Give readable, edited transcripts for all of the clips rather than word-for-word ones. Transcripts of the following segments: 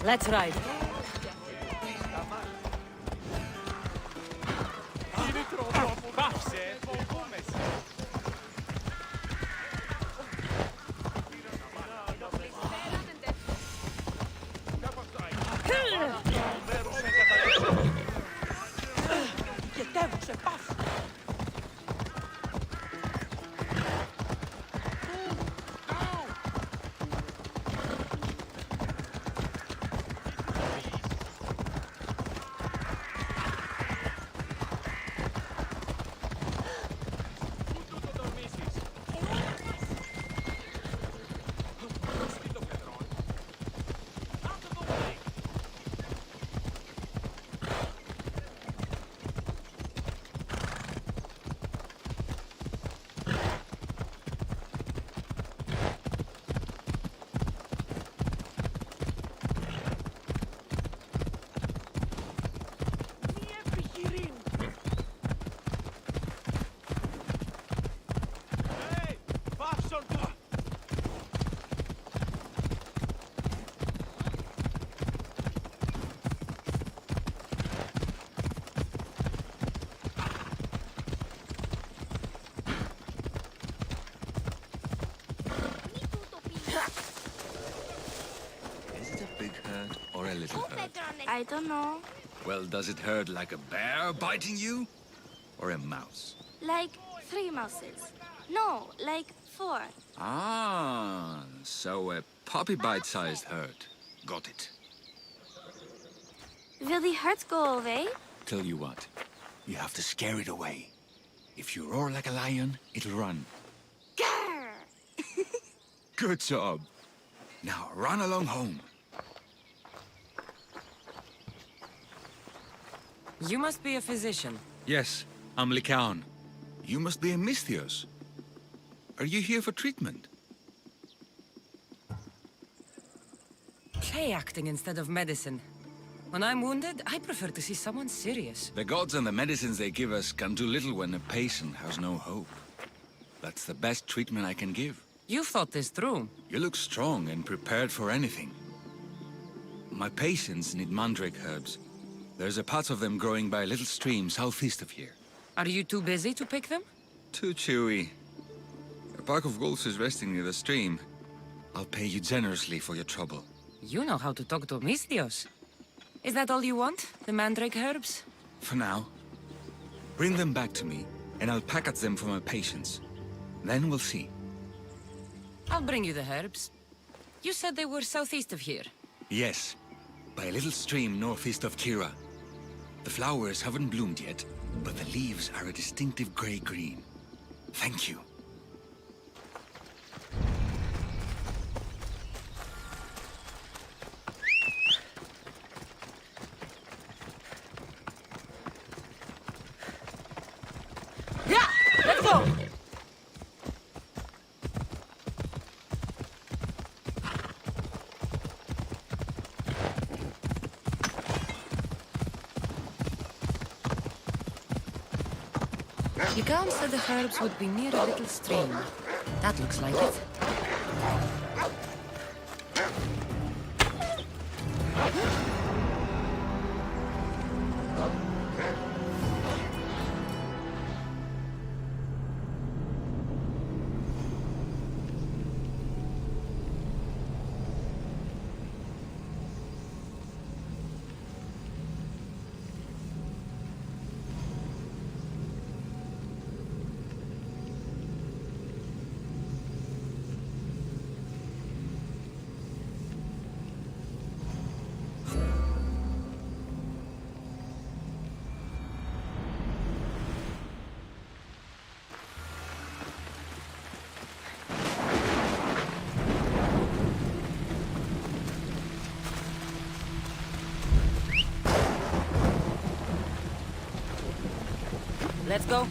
Let's ride. Is it a big herd or a little herd? I don't know. Well, does it hurt like a bear biting you? Or a mouse? Like 3 mouses. No, like 4. Ah, so a puppy bite-sized herd. Got it. Will the hurt go away? Tell you what, you have to scare it away. If you roar like a lion, it'll run. Grrr! Good job. Now run along home. You must be a physician. Yes, I'm Lycaon. You must be a Misthios. Are you here for treatment? Play acting instead of medicine. When I'm wounded, I prefer to see someone serious. The gods and the medicines they give us can do little when a patient has no hope. That's the best treatment I can give. You've thought this through. You look strong and prepared for anything. My patients need mandrake herbs. There's a patch of them growing by a little stream southeast of here. Are you too busy to pick them? Too chewy. A pack of wolves is resting near the stream. I'll pay you generously for your trouble. You know how to talk to Misthios. Is that all you want? The mandrake herbs? For now. Bring them back to me, and I'll package them for my patients. Then we'll see. I'll bring you the herbs. You said they were southeast of here. Yes, by a little stream northeast of Kira. The flowers haven't bloomed yet, but the leaves are a distinctive gray-green. Thank you. Yeah! Let's go! Lycaon said the herbs would be near a little stream. That looks like it. Let's go.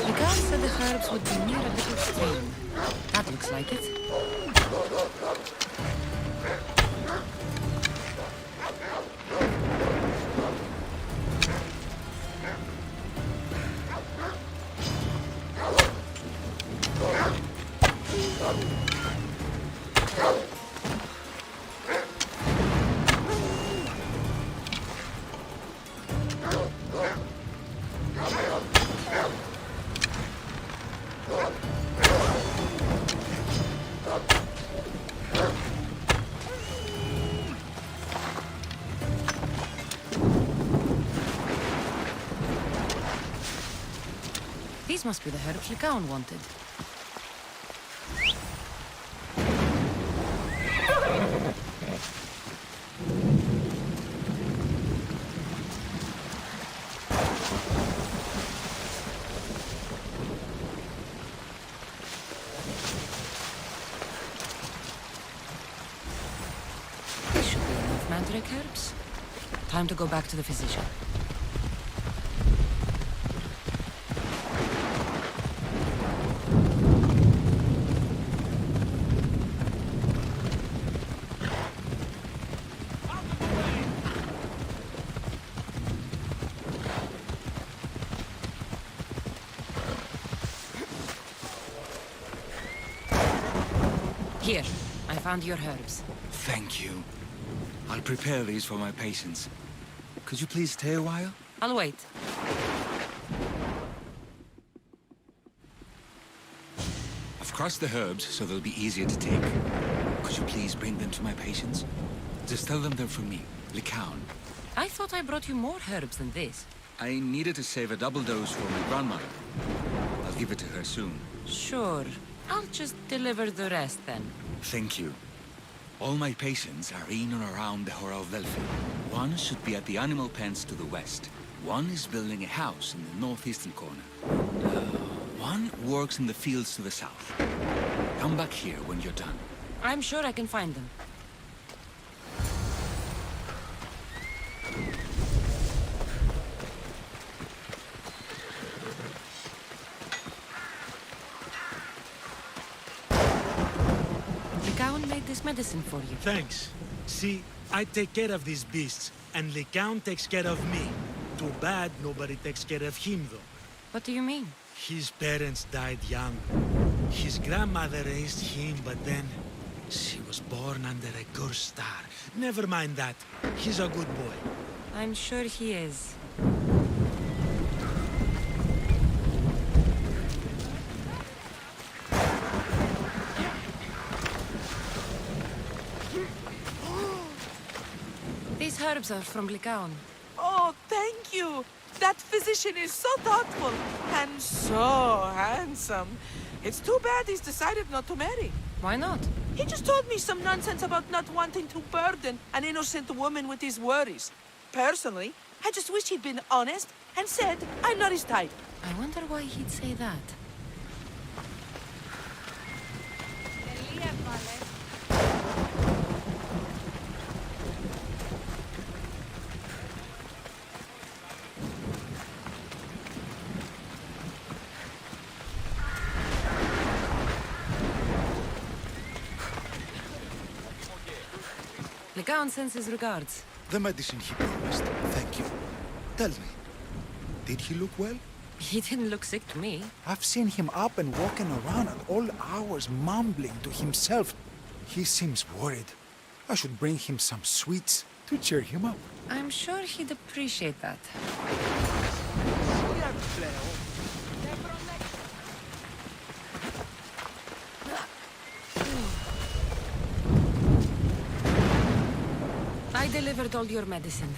The guy said the herbs would be near a little stream. That looks like it. These must be the herbs Legaun wanted. This should be enough mandrake herbs. Time to go back to the physician. Here, I found your herbs. Thank you. I'll prepare these for my patients. Could you please stay a while? I'll wait. I've crossed the herbs so they'll be easier to take. Could you please bring them to my patients? Just tell them they're from me, Legaun. I thought I brought you more herbs than this. I needed to save a double dose for my grandmother. I'll give it to her soon. Sure. I'll just deliver the rest then. Thank you. All my patients are in and around the Horalvelfi. One should be at the animal pens to the west. One is building a house in the northeastern corner. One works in the fields to the south. Come back here when you're done. I'm sure I can find them. Legaun made this medicine for you. Thanks. See, I take care of these beasts, and Legaun takes care of me. Too bad nobody takes care of him, though. What do you mean? His parents died young. His grandmother raised him, but then she was born under a cursed star. Never mind that. He's a good boy. I'm sure he is. These herbs are from Legaun. Oh, thank you. That physician is so thoughtful and so handsome. It's too bad he's decided not to marry. Why not? He just told me some nonsense about not wanting to burden an innocent woman with his worries. Personally, I just wish he'd been honest and said I'm not his type. I wonder why he'd say that. Legaun sends his regards. The medicine he promised. Thank you. Tell me, did he look well? He didn't look sick to me. I've seen him up and walking around at all hours, mumbling to himself. He seems worried. I should bring him some sweets to cheer him up. I'm sure he'd appreciate that. I delivered all your medicine.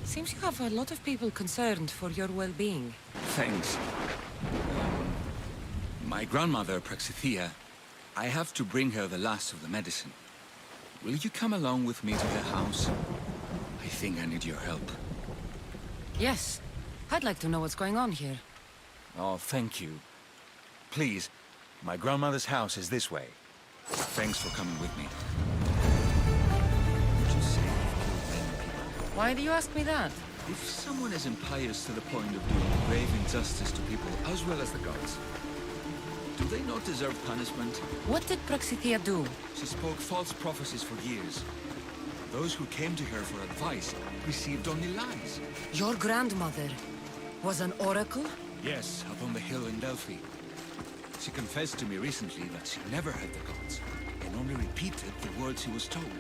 Seems you have a lot of people concerned for your well-being. Thanks. My grandmother, Praxithea, I have to bring her the last of the medicine. Will you come along with me to her house? I think I need your help. Yes. I'd like to know what's going on here. Oh, thank you. Please, my grandmother's house is this way. Thanks for coming with me. Would you say you've killed many people? Why do you ask me that? If someone is impious to the point of doing grave injustice to people as well as the gods, do they not deserve punishment? What did Praxithea do? She spoke false prophecies for years. Those who came to her for advice received only lies. Your grandmother was an oracle? Yes, up on the hill in Delphi. She confessed to me recently that she never heard the gods, and only repeated the words she was told.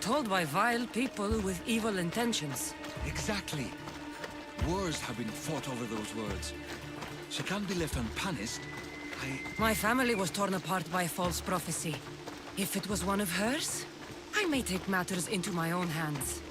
Told by vile people with evil intentions. Exactly. Wars have been fought over those words. She can't be left unpunished. My family was torn apart by false prophecy. If it was one of hers, I may take matters into my own hands.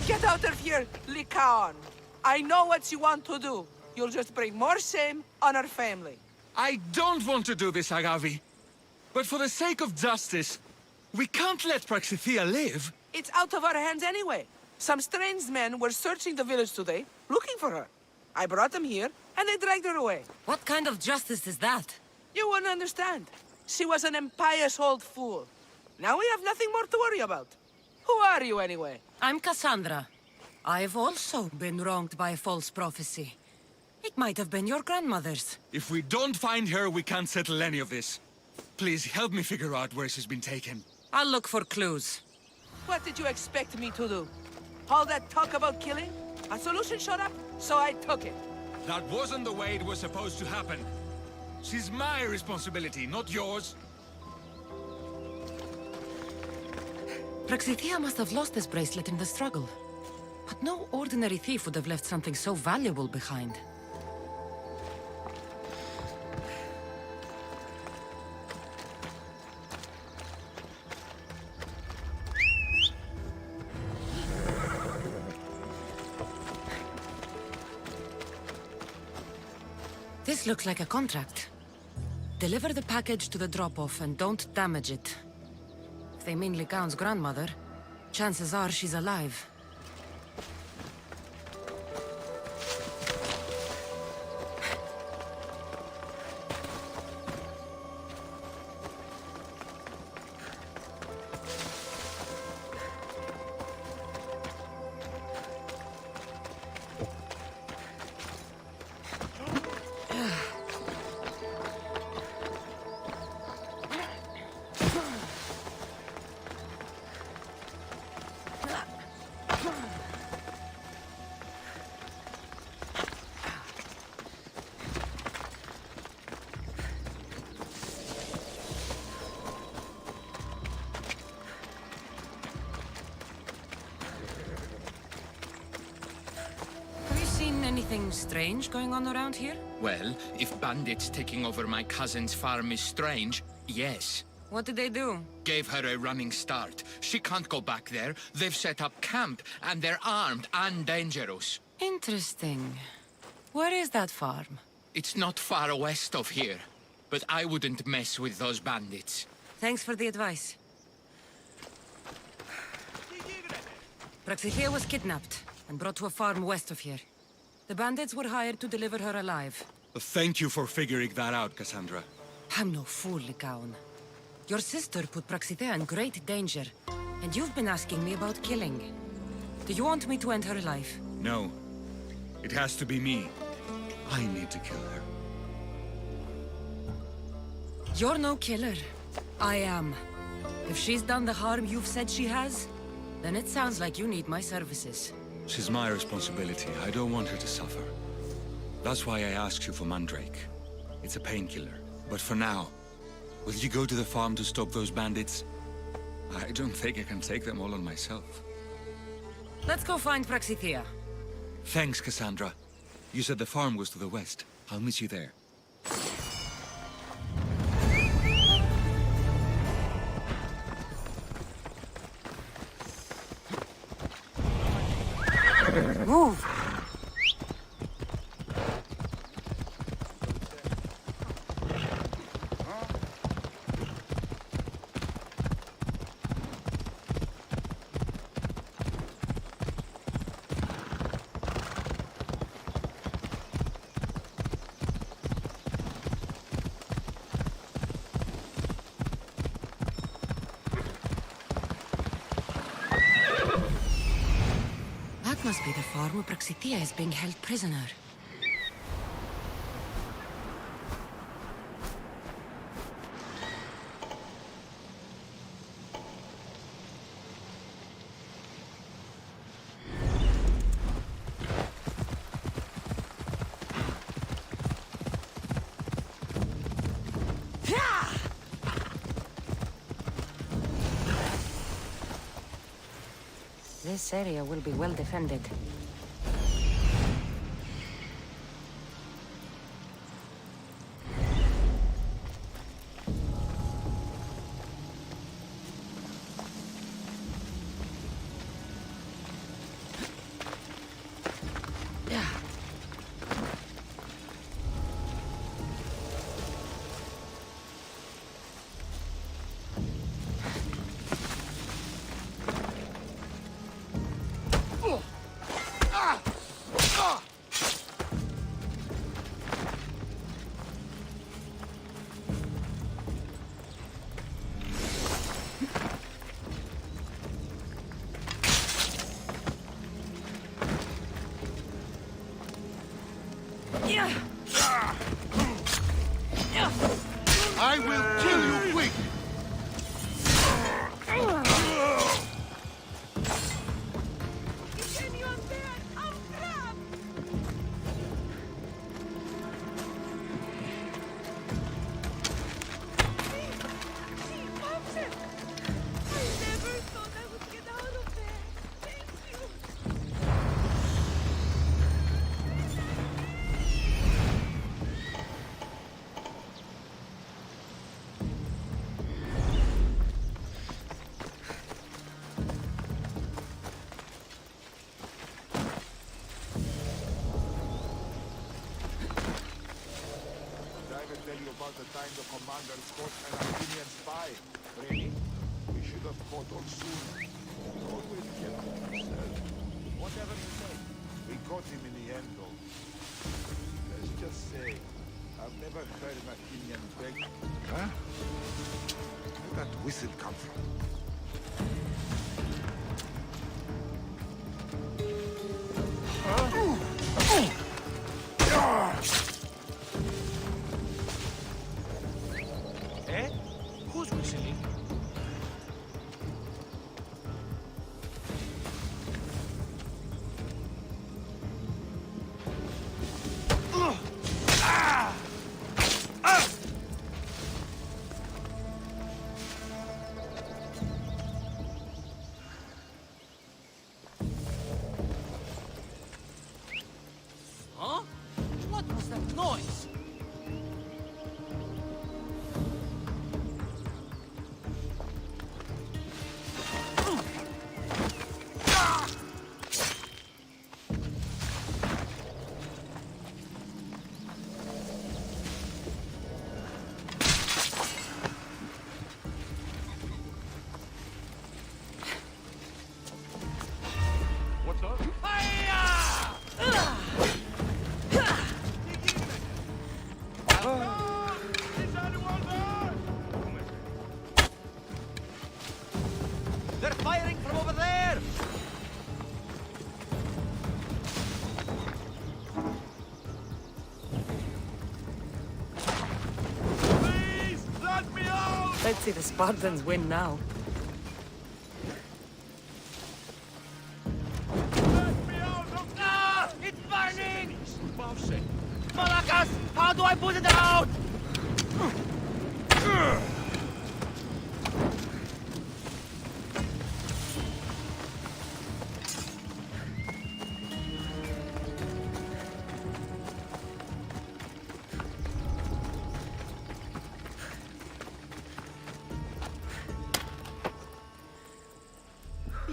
Get out of here, Lycaon! I know what you want to do. You'll just bring more shame on our family. I don't want to do this, Agavi. But for the sake of justice, we can't let Praxithea live. It's out of our hands anyway. Some strange men were searching the village today, looking for her. I brought them here, and they dragged her away. What kind of justice is that? You wouldn't understand. She was an impious old fool. Now we have nothing more to worry about. Who are you, anyway? I'm Cassandra. I've also been wronged by false prophecy. It might have been your grandmother's. If we don't find her, we can't settle any of this. Please help me figure out where she's been taken. I'll look for clues. What did you expect me to do? All that talk about killing? A solution showed up, so I took it. That wasn't the way it was supposed to happen. She's my responsibility, not yours. Praxithea must have lost this bracelet in the struggle. But no ordinary thief would have left something so valuable behind. This looks like a contract. Deliver the package to the drop-off and don't damage it. If they mean Lycaon's grandmother, chances are she's alive. Anything strange going on around here? Well, if bandits taking over my cousin's farm is strange, yes. What did they do? Gave her a running start. She can't go back there. They've set up camp, and they're armed and dangerous. Interesting. Where is that farm? It's not far west of here, but I wouldn't mess with those bandits. Thanks for the advice. Praxithea was kidnapped and brought to a farm west of here. The bandits were hired to deliver her alive. Thank you for figuring that out, Cassandra. I'm no fool, Lycaon. Your sister put Praxithea in great danger, and you've been asking me about killing. Do you want me to end her life? No. It has to be me. I need to kill her. You're no killer. I am. If she's done the harm you've said she has, then it sounds like you need my services. She's my responsibility. I don't want her to suffer. That's why I asked you for Mandrake. It's a painkiller. But for now, will you go to the farm to stop those bandits? I don't think I can take them all on myself. Let's go find Praxithea. Thanks, Cassandra. You said the farm was to the west. I'll meet you there. Move! That must be the farm where Praxitia is being held prisoner. This area will be well defended. I will kill you quick! About the time the commander caught an Armenian spy. Ready? We should have fought on sooner. He always kept to himself. Whatever you say, we got him in the end, though. Let's just say, I've never heard an Armenian beg. Huh? Where did that whistle come from? Who's whistling? Huh? What was that noise? What's up? Is anyone there? They're firing from over there! Please, let me out! Let's see the Spartans win now. Let me out of Ah! It's burning! Malakas! How do I put it out?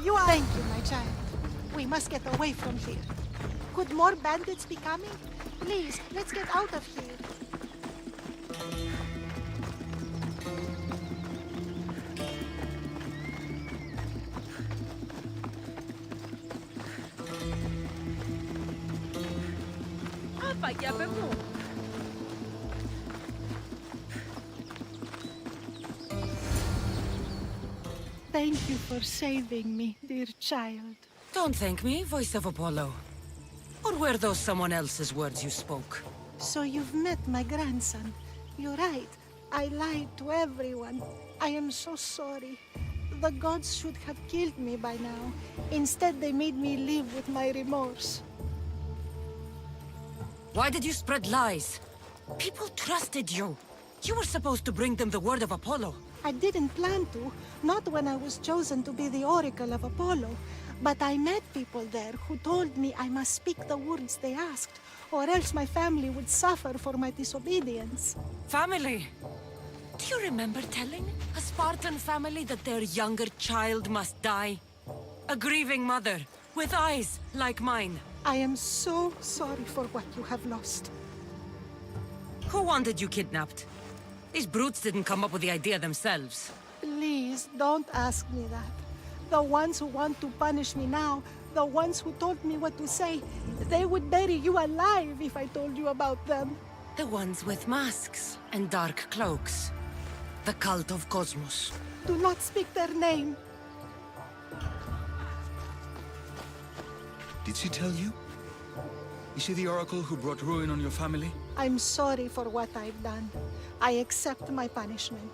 you are... Thank you, my child. We must get away from here. Could more bandits be coming? Please, let's get out of here. Thank you for saving me, dear child. Don't thank me, voice of Apollo. Or were those someone else's words you spoke? So you've met my grandson. You're right. I lied to everyone. I am so sorry. The gods should have killed me by now. Instead, they made me live with my remorse. Why did you spread lies? People trusted you. You were supposed to bring them the word of Apollo. I didn't plan to, not when I was chosen to be the Oracle of Apollo. But I met people there who told me I must speak the words they asked, or else my family would suffer for my disobedience. Family? Do you remember telling a Spartan family that their younger child must die? A grieving mother, with eyes like mine. I am so sorry for what you have lost. Who wanted you kidnapped? These brutes didn't come up with the idea themselves. Please, don't ask me that. The ones who want to punish me now, the ones who told me what to say, they would bury you alive if I told you about them. The ones with masks and dark cloaks. The cult of Cosmos. Do not speak their name. Did she tell you? Is she the oracle who brought ruin on your family? I'm sorry for what I've done. I accept my punishment.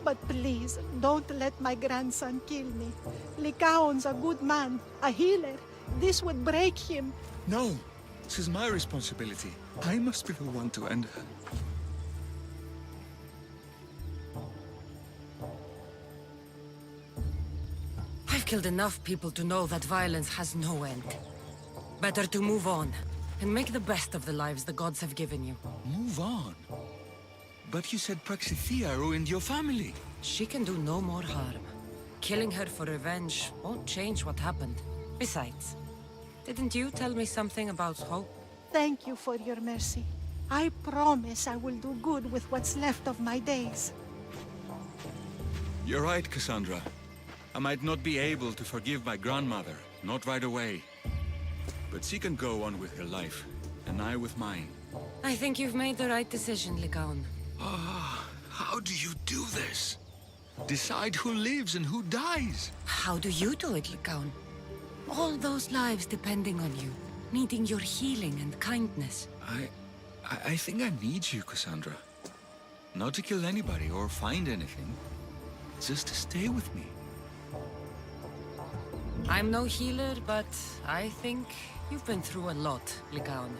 But please, don't let my grandson kill me. Lycaon's a good man, a healer. This would break him. No, this is my responsibility. I must be the one to end her. I've killed enough people to know that violence has no end. Better to move on, and make the best of the lives the gods have given you. Move on? But you said Praxithea ruined your family. She can do no more harm. Killing her for revenge won't change what happened. Besides, didn't you tell me something about hope? Thank you for your mercy. I promise I will do good with what's left of my days. You're right, Cassandra. I might not be able to forgive my grandmother, not right away. But she can go on with her life, and I with mine. I think you've made the right decision, Lycaon. How do you do this? Decide who lives and who dies? How do you do it, Lycaon? All those lives depending on you, needing your healing and kindness. I think I need you, Cassandra. Not to kill anybody or find anything. Just to stay with me. I'm no healer, but I think you've been through a lot, Lycaon.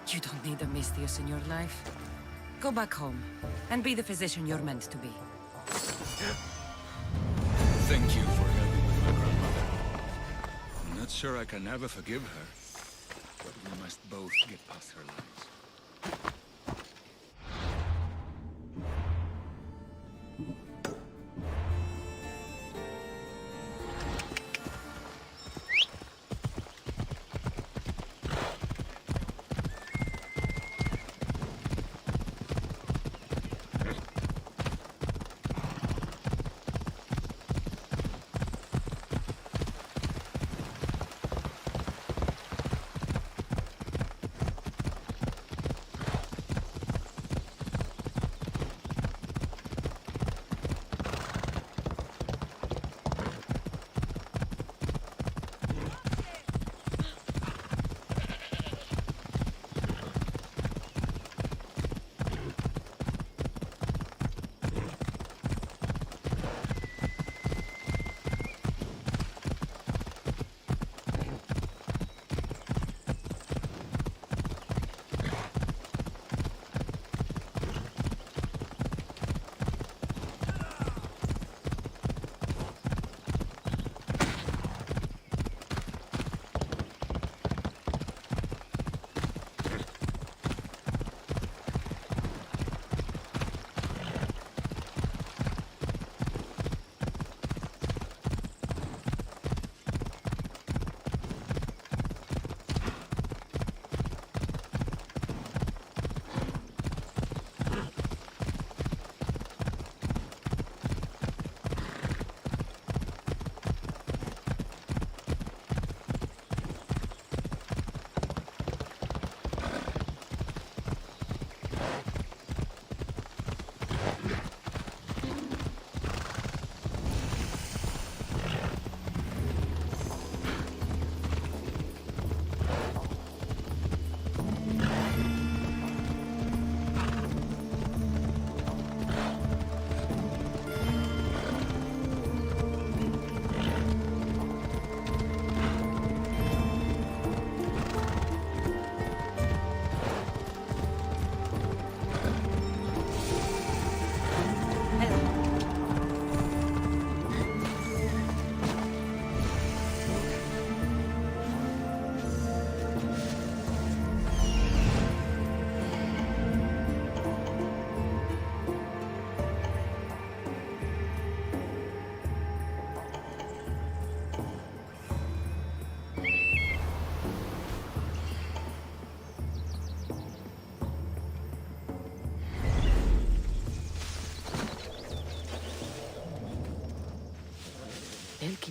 You don't need a Misthios in your life. Go back home, and be the physician you're meant to be. Thank you for helping with my grandmother. I'm not sure I can ever forgive her, but we must both get past her lies.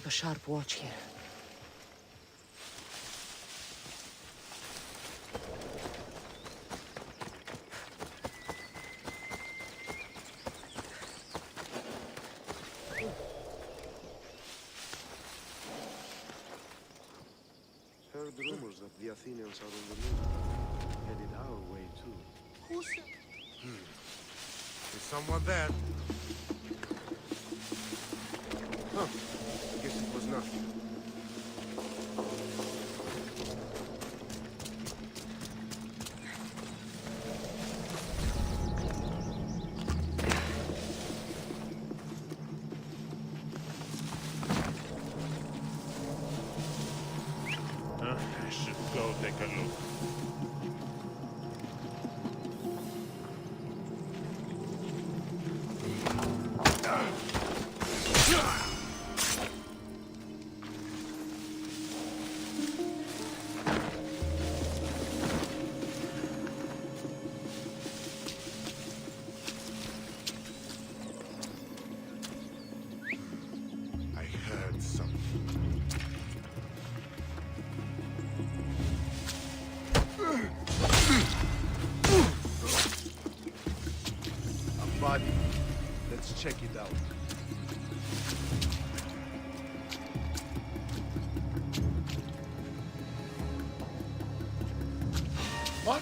keep a sharp watch here. Heard rumors that the Athenians are on the move. Headed our way, too. Who said? Is someone there? Huh. Guess it was nothing. I should go take a look. I heard something. A body. Let's check it out. What?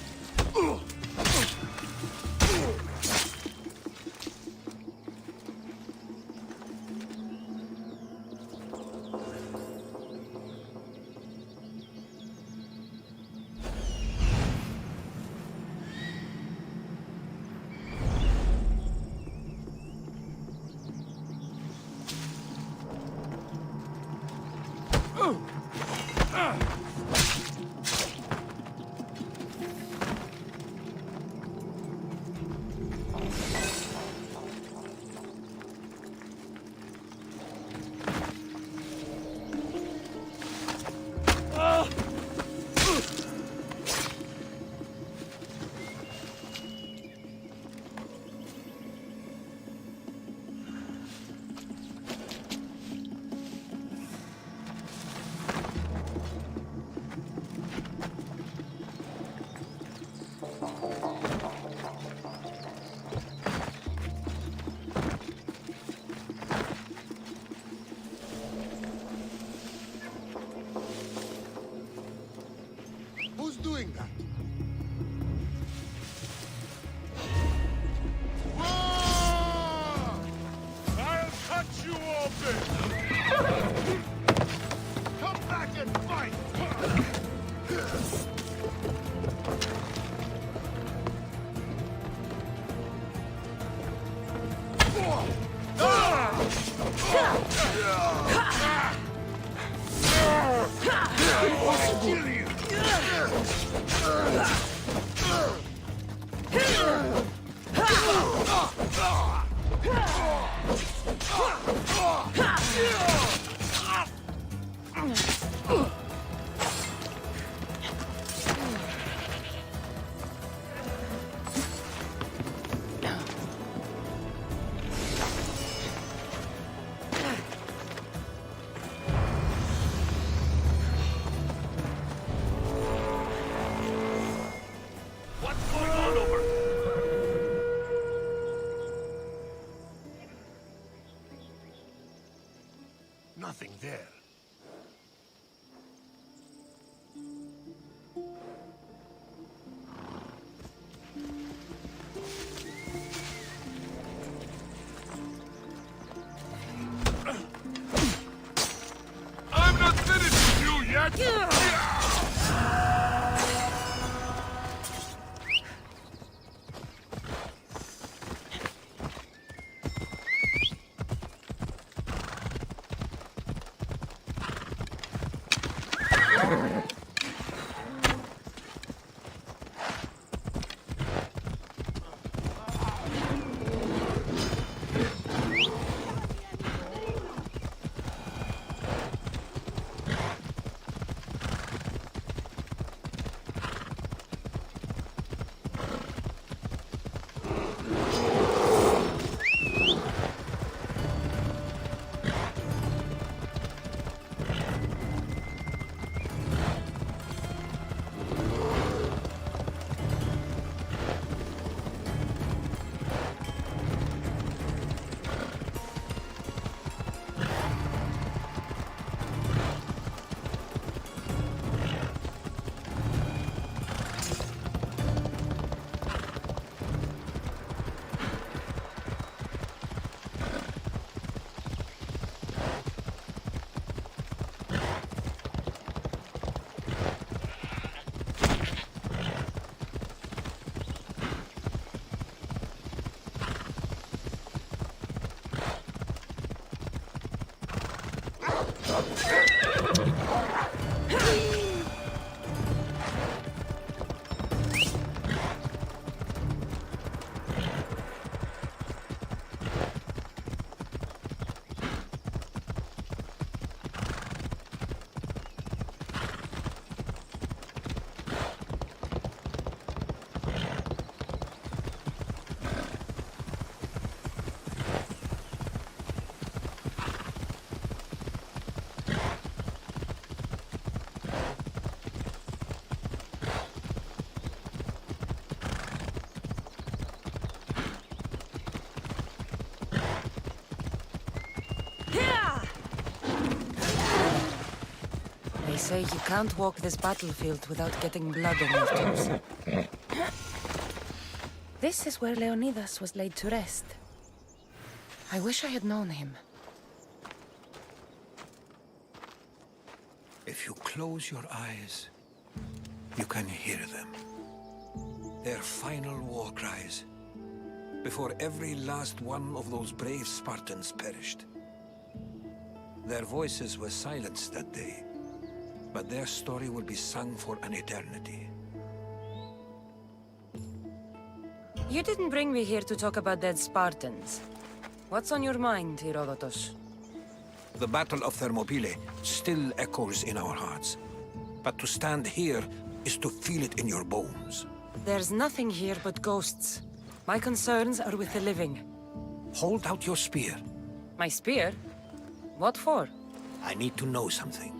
Who's doing that? Run! I'll cut you open! Come back and fight! I'll kill you! What's going on over there? Nothing there. I'm not finished with you yet! They say you can't walk this battlefield without getting blood on your toes. This is where Leonidas was laid to rest. I wish I had known him. If you close your eyes, you can hear them. Their final war cries, before every last one of those brave Spartans perished. Their voices were silenced that day, but their story will be sung for an eternity. You didn't bring me here to talk about dead Spartans. What's on your mind, Herodotus? The Battle of Thermopylae still echoes in our hearts. But to stand here is to feel it in your bones. There's nothing here but ghosts. My concerns are with the living. Hold out your spear. My spear? What for? I need to know something.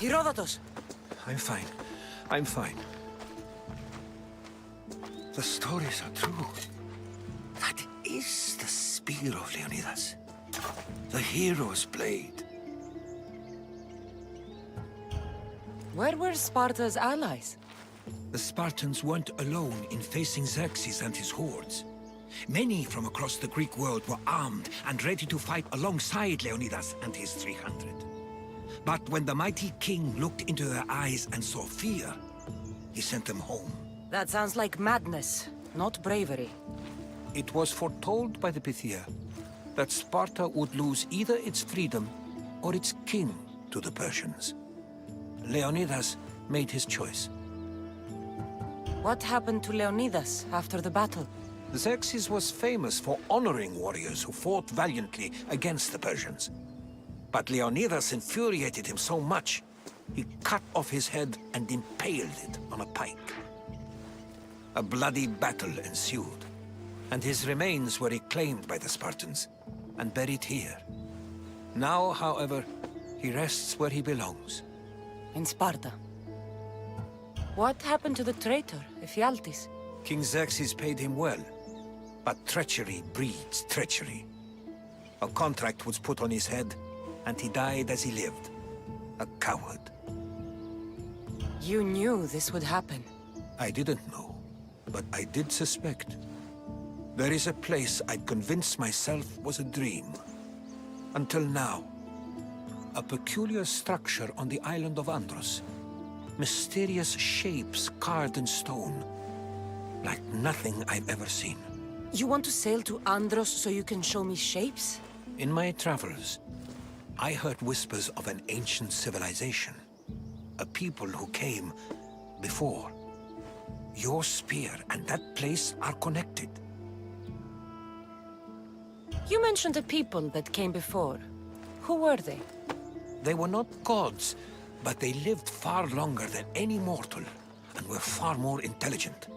Herodotus! I'm fine. I'm fine. The stories are true. That is the spear of Leonidas. The hero's blade. Where were Sparta's allies? The Spartans weren't alone in facing Xerxes and his hordes. Many from across the Greek world were armed and ready to fight alongside Leonidas and his 300. But when the mighty king looked into their eyes and saw fear, he sent them home. That sounds like madness, not bravery. It was foretold by the Pythia that Sparta would lose either its freedom or its king to the Persians. Leonidas made his choice. What happened to Leonidas after the battle? Xerxes was famous for honoring warriors who fought valiantly against the Persians. But Leonidas infuriated him so much, he cut off his head and impaled it on a pike. A bloody battle ensued, and his remains were reclaimed by the Spartans and buried here. Now, however, he rests where he belongs. In Sparta. What happened to the traitor, Ephialtes? King Xerxes paid him well, but treachery breeds treachery. A contract was put on his head, and he died as he lived. A coward. You knew this would happen. I didn't know, but I did suspect. There is a place I'd convinced myself was a dream. Until now. A peculiar structure on the island of Andros. Mysterious shapes carved in stone. Like nothing I've ever seen. You want to sail to Andros so you can show me shapes? In my travels, I heard whispers of an ancient civilization. A people who came before. Your spear and that place are connected. You mentioned a people that came before. Who were they? They were not gods, but they lived far longer than any mortal, and were far more intelligent.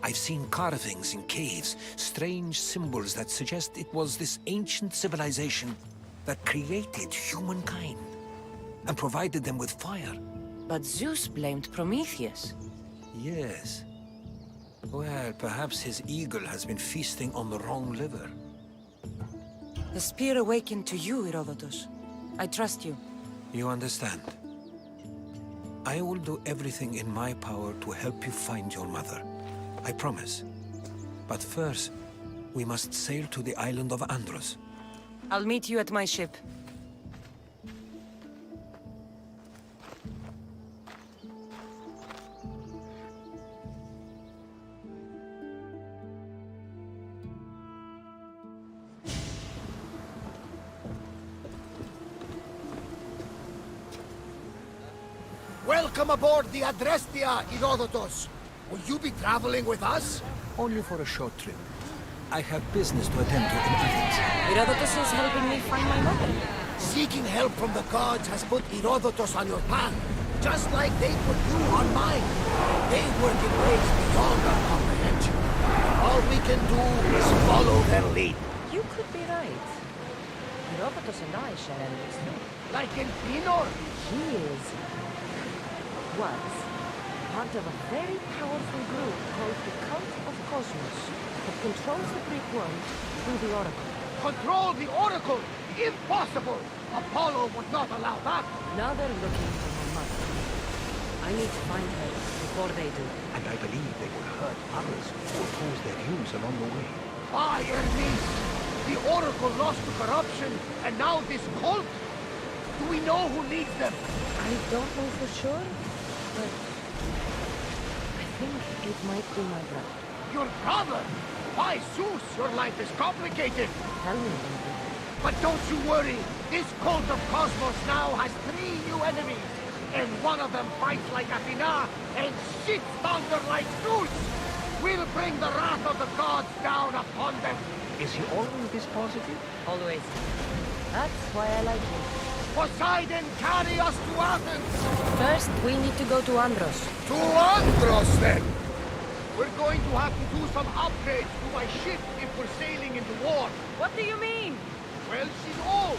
I've seen carvings in caves, strange symbols that suggest it was this ancient civilization that created humankind, and provided them with fire. But Zeus blamed Prometheus. Yes. Well, perhaps his eagle has been feasting on the wrong liver. The spear awakened to you, Herodotus. I trust you. You understand. I will do everything in my power to help you find your mother. I promise. But first, we must sail to the island of Andros. I'll meet you at my ship. Welcome aboard the Adrestia, Herodotus. Will you be traveling with us? Only for a short trip. I have business to attend to in Athens. Herodotus is helping me find my mother. Seeking help from the gods has put Herodotus on your path, just like they put you on mine. They work in ways beyond our comprehension. All we can do is follow their lead. You could be right. Herodotus and I share enemies too. Like in Pinor? Was part of a very powerful group called the Cult of Cosmos that controls the Greek world through the Oracle. Control the Oracle? Impossible! Apollo would not allow that. Now they're looking for my mother. I need to find her before they do. And I believe they will hurt others who oppose their views along the way. By Hermes! The Oracle lost to corruption, and now this cult? Do we know who leads them? I don't know for sure, but I think it might be my brother. Your brother? By Zeus, your life is complicated. Tell me. But don't you worry. This cult of Cosmos now has 3 new enemies. And one of them fights like Athena and shits thunder like Zeus. We'll bring the wrath of the gods down upon them. Is he always this positive? Always. That's why I like him. Poseidon, carry us to Athens! First, we need to go to Andros. To Andros, then! We're going to have to do some upgrades to my ship if we're sailing into war. What do you mean? Well, she's old.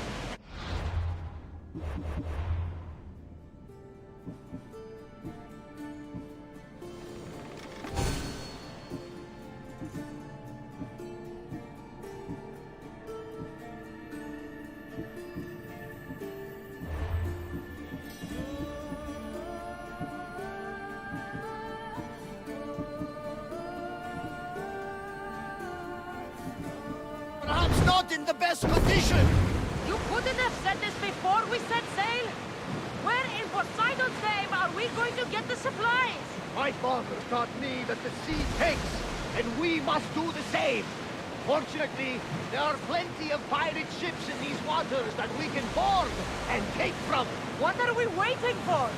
Perhaps not in the best condition. You couldn't have said this before we set sail? Where in Poseidon's name are we going to get the supplies? My father taught me that the sea takes, and we must do the same. Fortunately, there are plenty of pirate ships in these waters that we can board and take from. What are we waiting for?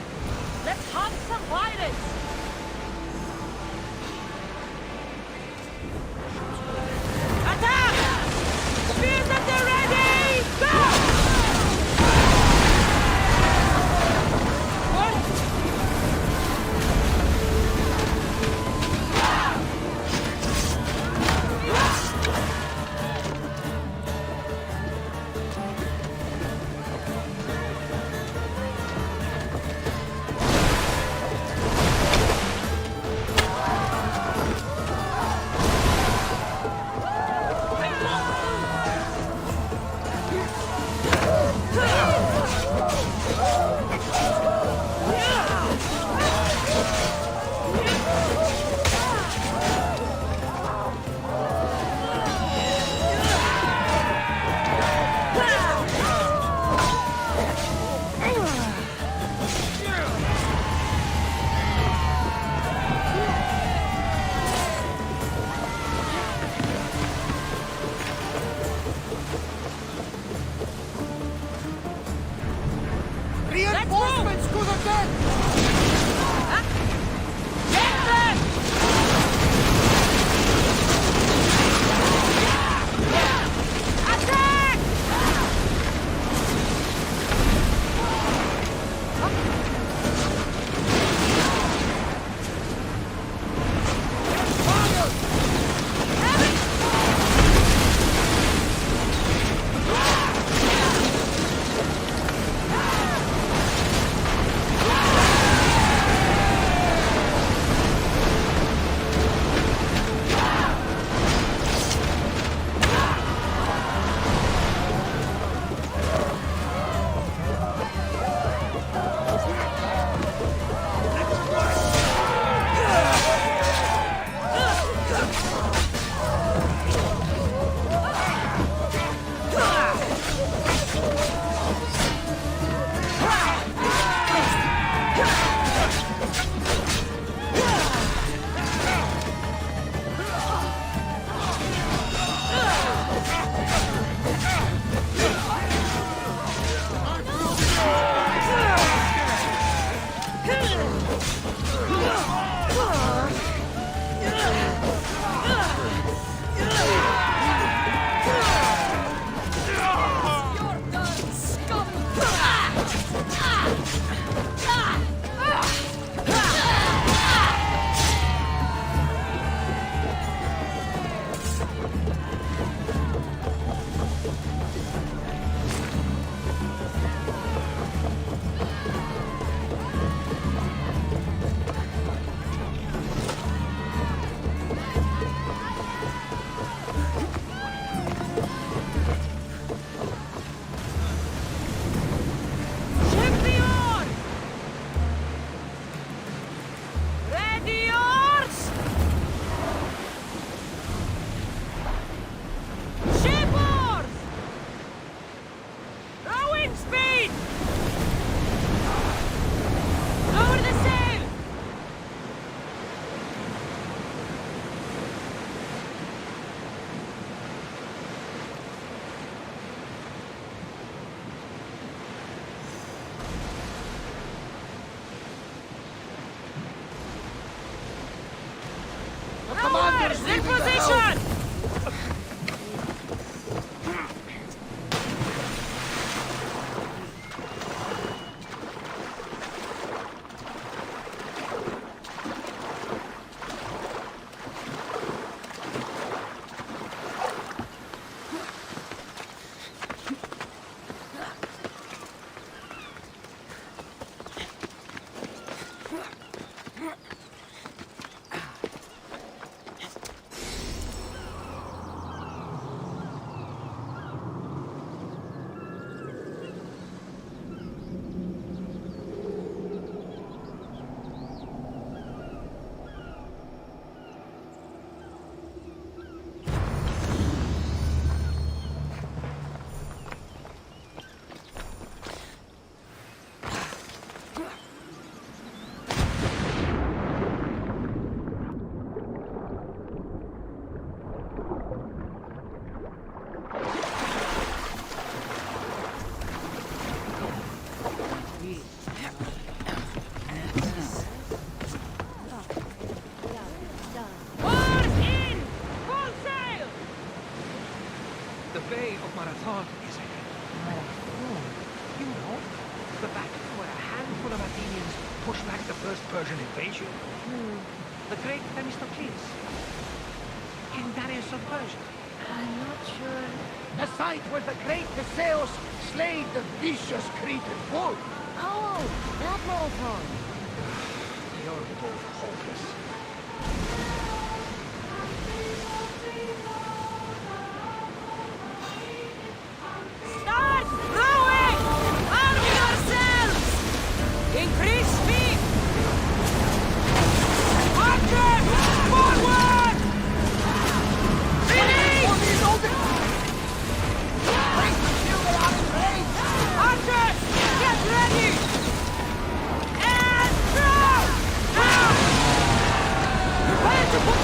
position! The Bay of Marathon is ahead. Marathon? You know, the battle where a handful of Athenians pushed back the first Persian invasion. The great Themistocles. King Darius of Persia. I'm not sure. The site where the great Theseus slayed the vicious Cretan bull. Oh, that marathon. You're both hopeless. Start rowing! Arm yourselves! Increase speed! Archers! Forward! Finish! Archers! Get ready! And throw! Now! Prepare to put...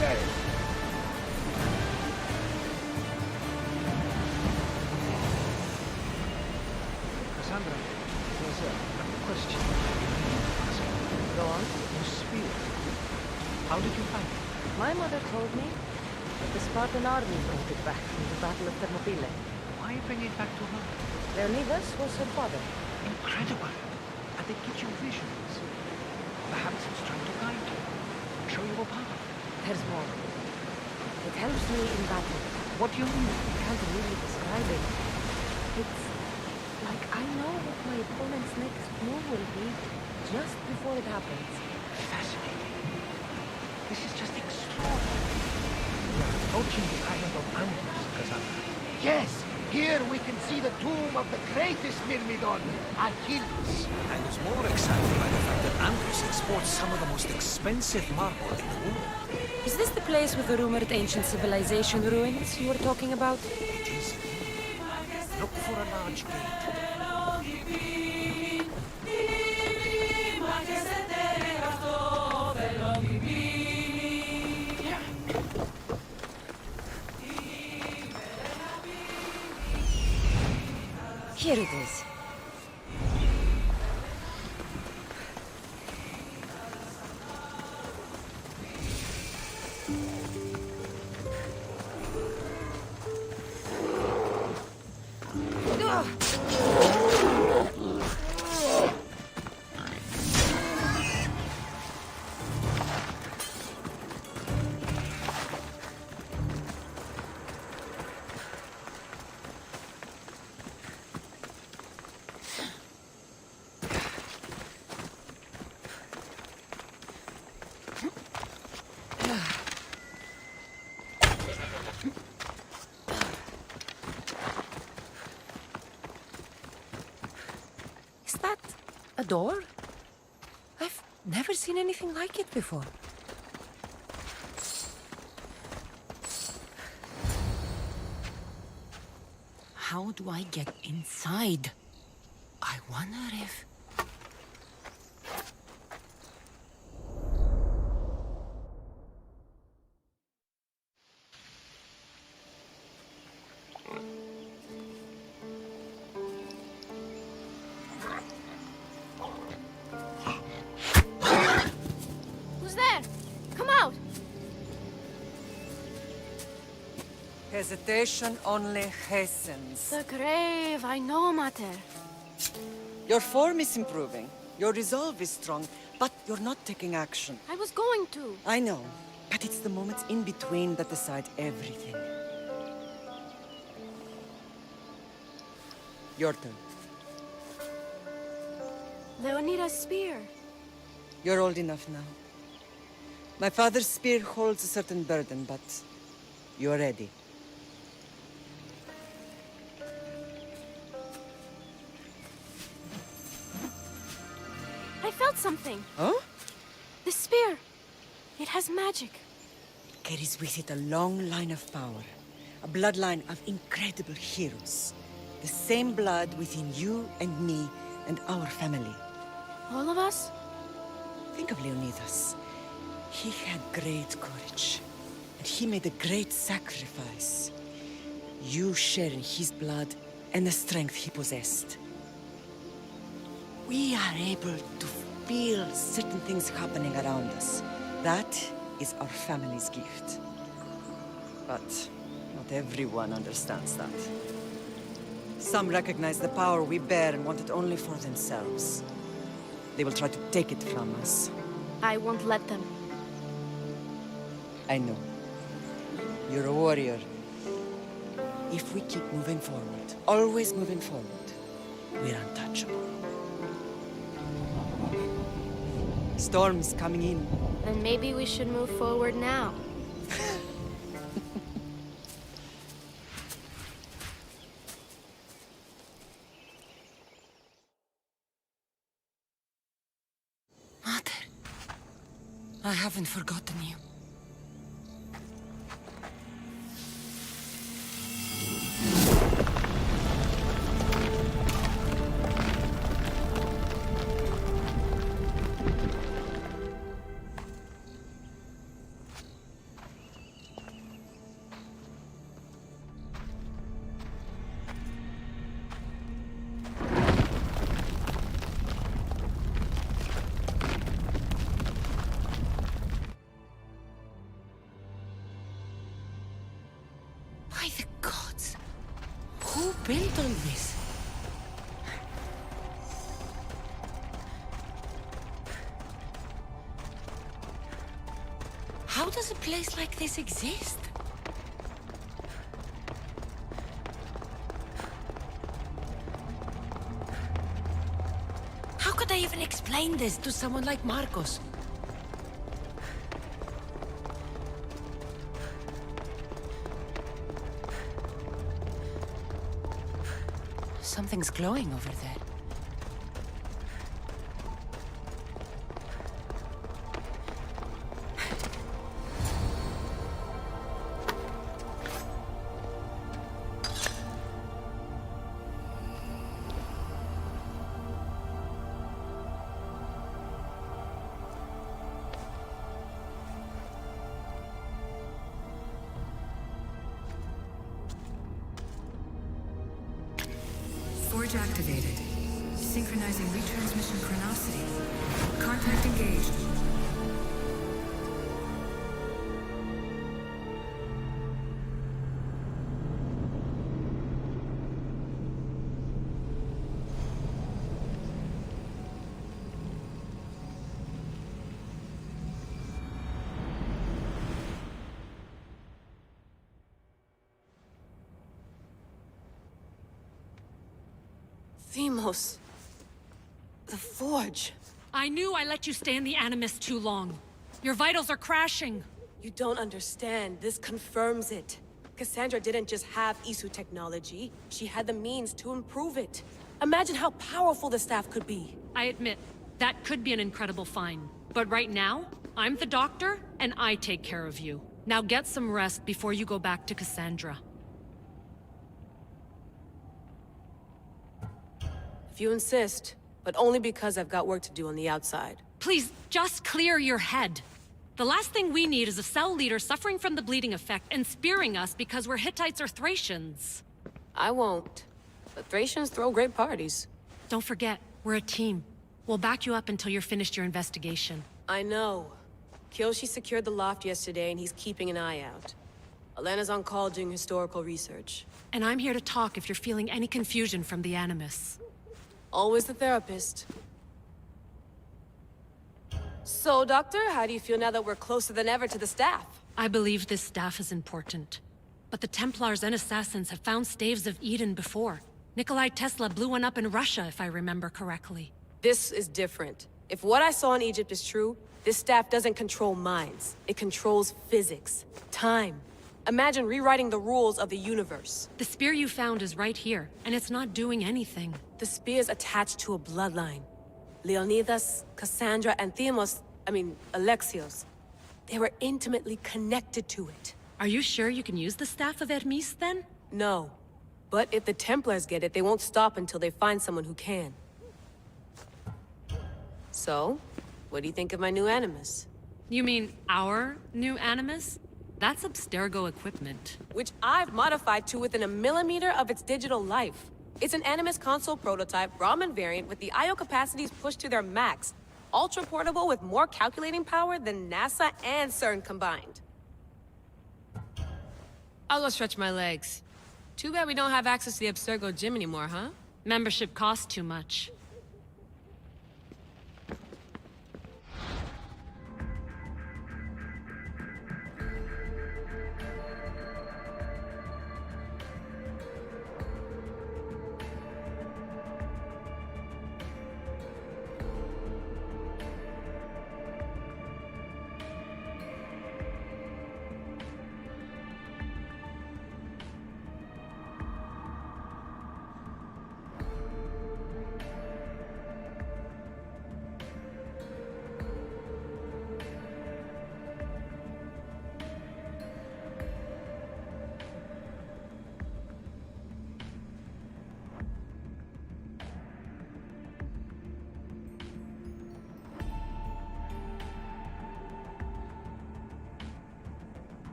day! Cassandra, there's a question. Go on. Your spear. How did you find it? My mother told me that the Spartan army brought it back from the Battle of Thermopylae. Why bring it back to her? Leonidas was her father. Incredible. And they give you visions. Perhaps it's trying to guide you. Show you a path. There's more. It helps me in battle. What do you mean? I can't really describe it. It's like I know what my opponent's next move will be just before it happens. Fascinating. This is just extraordinary. We are approaching the island of Andros, Cassandra. Yes! Here we can see the tomb of the greatest Myrmidon, Achilles. I was more excited by the fact that Andros exports some of the most expensive marble in the world. Is this the place with the rumored ancient civilization ruins you were talking about? It is. Look for a large gate. Here it is. Is that a door? I've never seen anything like it before. How do I get inside? I wonder if... Who's there? Come out! Hesitation only hastens. The grave, I know, Mater. Your form is improving. Your resolve is strong, but you're not taking action. I was going to. I know, but it's the moments in between that decide everything. Your turn. Leonidas' spear. You're old enough now. My father's spear holds a certain burden, but you're ready. I felt something. Huh? The spear. It has magic. Carries with it a long line of power. A bloodline of incredible heroes. The same blood within you and me and our family. All of us? Think of Leonidas. He had great courage. And he made a great sacrifice. You share in his blood and the strength he possessed. We are able to feel certain things happening around us. That is our family's gift. But not everyone understands that. Some recognize the power we bear and want it only for themselves. They will try to take it from us. I won't let them. I know. You're a warrior. If we keep moving forward, always moving forward, we're untouchable. Storm is coming in. Then maybe we should move forward now. Mother, I haven't forgotten you. By the gods! Who built all this? How does a place like this exist? How could I even explain this to someone like Marcos? Something's glowing over there. Forge activated. Synchronizing retransmission chronicity. Contact engaged. Themos. The Forge. I knew I let you stay in the Animus too long. Your vitals are crashing. You don't understand. This confirms it. Cassandra didn't just have Isu technology. She had the means to improve it. Imagine how powerful the staff could be. I admit, that could be an incredible find. But right now, I'm the doctor, and I take care of you. Now get some rest before you go back to Cassandra. If you insist, but only because I've got work to do on the outside. Please, just clear your head. The last thing we need is a cell leader suffering from the bleeding effect and spearing us because we're Hittites or Thracians. I won't. But Thracians throw great parties. Don't forget, we're a team. We'll back you up until you're finished your investigation. I know. Kyoshi secured the loft yesterday and he's keeping an eye out. Elena's on call doing historical research. And I'm here to talk if you're feeling any confusion from the Animus. Always the therapist. So, Doctor, how do you feel now that we're closer than ever to the staff? I believe this staff is important. But the Templars and Assassins have found staves of Eden before. Nikolai Tesla blew one up in Russia, if I remember correctly. This is different. If what I saw in Egypt is true, this staff doesn't control minds. It controls physics, time. Imagine rewriting the rules of the universe. The spear you found is right here, and it's not doing anything. The spear's attached to a bloodline. Leonidas, Cassandra, and Alexios. They were intimately connected to it. Are you sure you can use the Staff of Hermes, then? No. But if the Templars get it, they won't stop until they find someone who can. So, what do you think of my new Animus? You mean our new Animus? That's Abstergo equipment. Which I've modified to within a millimeter of its digital life. It's an Animus console prototype, Raman variant, with the I/O capacities pushed to their max. Ultra-portable with more calculating power than NASA and CERN combined. I'll go stretch my legs. Too bad we don't have access to the Abstergo gym anymore, huh? Membership costs too much.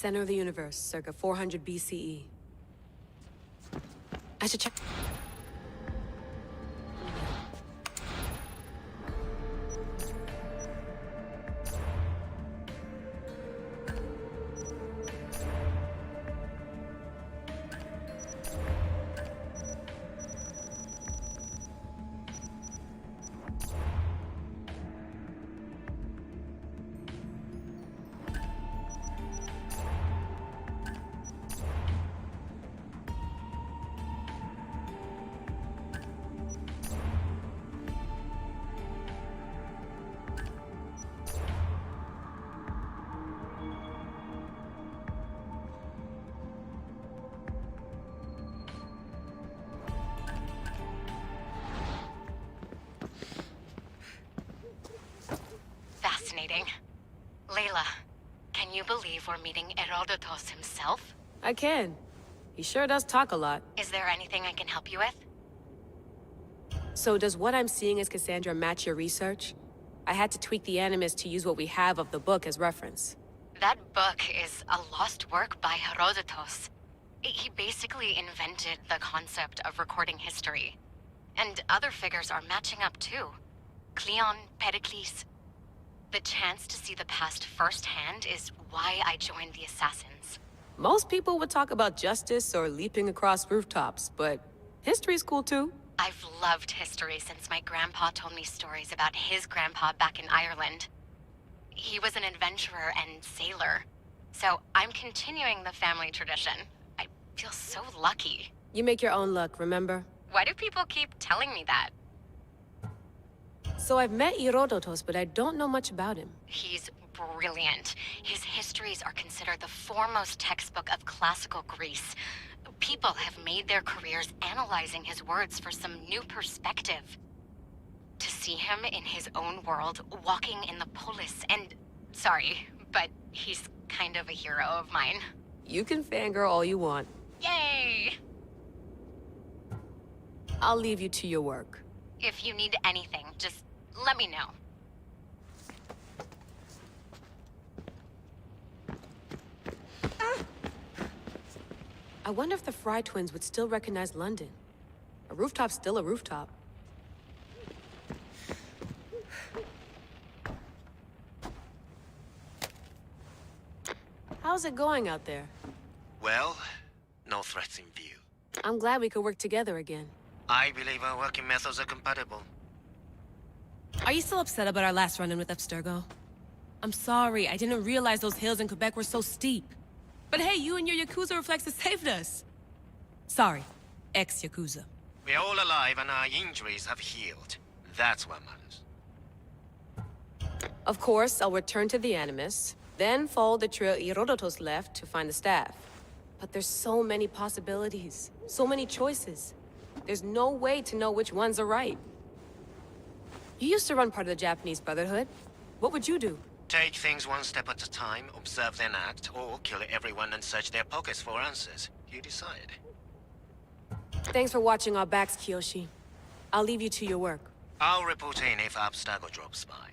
Center of the universe, circa 400 BCE. I should check. Fascinating. Layla, can you believe we're meeting Herodotus himself? I can. He sure does talk a lot. Is there anything I can help you with? So does what I'm seeing as Cassandra match your research? I had to tweak the Animus to use what we have of the book as reference. That book is a lost work by Herodotus. He basically invented the concept of recording history. And other figures are matching up too. Cleon, Pericles. The chance to see the past firsthand is why I joined the Assassins. Most people would talk about justice or leaping across rooftops, but history's cool too. I've loved history since my grandpa told me stories about his grandpa back in Ireland. He was an adventurer and sailor, so I'm continuing the family tradition. I feel so lucky. You make your own luck, remember? Why do people keep telling me that? So I've met Herodotus, but I don't know much about him. He's brilliant. His histories are considered the foremost textbook of classical Greece. People have made their careers analyzing his words for some new perspective. To see him in his own world, walking in the polis, and... Sorry, but he's kind of a hero of mine. You can fangirl all you want. Yay! I'll leave you to your work. If you need anything, just let me know. I wonder if the Fry twins would still recognize London. A rooftop's still a rooftop. How's it going out there? Well, no threats in view. I'm glad we could work together again. I believe our working methods are compatible. Are you still upset about our last run-in with Abstergo? I'm sorry, I didn't realize those hills in Quebec were so steep. But hey, you and your Yakuza reflexes saved us. Sorry, ex-Yakuza. We're all alive and our injuries have healed. That's what matters. Of course, I'll return to the Animus, then follow the trail Herodotus left to find the staff. But there's so many possibilities, so many choices. There's no way to know which ones are right. You used to run part of the Japanese Brotherhood. What would you do? Take things one step at a time, observe then act, or kill everyone and search their pockets for answers. You decide. Thanks for watching our backs, Kiyoshi. I'll leave you to your work. I'll report in if Abstergo drops by.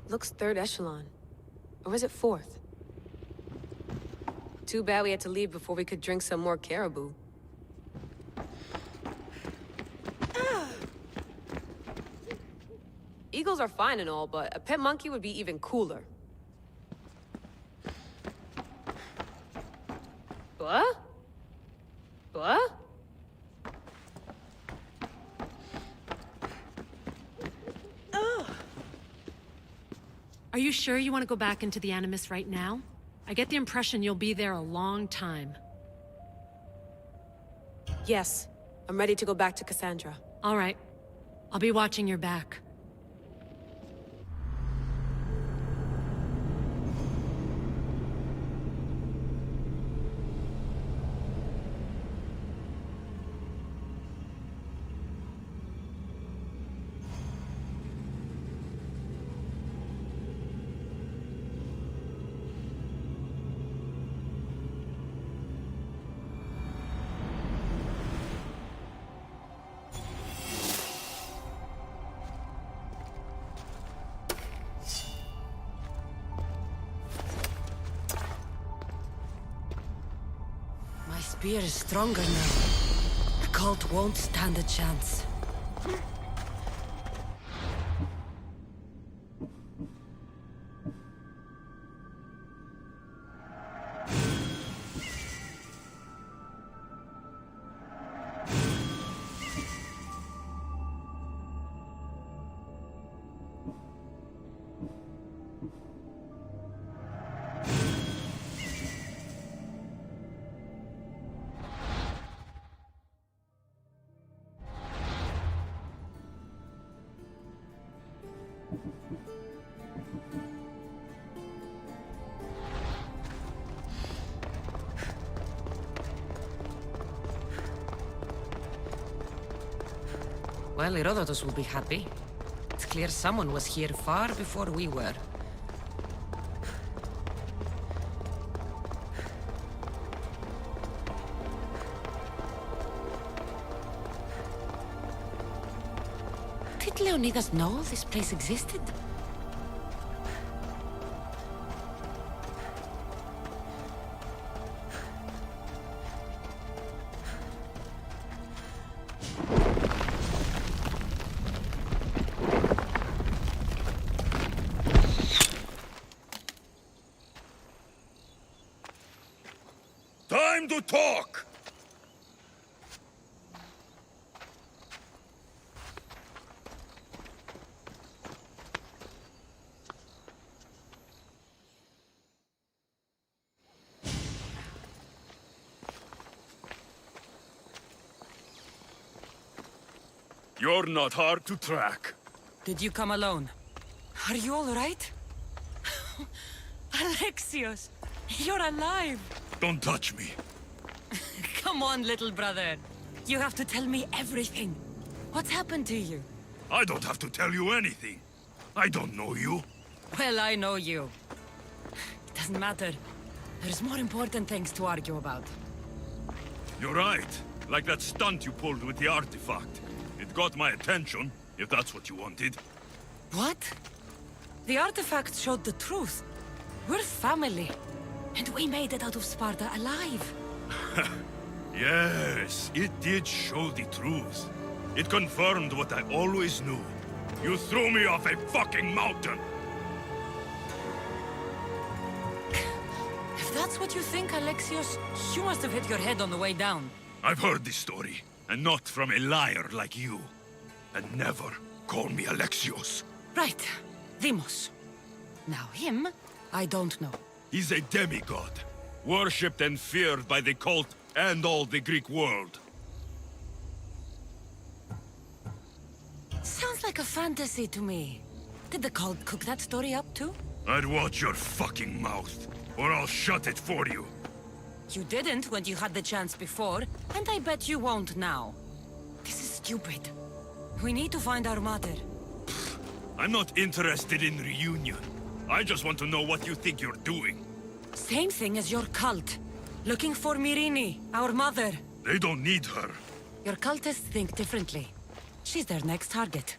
Looks third echelon. Or is it fourth? Too bad we had to leave before we could drink some more caribou. Eagles are fine and all, but a pet monkey would be even cooler. What? What? Are you sure you want to go back into the Animus right now? I get the impression you'll be there a long time. Yes, I'm ready to go back to Cassandra. All right. I'll be watching your back. spear is stronger now. The cult won't stand a chance. Well, Herodotus will be happy. It's clear someone was here far before we were. Did Leonidas know this place existed? Time to talk! You're not hard to track. Did you come alone? Are you all right? Alexios, you're alive! Don't touch me. Come on, little brother. You have to tell me everything. What's happened to you? I don't have to tell you anything. I don't know you. Well, I know you. It doesn't matter. There's more important things to argue about. You're right. Like that stunt you pulled with the artifact. It got my attention, if that's what you wanted. What? The artifact showed the truth. We're family. And we made it out of Sparta alive. Yes, it did show the truth. It confirmed what I always knew. You threw me off a fucking mountain! If that's what you think, Alexios, you must have hit your head on the way down. I've heard this story, and not from a liar like you. And never call me Alexios. Right. Deimos. Now him, I don't know. He's a demigod, worshipped and feared by the cult and all the Greek world. Sounds like a fantasy to me. Did the cult cook that story up too? I'd watch your fucking mouth, or I'll shut it for you. You didn't when you had the chance before, and I bet you won't now. This is stupid. We need to find our mother. I'm not interested in reunion. I just want to know what you think you're doing. Same thing as your cult. Looking for Myrrine, our mother. They don't need her. Your cultists think differently. She's their next target.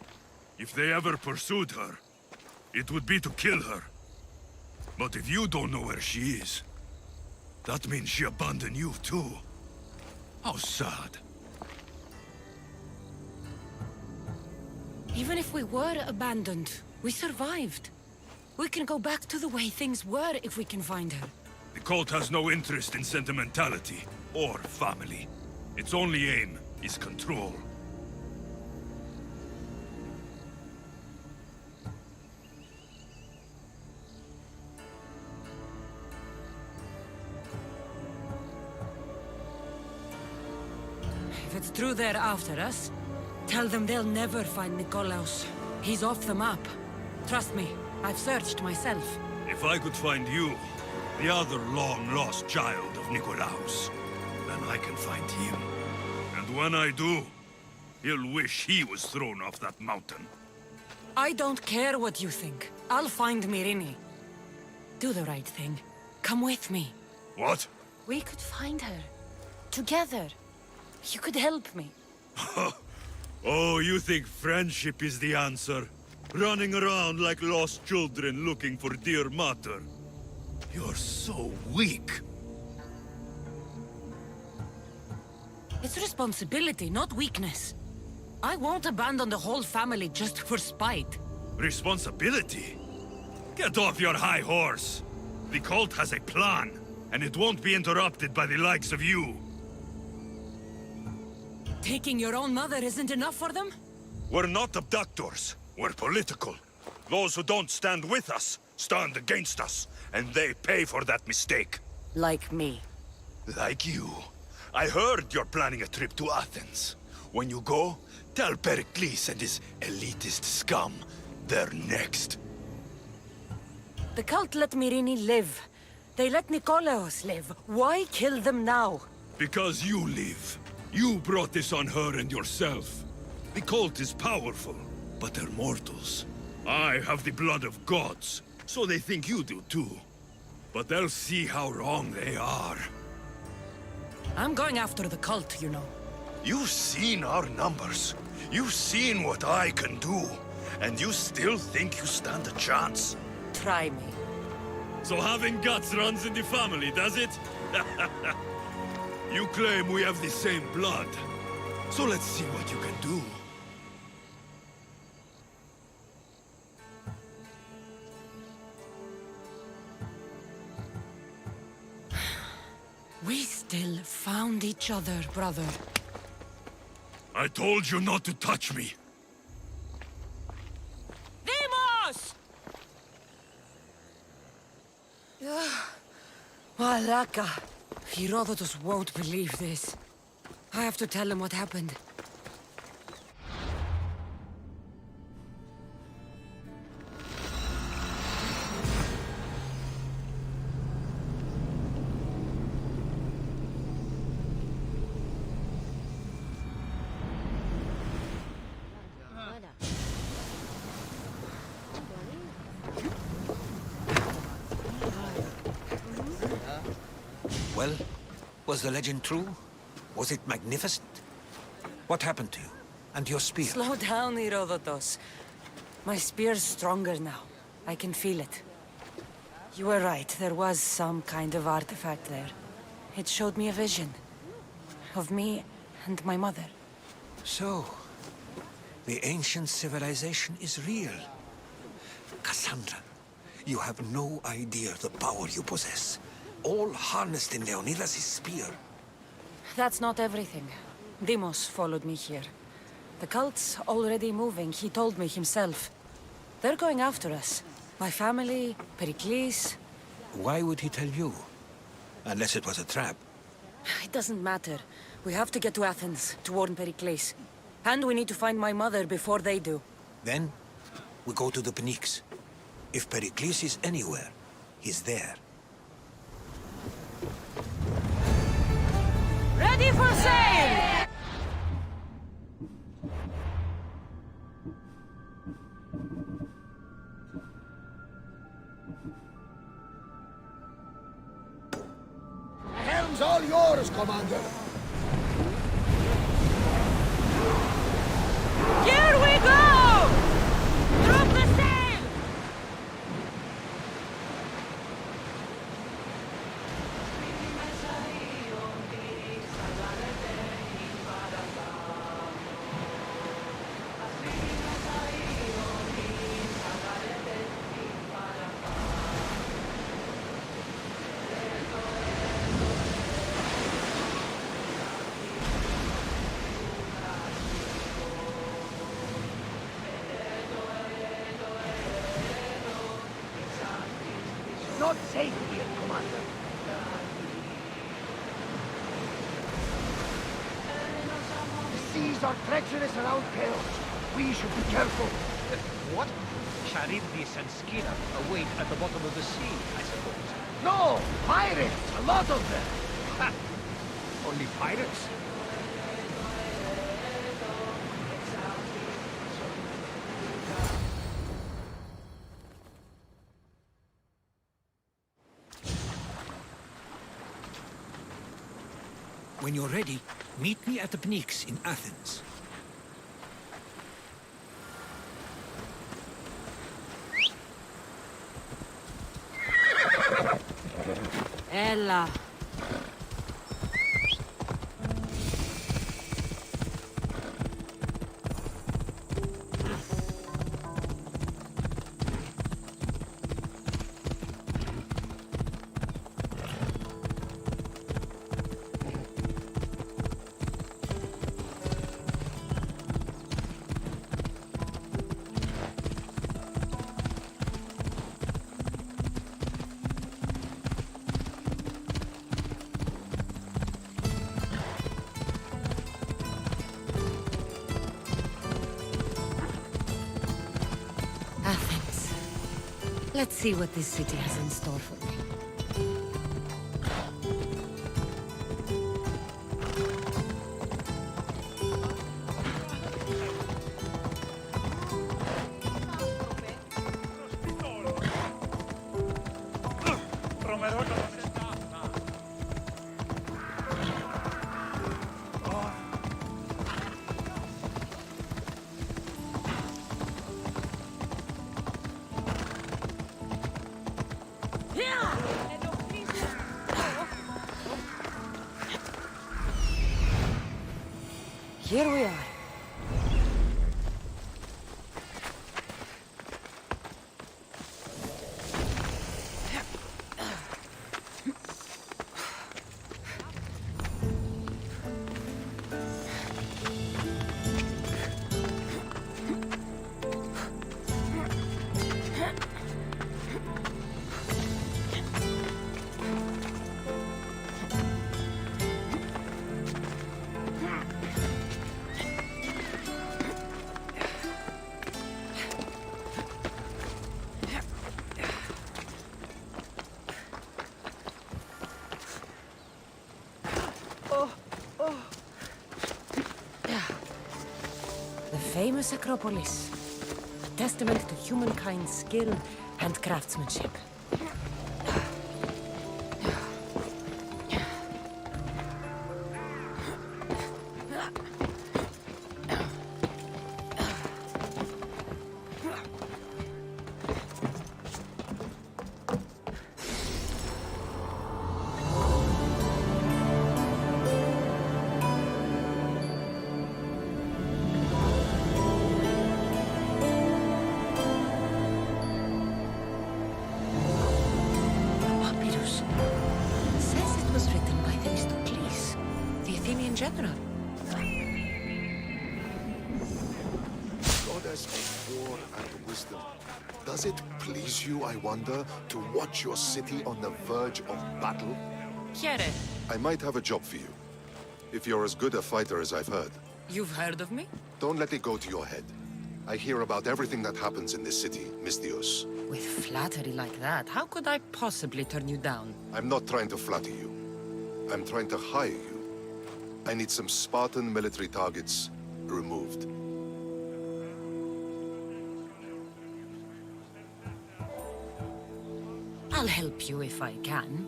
If they ever pursued her, it would be to kill her. But if you don't know where she is, that means she abandoned you too. How sad. Even if we were abandoned, we survived. We can go back to the way things were if we can find her. The cult has no interest in sentimentality or family. Its only aim is control. If it's true they're after us, tell them they'll never find Nikolaos. He's off the map. Trust me, I've searched myself. If I could find you, the other long-lost child of Nikolaos, then I can find him. And when I do, he'll wish he was thrown off that mountain. I don't care what you think. I'll find Myrrine. Do the right thing. Come with me. What? We could find her. Together. You could help me. Oh, you think friendship is the answer? Running around like lost children looking for dear mother. You're so weak. It's responsibility, not weakness. I won't abandon the whole family just for spite. Responsibility? Get off your high horse. The cult has a plan, and it won't be interrupted by the likes of you. Taking your own mother isn't enough for them? We're not abductors. We're political. Those who don't stand with us stand against us, and they pay for that mistake. Like me. Like you. I heard you're planning a trip to Athens. When you go, tell Pericles and his elitist scum they're next. The cult let Myrrine live. They let Nikolaos live. Why kill them now? Because you live. You brought this on her and yourself. The cult is powerful, but they're mortals. I have the blood of gods, so they think you do too. But they'll see how wrong they are. I'm going after the cult, you know. You've seen our numbers. You've seen what I can do. And you still think you stand a chance? Try me. So having guts runs in the family, does it? You claim we have the same blood. So let's see what you can do. We still found each other, brother. I told you not to touch me. Demos! Malaka. Herodotus won't believe this. I have to tell him what happened. Well, was the legend true? Was it magnificent? What happened to you? And your spear? Slow down, Herodotus. My spear's stronger now. I can feel it. You were right, there was some kind of artifact there. It showed me a vision. Of me and my mother. So, the ancient civilization is real. Cassandra, you have no idea the power you possess. All harnessed in Leonidas' spear. That's not everything. Demos followed me here. The cult's already moving, he told me himself. They're going after us. My family, Pericles. Why would he tell you? Unless it was a trap. It doesn't matter. We have to get to Athens to warn Pericles. And we need to find my mother before they do. Then, we go to the Pnyx. If Pericles is anywhere, he's there. Ready for sail! The helm's all yours, Commander. Here we go! Drop the sail! Not safe here, Commander. The seas are treacherous around Chaos. We should be careful. What? Charybdis and Scylla await at the bottom of the sea, I suppose. No! Pirates! A lot of them! Ha! Only pirates? When you're ready, meet me at the Pnyx in Athens. Ella. Let's see what this city has in store for me. Here we are. The famous Acropolis, a testament to humankind's skill and craftsmanship. General. Goddess of war and wisdom, does it please you, I wonder, to watch your city on the verge of battle? Chiere, I might have a job for you, if you're as good a fighter as I've heard. you've heard of me? Don't let it go to your head. I hear about everything that happens in this city, Misthios. With flattery like that, how could I possibly turn you down? I'm not trying to flatter you. I'm trying to hire you. I need some Spartan military targets removed. I'll help you if I can.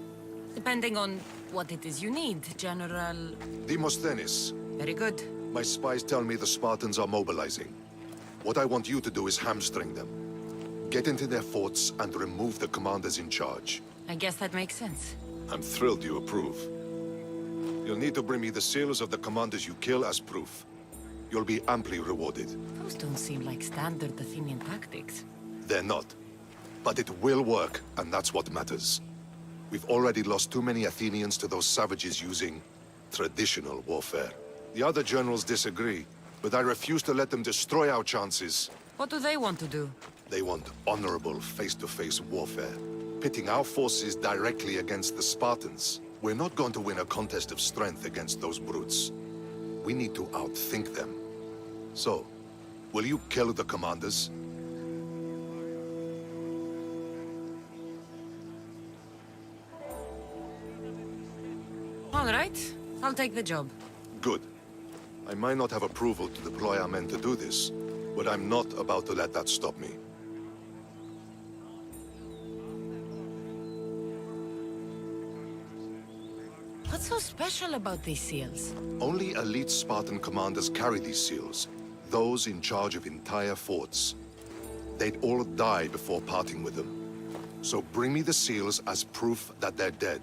Depending on what it is you need, General... Demosthenes. Very good. My spies tell me the Spartans are mobilizing. What I want you to do is hamstring them. Get into their forts and remove the commanders in charge. I guess that makes sense. I'm thrilled you approve. You'll need to bring me the seals of the commanders you kill as proof. You'll be amply rewarded. Those don't seem like standard Athenian tactics. They're not. But it will work, and that's what matters. We've already lost too many Athenians to those savages using traditional warfare. The other generals disagree, but I refuse to let them destroy our chances. What do they want to do? They want honorable face-to-face warfare, pitting our forces directly against the Spartans. We're not going to win a contest of strength against those brutes. We need to outthink them. So, will you kill the commanders? All right, I'll take the job. Good. I might not have approval to deploy our men to do this, but I'm not about to let that stop me. What's so special about these seals? Only elite Spartan commanders carry these seals, those in charge of entire forts. They'd all die before parting with them. So bring me the seals as proof that they're dead.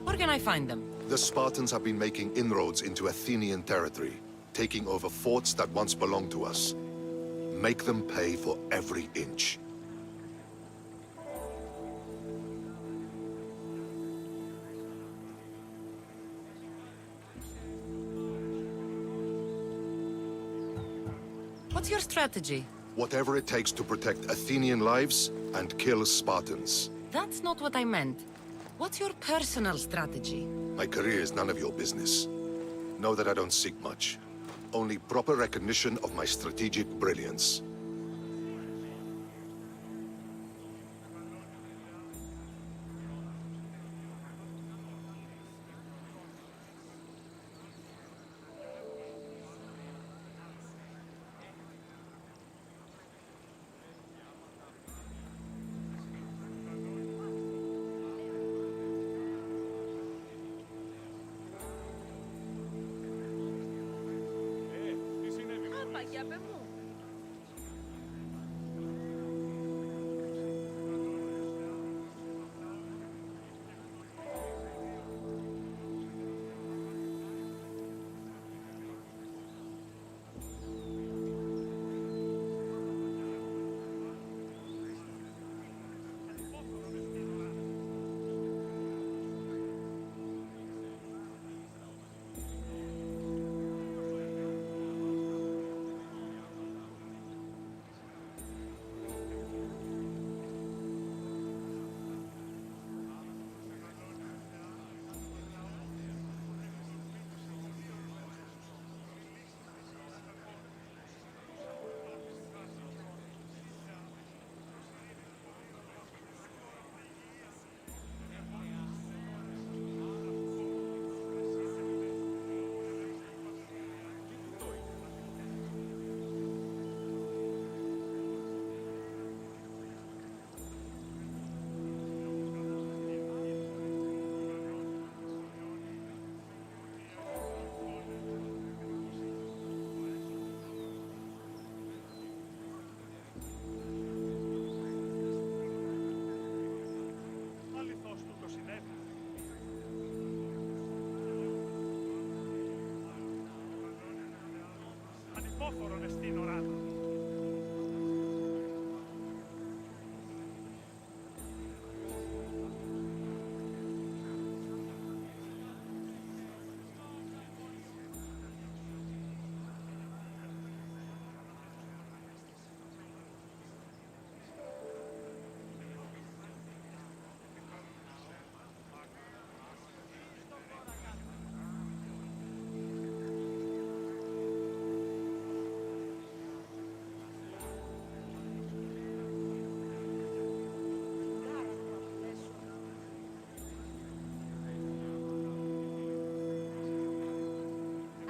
Where can I find them? The Spartans have been making inroads into Athenian territory, taking over forts that once belonged to us. Make them pay for every inch. strategy? Whatever it takes to protect Athenian lives and kill Spartans. That's not what I meant. What's your personal strategy? My career is none of your business. Know that I don't seek much. Only proper recognition of my strategic brilliance. Ανυπόφορον εστίν οράτο.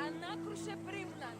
Ανάκρουσε πρίμναν.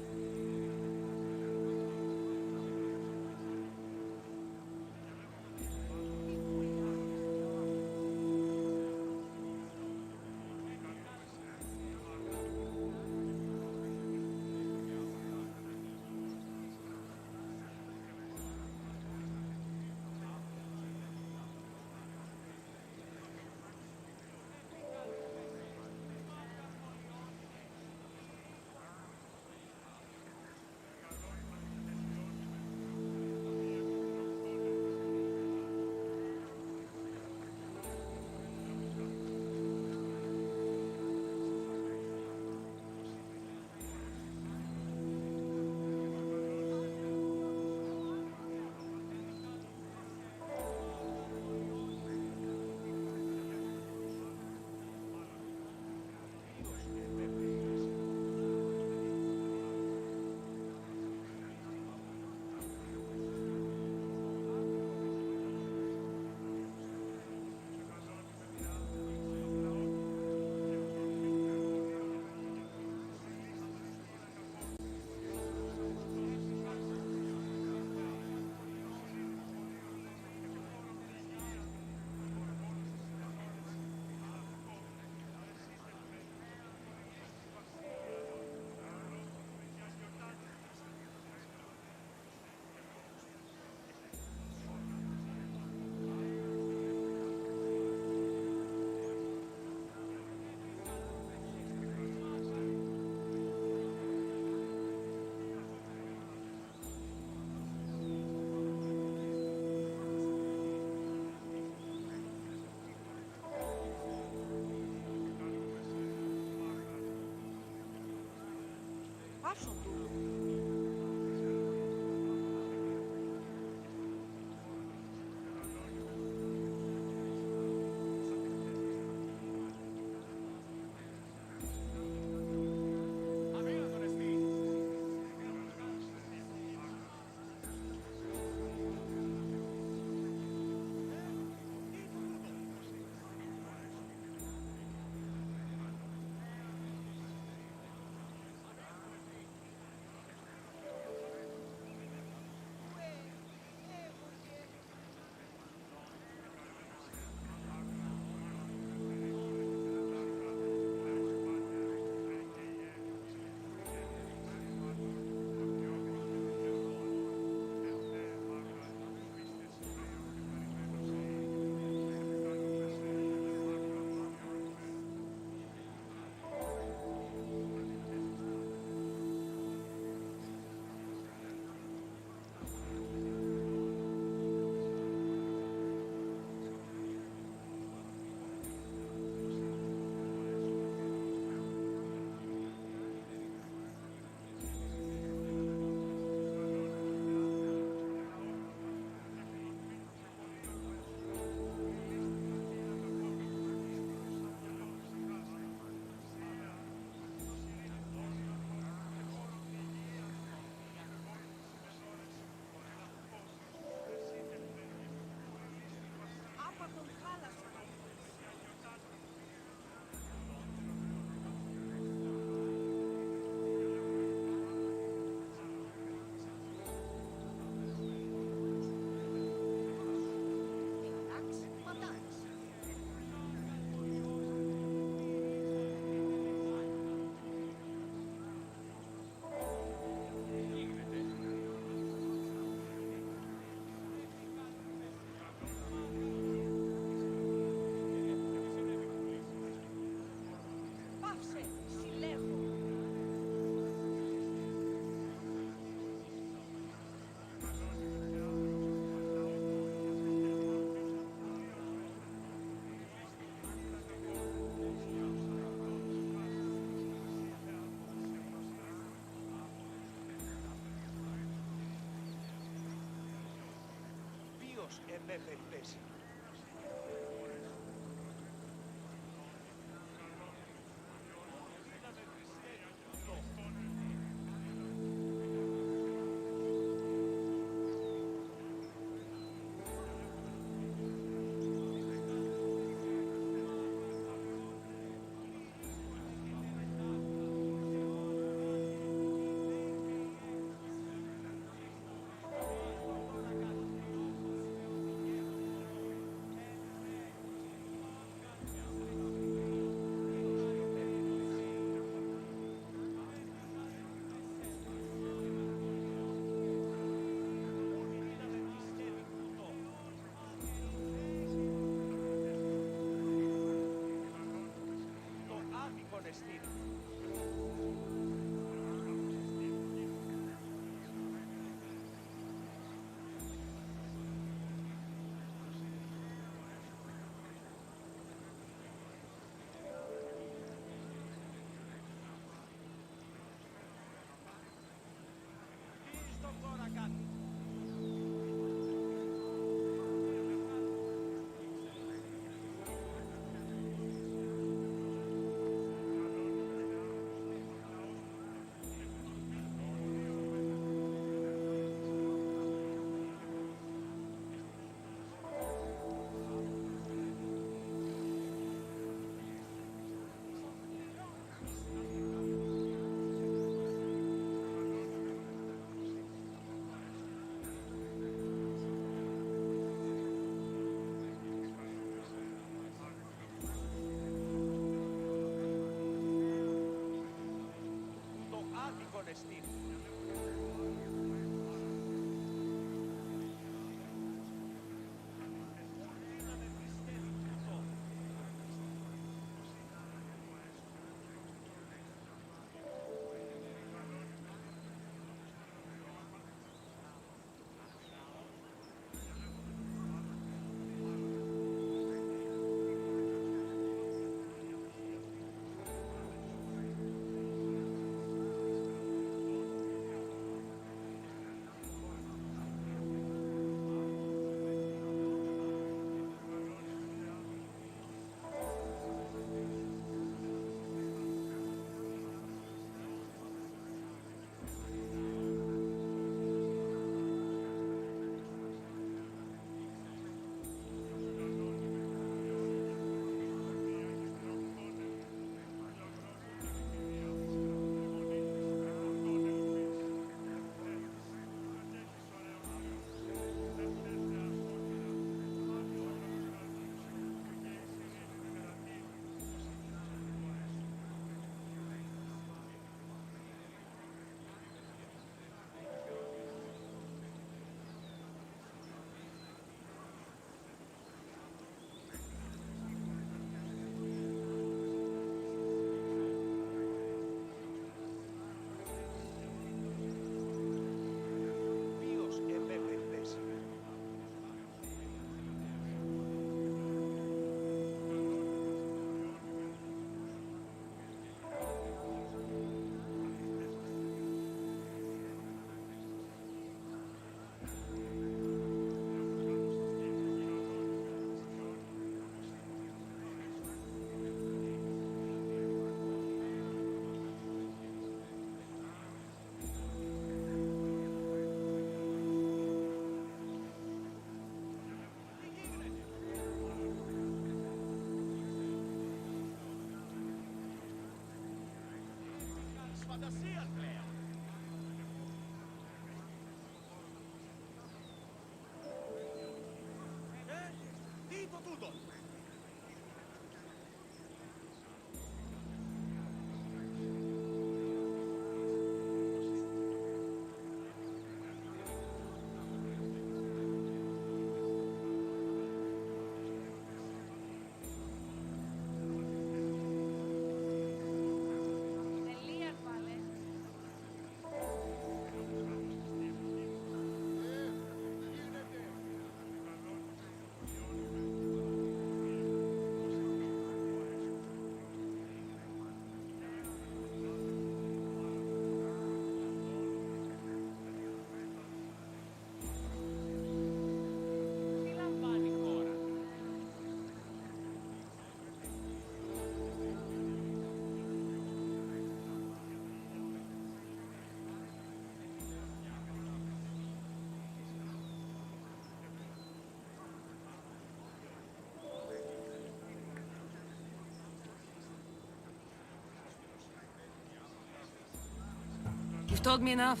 You've told me enough.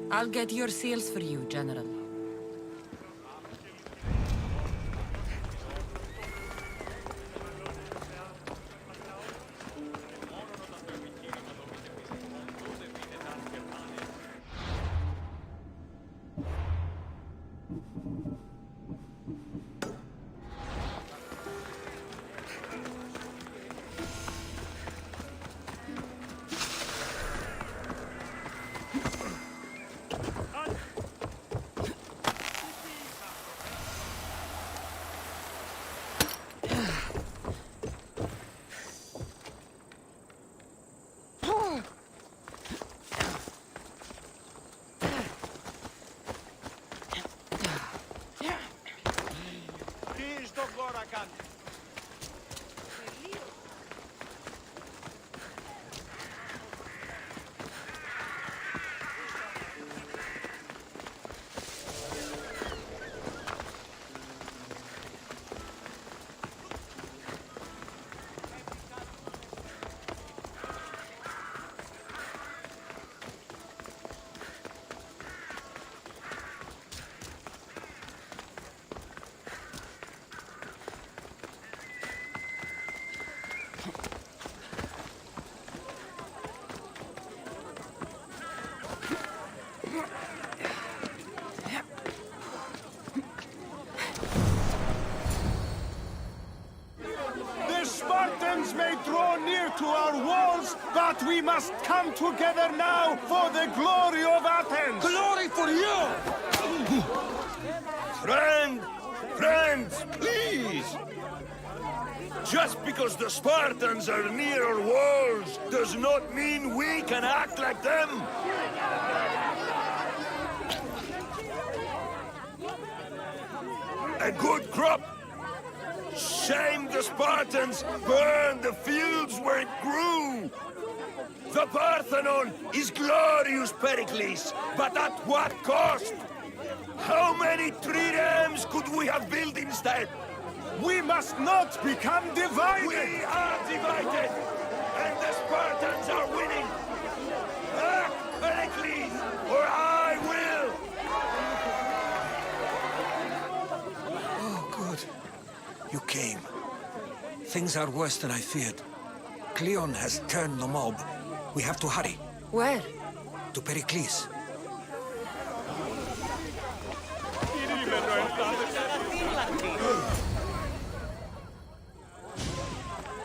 I'll get your seals for you, General. The Spartans may draw near to our walls, but we must come together now for the glory of Athens! Glory for you! Friends, please! Just because the Spartans are near our walls does not mean we can act like them! A good crop! Shame the Spartans burned the fields where it grew! The Parthenon is glorious, Pericles, but at what cost? How many triremes could we have built instead? We must not become divided! We are divided! And the Spartans are winning! Act, Pericles, or I will! Oh, good. You came. Things are worse than I feared. Cleon has turned the mob. We have to hurry. Where? To Pericles.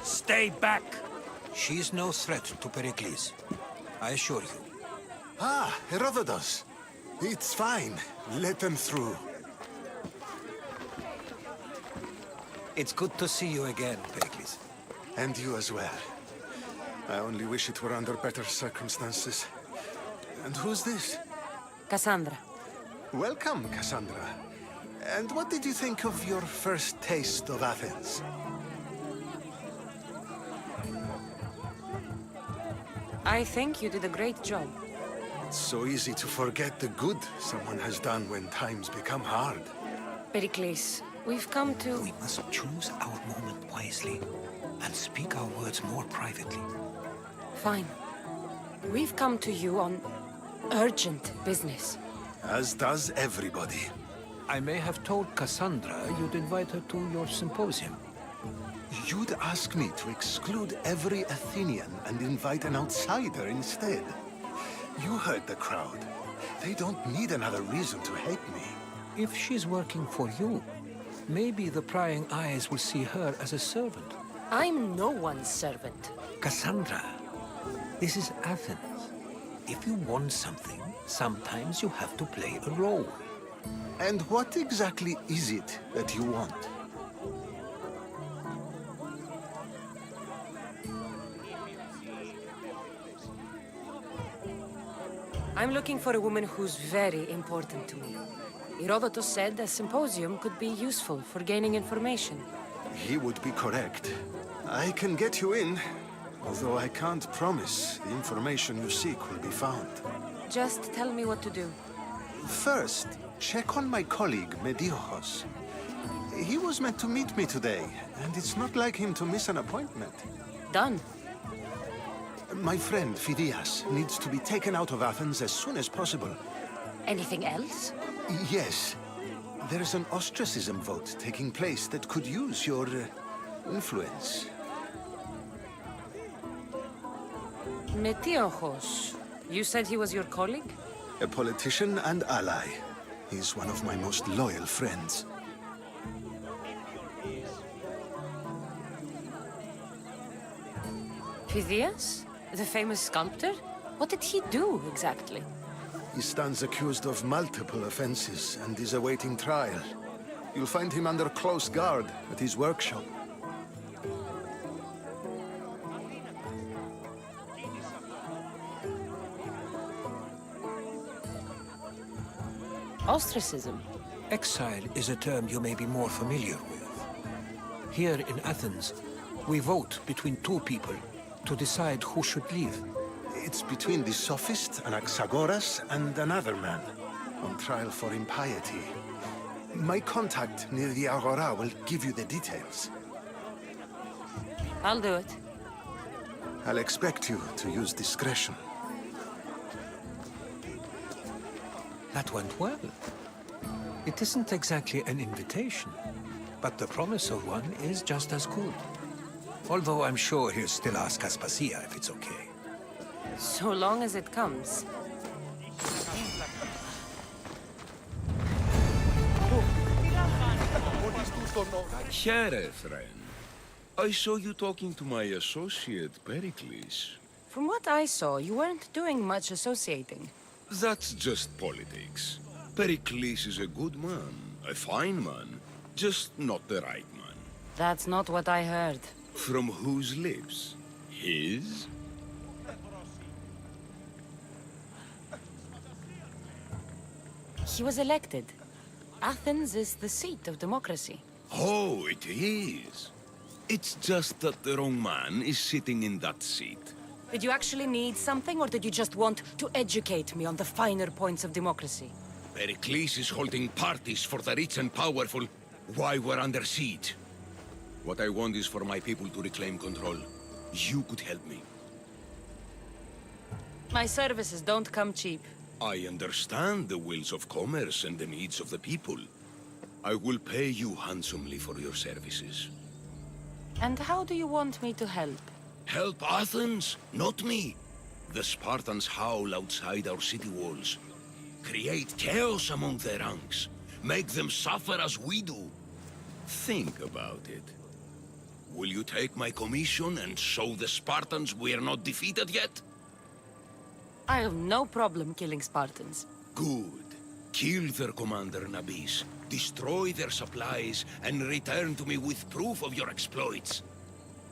Stay back! She's no threat to Pericles. I assure you. Ah, Herodotus. It's fine. Let them through. It's good to see you again, Pericles. And you as well. I only wish it were under better circumstances. And who's this? Cassandra. Welcome, Cassandra. And what did you think of your first taste of Athens? I think you did a great job. It's so easy to forget the good someone has done when times become hard. Pericles, we've come to... We must choose our moment wisely and speak our words more privately. Fine. We've come to you on urgent business. As does everybody. I may have told Cassandra you'd invite her to your symposium. You'd ask me to exclude every Athenian and invite an outsider instead. You heard the crowd. They don't need another reason to hate me. If she's working for you, maybe the prying eyes will see her as a servant. I'm no one's servant. Cassandra, this is Athens. If you want something, sometimes you have to play a role. And what exactly is it that you want? I'm looking for a woman who's very important to me. Herodotus said a symposium could be useful for gaining information. He would be correct. I can get you in, although I can't promise the information you seek will be found. Just tell me what to do. First, check on my colleague, Mediochos. He was meant to meet me today, and it's not like him to miss an appointment. Done. My friend, Phidias, needs to be taken out of Athens as soon as possible. Anything else? Yes. There's an ostracism vote taking place that could use your influence. Metiochos. You said he was your colleague? A politician and ally. He's one of my most loyal friends. Phidias? The famous sculptor? What did he do, exactly? He stands accused of multiple offenses and is awaiting trial. You'll find him under close guard at his workshop. Ostracism? Exile is a term you may be more familiar with. Here in Athens, we vote between two people to decide who should leave. It's between the sophist, Anaxagoras, and another man, on trial for impiety. My contact near the Agora will give you the details. I'll do it. I'll expect you to use discretion. That went well. It isn't exactly an invitation, but the promise of one is just as good. Although I'm sure he'll still ask Aspasia if it's okay. So long as it comes. Here, friend. I saw you talking to my associate, Pericles. From what I saw, you weren't doing much associating. That's just politics. Pericles is a good man, a fine man, just not the right man. That's not what I heard. From whose lips? His? He was elected. Athens is the seat of democracy. Oh, it is. It's just that the wrong man is sitting in that seat. Did you actually need something, or did you just want to educate me on the finer points of democracy? Pericles is holding parties for the rich and powerful while we're under siege. What I want is for my people to reclaim control. You could help me. My services don't come cheap. I understand the wills of commerce and the needs of the people. I will pay you handsomely for your services. And how do you want me to help? Help Athens, not me. The Spartans howl outside our city walls. Create chaos among their ranks. Make them suffer as we do. Think about it. Will you take my commission and show the Spartans we are not defeated yet? I have no problem killing Spartans. Good. Kill their commander, Nabis. Destroy their supplies and return to me with proof of your exploits.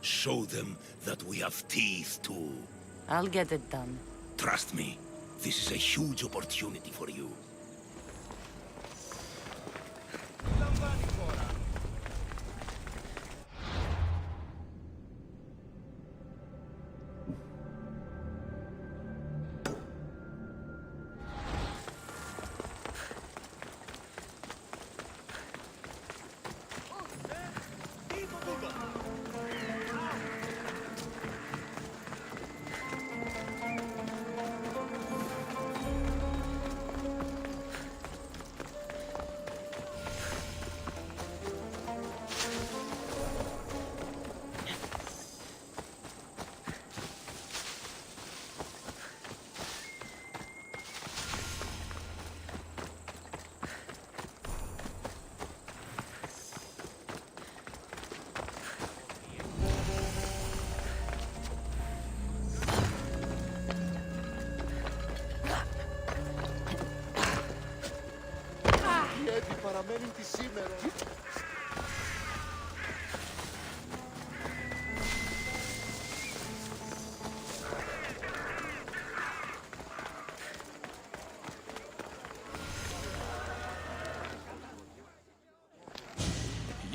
Show them that we have teeth too. I'll get it done. Trust me, this is a huge opportunity for you.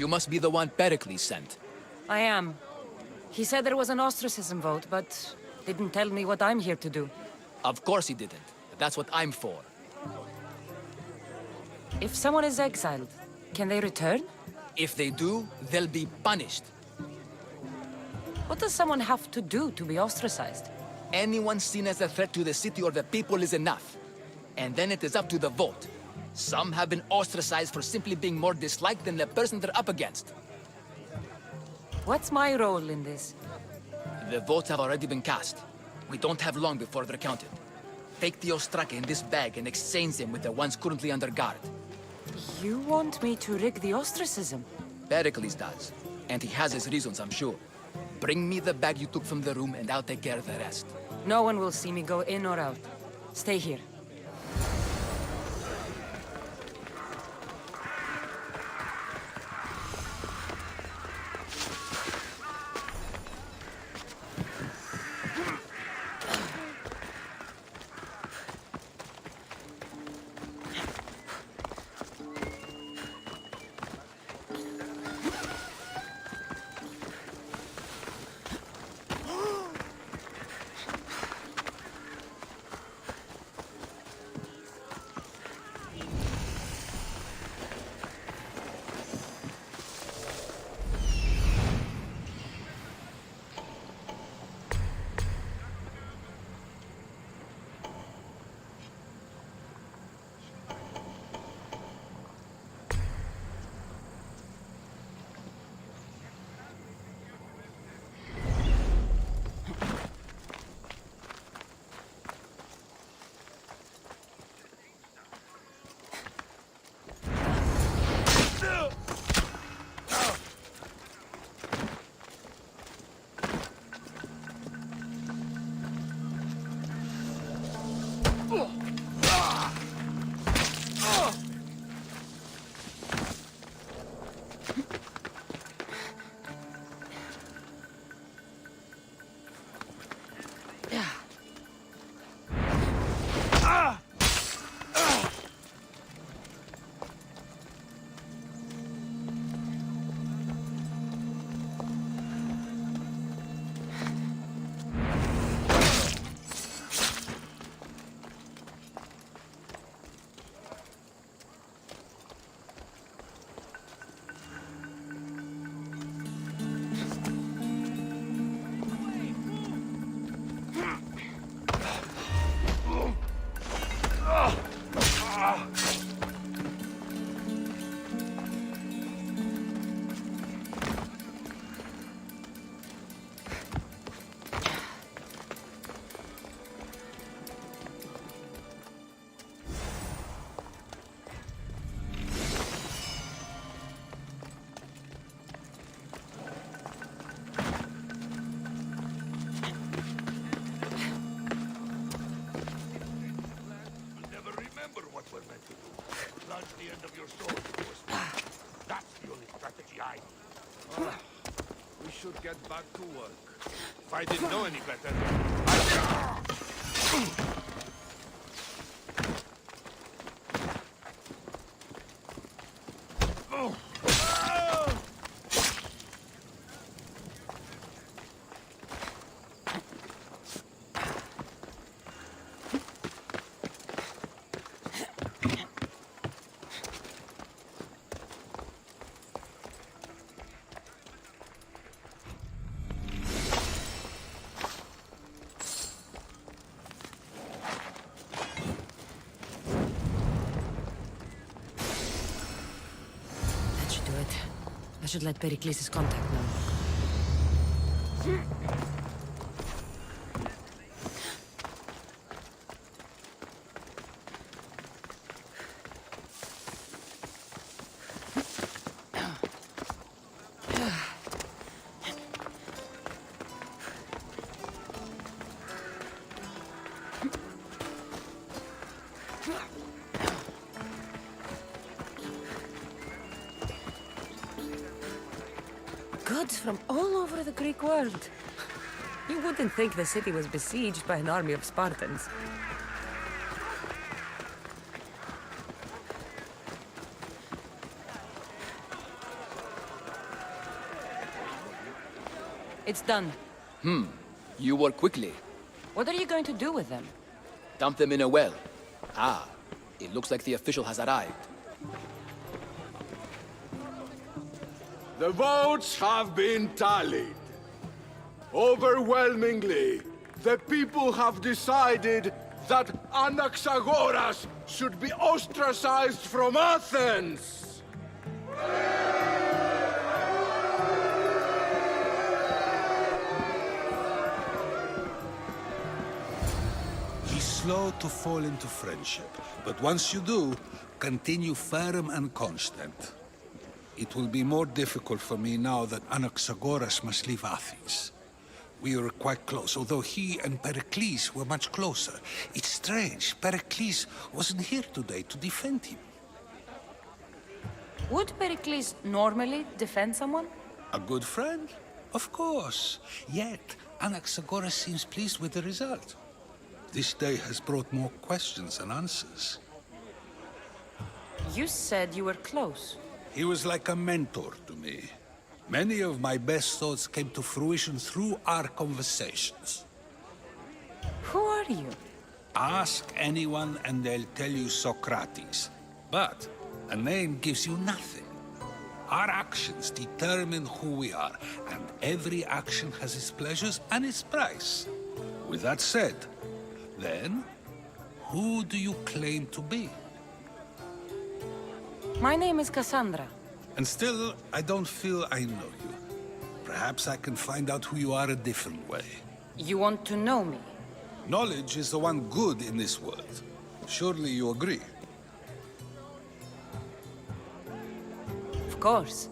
You must be the one Pericles sent. I am. He said there was an ostracism vote, but didn't tell me what I'm here to do. Of course he didn't. That's what I'm for. If someone is exiled, can they return? If they do, they'll be punished. What does someone have to do to be ostracized? Anyone seen as a threat to the city or the people is enough. And then it is up to the vote. Some have been ostracized for simply being more disliked than the person they're up against. What's my role in this? The votes have already been cast. We don't have long before they're counted. Take the Ostraka in this bag and exchange them with the ones currently under guard. You want me to rig the ostracism? Pericles does. And he has his reasons, I'm sure. Bring me the bag you took from the room and I'll take care of the rest. No one will see me go in or out. Stay here. We should get back to work. If I didn't know any better, I should let Pericles' contact know. Goods from all over the Greek world. You wouldn't think the city was besieged by an army of Spartans. It's done. You work quickly. What are you going to do with them? Dump them in a well. Ah, it looks like the official has arrived. The votes have been tallied. Overwhelmingly, the people have decided that Anaxagoras should be ostracized from Athens! Be slow to fall into friendship, but once you do, continue firm and constant. It will be more difficult for me now that Anaxagoras must leave Athens. We were quite close, although he and Pericles were much closer. It's strange, Pericles wasn't here today to defend him. Would Pericles normally defend someone? A good friend? Of course. Yet, Anaxagoras seems pleased with the result. This day has brought more questions than answers. You said you were close. He was like a mentor to me. Many of my best thoughts came to fruition through our conversations. Who are you? Ask anyone and they'll tell you Socrates. But a name gives you nothing. Our actions determine who we are, and every action has its pleasures and its price. With that said, then, who do you claim to be? My name is Cassandra. And still, I don't feel I know you. Perhaps I can find out who you are a different way. You want to know me? Knowledge is the one good in this world. Surely you agree? Of course.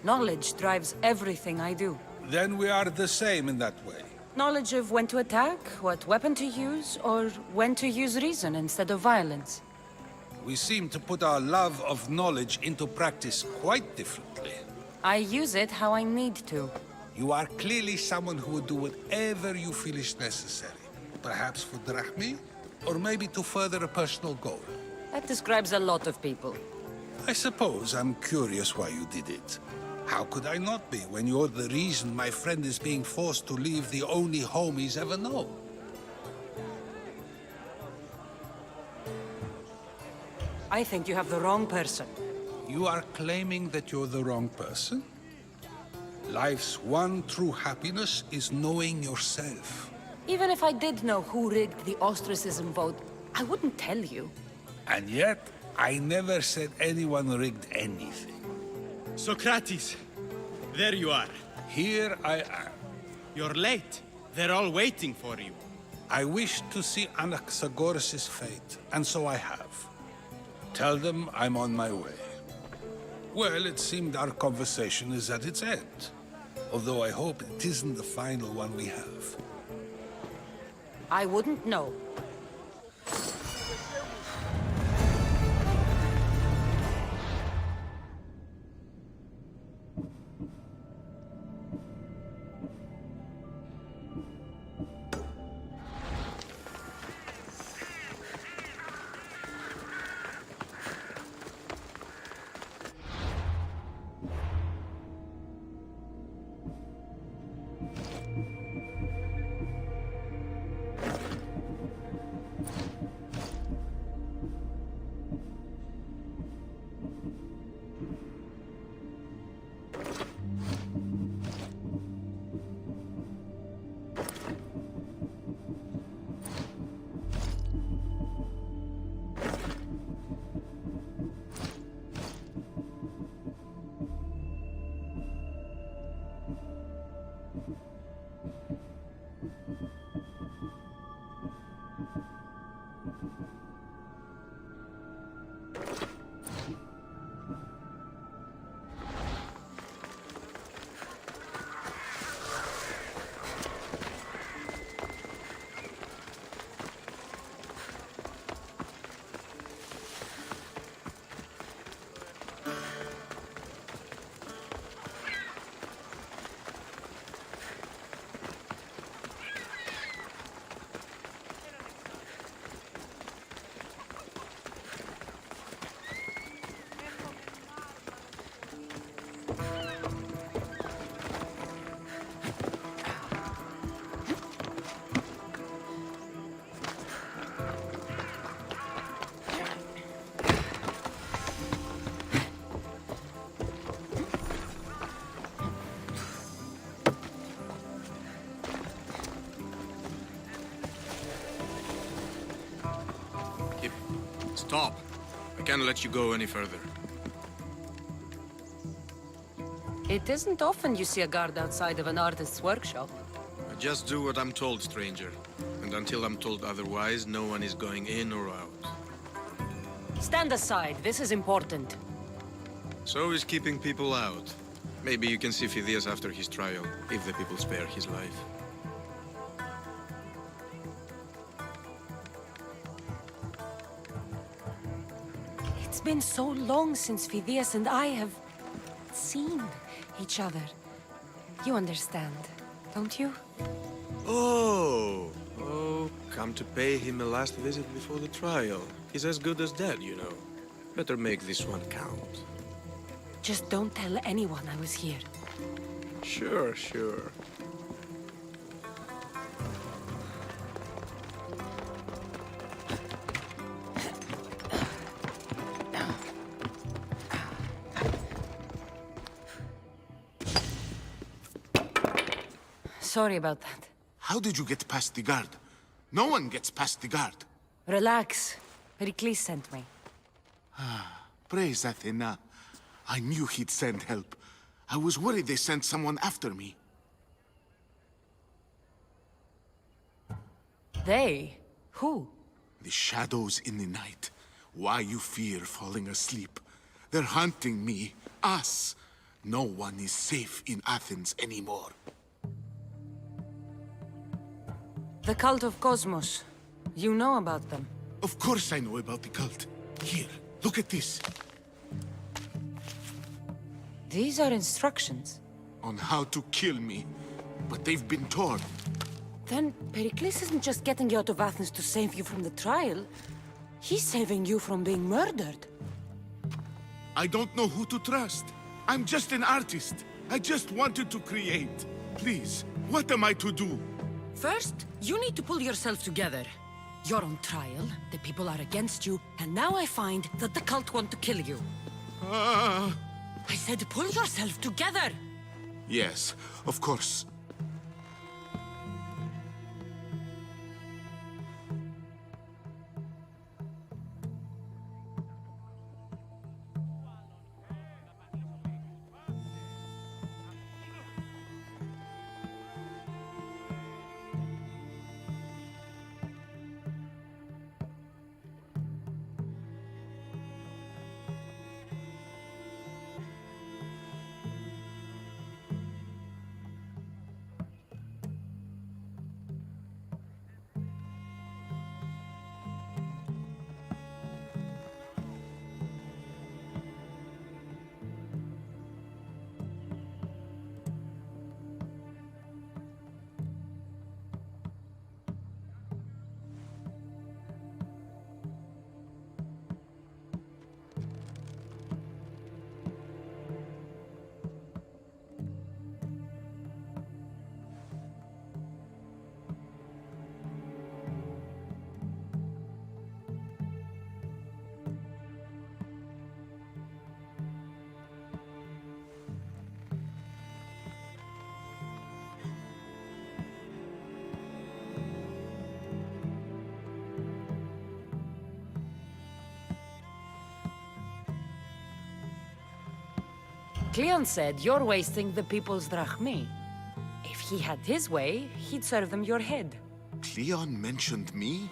Knowledge drives everything I do. Then we are the same in that way. Knowledge of when to attack, what weapon to use, or when to use reason instead of violence. We seem to put our love of knowledge into practice quite differently. I use it how I need to. You are clearly someone who would do whatever you feel is necessary. Perhaps for drachmi, or maybe to further a personal goal. That describes a lot of people. I suppose I'm curious why you did it. How could I not be when you're the reason my friend is being forced to leave the only home he's ever known? I think you have the wrong person. You are claiming that you're the wrong person? Life's one true happiness is knowing yourself. Even if I did know who rigged the ostracism vote, I wouldn't tell you. And yet, I never said anyone rigged anything. Socrates, there you are. Here I am. You're late. They're all waiting for you. I wish to see Anaxagoras' fate, and so I have. Tell them I'm on my way. Well, it seemed our conversation is at its end. Although I hope it isn't the final one we have. I wouldn't know. Stop. I can't let you go any further. It isn't often you see a guard outside of an artist's workshop. I just do what I'm told, stranger. And until I'm told otherwise, no one is going in or out. Stand aside, this is important. So is keeping people out. Maybe you can see Phidias after his trial, if the people spare his life. It's been so long since Phidias and I have seen each other. You understand, don't you? Oh! Oh, come to pay him a last visit before the trial. He's as good as dead, you know. Better make this one count. Just don't tell anyone I was here. Sure, sure. Sorry about that. How did you get past the guard? No one gets past the guard. Relax. Pericles sent me. Praise Athena. I knew he'd send help. I was worried they sent someone after me. They? Who? The shadows in the night. Why you fear falling asleep. They're hunting me. Us. No one is safe in Athens anymore. The cult of Cosmos. You know about them. Of course I know about the cult. Here, look at this. These are instructions. On how to kill me. But they've been torn. Then Pericles isn't just getting you out of Athens to save you from the trial. He's saving you from being murdered. I don't know who to trust. I'm just an artist. I just wanted to create. Please, what am I to do? First, you need to pull yourself together. You're on trial, the people are against you, and now I find that the cult want to kill you. I said pull yourself together! Yes, of course. Cleon said you're wasting the people's drachmae. If he had his way, he'd serve them your head. Cleon mentioned me?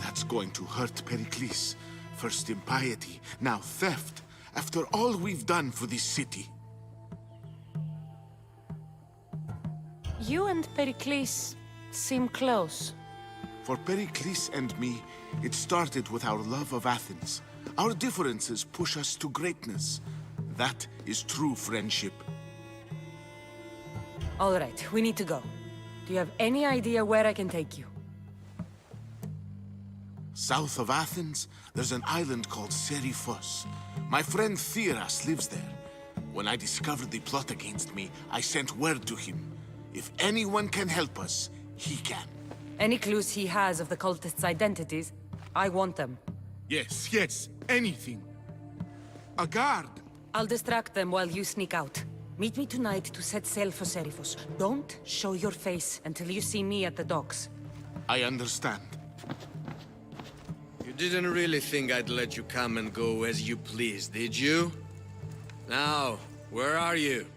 That's going to hurt Pericles. First impiety, now theft. After all we've done for this city. You and Pericles seem close. For Pericles and me, it started with our love of Athens. Our differences push us to greatness. That is true friendship. All right, we need to go. Do you have any idea where I can take you? South of Athens, there's an island called Seriphos. My friend Theras lives there. When I discovered the plot against me, I sent word to him. If anyone can help us, he can. Any clues he has of the cultists' identities? I want them. Yes, yes, anything. A guard! I'll distract them while you sneak out. Meet me tonight to set sail for Seriphos. Don't show your face until you see me at the docks. I understand. You didn't really think I'd let you come and go as you please, did you? Now, where are you?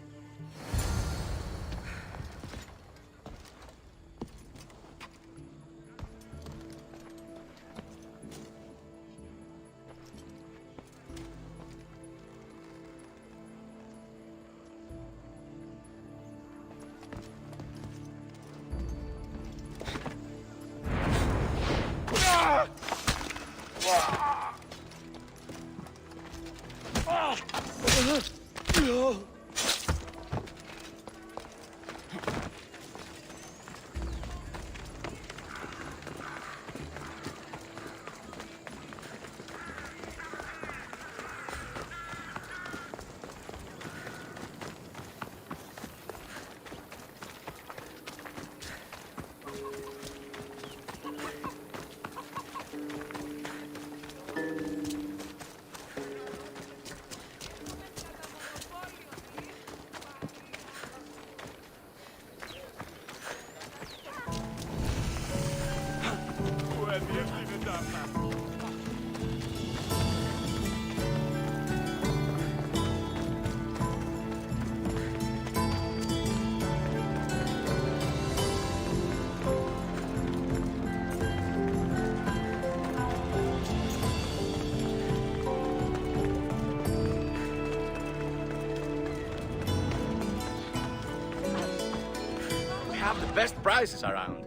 We have the best prices around.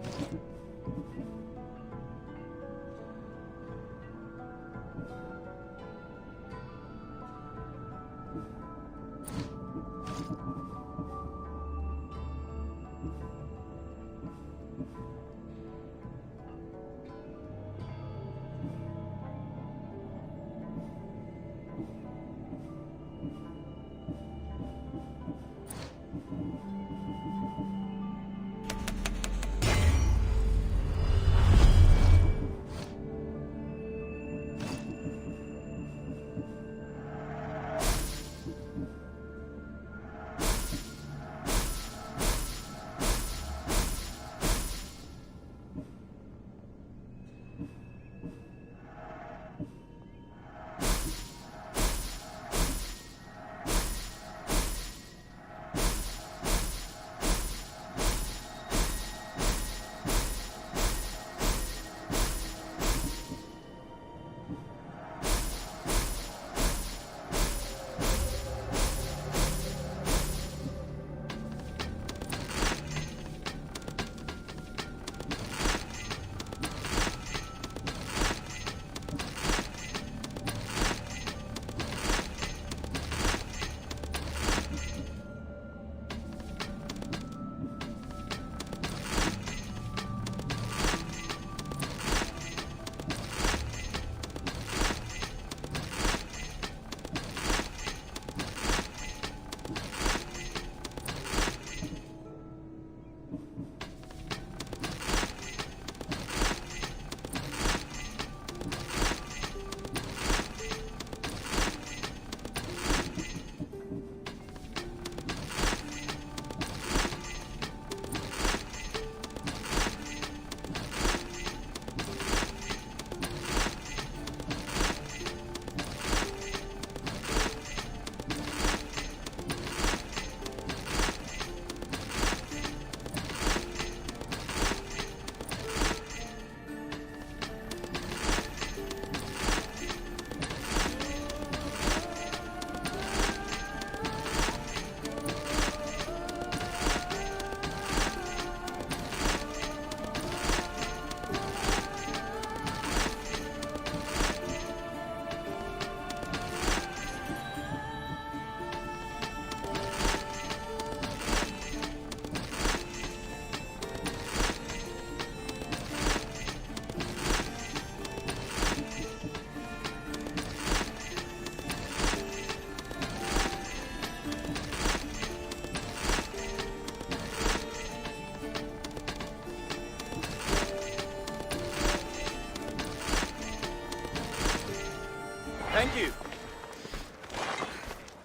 Thank you.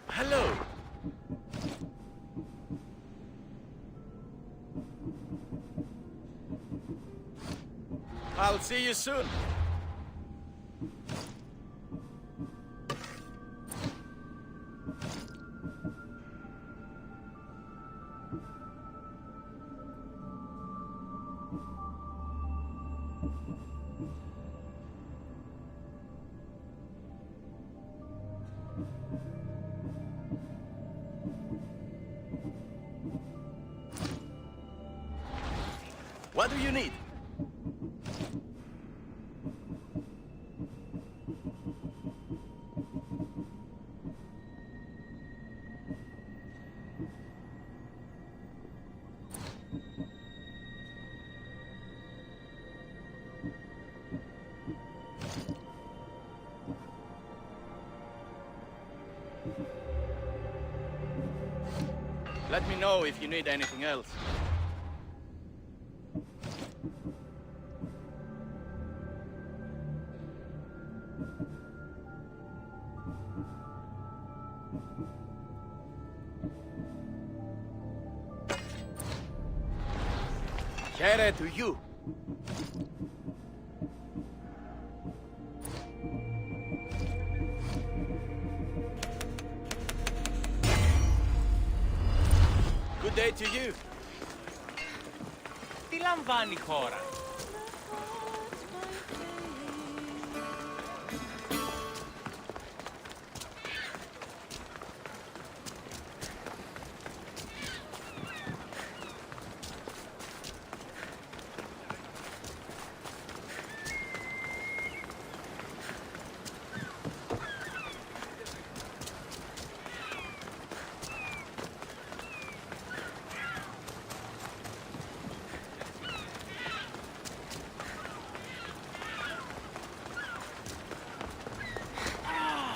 Hello. I'll see you soon. What do you need? Let me know if you need anything else. Here to you. Good day to you. Τι λαμβάνει η χώρα?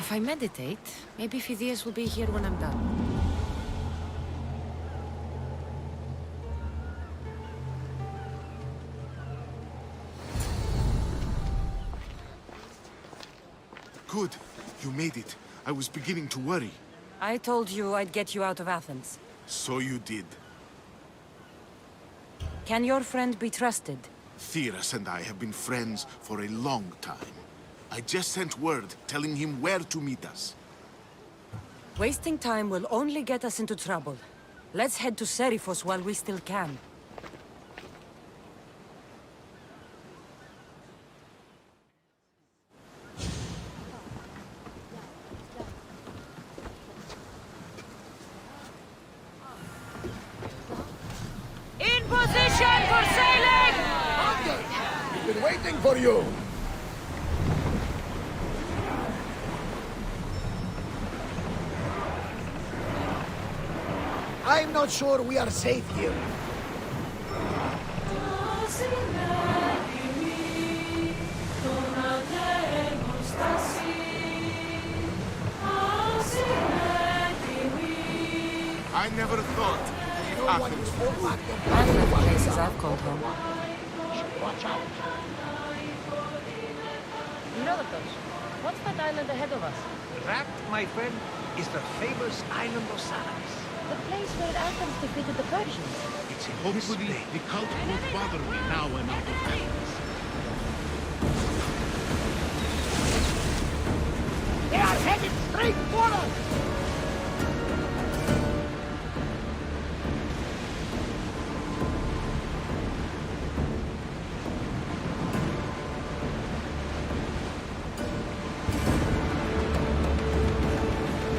If I meditate, maybe Phidias will be here when I'm done. Good. You made it. I was beginning to worry. I told you I'd get you out of Athens. So you did. Can your friend be trusted? Theras and I have been friends for a long time. I just sent word telling him where to meet us. Wasting time will only get us into trouble. Let's head to Serifos while we still can. In position for sailing! We've been waiting for you! I'm not sure we are safe here. I never thought Athens would move. I've left places I've called home. Watch out! Herodotus, what's that island ahead of us? That, my friend, is the famous island of Salamis. The place where Athens defeated the Persians. It's in Hopefully, the cult won't bother me now I'm out of Athens. They are headed straight for us!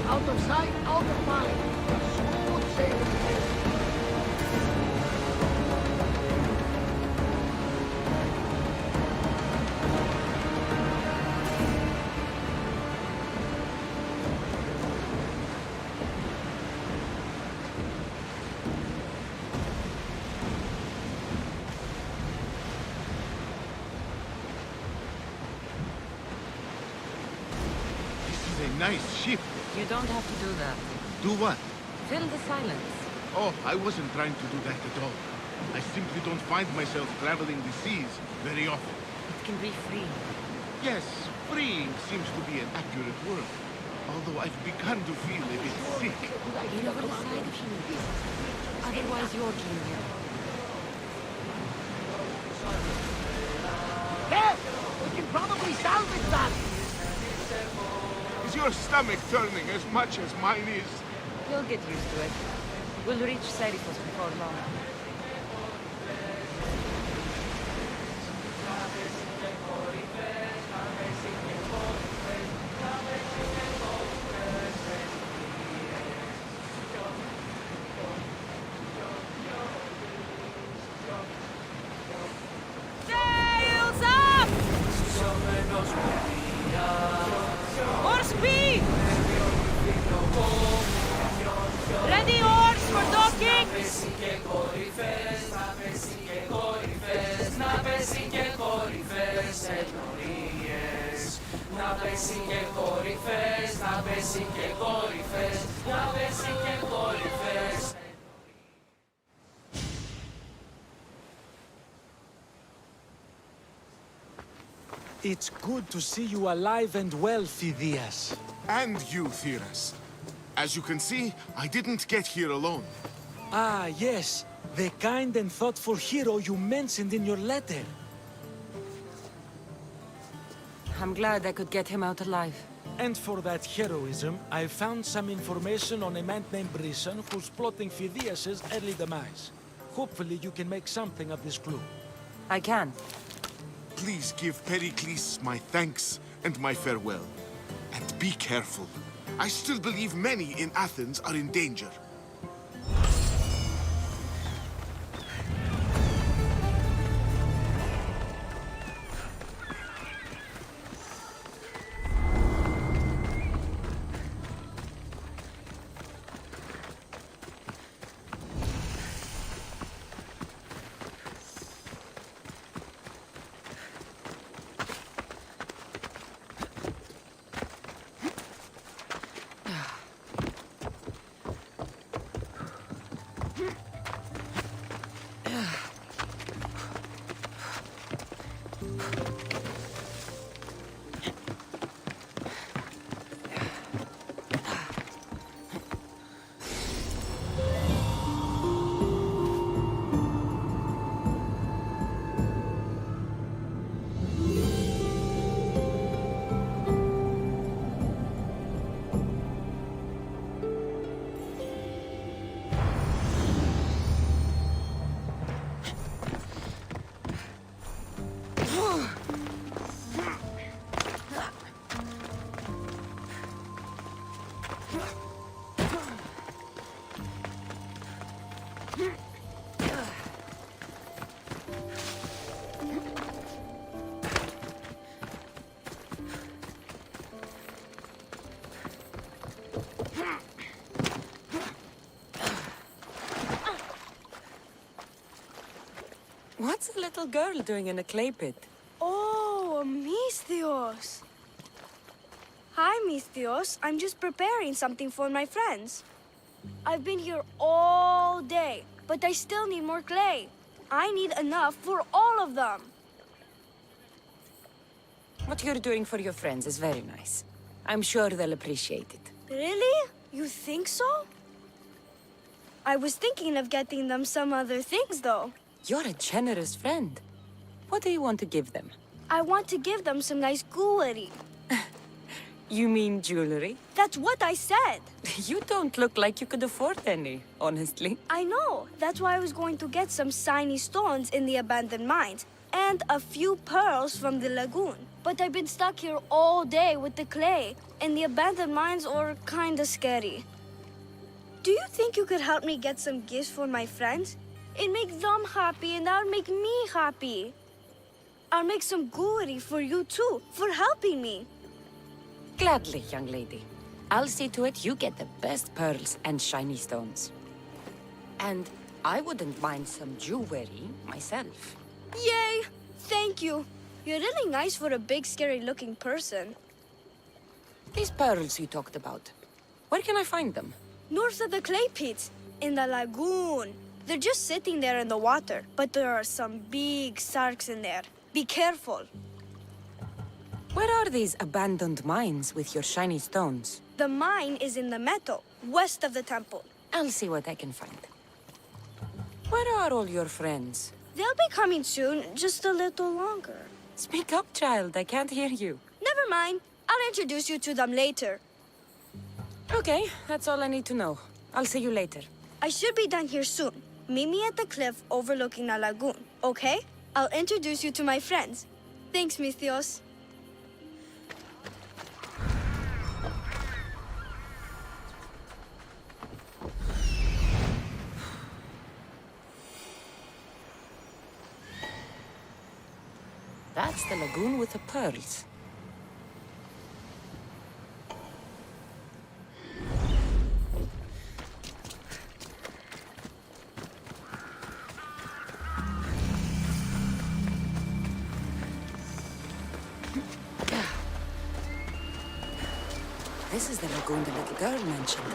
Out of sight, out of mind. Smooth sailing here. This is a nice ship. You don't have to do that. Do what? Fill the silence. Oh, I wasn't trying to do that at all. I simply don't find myself traveling the seas very often. It can be free. Yes, freeing seems to be an accurate word. Although I've begun to feel a bit sick. Get over the side if you need. Otherwise, you're here. Yes! We can probably salvage that! Is your stomach turning as much as mine is? You'll get used to it. We'll reach Serifos before long. πέσει και κορυφές, να πέσει και κορυφές, να πέσει και κορυφές ενορίες. Να πέσει και κορυφές, να πέσει και κορυφές, να πέσει και κορυφές. It's good to see you alive and well, Phidias. And you, Theras. As you can see, I didn't get here alone. Ah, yes. The kind and thoughtful hero you mentioned in your letter. I'm glad I could get him out alive. And for that heroism, I found some information on a man named Brisson who's plotting Phidias' early demise. Hopefully you can make something of this clue. I can. Please give Pericles my thanks and my farewell. And be careful. I still believe many in Athens are in danger. What's a little girl doing in a clay pit? Oh, Misthios. Hi, Misthios. I'm just preparing something for my friends. I've been here all day, but I still need more clay. I need enough for all of them. What you're doing for your friends is very nice. I'm sure they'll appreciate it. Really? You think so? I was thinking of getting them some other things, though. You're a generous friend. What do you want to give them? I want to give them some nice jewelry. You mean jewelry? That's what I said. You don't look like you could afford any, honestly. I know. That's why I was going to get some shiny stones in the abandoned mines and a few pearls from the lagoon. But I've been stuck here all day with the clay, and the abandoned mines are kinda scary. Do you think you could help me get some gifts for my friends? It makes them happy, and that'll make me happy. I'll make some jewelry for you too, for helping me. Gladly, young lady. I'll see to it you get the best pearls and shiny stones. And I wouldn't mind some jewelry myself. Yay! Thank you. You're really nice for a big, scary-looking person. These pearls you talked about, where can I find them? North of the clay pits, in the lagoon. They're just sitting there in the water, but there are some big sharks in there. Be careful. Where are these abandoned mines with your shiny stones? The mine is in the meadow, west of the temple. I'll see what I can find. Where are all your friends? They'll be coming soon, just a little longer. Speak up, child. I can't hear you. Never mind. I'll introduce you to them later. Okay, that's all I need to know. I'll see you later. I should be done here soon. Meet me at the cliff overlooking the lagoon, okay? I'll introduce you to my friends. Thanks, Misthios. That's the lagoon with the pearls. This is the lagoon the little girl mentioned.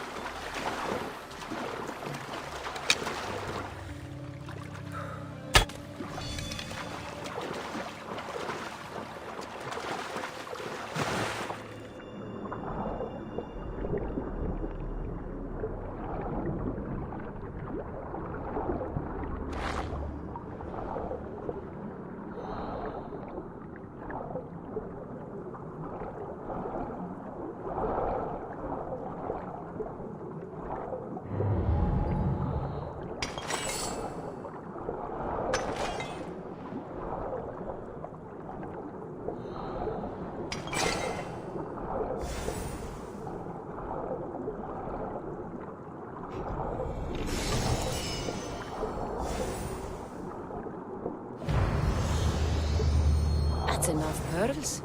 That's enough pearls.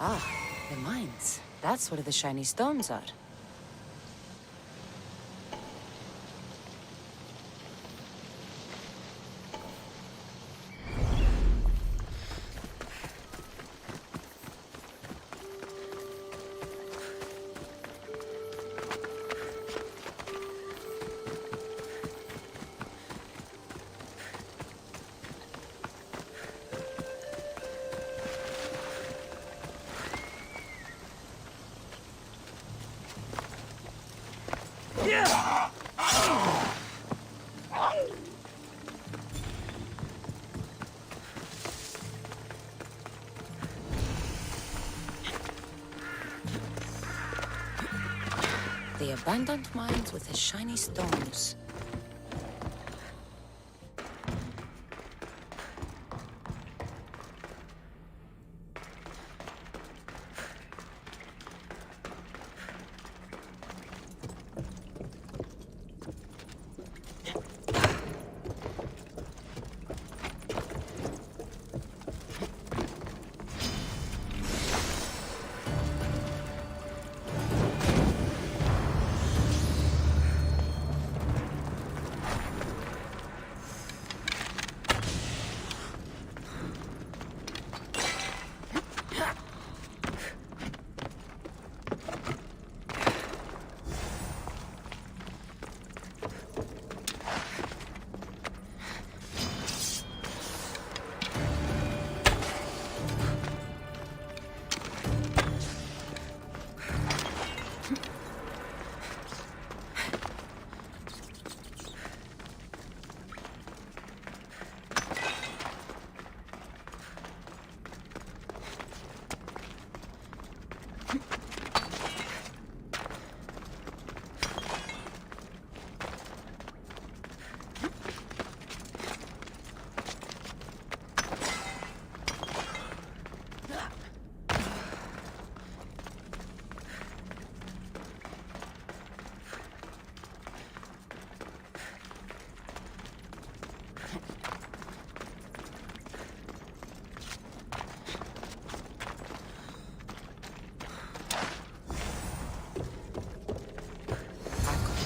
Ah, the mines. That's where the shiny stones are. The abandoned mines with the shiny stones.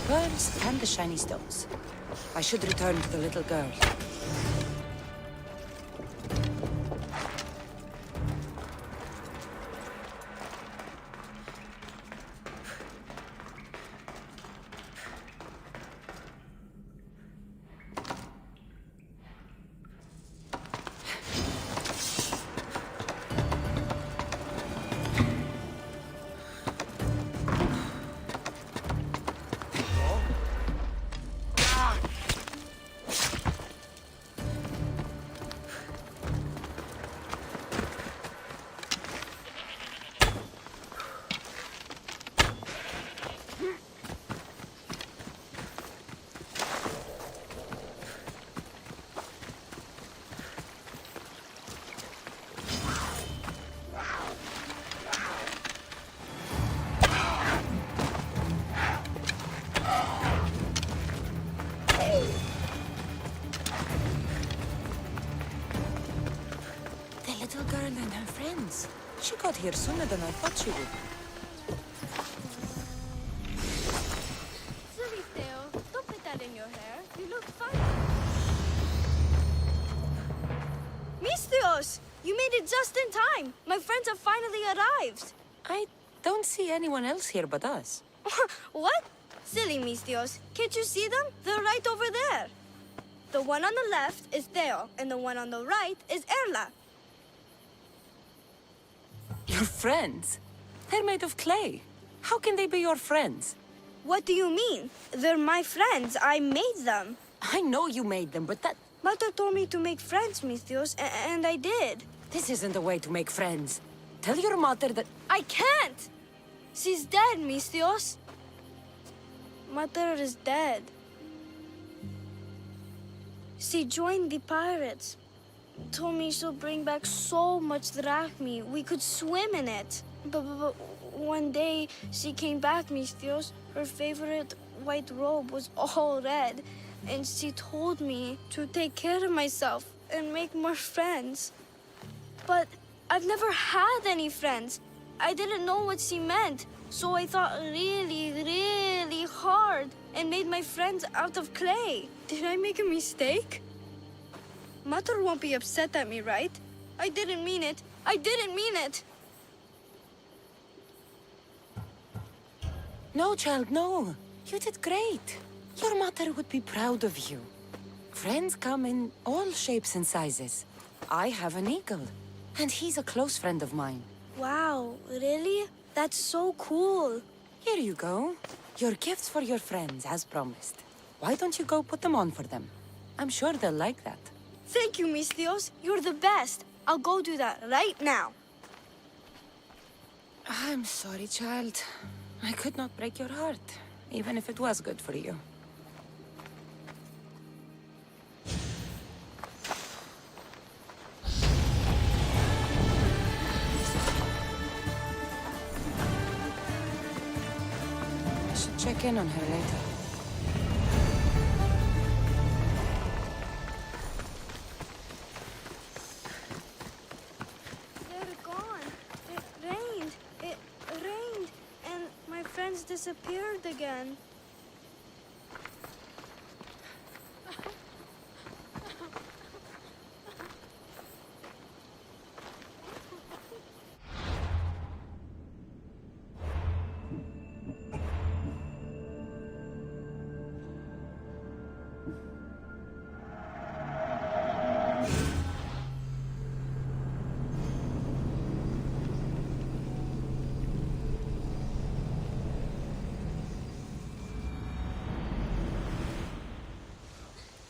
Pearls and the shiny stones. I should return to the little girl. here sooner than I thought she would. Silly Theo, don't put that in your hair. You look funny. Misthios! You made it just in time. My friends have finally arrived. I don't see anyone else here but us. What? Silly Misthios. Can't you see them? They're right over there. The one on the left is Theo, and the one on the right is Erla. Your friends? They're made of clay. How can they be your friends? What do you mean? They're my friends. I made them. I know you made them, but that... Mother told me to make friends, Misthios, and I did. This isn't the way to make friends. Tell your mother that... I can't! She's dead, Misthios. Mother is dead. She joined the pirates. Told me she'll bring back so much drachmi. We could swim in it. But one day, she came back, Misthios. Her favorite white robe was all red. And she told me to take care of myself and make more friends. But I've never had any friends. I didn't know what she meant. So I thought really, really hard and made my friends out of clay. Did I make a mistake? Mother won't be upset at me, right? I didn't mean it. I didn't mean it. No, child, no. You did great. Your mother would be proud of you. Friends come in all shapes and sizes. I have an eagle, and he's a close friend of mine. Wow, really? That's so cool. Here you go. Your gifts for your friends, as promised. Why don't you go put them on for them? I'm sure they'll like that. Thank you, Misthios. You're the best. I'll go do that right now. I'm sorry, child. I could not break your heart, even if it was good for you. I should check in on her later. They're gone. It rained. It rained. And my friends disappeared again.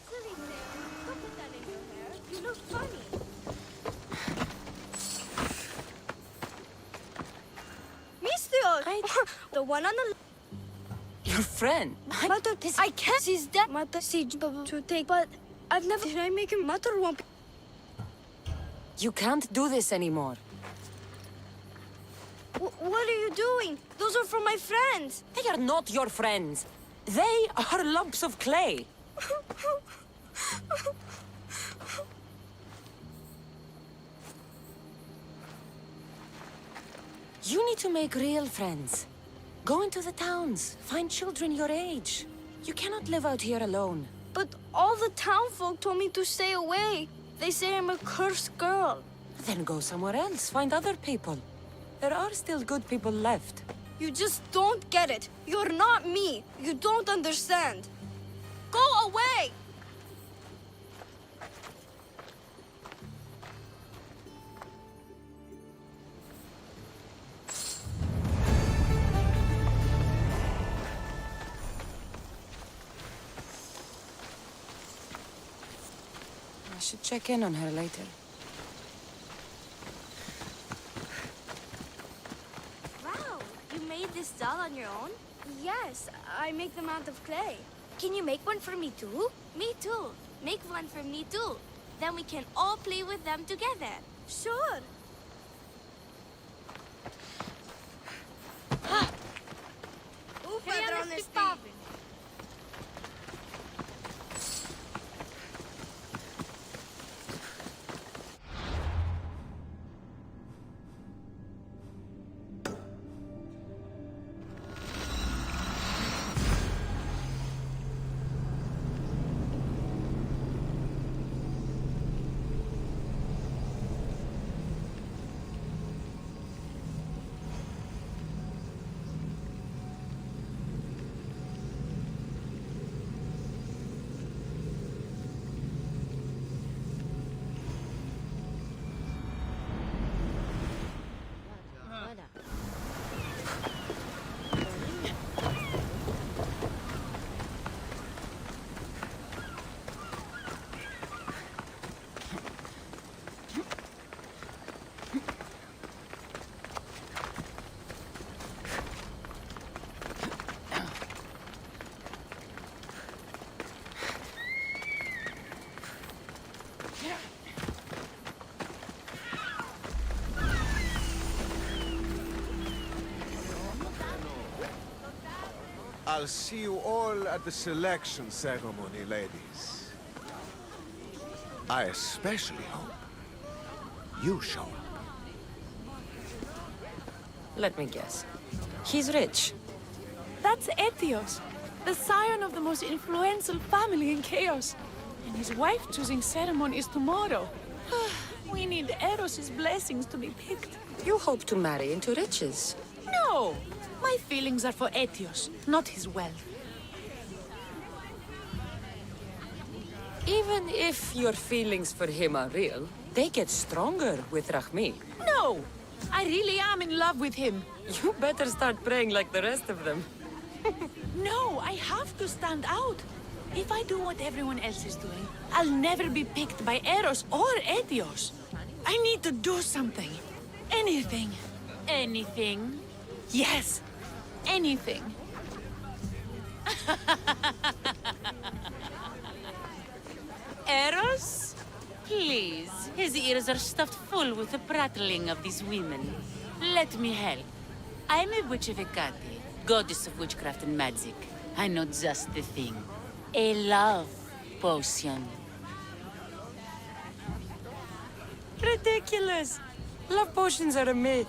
Silly Theo, don't put that in your hair. You look funny. Misthios! The one on the... Your friend? Mother, I can't. She's dead. Mother, to take, but I've never... Did I make him? Mother won't be... You can't do this anymore. What are you doing? Those are from my friends. They are not your friends. They are lumps of clay. You need to make real friends. Go into the towns. Find children your age. You cannot live out here alone. But all the town folk told me to stay away. They say I'm a cursed girl. Then go somewhere else. Find other people. There are still good people left. You just don't get it. You're not me. You don't understand. Go away! I should check in on her later. Wow, you made this doll on your own? Yes, I make them out of clay. Can you make one for me too? Me too. Make one for me too. Then we can all play with them together. Sure. I'll see you all at the selection ceremony, ladies. I especially hope you show up. Let me guess. He's rich. That's Etios, the scion of the most influential family in Chaos. And his wife-choosing ceremony is tomorrow. We need Eros's blessings to be picked. You hope to marry into riches. No! My feelings are for Etios, not his wealth. Even if your feelings for him are real, they get stronger with Rahmi. No! I really am in love with him. You better start praying like the rest of them. No, I have to stand out. If I do what everyone else is doing, I'll never be picked by Eros or Etios. I need to do something. Anything. Anything. Yes. Anything. Eros? Please. His ears are stuffed full with the prattling of these women. Let me help. I'm a witch of Hecate, goddess of witchcraft and magic. I know just the thing. A love potion. Ridiculous! Love potions are a myth.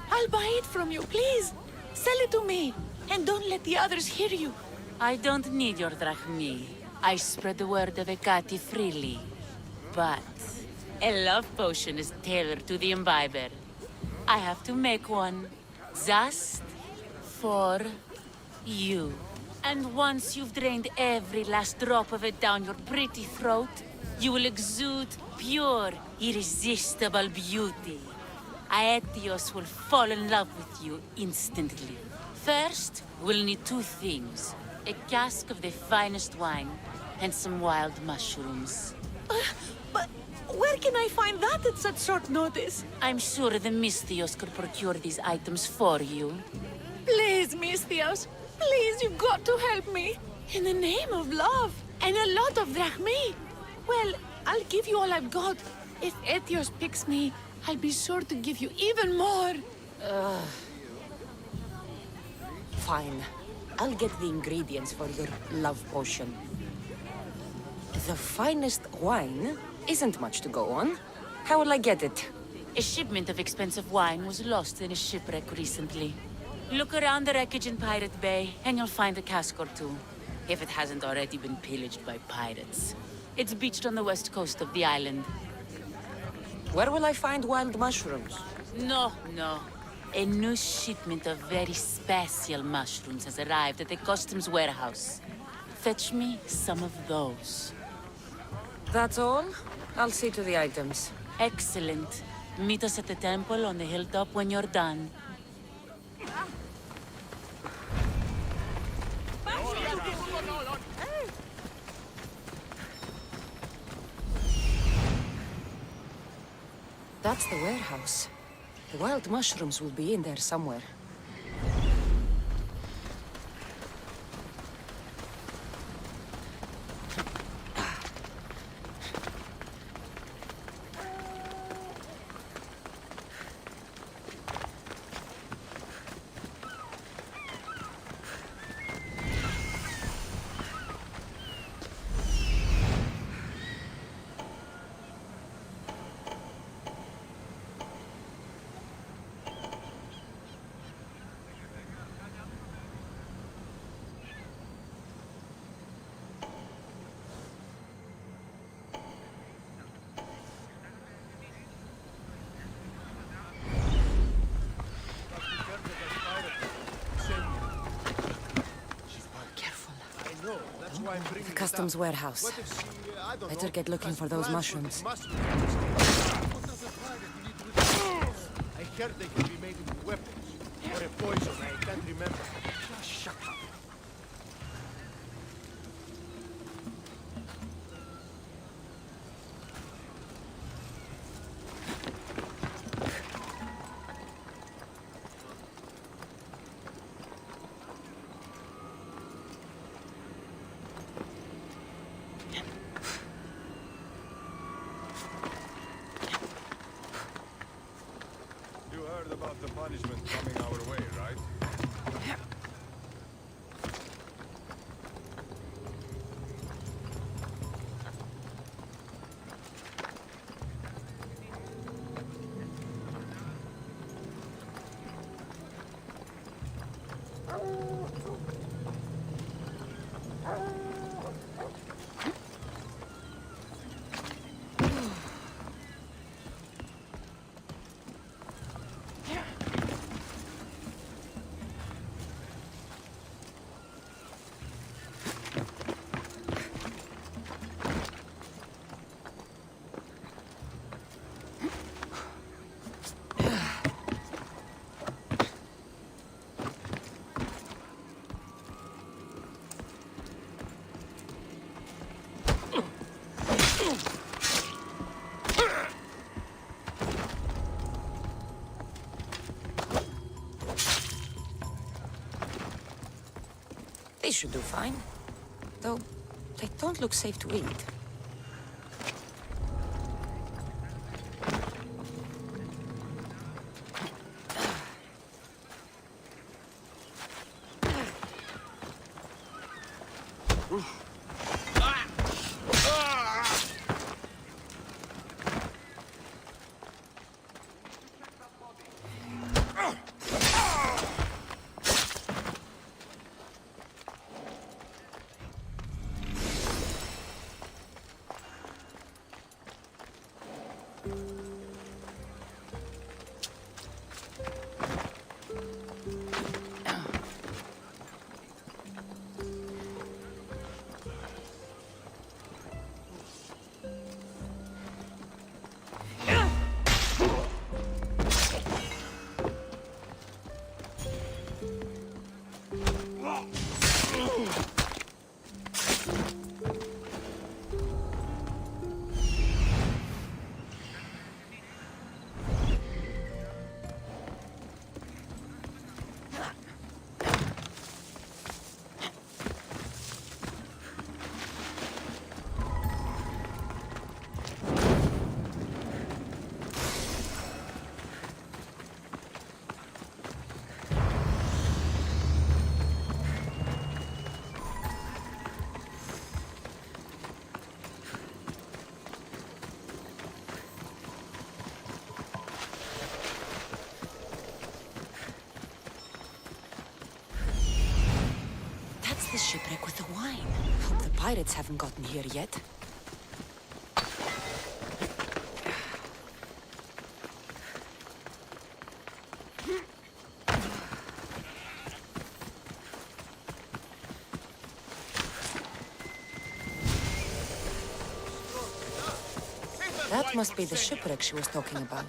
I'll buy it from you, please. Sell it to me. And don't let the others hear you. I don't need your drachmi. I spread the word of Hecate freely. But a love potion is tailored to the imbiber. I have to make one. Just for you. And once you've drained every last drop of it down your pretty throat, you will exude pure, irresistible beauty. Aetios will fall in love with you instantly. First, we'll need two things. A cask of the finest wine, and some wild mushrooms. But where can I find that at such short notice? I'm sure the Mystios could procure these items for you. Please, Mystios. Please, you've got to help me. In the name of love. And a lot of drachmi. Well, I'll give you all I've got. If Etios picks me, I'll be sure to give you even more. Fine. I'll get the ingredients for your love potion. The finest wine isn't much to go on. How will I get it? A shipment of expensive wine was lost in a shipwreck recently. Look around the wreckage in Pirate Bay, and you'll find a cask or two. If it hasn't already been pillaged by pirates. It's beached on the west coast of the island. Where will I find wild mushrooms? No. A new shipment of very special mushrooms has arrived at the customs warehouse. Fetch me some of those. That's all? I'll see to the items. Excellent. Meet us at the temple on the hilltop when you're done. That's the warehouse. The wild mushrooms will be in there somewhere. The customs warehouse. Better get looking for those mushrooms. I heard they can be made into weapons. Or a poison, I can't remember. Just shut up. About the punishment coming our way, right? They should do fine. Though, they don't look safe to eat. The shipwreck with the wine. Hope the pirates haven't gotten here yet. That must be the shipwreck she was talking about.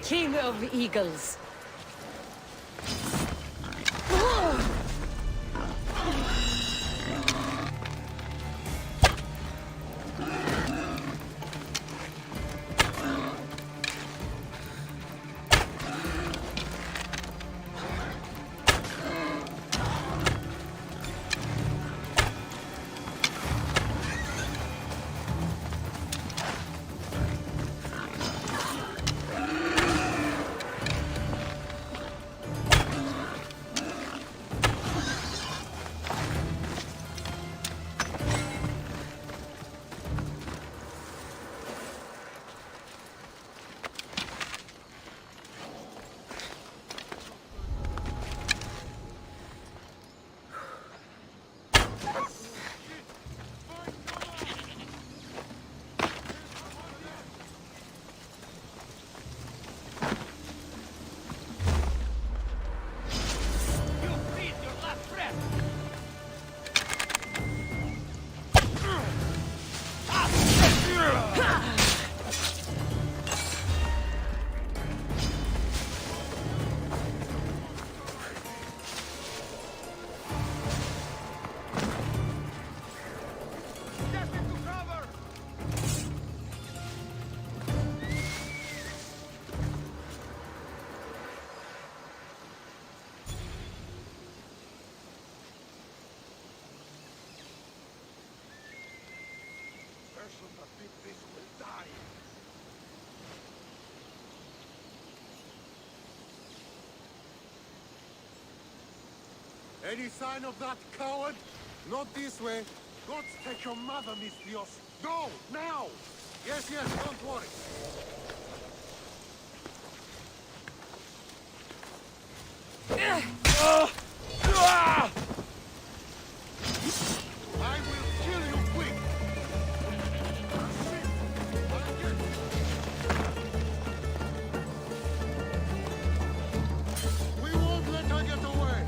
King of Eagles. person that did this will die. Any sign of that coward? Not this way. Gods take your mother, Mistios. Go, now! Yes, yes, don't worry. I will kill you quick! We won't let her get away!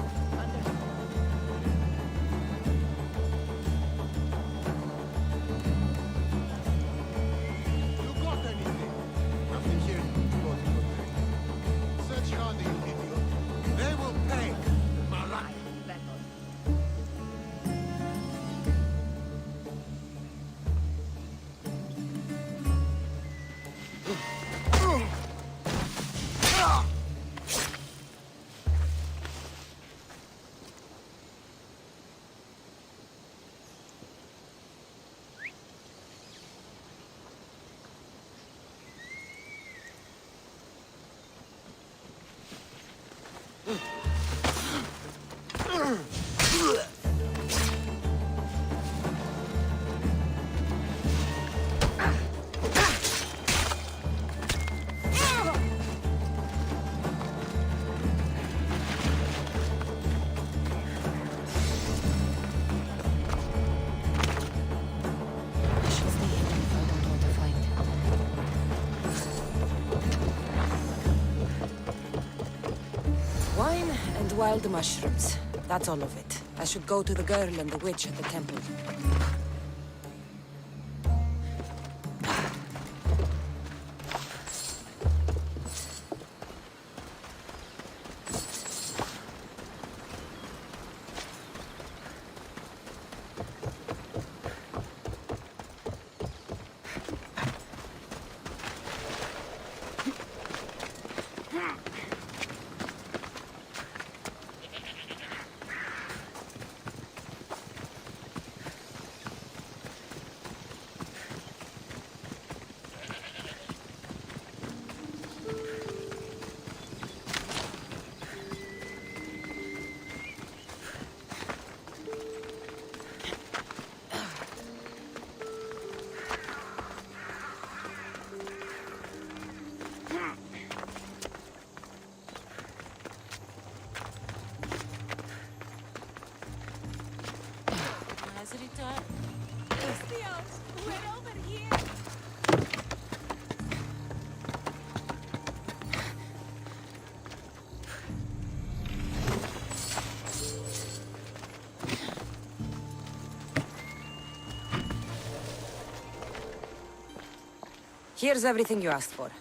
You got anything? Nothing here you got to protect. Search harder, you idiot. They will pay! Malak! Wine and wild mushrooms. That's all of it. I should go to the girl and the witch at the temple. Here's everything you asked for.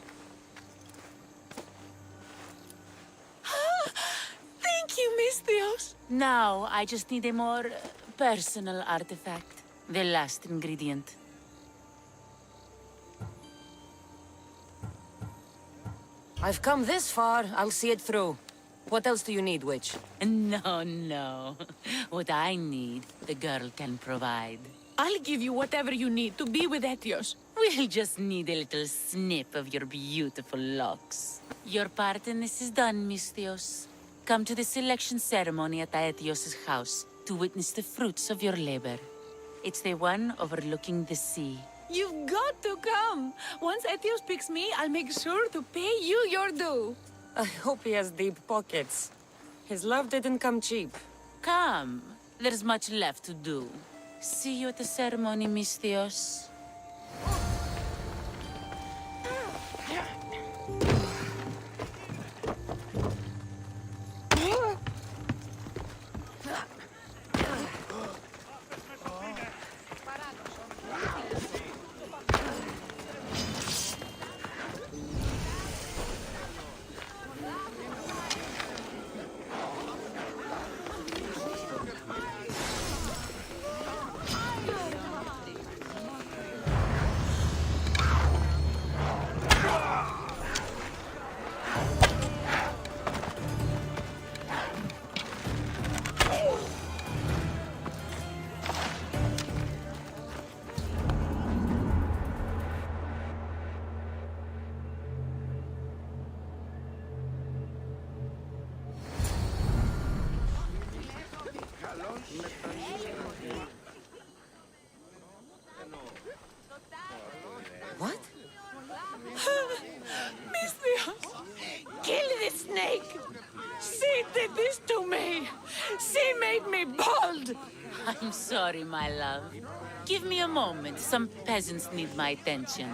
Thank you, Mistios. Now, I just need a more personal artifact. The last ingredient. I've come this far, I'll see it through. What else do you need, witch? No, no. What I need, the girl can provide. I'll give you whatever you need to be with Etios. We'll just need a little snip of your beautiful locks. Your part in this is done, Mistios. Come to the selection ceremony at Aetios' house to witness the fruits of your labor. It's the one overlooking the sea. You've got to come. Once Etios picks me, I'll make sure to pay you your due. I hope he has deep pockets. His love didn't come cheap. Come. There's much left to do. See you at the ceremony, Mistios. I'm sorry, my love. Give me a moment. Some peasants need my attention.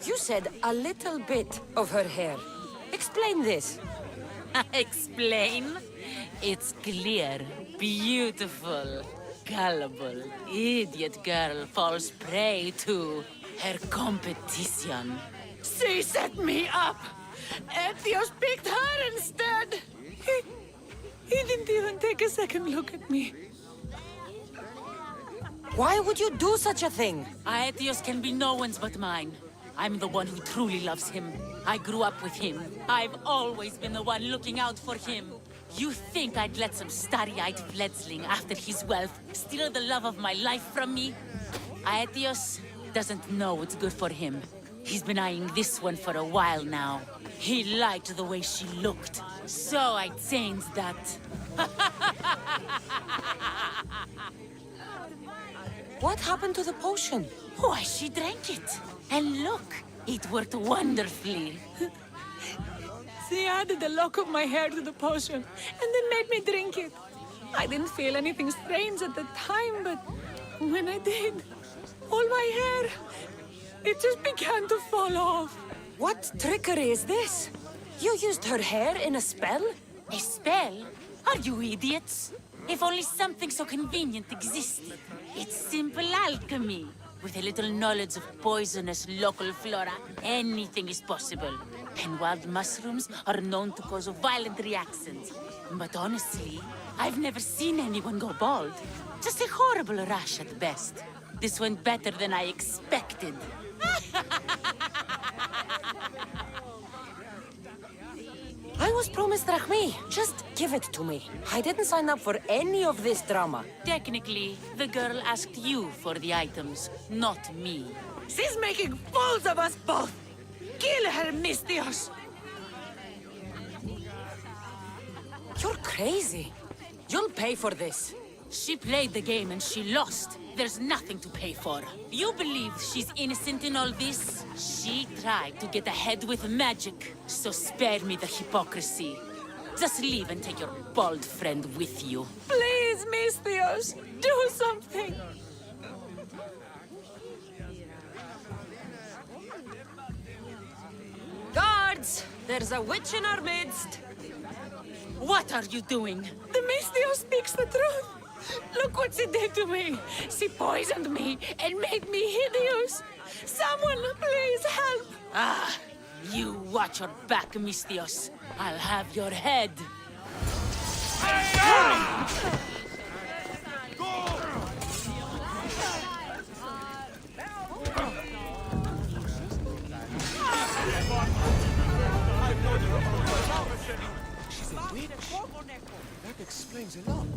You said a little bit of her hair. Explain this. Explain? It's clear, beautiful, gullible, idiot girl falls prey to her competition. She set me up! Ethios picked her instead! He didn't even take a second look at me. Why would you do such a thing? Aetios can be no one's but mine. I'm the one who truly loves him. I grew up with him. I've always been the one looking out for him. You think I'd let some starry-eyed fledgling after his wealth steal the love of my life from me? Aetios doesn't know what's good for him. He's been eyeing this one for a while now. He liked the way she looked, so I changed that. What happened to the potion? Why, she drank it. And look, it worked wonderfully. She added a lock of my hair to the potion, and then made me drink it. I didn't feel anything strange at the time, but when I did, all my hair, it just began to fall off. What trickery is this? You used her hair in a spell? A spell? Are you idiots? If only something so convenient existed. It's simple alchemy. With a little knowledge of poisonous local flora, anything is possible. And wild mushrooms are known to cause violent reactions. But honestly, I've never seen anyone go bald. Just a horrible rash at best. This went better than I expected. I was promised drachmi. Just give it to me. I didn't sign up for any of this drama. Technically, the girl asked you for the items, not me. She's making fools of us both! Kill her, Mistios! You're crazy. You'll pay for this. She played the game and she lost. There's nothing to pay for. You believe she's innocent in all this? She tried to get ahead with magic, so spare me the hypocrisy. Just leave and take your bald friend with you. Please, Mistios, do something! Guards! There's a witch in our midst. What are you doing? The Mistios speaks the truth. Look what she did to me. She poisoned me and made me hideous. Someone, please help. Ah, you watch your back, Mistios. I'll have your head. She's a witch. That explains a lot.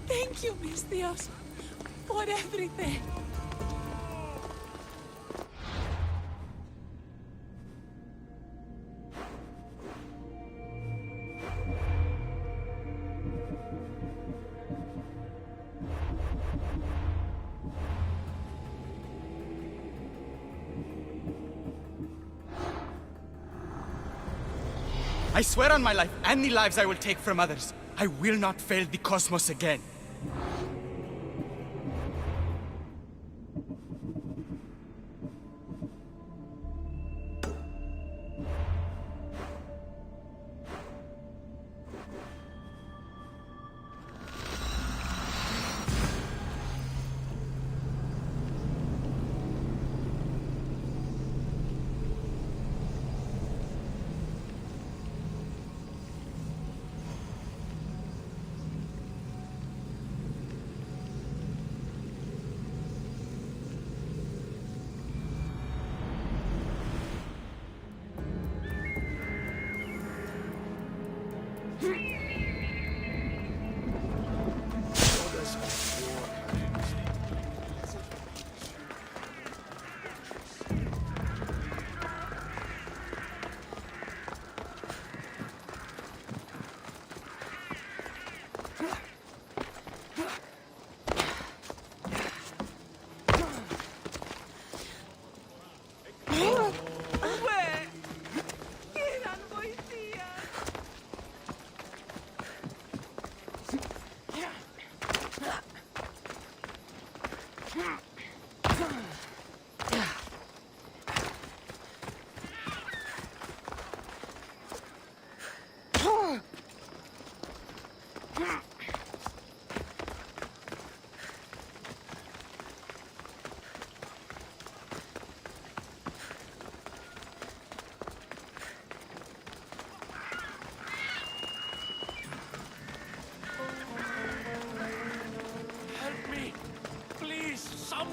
Thank you, Mistios, for everything. I swear on my life and the lives I will take from others, I will not fail the cosmos again.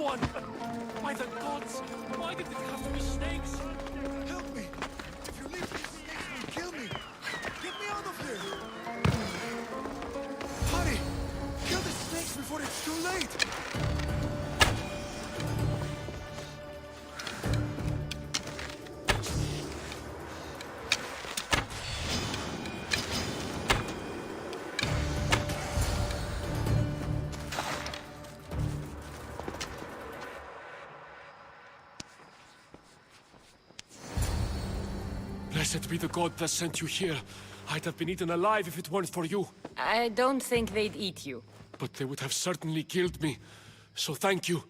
someone! By the gods, why did it have to be snakes? Help me! If you leave, these snakes will kill me! Get me out of here! Hurry! Kill the snakes before it's too late! Blessed be the god that sent you here. I'd have been eaten alive if it weren't for you. I don't think they'd eat you. But they would have certainly killed me. So thank you.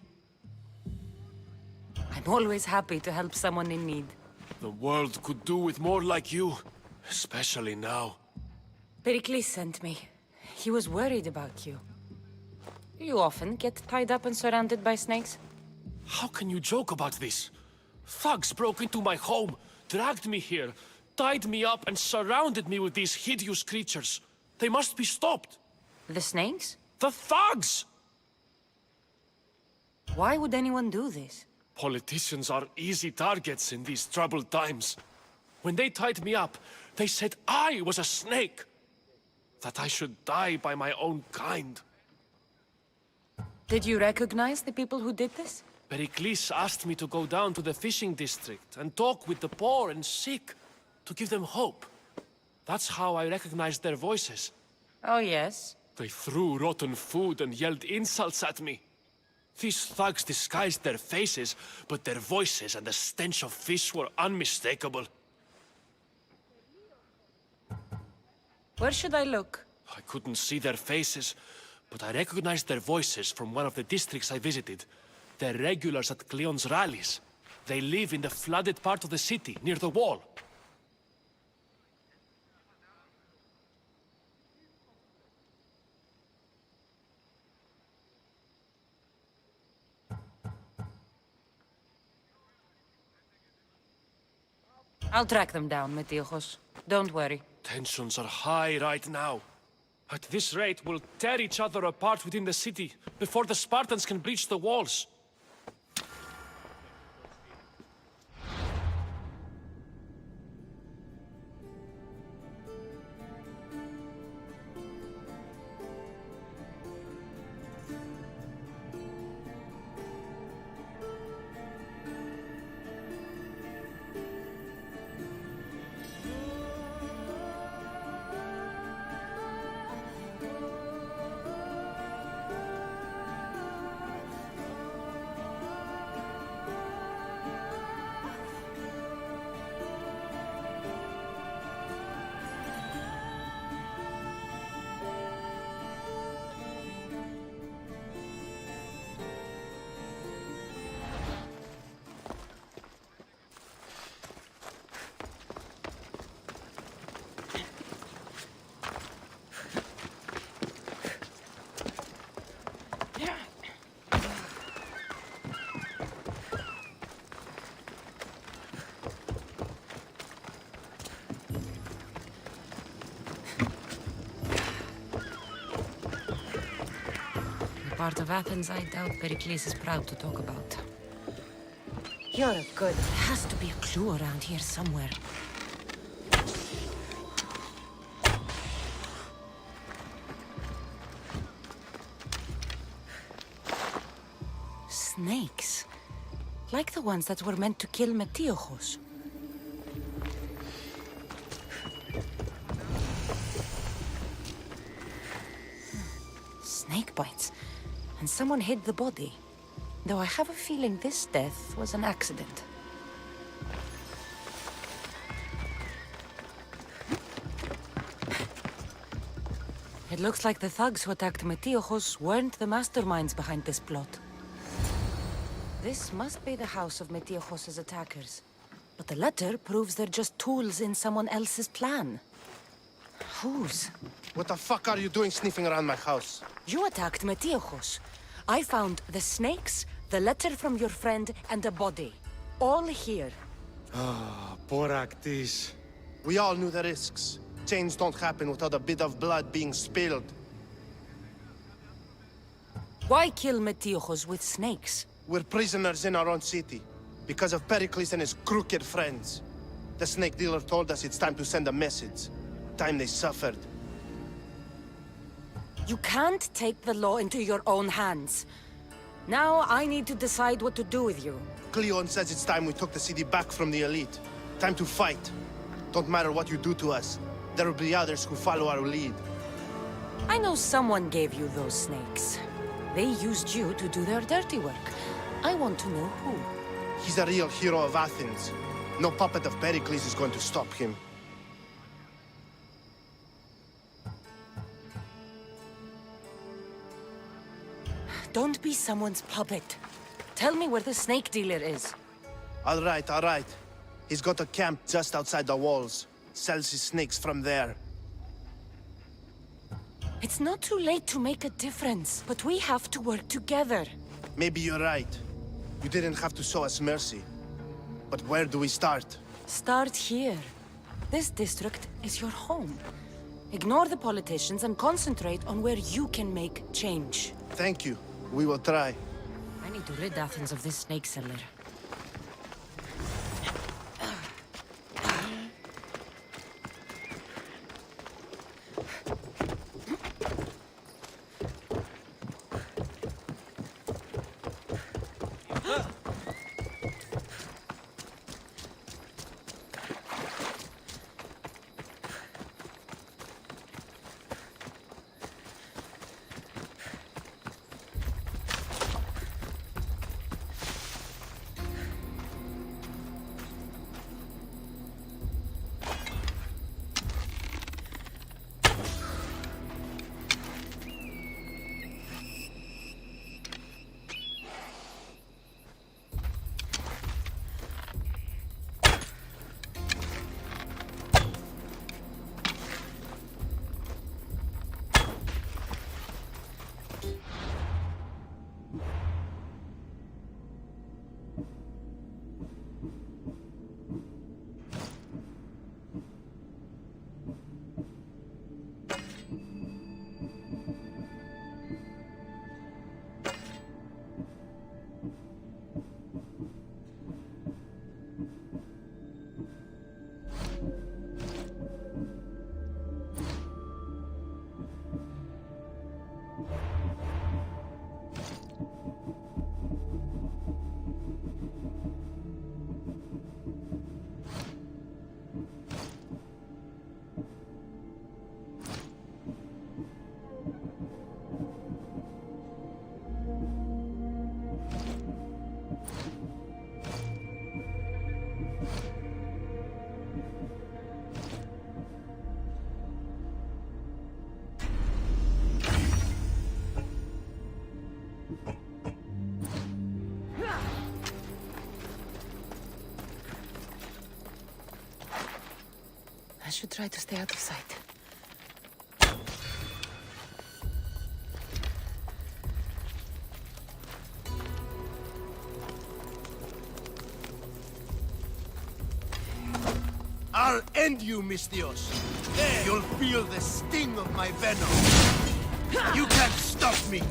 I'm always happy to help someone in need. The world could do with more like you. Especially now. Pericles sent me. He was worried about you. You often get tied up and surrounded by snakes? How can you joke about this? Thugs broke into my home, dragged me here, tied me up and surrounded me with these hideous creatures. They must be stopped. The snakes? The thugs! Why would anyone do this? Politicians are easy targets in these troubled times. When they tied me up, they said I was a snake. That I should die by my own kind. Did you recognize the people who did this? Pericles asked me to go down to the fishing district and talk with the poor and sick, to give them hope. That's how I recognized their voices. Oh, yes? They threw rotten food and yelled insults at me. These thugs disguised their faces, but their voices and the stench of fish were unmistakable. Where should I look? I couldn't see their faces, but I recognized their voices from one of the districts I visited. They're regulars at Cleon's rallies. They live in the flooded part of the city, near the wall. I'll track them down, Metiojos. Don't worry. Tensions are high right now. At this rate, we'll tear each other apart within the city, before the Spartans can breach the walls. Part of Athens I doubt Pericles is proud to talk about. You're good. There has to be a clue around here somewhere. Snakes. Like the ones that were meant to kill Metiojos. Snake bites. And someone hid the body. Though I have a feeling this death was an accident. It looks like the thugs who attacked Metiojos weren't the masterminds behind this plot. This must be the house of Metiojos' attackers. But the letter proves they're just tools in someone else's plan. Whose? What the fuck are you doing sniffing around my house? You attacked Metiojos. I found the snakes, the letter from your friend, and a body. All here. Ah, poor Actis. We all knew the risks. Change don't happen without a bit of blood being spilled. Why kill Metiojos with snakes? We're prisoners in our own city, because of Pericles and his crooked friends. The snake dealer told us it's time to send a message. Time they suffered. You can't take the law into your own hands. Now I need to decide what to do with you. Cleon says it's time we took the city back from the elite. Time to fight. Don't matter what you do to us. There will be others who follow our lead. I know someone gave you those snakes. They used you to do their dirty work. I want to know who. He's a real hero of Athens. No puppet of Pericles is going to stop him. Don't be someone's puppet. Tell me where the snake dealer is. All right, all right. He's got a camp just outside the walls. Sells his snakes from there. It's not too late to make a difference, but we have to work together. Maybe you're right. You didn't have to show us mercy. But where do we start? Start here. This district is your home. Ignore the politicians and concentrate on where you can make change. Thank you. We will try. I need to rid Athens of this snake seller. I should try to stay out of sight. I'll end you, Mystios. There you'll feel the sting of my venom. You can't stop me.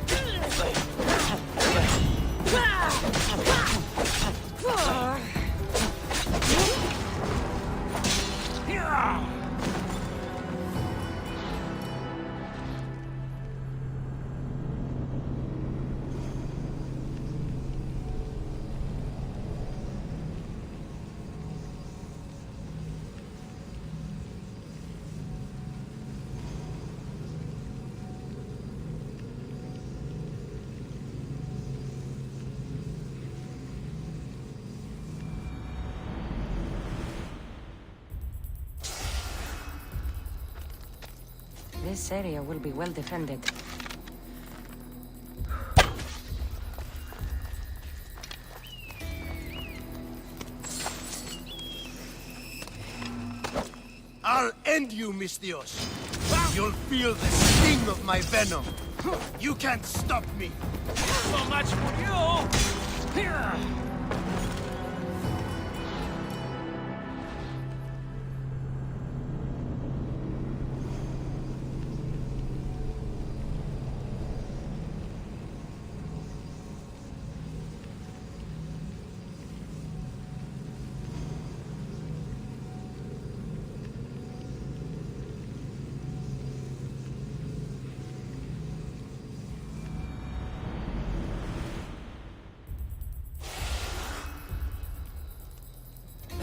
This area will be well defended. I'll end you, Mystios. You'll feel the sting of my venom. You can't stop me. So much for you!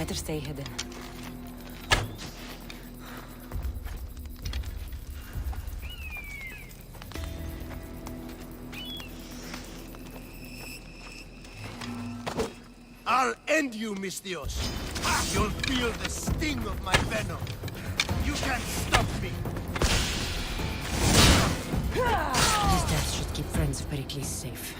Better stay hidden. I'll end you, Mistios. You'll feel the sting of my venom. You can't stop me. His death should keep friends of Pericles safe.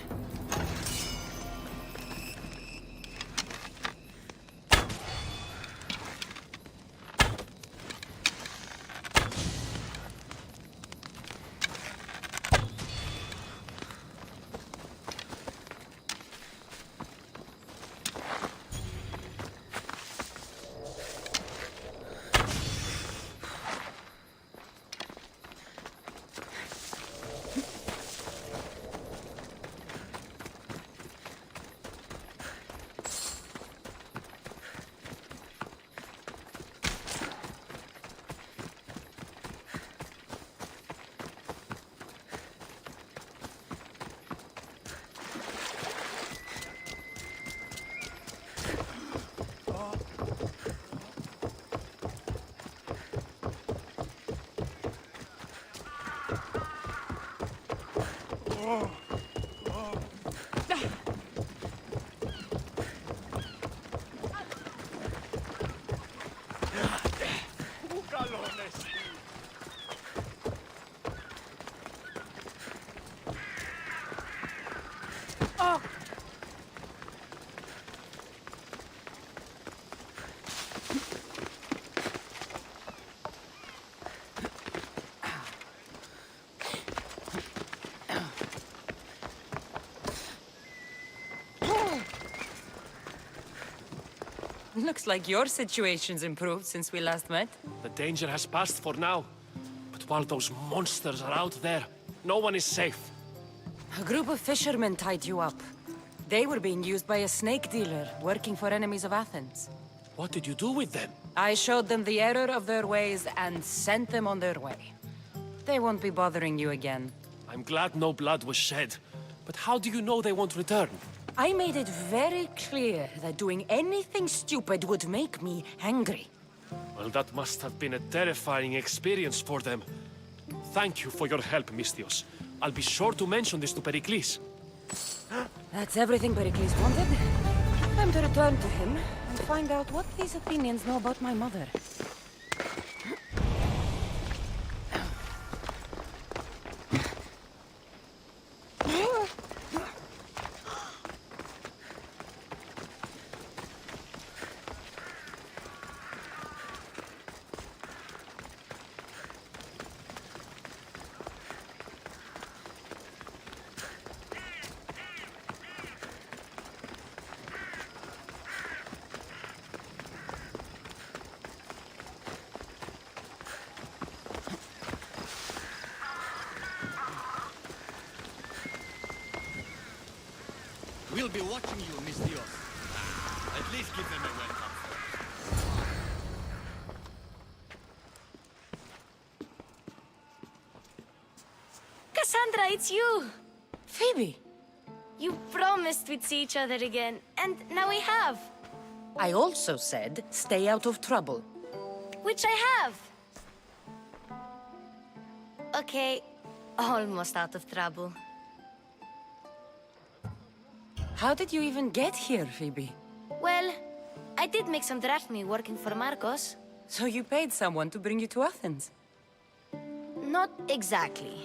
Looks like your situation's improved since we last met. The danger has passed for now. But while those monsters are out there, no one is safe. A group of fishermen tied you up. They were being used by a snake dealer working for enemies of Athens. What did you do with them? I showed them the error of their ways and sent them on their way. They won't be bothering you again. I'm glad no blood was shed. But how do you know they won't return? I made it very clear that doing anything stupid would make me angry. Well, that must have been a terrifying experience for them. Thank you for your help, Mistios. I'll be sure to mention this to Pericles. That's everything Pericles wanted. Time to return to him and find out what these Athenians know about my mother. We'll be watching you, Mistios. At least give them a welcome. Cassandra, it's you! Phoebe! You promised we'd see each other again, and now we have. I also said, stay out of trouble. Which I have. Okay, almost out of trouble. How did you even get here, Phoebe? Well, I did make some drachmi working for Marcos. So you paid someone to bring you to Athens? Not exactly.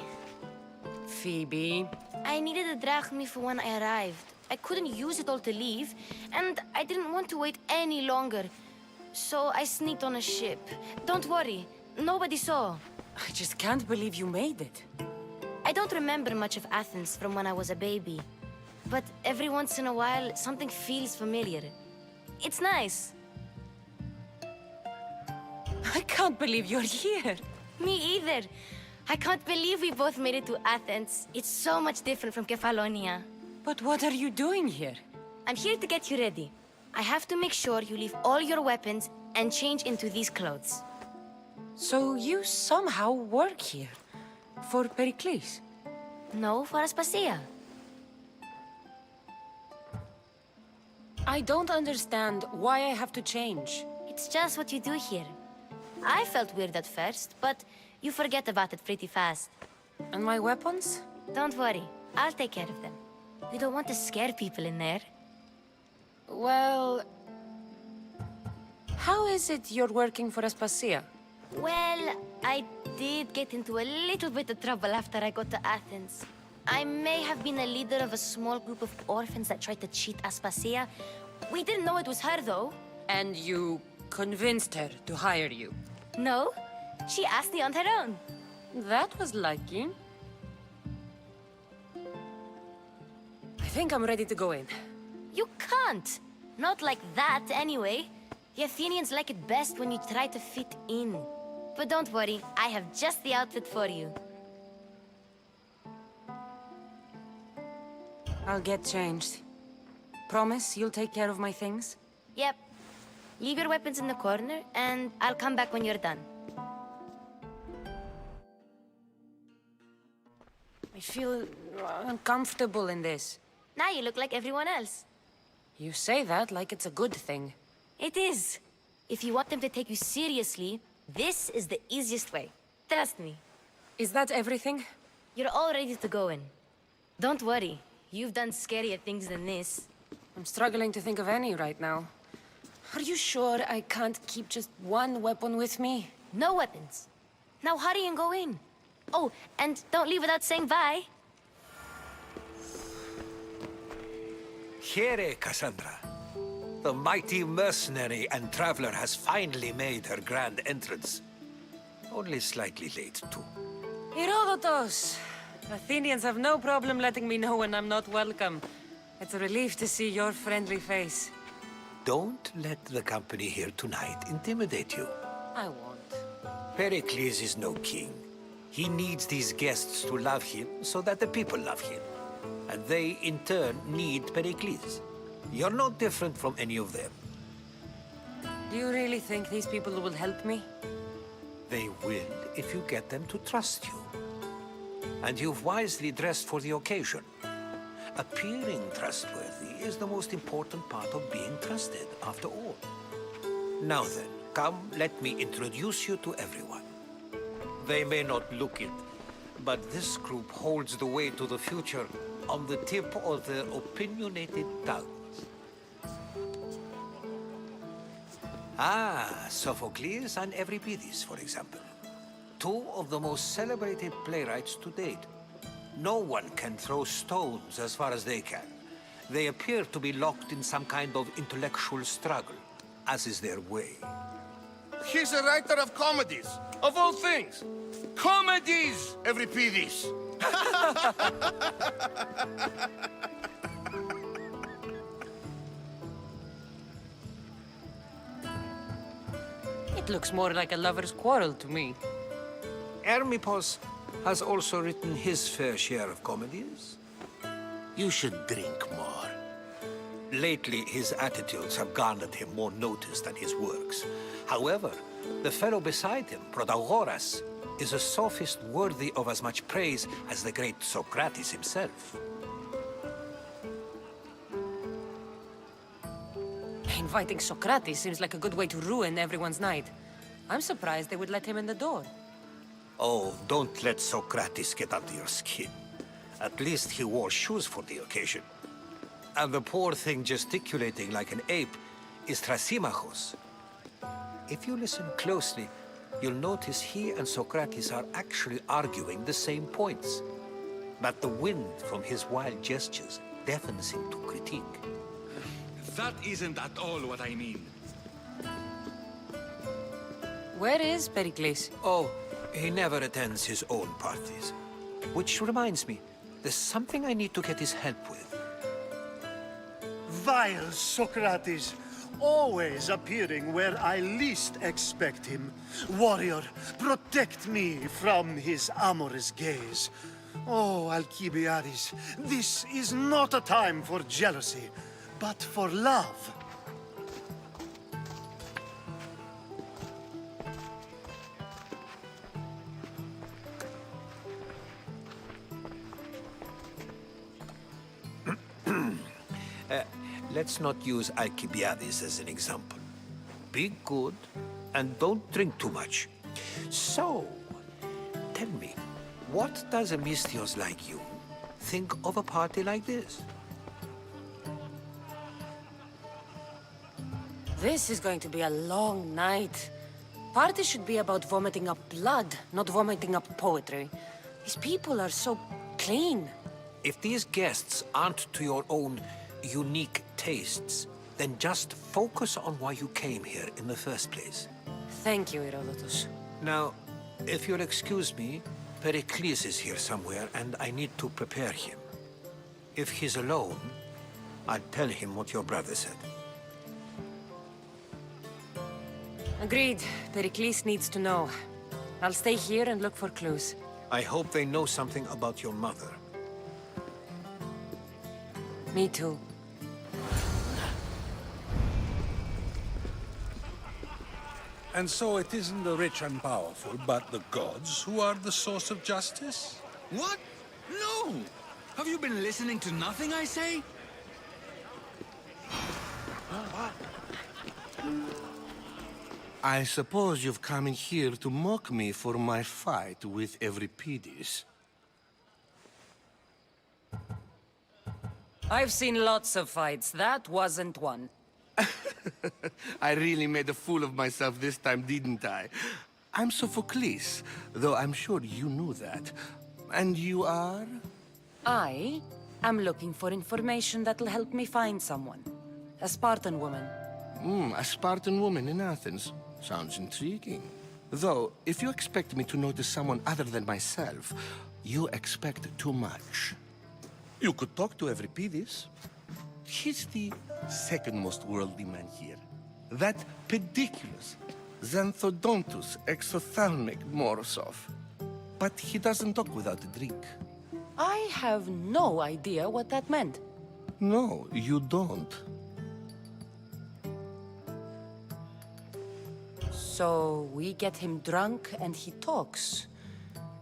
Phoebe... I needed a drachmi for when I arrived. I couldn't use it all to leave, and I didn't want to wait any longer. So I sneaked on a ship. Don't worry, nobody saw. I just can't believe you made it. I don't remember much of Athens from when I was a baby. But every once in a while, something feels familiar. It's nice. I can't believe you're here. Me either. I can't believe we both made it to Athens. It's so much different from Kefalonia. But what are you doing here? I'm here to get you ready. I have to make sure you leave all your weapons and change into these clothes. So you somehow work here? For Pericles? No, for Aspasia. I don't understand why I have to change. It's just what you do here. I felt weird at first, but you forget about it pretty fast. And my weapons? Don't worry, I'll take care of them. We don't want to scare people in there. Well... How is it you're working for Aspasia? Well, I did get into a little bit of trouble after I got to Athens. I may have been a leader of a small group of orphans that tried to cheat Aspasia. We didn't know it was her, though. And you convinced her to hire you? No, she asked me on her own. That was lucky. I think I'm ready to go in. You can't. Not like that, anyway. The Athenians like it best when you try to fit in. But don't worry, I have just the outfit for you. I'll get changed. Promise you'll take care of my things? Yep. Leave your weapons in the corner, and I'll come back when you're done. I feel uncomfortable in this. Now you look like everyone else. You say that like it's a good thing. It is. If you want them to take you seriously, this is the easiest way. Trust me. Is that everything? You're all ready to go in. Don't worry. You've done scarier things than this. I'm struggling to think of any right now. Are you sure I can't keep just one weapon with me? No weapons. Now hurry and go in. Oh, and don't leave without saying bye. Here, Cassandra. The mighty mercenary and traveler has finally made her grand entrance. Only slightly late, too. Herodotus! Athenians have no problem letting me know when I'm not welcome. It's a relief to see your friendly face. Don't let the company here tonight intimidate you. I won't. Pericles is no king. He needs these guests to love him so that the people love him. And they, in turn, need Pericles. You're no different from any of them. Do you really think these people will help me? They will if you get them to trust you. And you've wisely dressed for the occasion. Appearing trustworthy is the most important part of being trusted, after all. Now then, come, let me introduce you to everyone. They may not look it, but this group holds the way to the future on the tip of their opinionated tongues. Ah, Sophocles and Euripides, for example. Two of the most celebrated playwrights to date. No one can throw stones as far as they can. They appear to be locked in some kind of intellectual struggle, as is their way. He's a writer of comedies, of all things. Comedies, Euripides. It looks more like a lover's quarrel to me. Hermippos has also written his fair share of comedies. You should drink more. Lately, his attitudes have garnered him more notice than his works. However, the fellow beside him, Protagoras, is a sophist worthy of as much praise as the great Socrates himself. Inviting Socrates seems like a good way to ruin everyone's night. I'm surprised they would let him in the door. Oh, don't let Socrates get under your skin. At least he wore shoes for the occasion. And the poor thing gesticulating like an ape is Thrasymachos. If you listen closely, you'll notice he and Socrates are actually arguing the same points. But the wind from his wild gestures deafens him to critique. That isn't at all what I mean. Where is Pericles? Oh, he never attends his own parties. Which reminds me, there's something I need to get his help with. Vile Socrates, always appearing where I least expect him. Warrior, protect me from his amorous gaze. Oh, Alcibiades, this is not a time for jealousy, but for love. Let's not use Alcibiades as an example. Be good, and don't drink too much. So, tell me, what does a Misthios like you think of a party like this? This is going to be a long night. Party should be about vomiting up blood, not vomiting up poetry. These people are so clean. If these guests aren't to your own unique tastes, then just focus on why you came here in the first place. Thank you, Herodotus. Now, if you'll excuse me, Pericles is here somewhere, and I need to prepare him. If he's alone, I'll tell him what your brother said. Agreed. Pericles needs to know. I'll stay here and look for clues. I hope they know something about your mother. Me too. And so it isn't the rich and powerful, but the gods who are the source of justice? What? No! Have you been listening to nothing I say? I suppose you've come in here to mock me for my fight with Euripides. I've seen lots of fights. That wasn't one. I really made a fool of myself this time, didn't I? I'm Sophocles, though I'm sure you knew that. And you are? I am looking for information that'll help me find someone. A Spartan woman. A Spartan woman in Athens. Sounds intriguing. Though, if you expect me to notice someone other than myself, you expect too much. You could talk to Euripides. He's the second most worldly man here. That pediculous, xanthodontus exophthalmic Morosov. But he doesn't talk without a drink. I have no idea what that meant. No, you don't. So we get him drunk and he talks.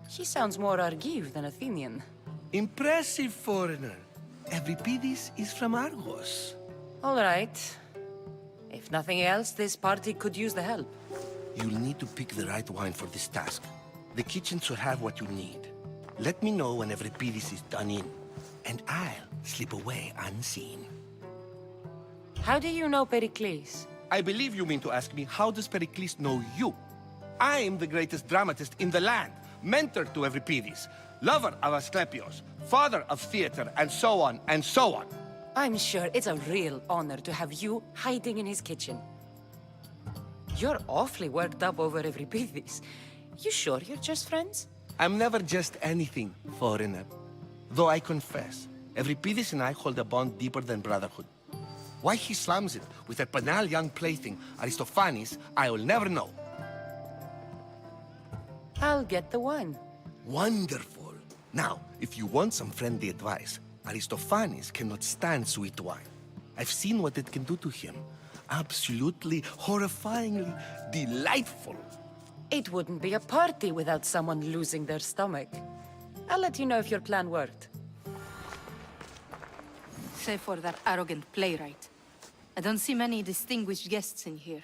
He sounds more Argive than Athenian. Impressive foreigner. Euripides is from Argos. All right. If nothing else, this party could use the help. You'll need to pick the right wine for this task. The kitchen should have what you need. Let me know when Euripides is done in, and I'll slip away unseen. How do you know Pericles? I believe you mean to ask me, how does Pericles know you? I'm the greatest dramatist in the land, mentor to Euripides, lover of Asclepios, father of theater, and so on, and so on. I'm sure it's a real honor to have you hiding in his kitchen. You're awfully worked up over Euripides. You sure you're just friends? I'm never just anything, foreigner. Though I confess, Euripides and I hold a bond deeper than brotherhood. Why he slams it with that banal young plaything, Aristophanes, I will never know. I'll get the wine. Wonderful. Now, if you want some friendly advice, Aristophanes cannot stand sweet wine. I've seen what it can do to him. Absolutely, horrifyingly delightful. It wouldn't be a party without someone losing their stomach. I'll let you know if your plan worked. Save for that arrogant playwright. I don't see many distinguished guests in here.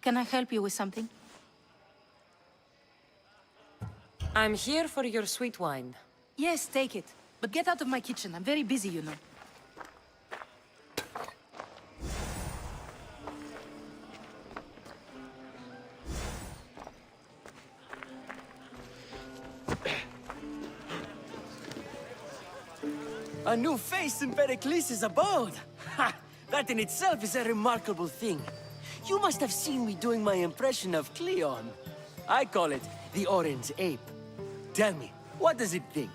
Can I help you with something? I'm here for your sweet wine. Yes, take it. But get out of my kitchen. I'm very busy, you know. A new face in Pericles' abode! Ha! That in itself is a remarkable thing. You must have seen me doing my impression of Cleon. I call it the Orange Ape. Tell me, what does it think?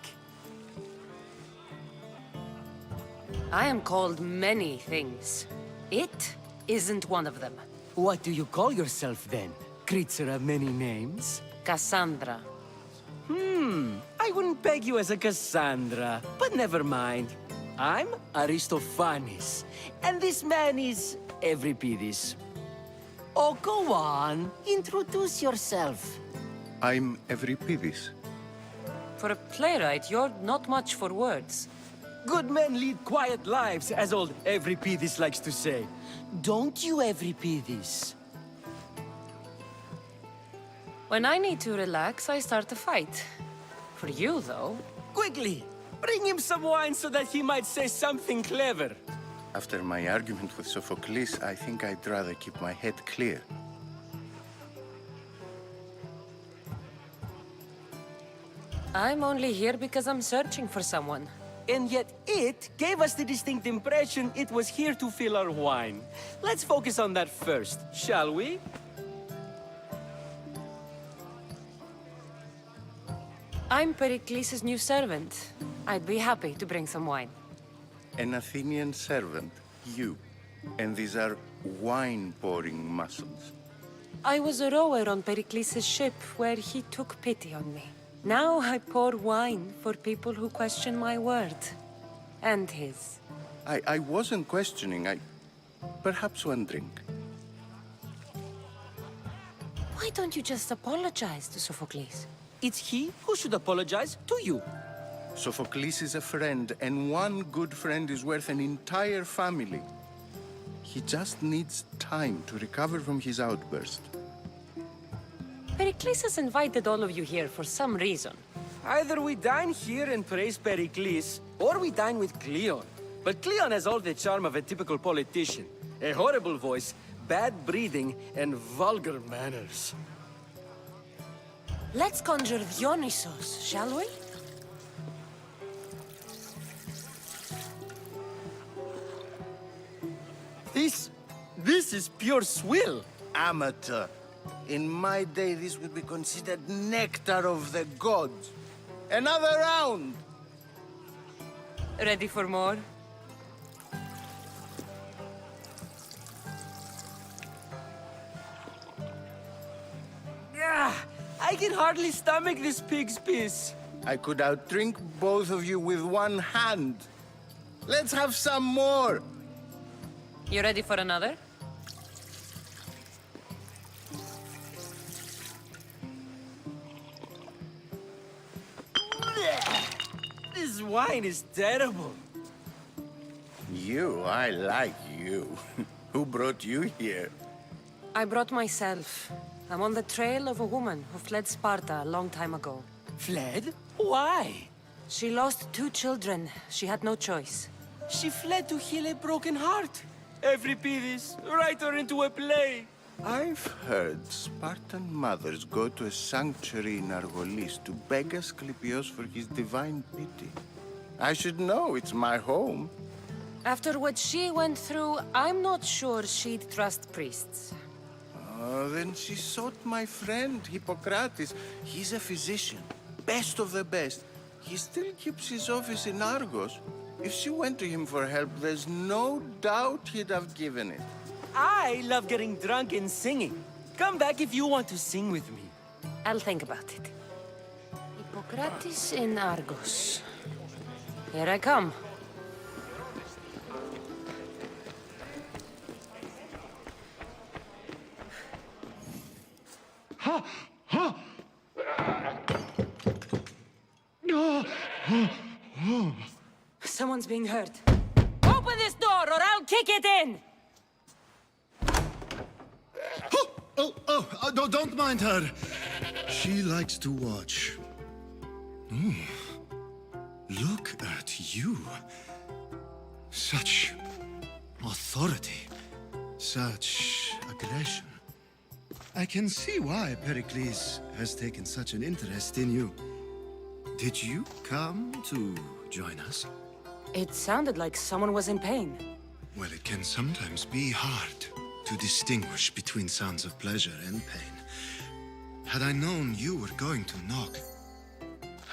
I am called many things. It isn't one of them. What do you call yourself then? Creature of many names? Cassandra. I wouldn't peg you as a Cassandra, but never mind. I'm Aristophanes, and this man is Euripides. Oh, go on. Introduce yourself. I'm Euripides. For a playwright, you're not much for words. Good men lead quiet lives, as old Evripidis likes to say. Don't you, Evripidis? When I need to relax, I start a fight. For you, though. Quickly! Bring him some wine so that he might say something clever. After my argument with Sophocles, I think I'd rather keep my head clear. I'm only here because I'm searching for someone. And yet it gave us the distinct impression it was here to fill our wine. Let's focus on that first, shall we? I'm Pericles' new servant. I'd be happy to bring some wine. An Athenian servant, you. And these are wine-pouring muscles. I was a rower on Pericles' ship where he took pity on me. Now I pour wine for people who question my word. And his. I wasn't questioning. Perhaps one drink. Why don't you just apologize to Sophocles? It's he who should apologize to you. Sophocles is a friend, and one good friend is worth an entire family. He just needs time to recover from his outburst. Pericles has invited all of you here for some reason. Either we dine here and praise Pericles, or we dine with Cleon. But Cleon has all the charm of a typical politician. A horrible voice, bad breeding, and vulgar manners. Let's conjure Dionysos, shall we? This is pure swill. Amateur. In my day, this would be considered nectar of the gods. Another round! Ready for more? I can hardly stomach this pig's piss. I could outdrink both of you with one hand. Let's have some more! You ready for another? This wine is terrible. I like you. Who brought you here? I brought myself. I'm on the trail of a woman who fled Sparta a long time ago. Fled? Why? She lost 2 children. She had no choice. She fled to heal a broken heart. Evripidis, write her into a play. I've heard Spartan mothers go to a sanctuary in Argolis to beg Asclepios for his divine pity. I should know, it's my home. After what she went through, I'm not sure she'd trust priests. Oh, then she sought my friend, Hippocrates. He's a physician, best of the best. He still keeps his office in Argos. If she went to him for help, there's no doubt he'd have given it. I love getting drunk and singing. Come back if you want to sing with me. I'll think about it. Hippocrates in Argos. Here I come. Ha! Ha! Someone's being hurt. Open this door or I'll kick it in! No, don't mind her. She likes to watch. Look at you. Such authority. Such aggression. I can see why Pericles has taken such an interest in you. Did you come to join us? It sounded like someone was in pain. Well, it can sometimes be hard to distinguish between sounds of pleasure and pain. Had I known you were going to knock,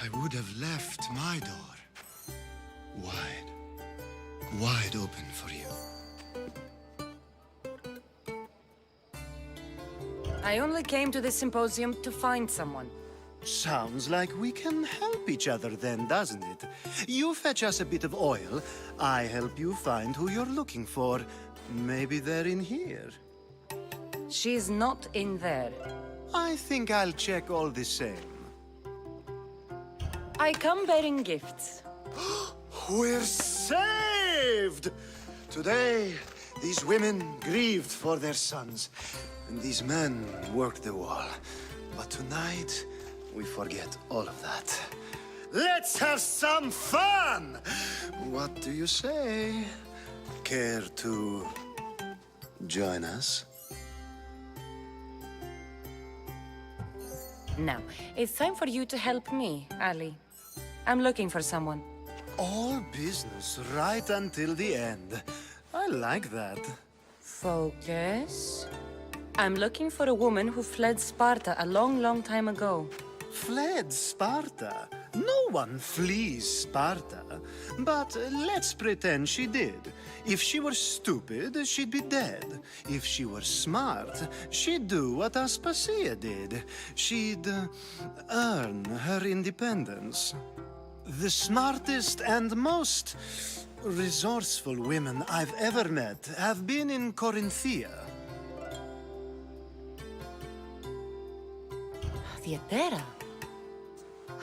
I would have left my door wide open for you. I only came to this symposium to find someone. Sounds like we can help each other then, doesn't it? You fetch us a bit of oil, I help you find who you're looking for. Maybe they're in here. She's not in there. I think I'll check all the same. I come bearing gifts. We're saved! Today, these women grieved for their sons, and these men worked the wall. But tonight, we forget all of that. Let's have some fun! What do you say? Care to join us? Now, it's time for you to help me, Ali. I'm looking for someone. All business right until the end. I like that. Focus. I'm looking for a woman who fled Sparta a long, long time ago. Fled Sparta? No one flees Sparta. But let's pretend she did. If she were stupid, she'd be dead. If she were smart, she'd do what Aspasia did. She'd earn her independence. The smartest and most resourceful women I've ever met have been in Corinthia. Theatera.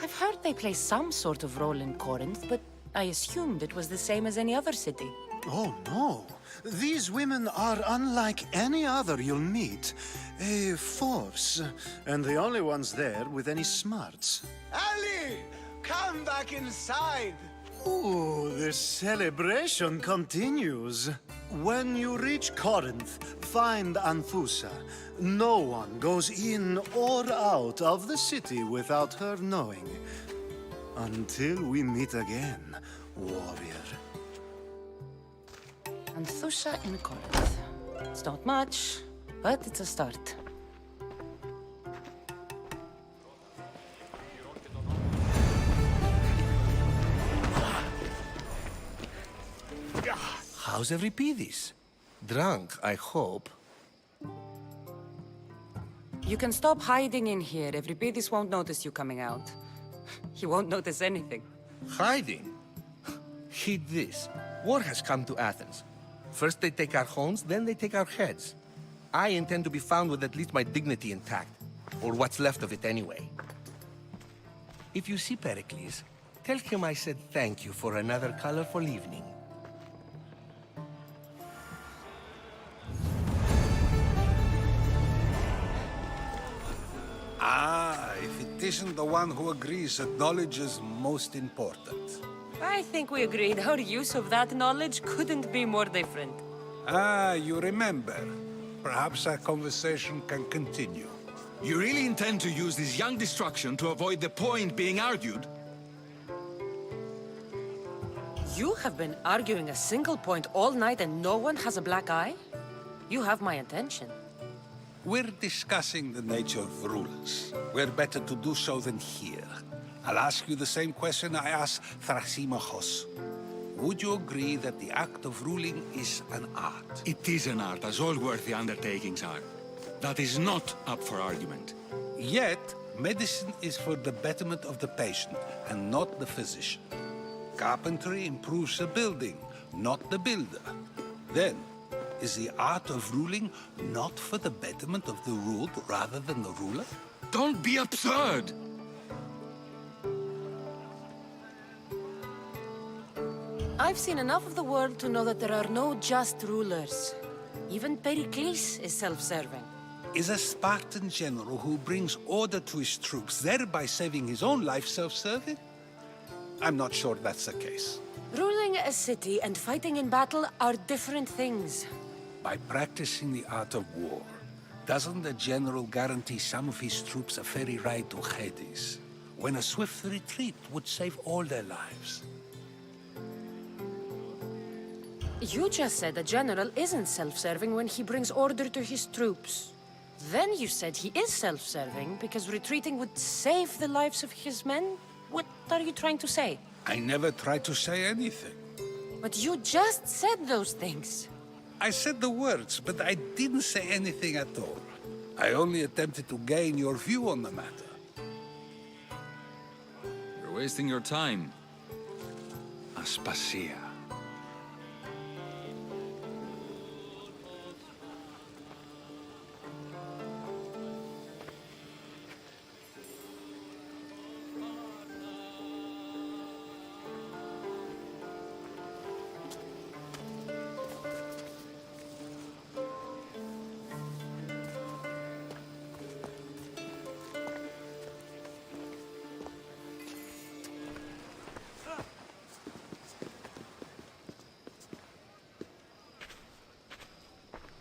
I've heard they play some sort of role in Corinth, but I assumed it was the same as any other city. Oh, no. These women are unlike any other you'll meet. A force, and the only ones there with any smarts. Ali! Come back inside! Ooh, the celebration continues. When you reach Corinth, find Anfusa. No one goes in or out of the city without her knowing. Until we meet again, warrior. Anthusha in Corinth. It's not much, but it's a start. How's Euripides? Drunk, I hope. You can stop hiding in here. Euripides won't notice you coming out. He won't notice anything. Hiding? Heed this. War has come to Athens. First they take our homes, then they take our heads. I intend to be found with at least my dignity intact. Or what's left of it anyway. If you see Pericles, tell him I said thank you for another colorful evening. Ah, if it isn't the one who agrees that knowledge is most important. I think we agreed our use of that knowledge couldn't be more different. Ah, you remember. Perhaps our conversation can continue. You really intend to use this young destruction to avoid the point being argued? You have been arguing a single point all night and no one has a black eye? You have my attention. We're discussing the nature of rulers. Where better to do so than here? I'll ask you the same question I asked Thrasymachos. Would you agree that the act of ruling is an art? It is an art, as all worthy undertakings are. That is not up for argument. Yet, medicine is for the betterment of the patient, and not the physician. Carpentry improves the building, not the builder. Then, is the art of ruling not for the betterment of the ruled rather than the ruler? Don't be absurd! I've seen enough of the world to know that there are no just rulers. Even Pericles is self-serving. Is a Spartan general who brings order to his troops, thereby saving his own life, self-serving? I'm not sure that's the case. Ruling a city and fighting in battle are different things. By practicing the art of war, doesn't the general guarantee some of his troops a ferry ride to Hades, when a swift retreat would save all their lives? You just said a general isn't self-serving when he brings order to his troops. Then you said he is self-serving because retreating would save the lives of his men? What are you trying to say? I never tried to say anything. But you just said those things. I said the words, but I didn't say anything at all. I only attempted to gain your view on the matter. You're wasting your time. Aspasia.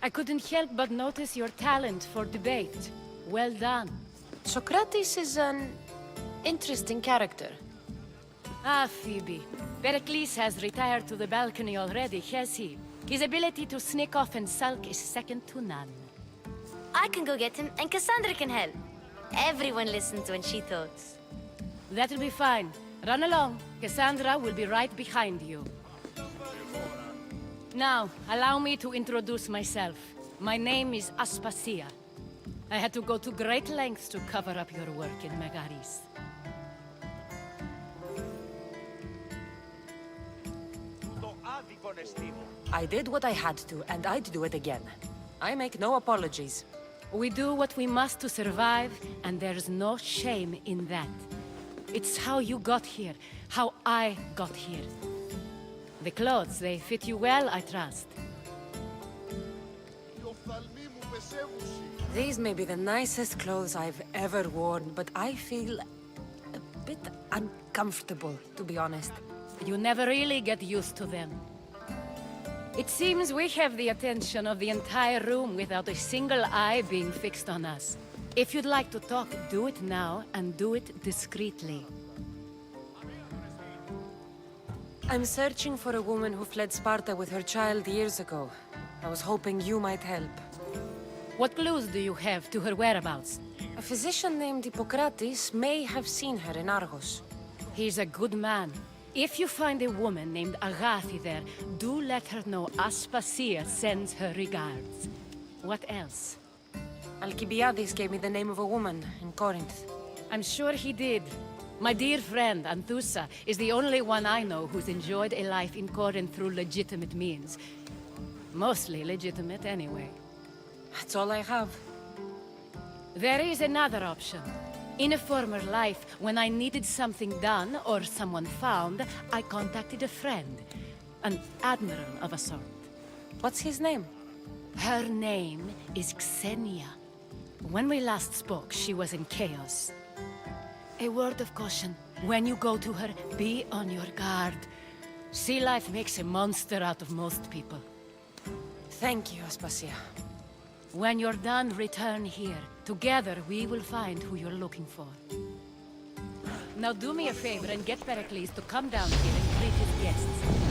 I couldn't help but notice your talent for debate. Well done. Socrates is an interesting character. Ah, Phoebe. Pericles has retired to the balcony already, has he? His ability to sneak off and sulk is second to none. I can go get him, and Cassandra can help. Everyone listens when she talks. That'll be fine. Run along. Cassandra will be right behind you. Now, allow me to introduce myself. My name is Aspasia. I had to go to great lengths to cover up your work in Megaris. I did what I had to, and I'd do it again. I make no apologies. We do what we must to survive, and there's no shame in that. It's how you got here, how I got here. The clothes, they fit you well, I trust. These may be the nicest clothes I've ever worn, but I feel a bit uncomfortable, to be honest. You never really get used to them. It seems we have the attention of the entire room without a single eye being fixed on us. If you'd like to talk, do it now, and do it discreetly. I'm searching for a woman who fled Sparta with her child years ago. I was hoping you might help. What clues do you have to her whereabouts? A physician named Hippocrates may have seen her in Argos. He's a good man. If you find a woman named Agathi there, do let her know Aspasia sends her regards. What else? Alcibiades gave me the name of a woman in Corinth. I'm sure he did. My dear friend, Anthusa, is the only one I know who's enjoyed a life in Corinth through legitimate means. Mostly legitimate, anyway. That's all I have. There is another option. In a former life, when I needed something done or someone found, I contacted a friend. An admiral of a sort. What's his name? Her name is Xenia. When we last spoke, she was in chaos. A word of caution. When you go to her, be on your guard. Sea life makes a monster out of most people. Thank you, Aspasia. When you're done, return here. Together, we will find who you're looking for. Now do me a favor and get Pericles to come down here and greet his guests.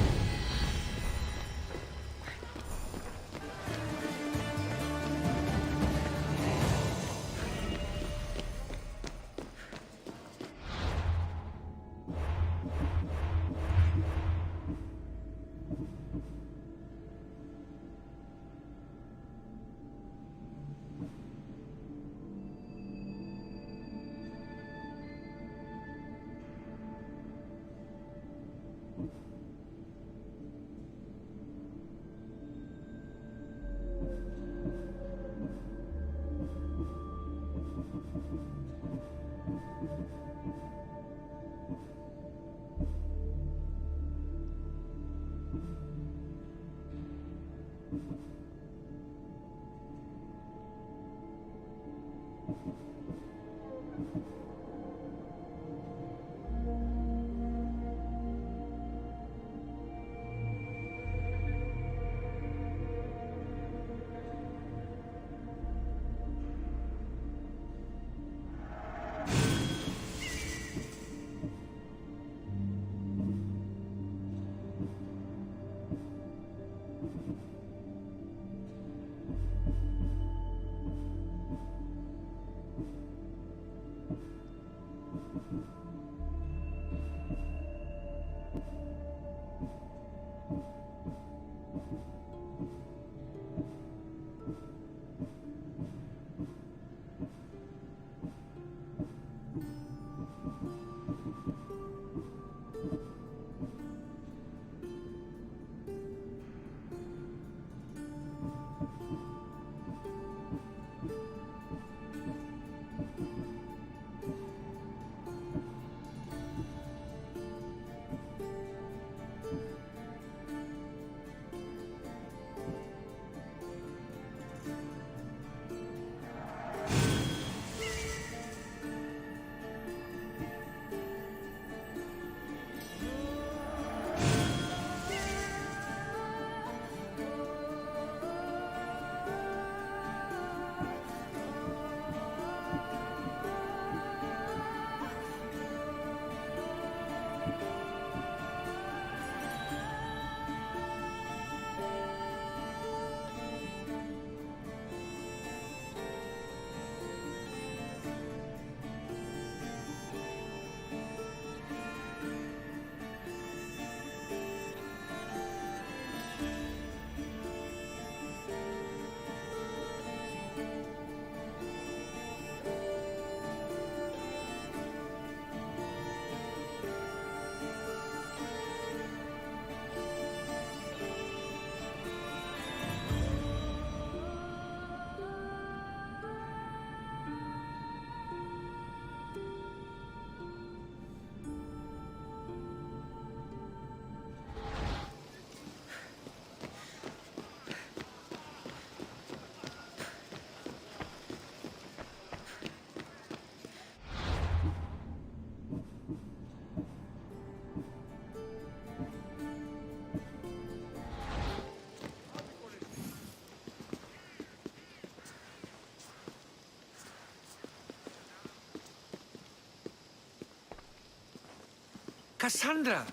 Cassandra!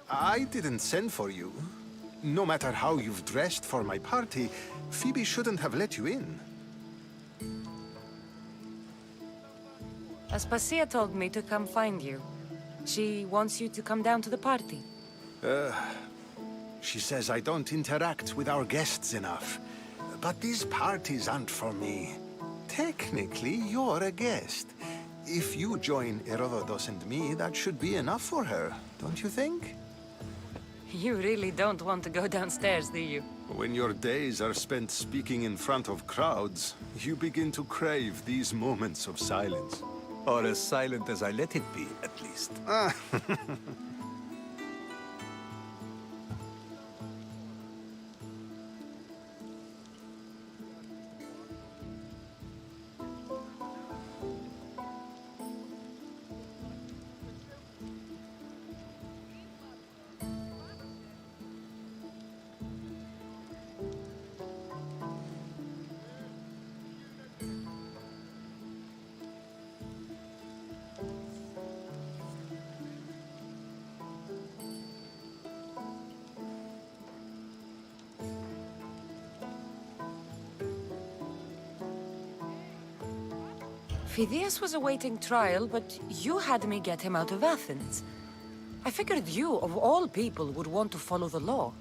I didn't send for you. No matter how you've dressed for my party, Phoebe shouldn't have let you in. Aspasia told me to come find you. She wants you to come down to the party. She says I don't interact with our guests enough. But these parties aren't for me. Technically, you're a guest. If you join Herodotus and me, that should be enough for her, don't you think? You really don't want to go downstairs, do you? When your days are spent speaking in front of crowds, you begin to crave these moments of silence. Or as silent as I let it be, at least. Phidias was awaiting trial, but you had me get him out of Athens. I figured you, of all people, would want to follow the law.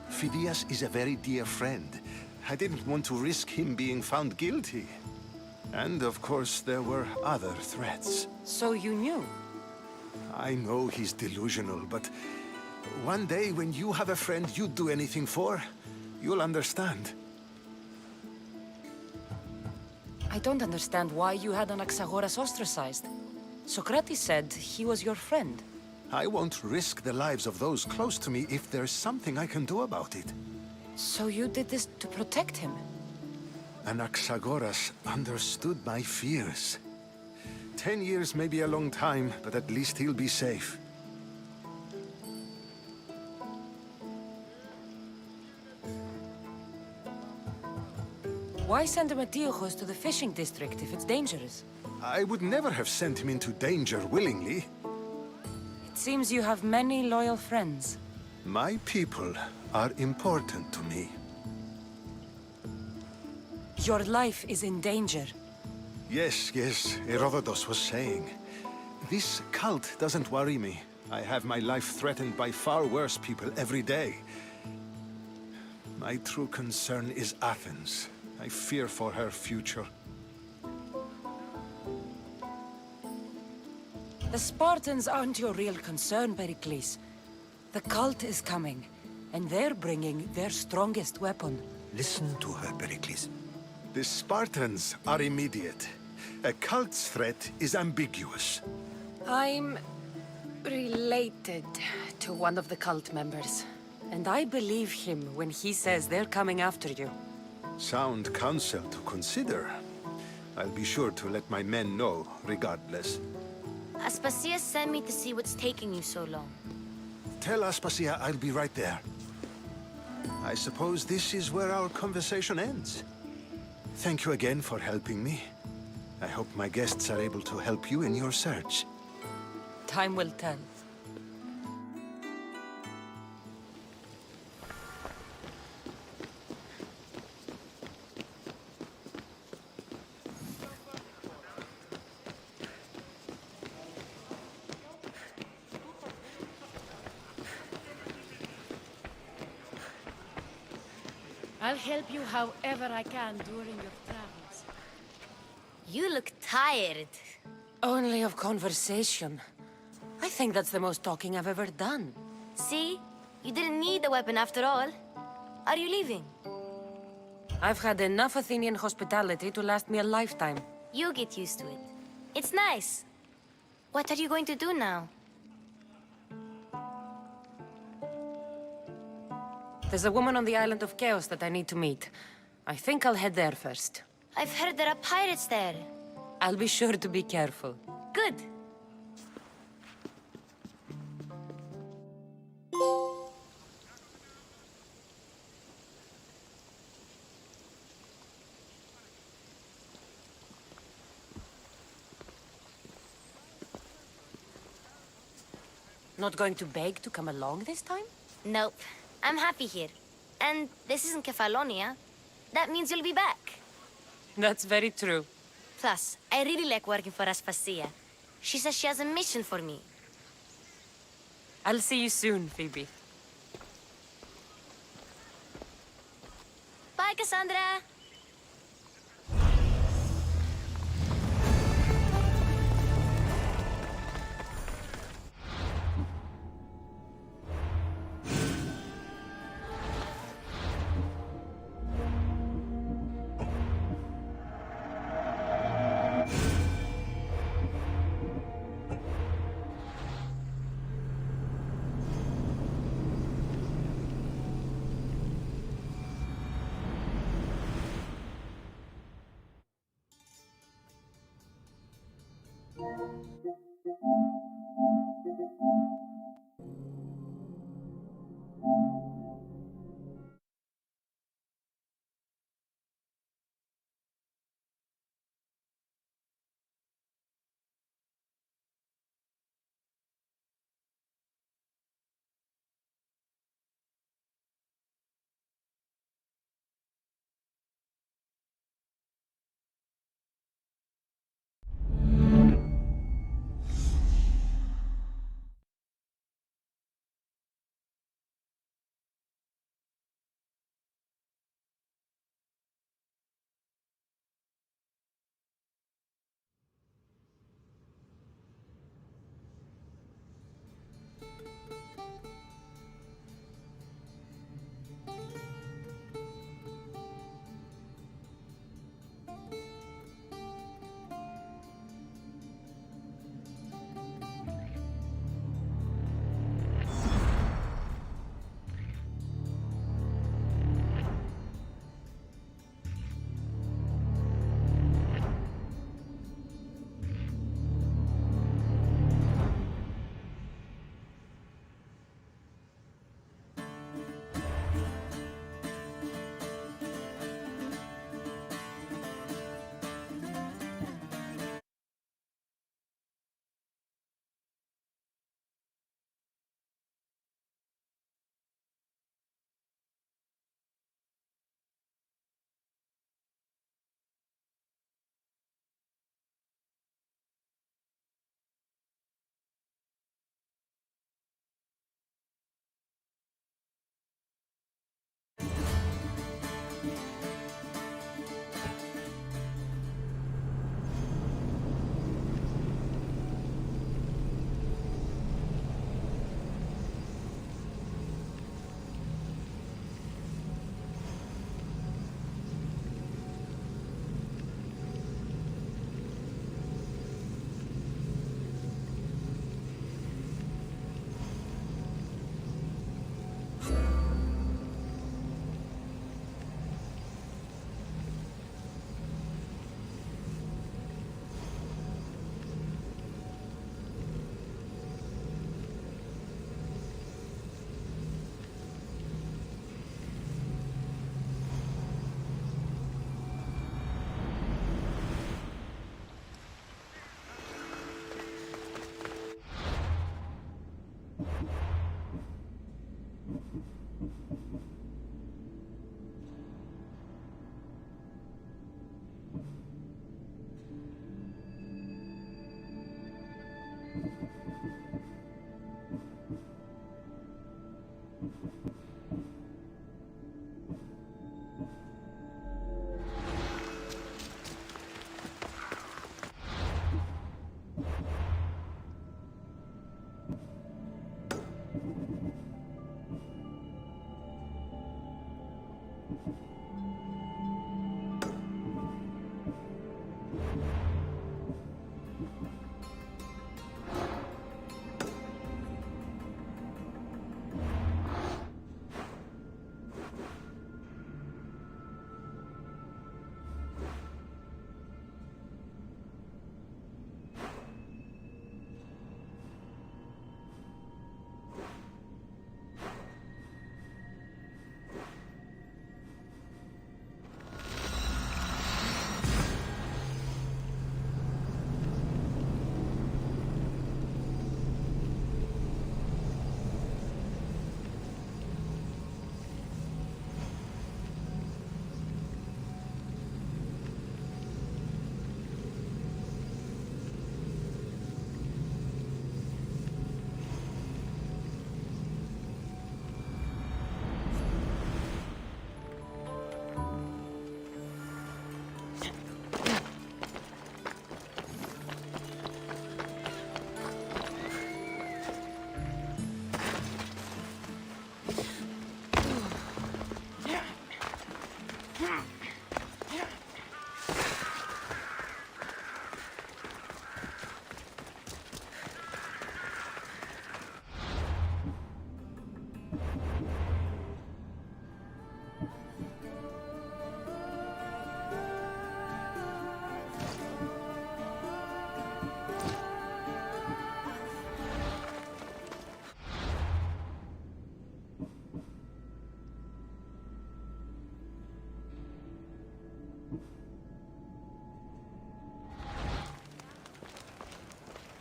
Phidias is a very dear friend. I didn't want to risk him being found guilty. And of course, there were other threats. So you knew? I know he's delusional, but one day when you have a friend you'd do anything for, you'll understand. I don't understand why you had Anaxagoras ostracized. Socrates said he was your friend. I won't risk the lives of those close to me if there's something I can do about it. So you did this to protect him? Anaxagoras understood my fears. 10 years may be a long time, but at least he'll be safe. Why send Metiochos to the fishing district if it's dangerous? I would never have sent him into danger willingly. It seems you have many loyal friends. My people are important to me. Your life is in danger. Yes, Herodotus was saying. This cult doesn't worry me. I have my life threatened by far worse people every day. My true concern is Athens. I fear for her future. The Spartans aren't your real concern, Pericles. The cult is coming, and they're bringing their strongest weapon. Listen to her, Pericles. The Spartans are immediate. A cult's threat is ambiguous. I'm related to one of the cult members, and I believe him when he says they're coming after you. Sound counsel to consider. I'll be sure to let my men know, regardless. Aspasia sent me to see what's taking you so long. Tell Aspasia I'll be right there. I suppose this is where our conversation ends. Thank you again for helping me. I hope my guests are able to help you in your search. Time will tell. I'll help you however I can during your travels. You look tired. Only of conversation. I think that's the most talking I've ever done. See? You didn't need the weapon after all. Are you leaving? I've had enough Athenian hospitality to last me a lifetime. You get used to it. It's nice. What are you going to do now? There's a woman on the island of Chaos that I need to meet. I think I'll head there first. I've heard there are pirates there. I'll be sure to be careful. Good. Not going to beg to come along this time? Nope. I'm happy here. And this isn't Kefalonia. That means you'll be back. That's very true. Plus, I really like working for Aspasia. She says she has a mission for me. I'll see you soon, Phoebe. Bye, Cassandra!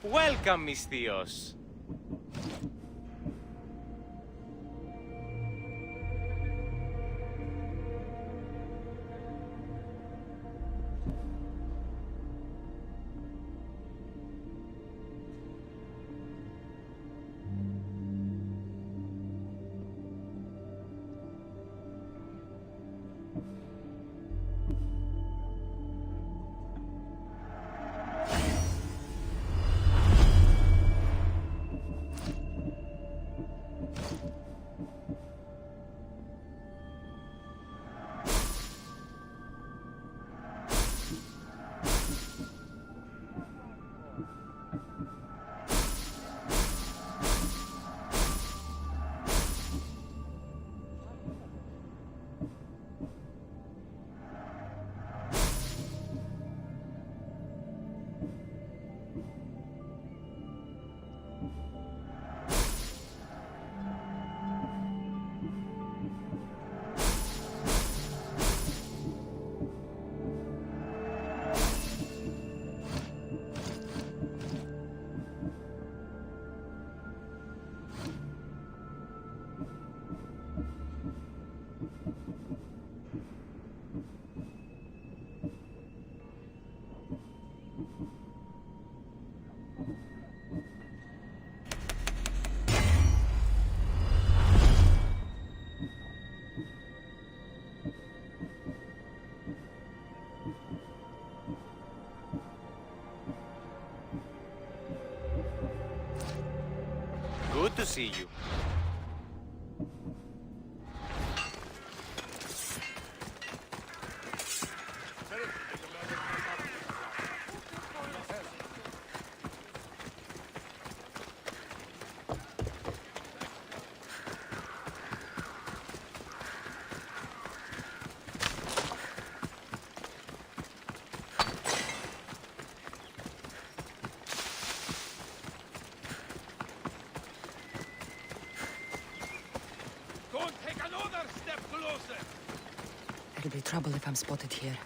Welcome, mis tíos. Good to see you. There'll be trouble if I'm spotted here.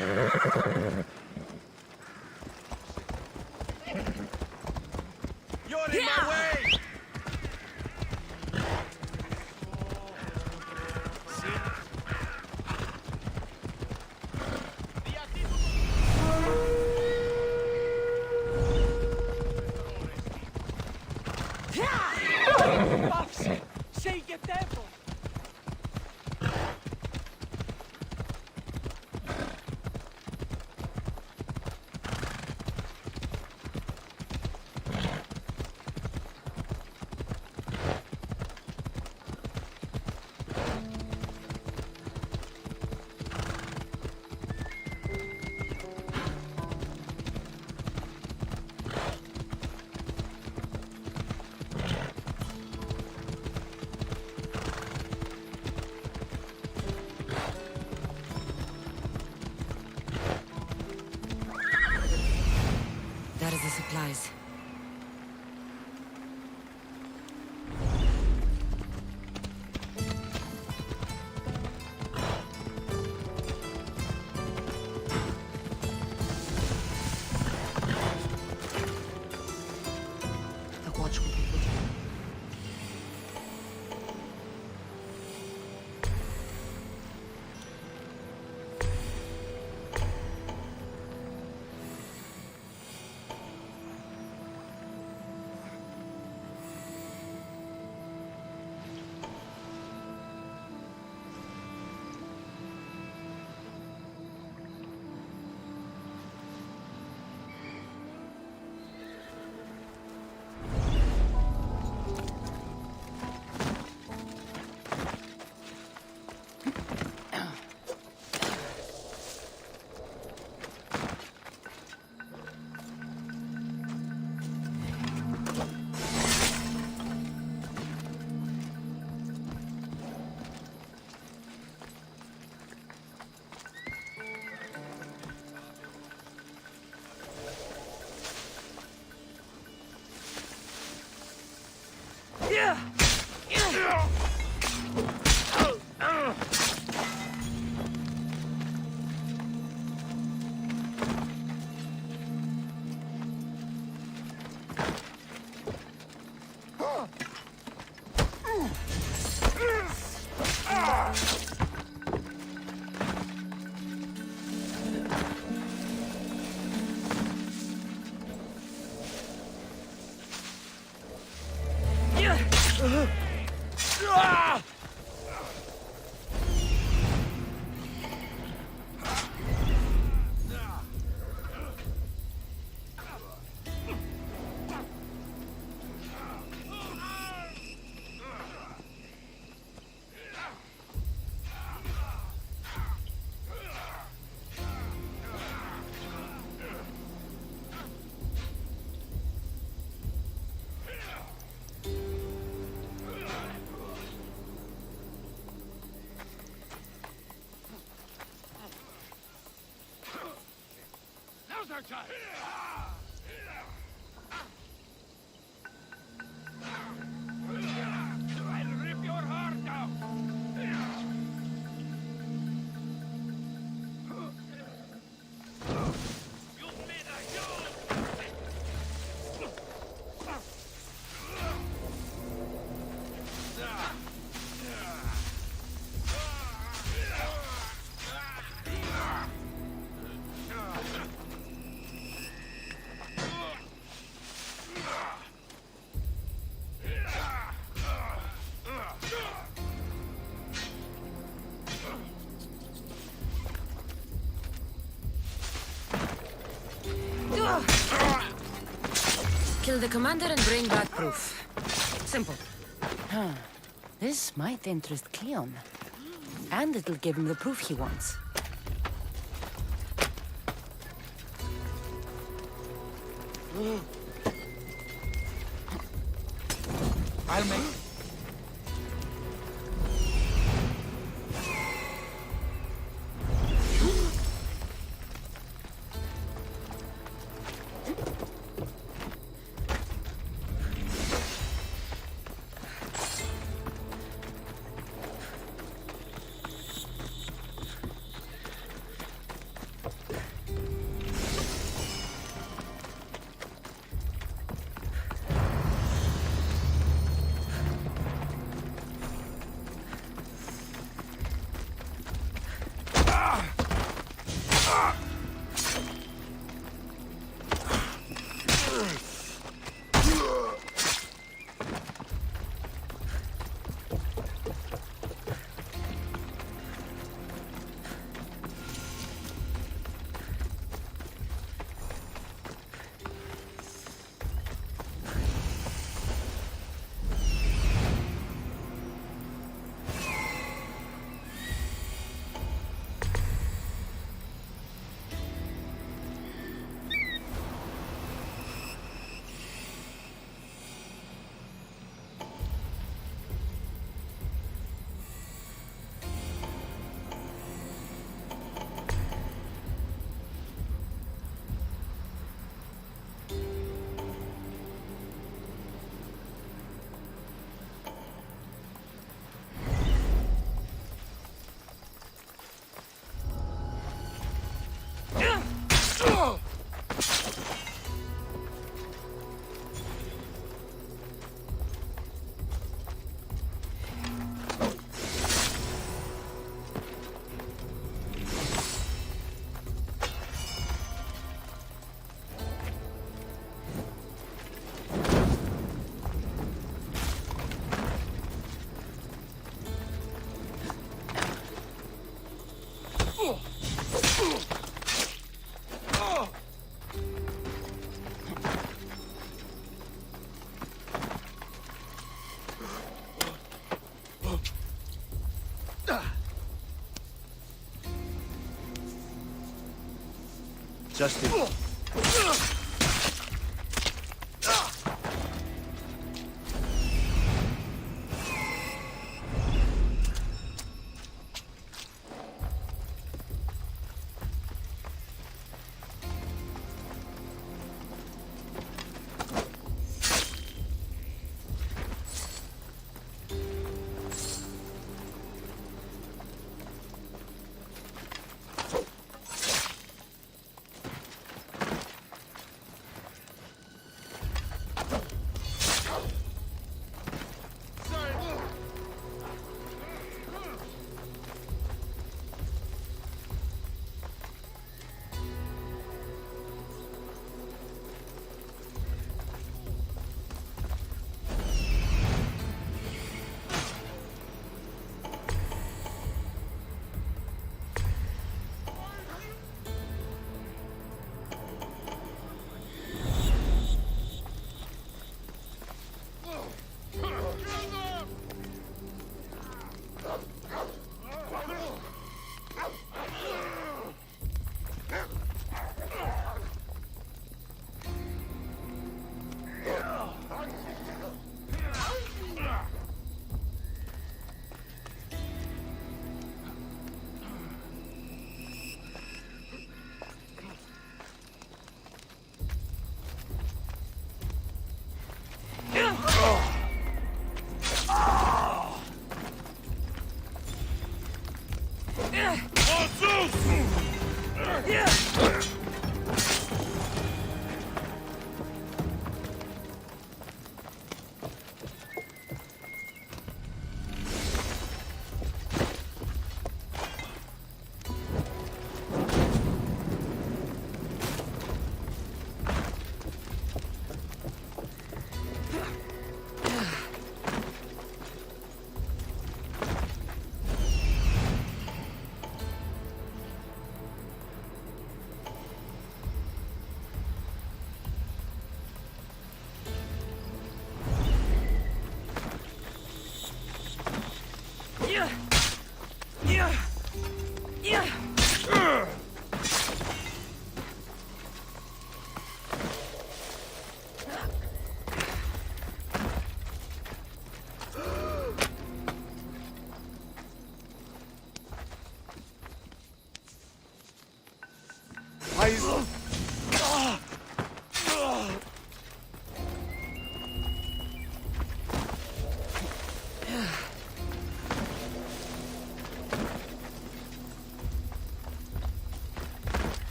You're in my way! Sei che tempo! There are the supplies. The watch will be with you. Now's our time! I'll rip your heart out! Kill the commander and bring back proof. Simple. Huh. This might interest Cleon. And it'll give him the proof he wants. I'll make... Justin.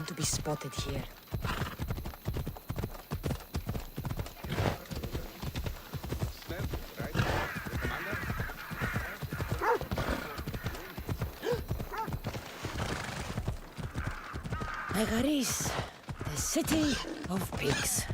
To be spotted here. Megaris, the city of pigs.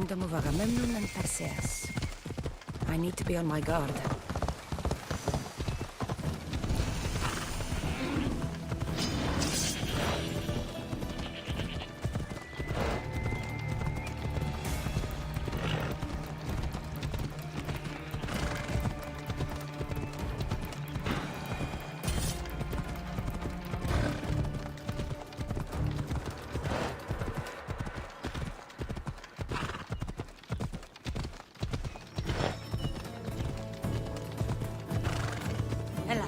kingdom of Agamemnon and Perseus. I need to be on my guard. Ella.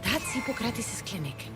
That's Hippocrates' clinic.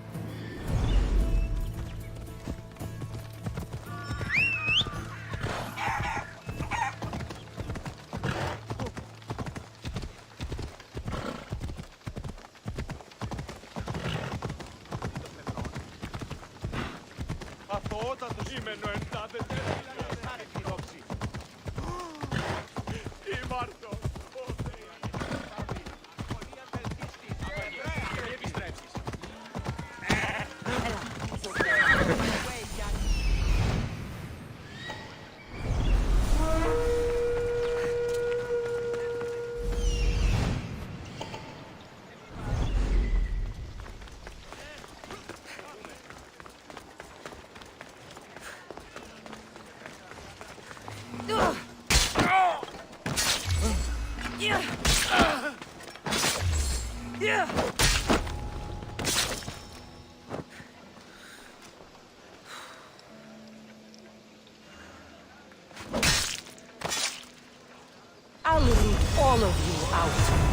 I'll root all of you out.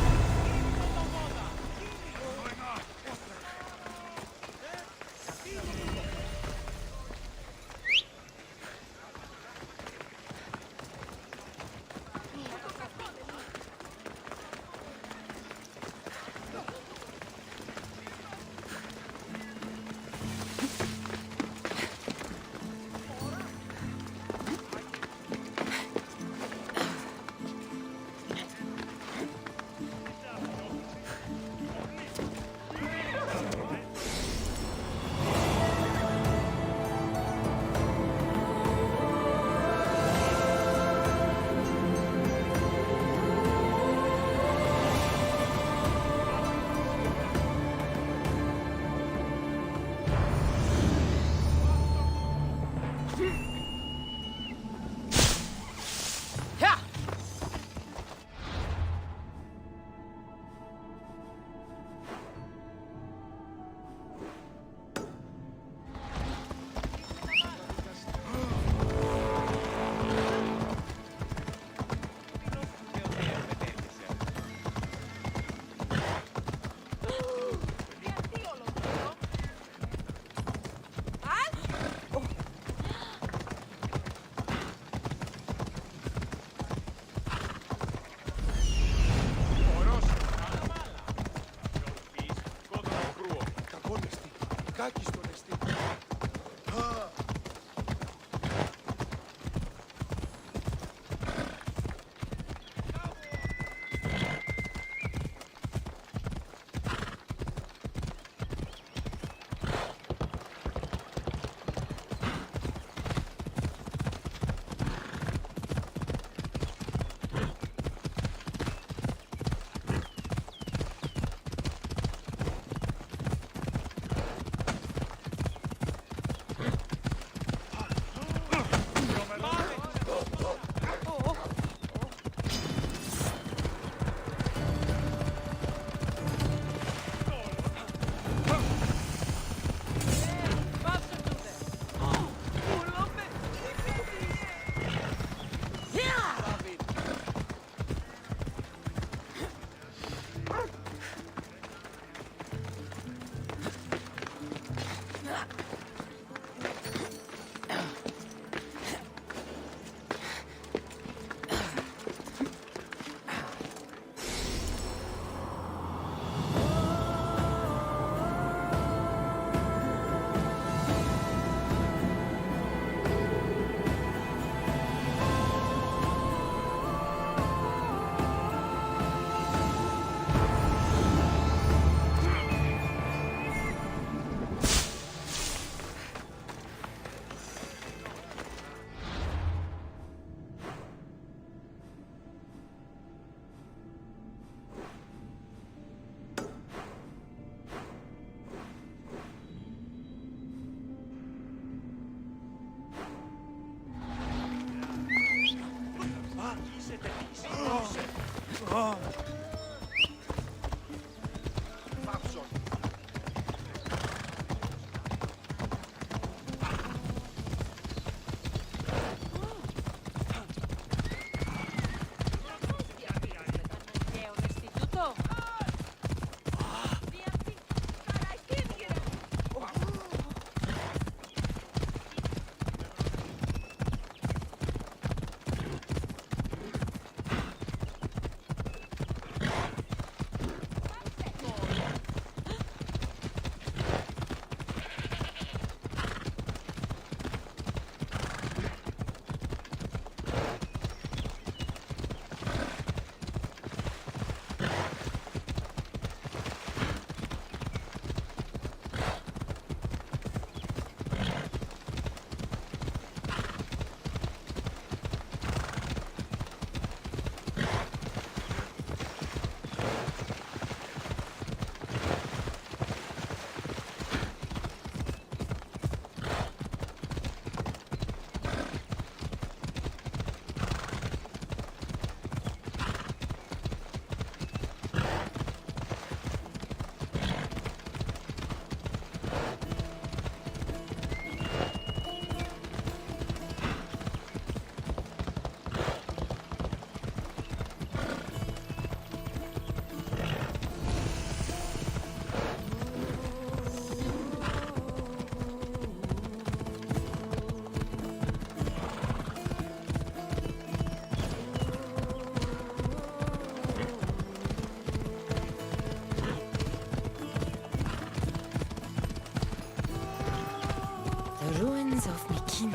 Ruins of Mikin.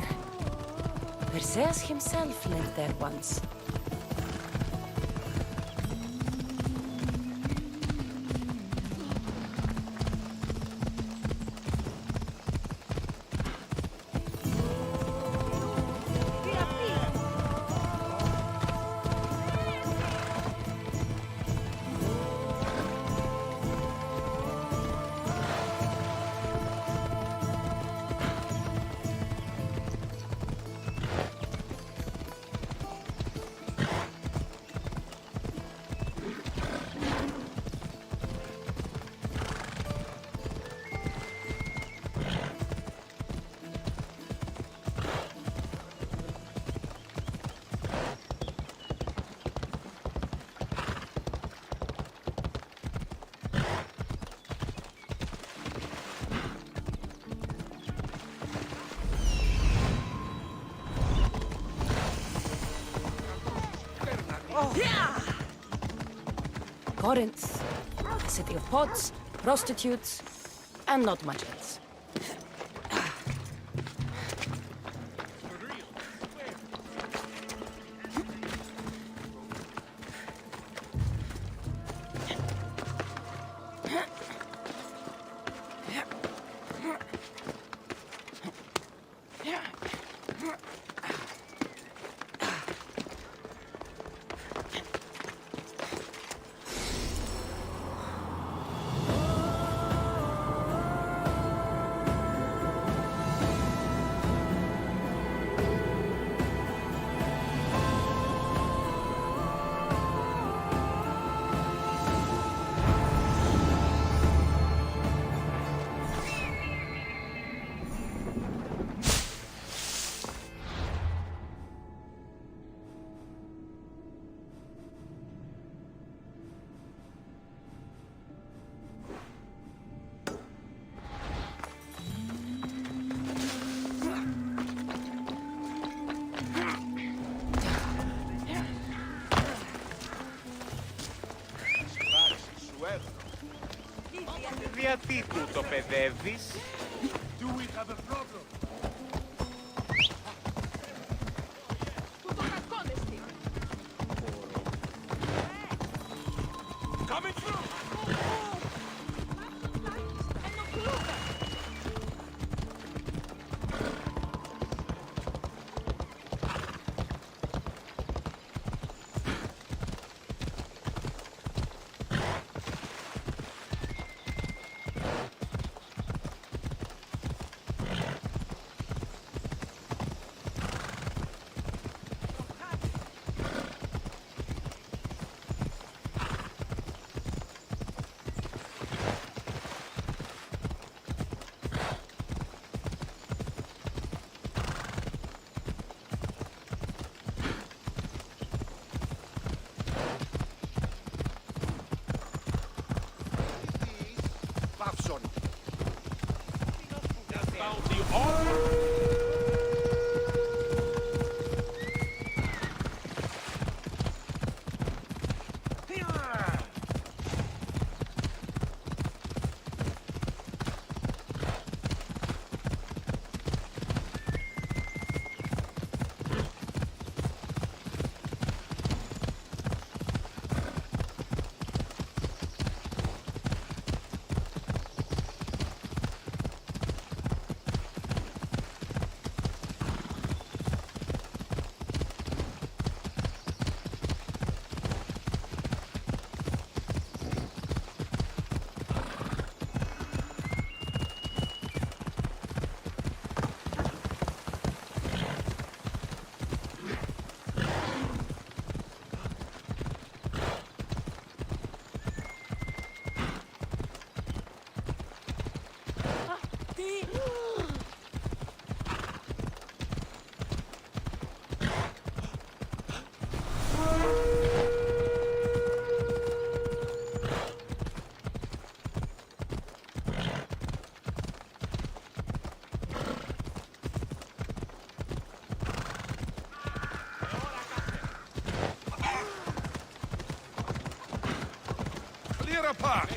Perseus himself lived there once. Corinth, a city of pots, prostitutes, and not much else. Γιατί τούτο παιδεύεις? Do we have a problem? Coming through! Clear a path!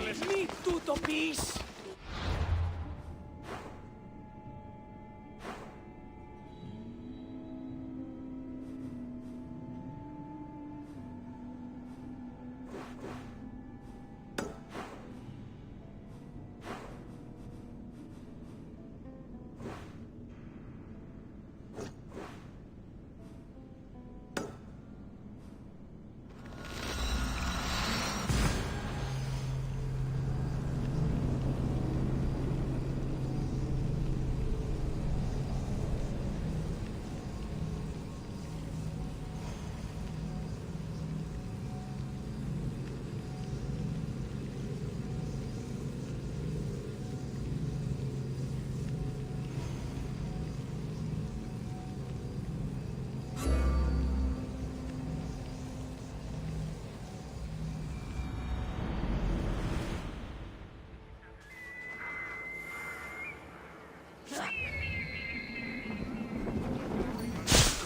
Μη του το πεις!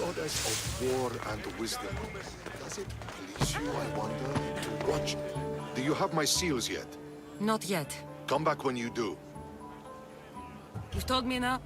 Goddess of war and wisdom. Does it please you, I wonder, to watch? Do you have my seals yet? Not yet. Come back when you do. You've told me enough.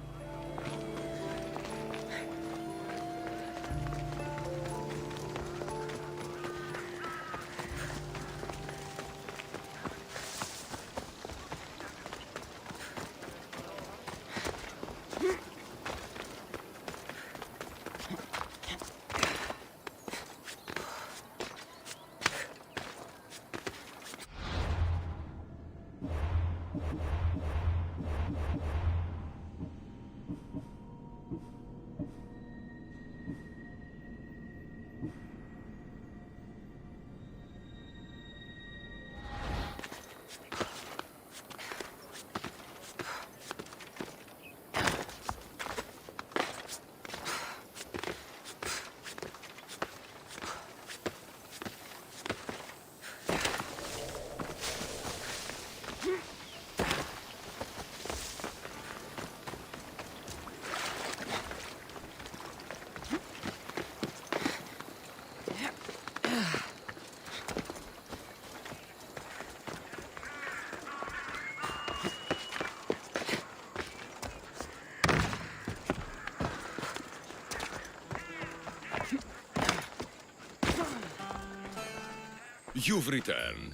You've returned.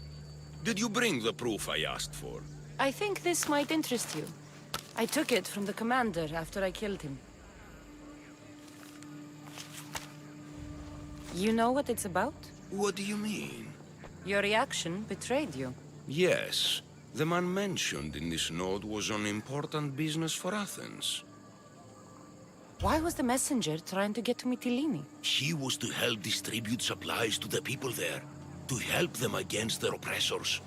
Did you bring the proof I asked for? I think this might interest you. I took it from the commander after I killed him. You know what it's about? What do you mean? Your reaction betrayed you. Yes. The man mentioned in this note was on important business for Athens. Why was the messenger trying to get to Mytilene? He was to help distribute supplies to the people there, to help them against their oppressors.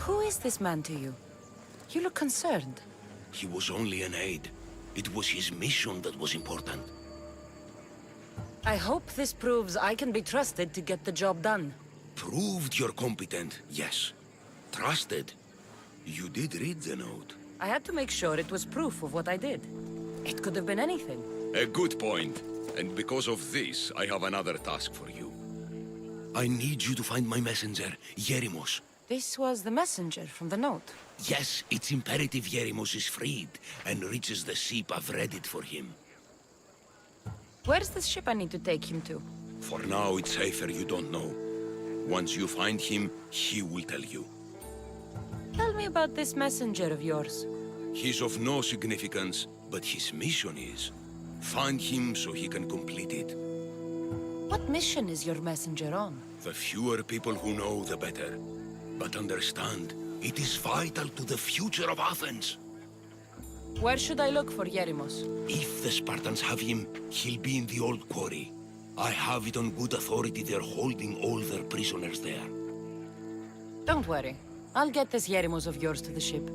Who is this man to you? You look concerned. He was only an aide. It was his mission that was important. I hope this proves I can be trusted to get the job done. Proved you're competent, yes. Trusted. You did read the note. I had to make sure it was proof of what I did. It could have been anything. A good point. And because of this, I have another task for you. I need you to find my messenger, Yerimos. This was the messenger from the note. Yes, it's imperative Yerimos is freed and reaches the ship I've readied for him. Where's the ship I need to take him to? For now, it's safer you don't know. Once you find him, he will tell you. Tell me about this messenger of yours. He's of no significance, but his mission is. Find him so he can complete it. What mission is your messenger on? The fewer people who know, the better. But understand, it is vital to the future of Athens. Where should I look for Yerimos? If the Spartans have him, he'll be in the old quarry. I have it on good authority they're holding all their prisoners there. Don't worry. I'll get this Yerimos of yours to the ship.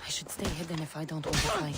I should stay hidden if I don't want to fight.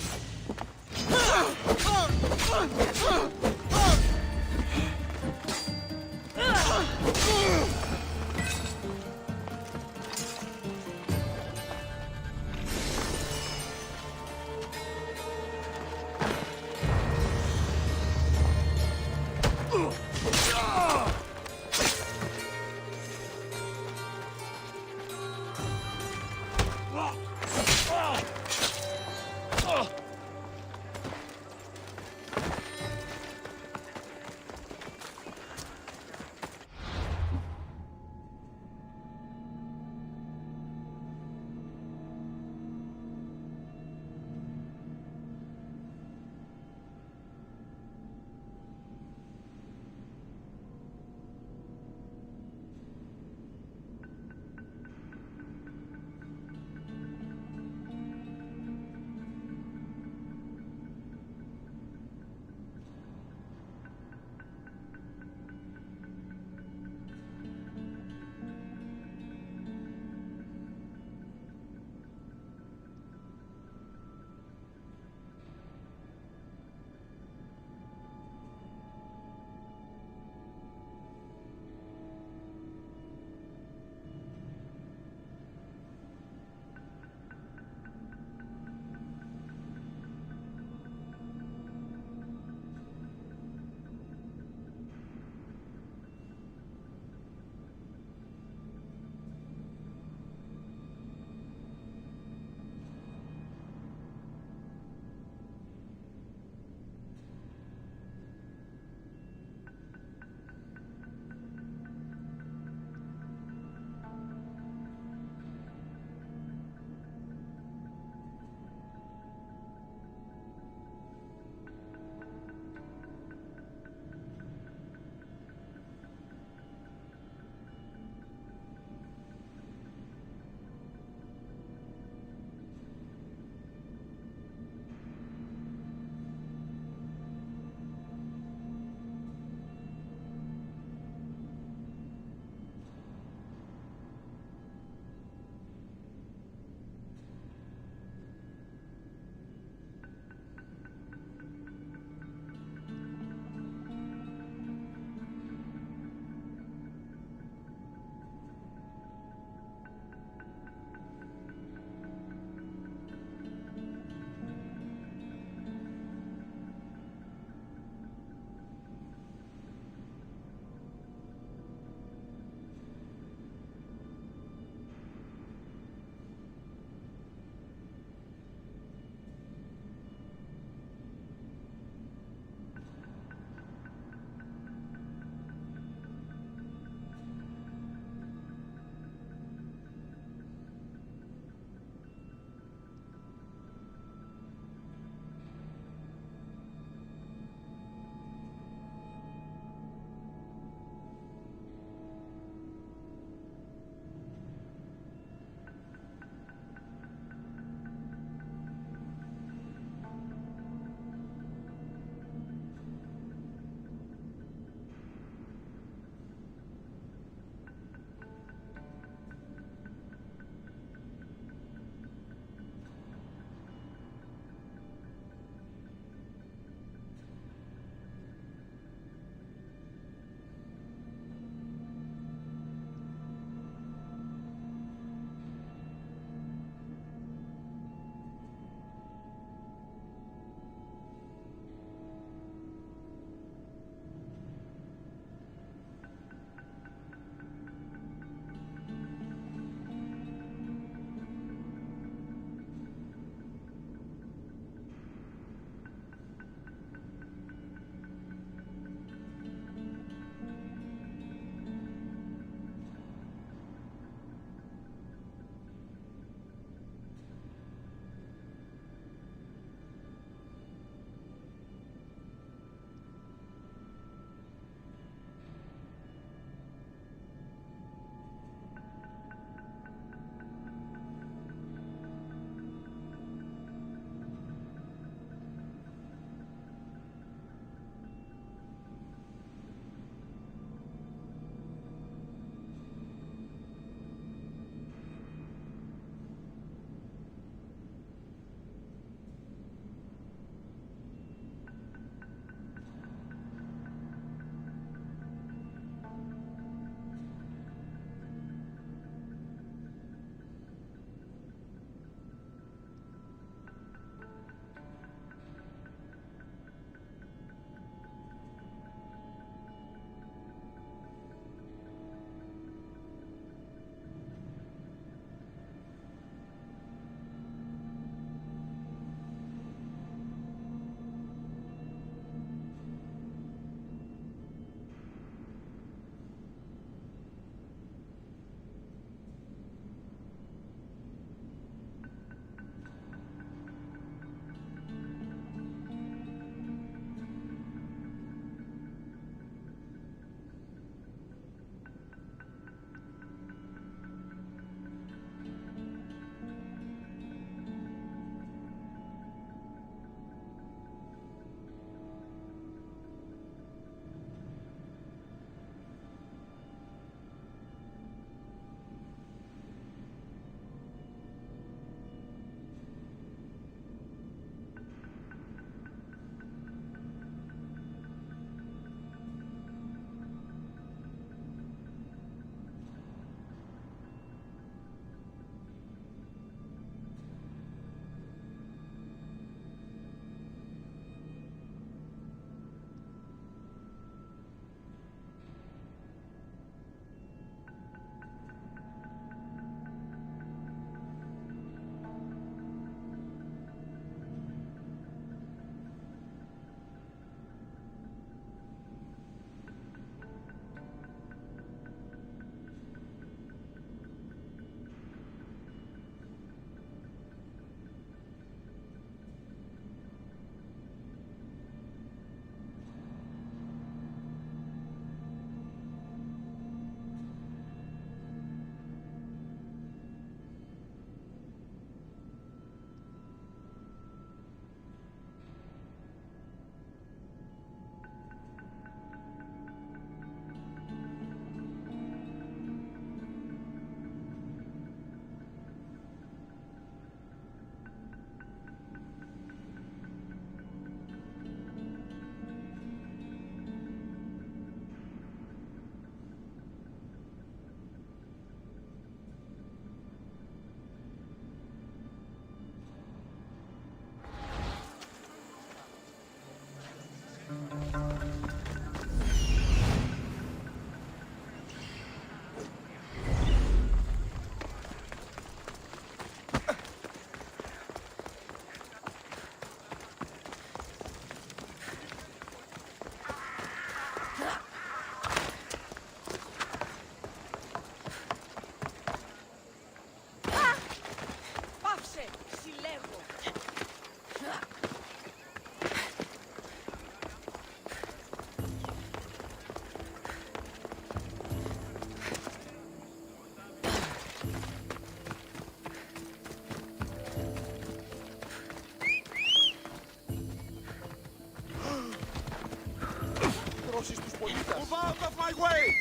Move out of my way!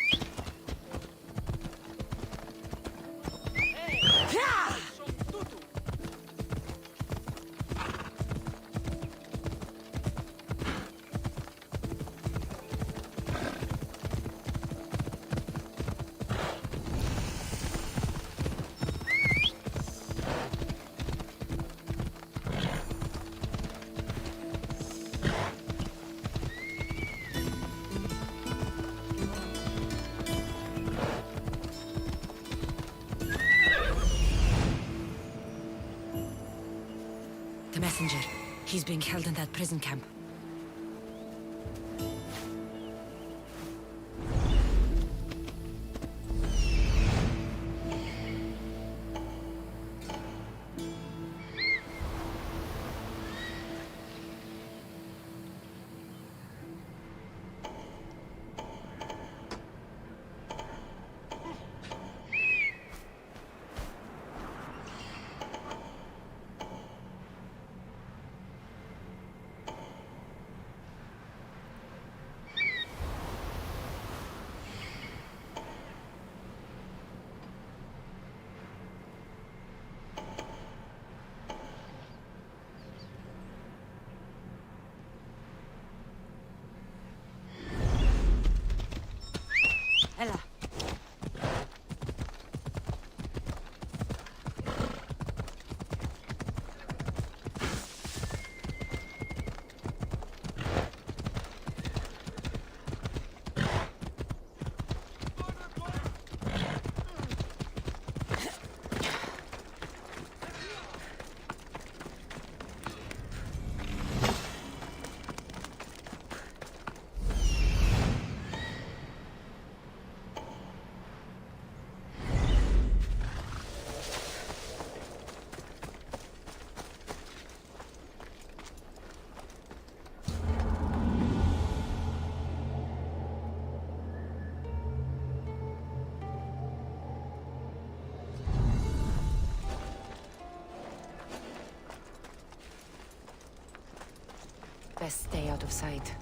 The messenger. He's being held in that prison camp. Ella. Best stay out of sight.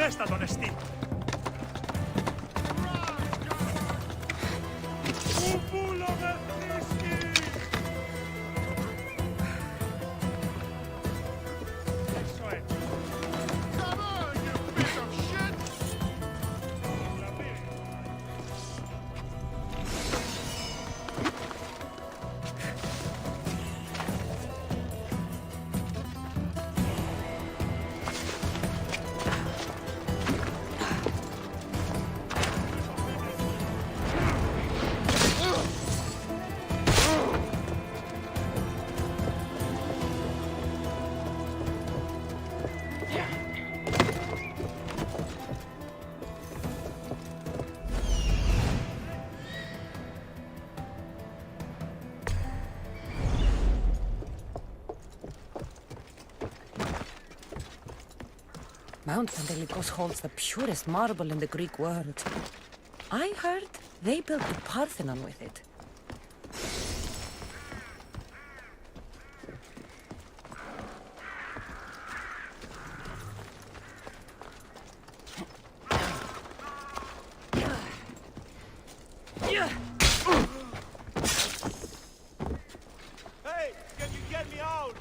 Φέστα τον εστί. Mount Pantelikos holds the purest marble in the Greek world. I heard they built the Parthenon with it. Hey, can you get me out?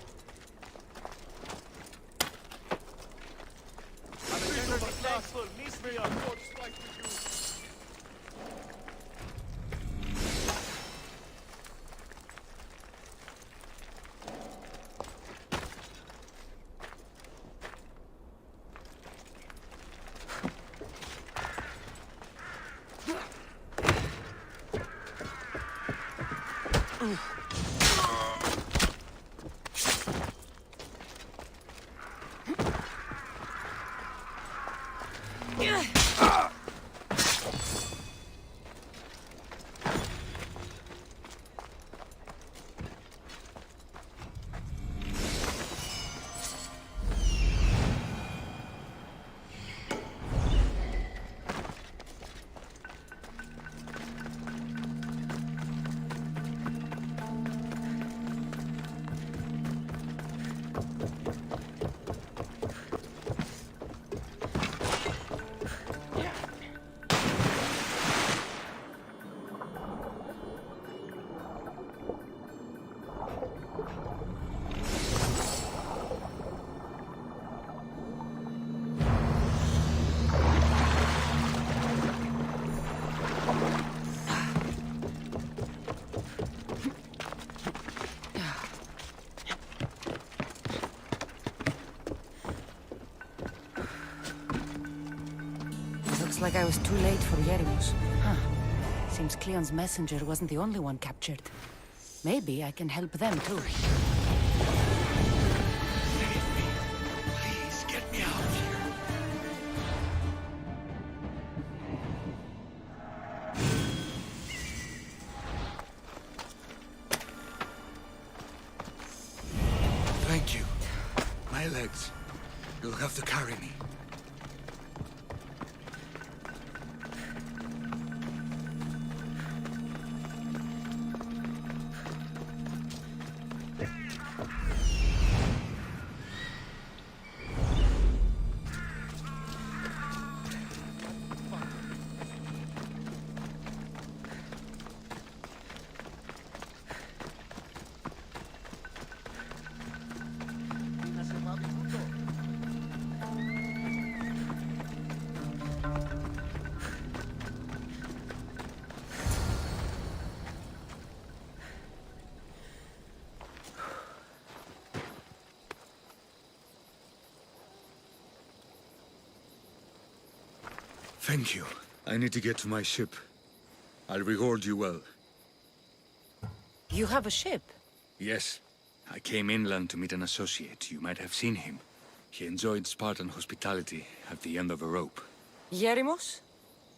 Looks like I was too late for Yerimos. Huh. Seems Cleon's messenger wasn't the only one captured. Maybe I can help them too. Please, get me out of here. Thank you. My legs. You'll have to carry me. Thank you. I need to get to my ship. I'll reward you well. You have a ship? Yes. I came inland to meet an associate. You might have seen him. He enjoyed Spartan hospitality at the end of a rope. Yerimos?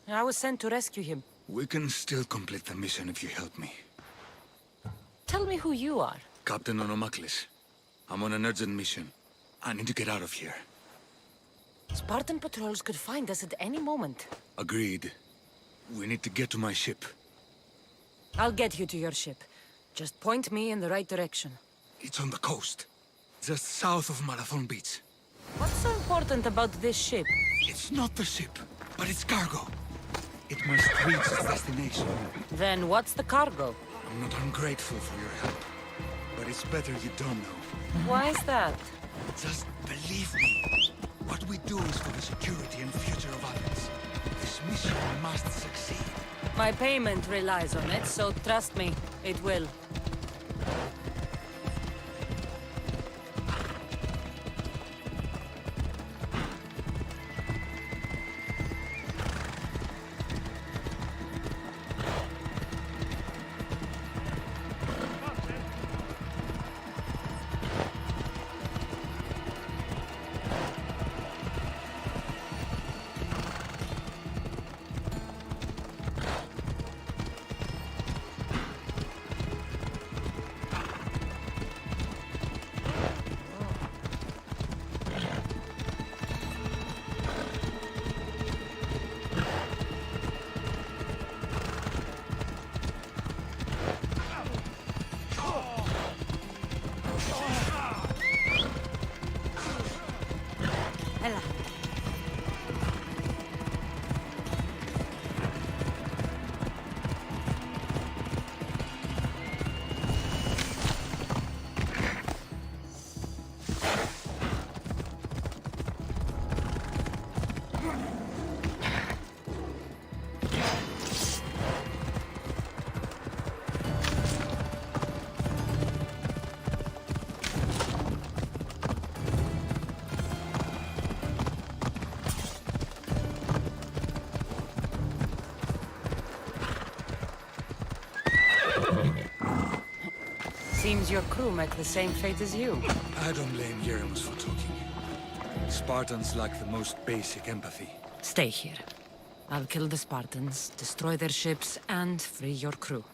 I was sent to rescue him. We can still complete the mission if you help me. Tell me who you are. Captain Onomaklis. I'm on an urgent mission. I need to get out of here. Spartan patrols could find us at any moment. Agreed. We need to get to my ship. I'll get you to your ship. Just point me in the right direction. It's on the coast. Just south of Marathon Beach. What's so important about this ship? It's not the ship, but it's cargo. It must reach its destination. Then what's the cargo? I'm not ungrateful for your help, but it's better you don't know. Why is that? Just believe me. What we do is for the security and future of Athens. This mission must succeed. My payment relies on it, so trust me, it will. Seems your crew met the same fate as you. I don't blame Yeremus for talking. Spartans lack the most basic empathy. Stay here. I'll kill the Spartans, destroy their ships, and free your crew.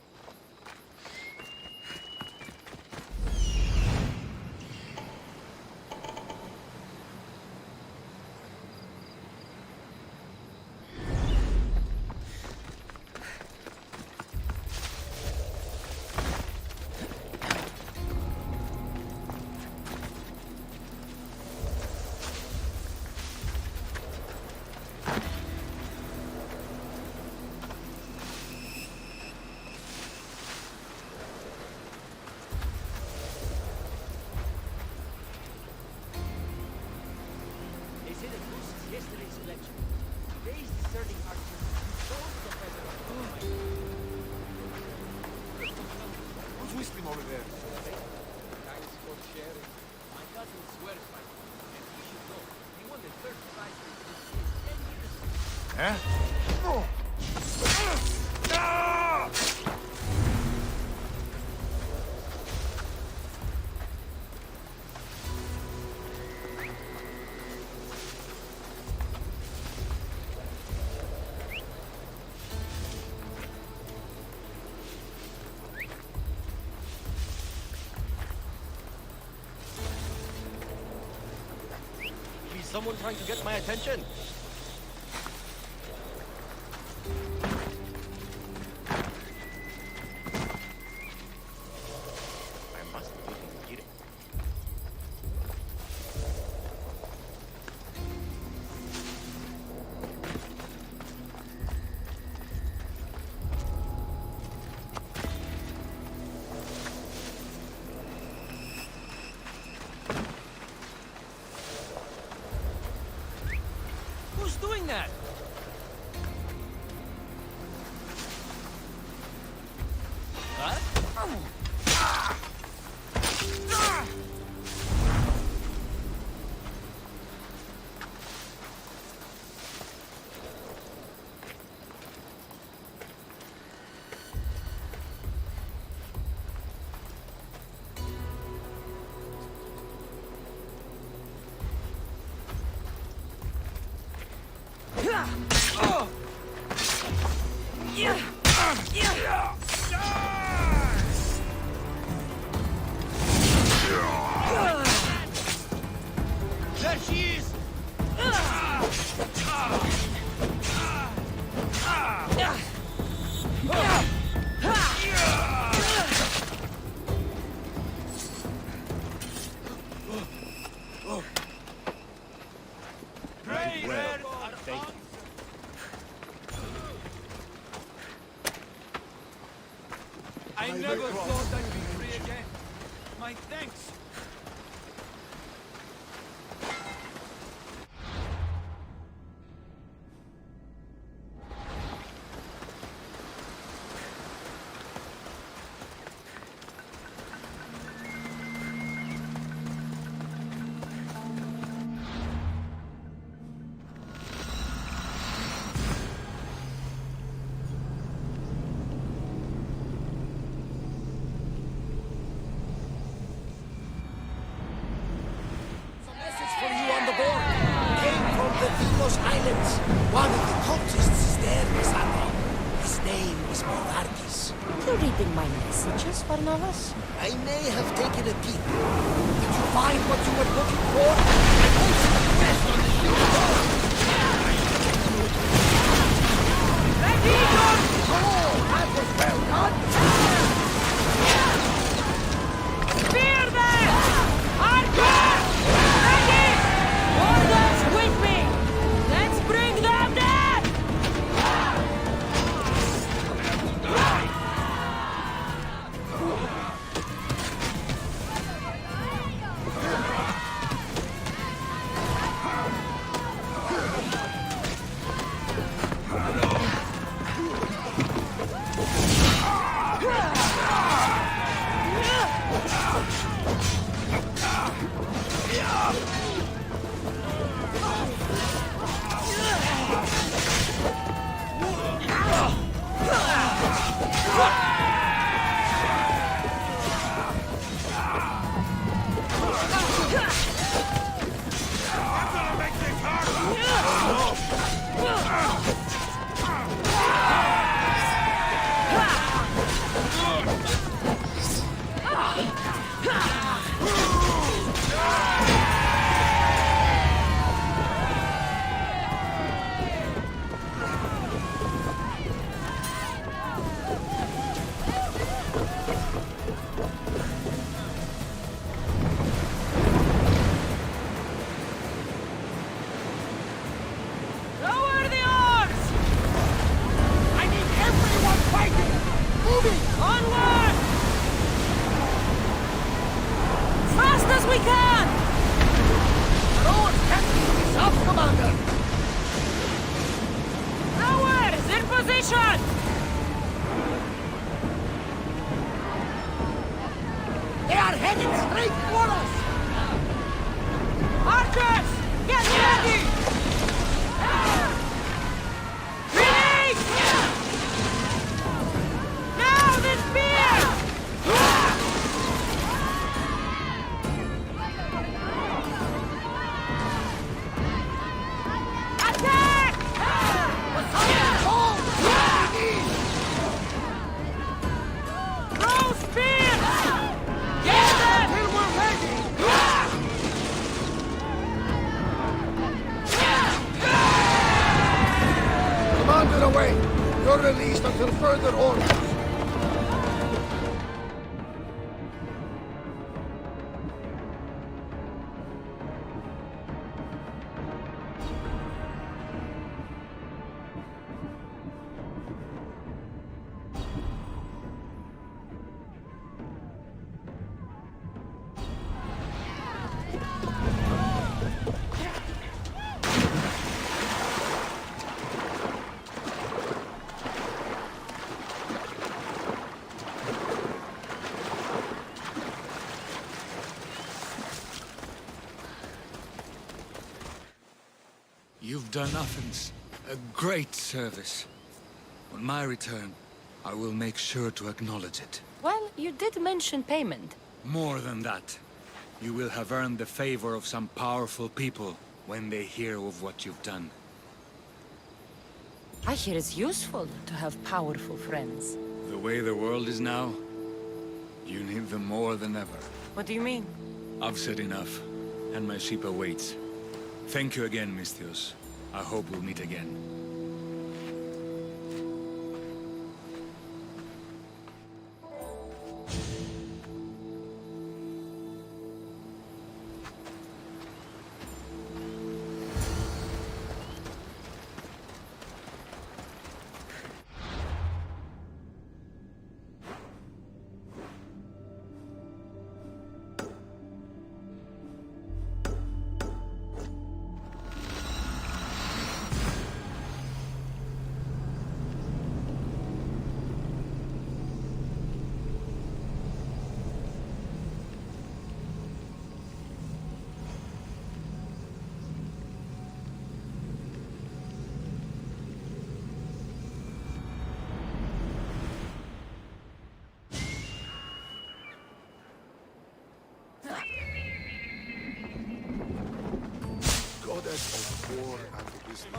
Who's whistling over there? My cousin swears by it, and he should know. He won the third prize for 10 years. Huh? No! Someone trying to get my attention. I must be eating. Who's doing that? There she is! Thank you. I never thought I'd be free again. My thanks. For you on the board. Came from the Delos Islands. One of the cultists is there, Sandro. His name is Movarkis. You reading my messages, Barnabas? I may have taken a peek. Did you find what you were looking for? I posted the best on the show. Oh, that was well done. Spear them! Archer! Ready! Orders with me! Let's bring them down! Lower the oars! I need everyone fighting! Moving! Onward! Fast as we can! Rowan captain is up, Commander! Ours in position! They are headed straight for us! Archers! Get ready! Release! Now the spear! Attack! Throw spears! Get them! Till we're ready! Commander away! You're released until further orders. You've done Athens a great service. On my return, I will make sure to acknowledge it. Well, you did mention payment. More than that, you will have earned the favor of some powerful people when they hear of what you've done. I hear it's useful to have powerful friends. The way the world is now, you need them more than ever. What do you mean? I've said enough, and my ship awaits. Thank you again, Misthios. I hope we'll meet again. of war and wisdom.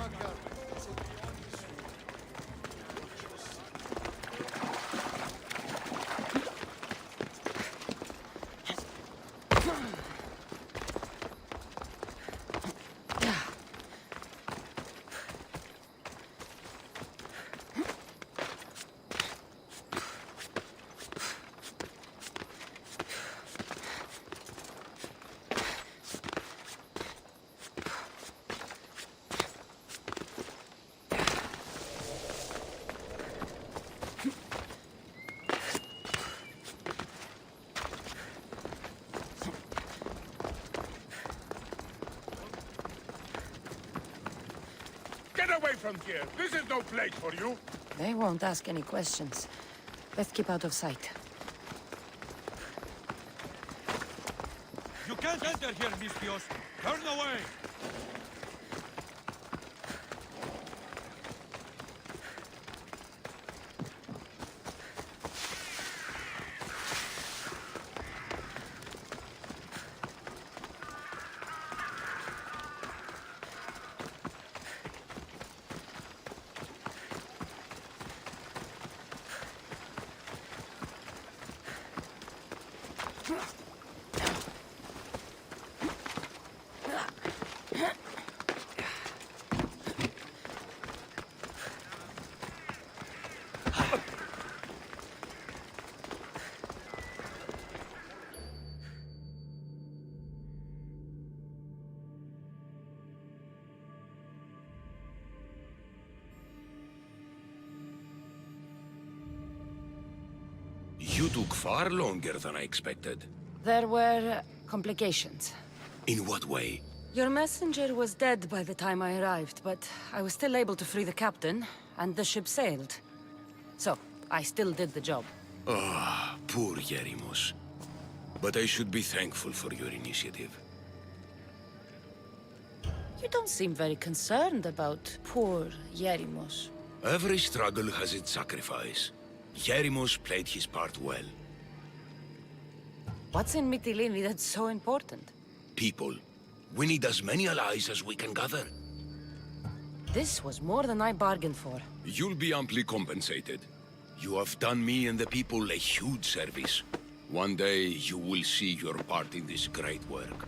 Get away from here! This is no place for you! They won't ask any questions. Let's keep out of sight. You can't enter here, Mispios. Turn away! You took far longer than I expected. There were complications. In what way? Your messenger was dead by the time I arrived, but I was still able to free the captain, and the ship sailed. So, I still did the job. Ah, poor Yerimos. But I should be thankful for your initiative. You don't seem very concerned about poor Yerimos. Every struggle has its sacrifice. Yerimos played his part well. What's in Mytilene that's so important? People. We need as many allies as we can gather. This was more than I bargained for. You'll be amply compensated. You have done me and the people a huge service. One day, you will see your part in this great work.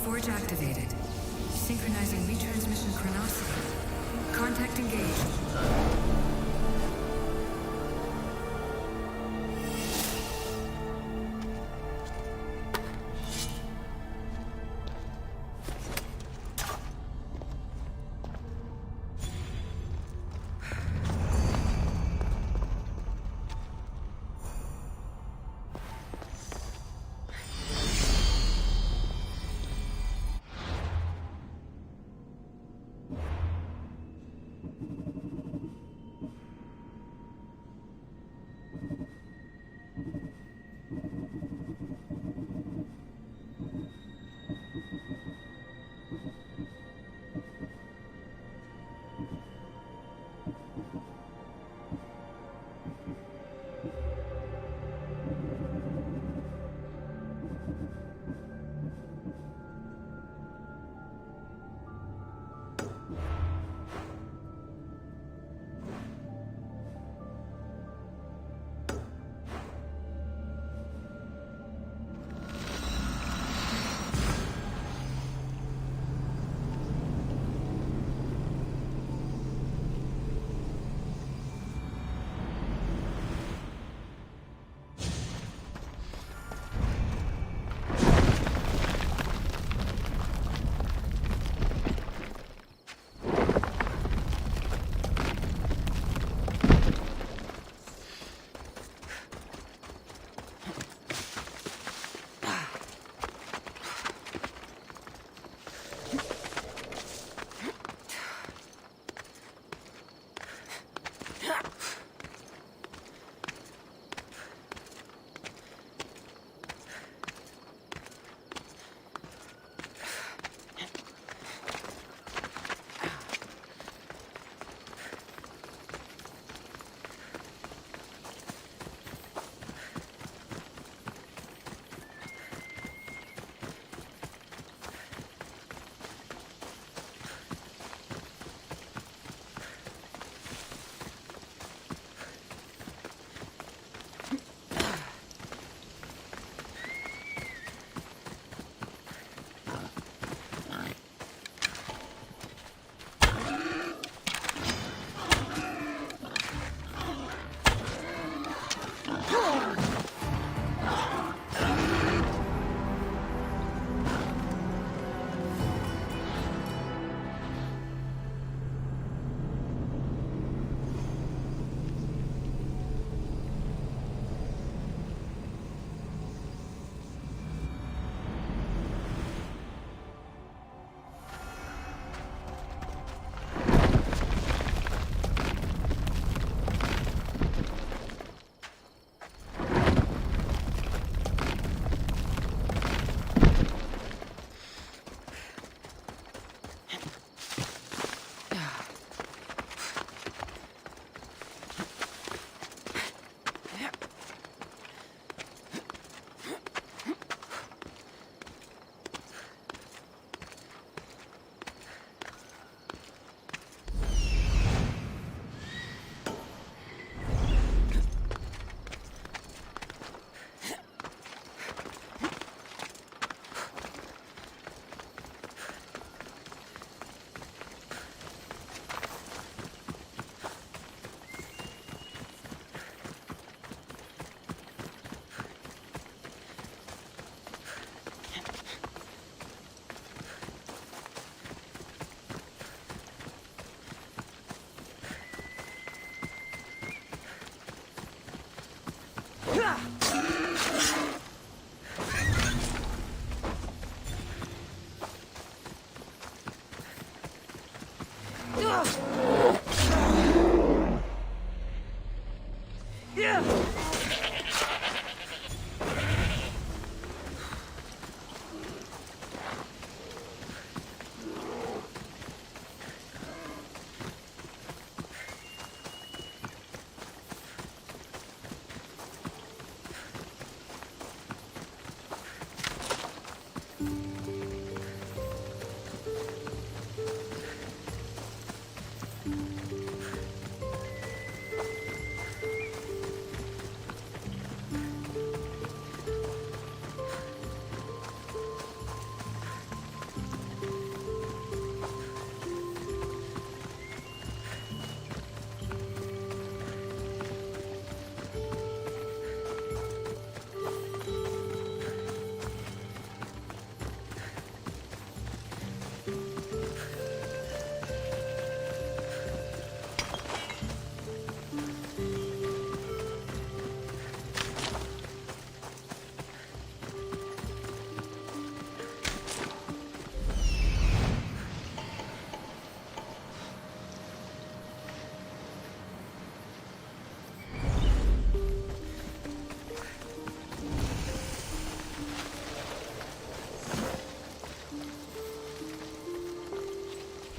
Forge activated. Synchronizing retransmission chronicity. Contact engaged.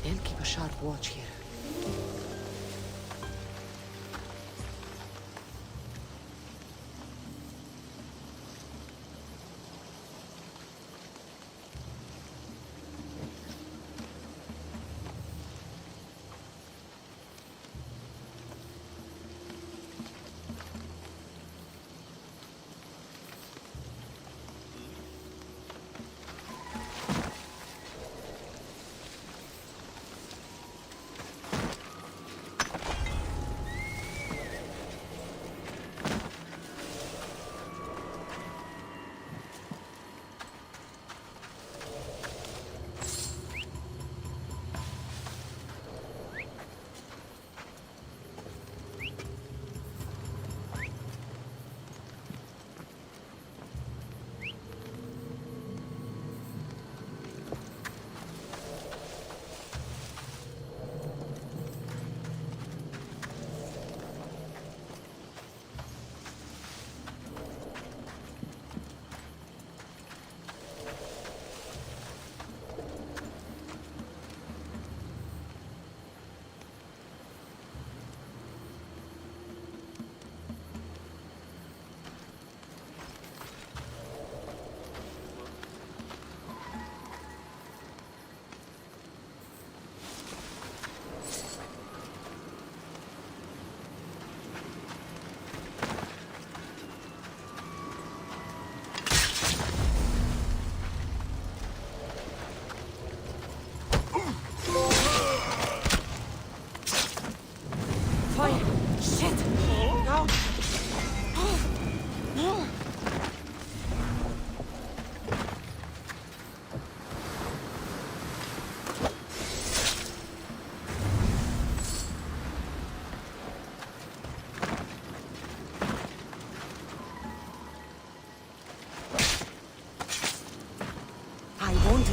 They'll keep a sharp watch here.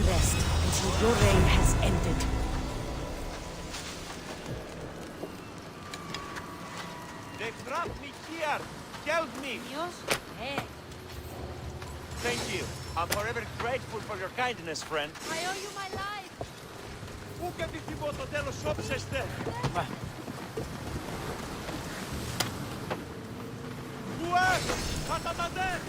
Rest until your reign has ended. They've trapped me here! Help me! Thank you. I'm forever grateful for your kindness, friend. I owe you my life. Πού κατηφίγω το τέλος όψεστε! Κουέ! Κατατατέ!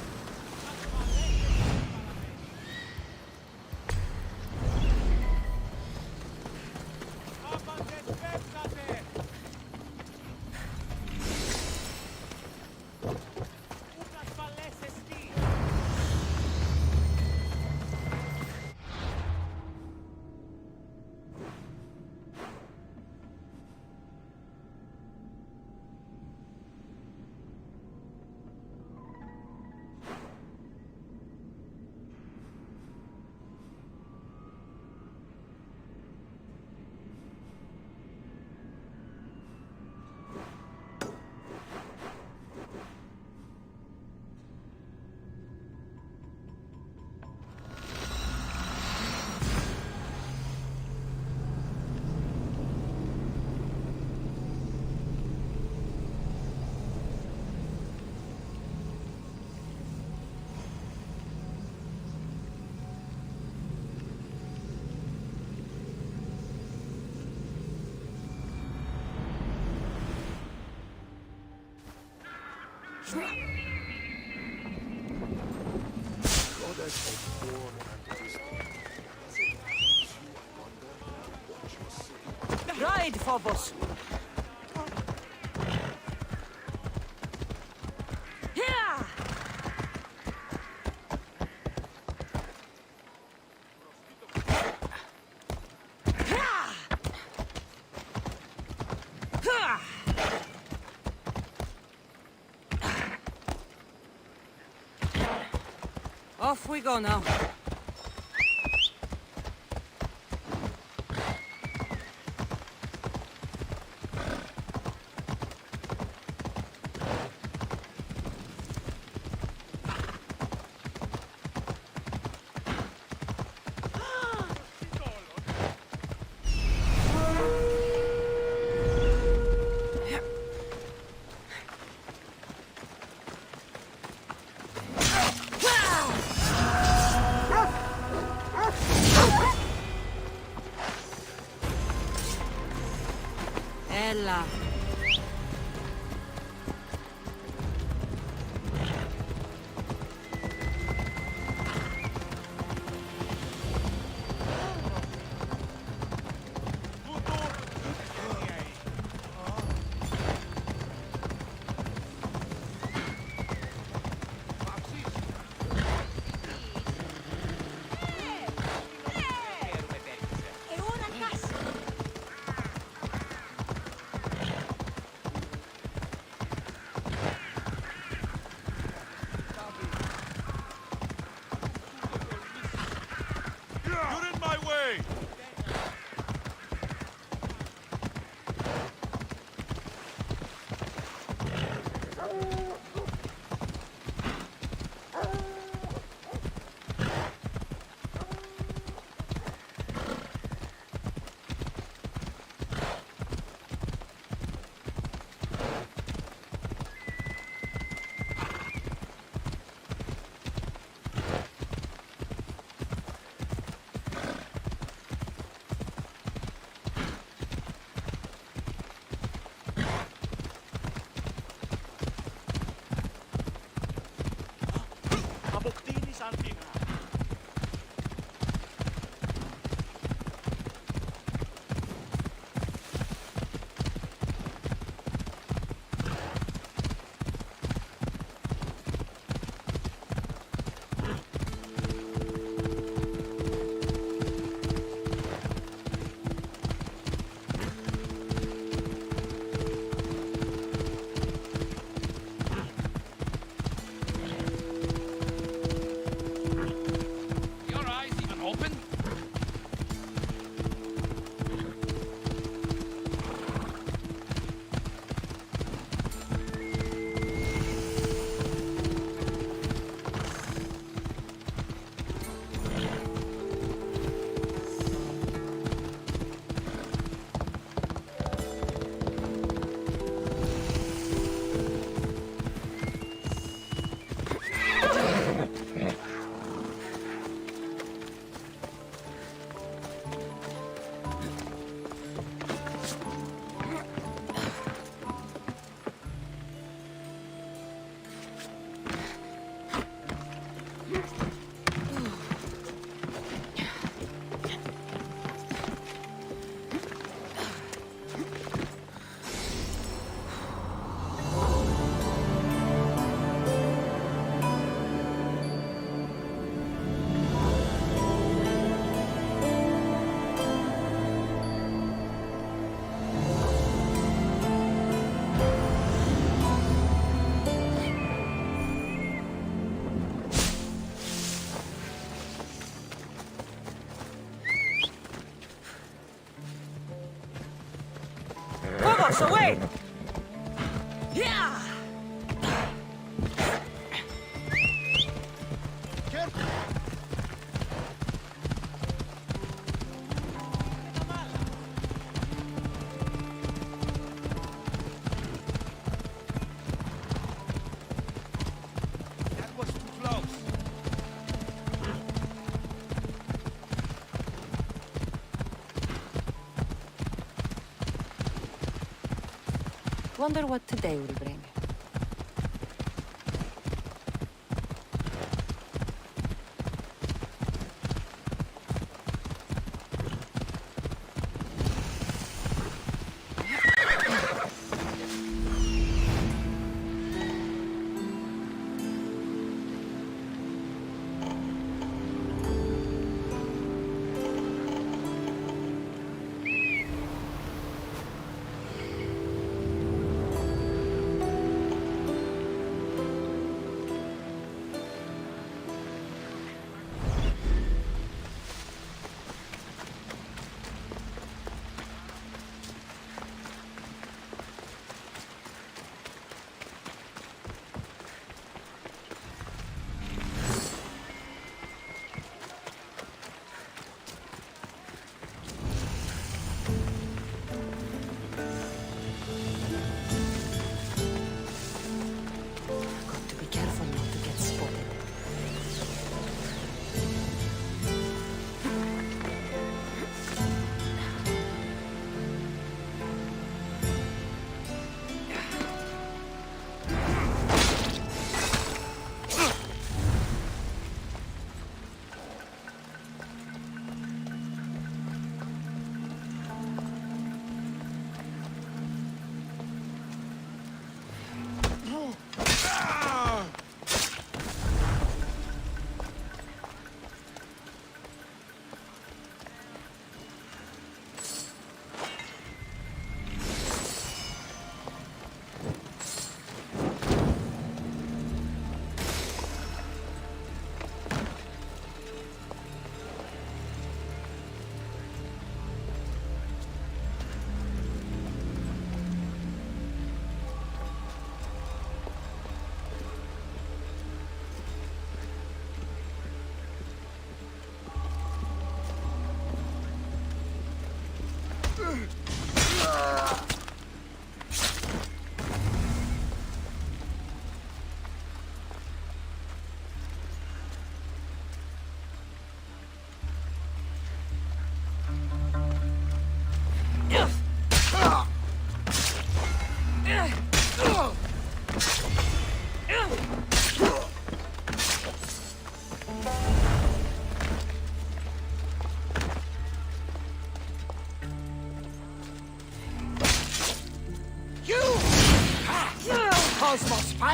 Goddess of war and wisdom. Ride, Phobos! Yeah! Off we go now. Ella. You're in my way! Αποκτήνεις Ανθίνα. Your eyes even open? Phobos, away! Yeah! That was too close. Wonder what today will bring.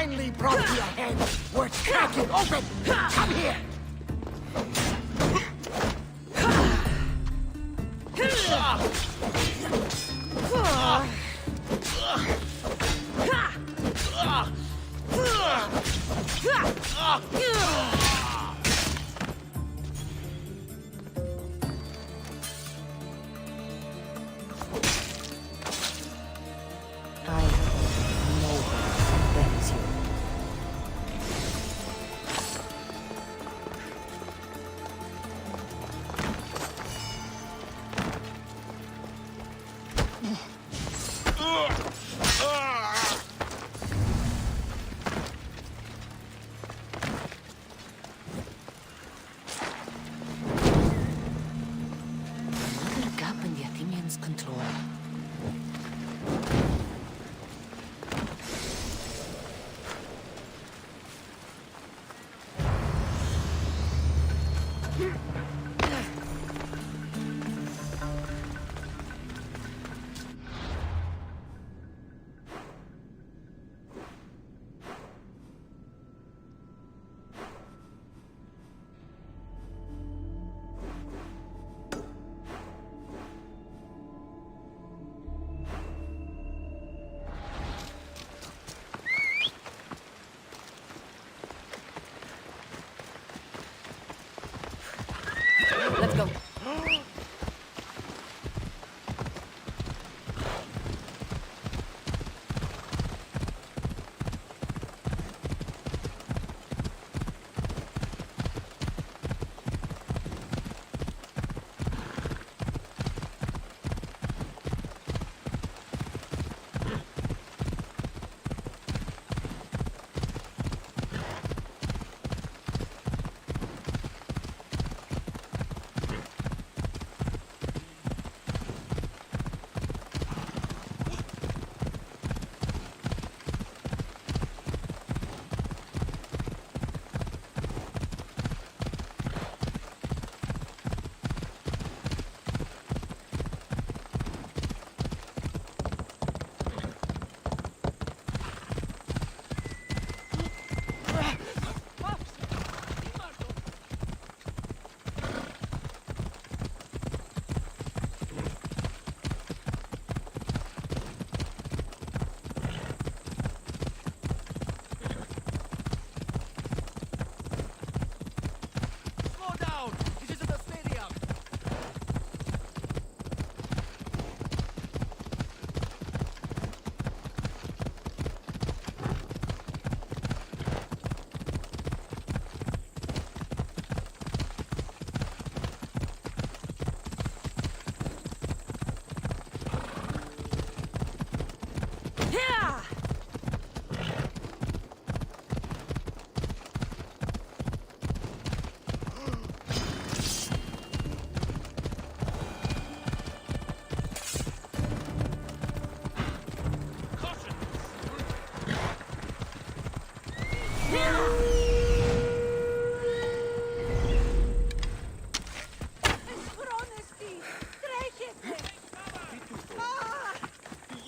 finally brought to your head. We're cracking open. Come here. I know that is you. Another gap in the Athenians' control. Let's go.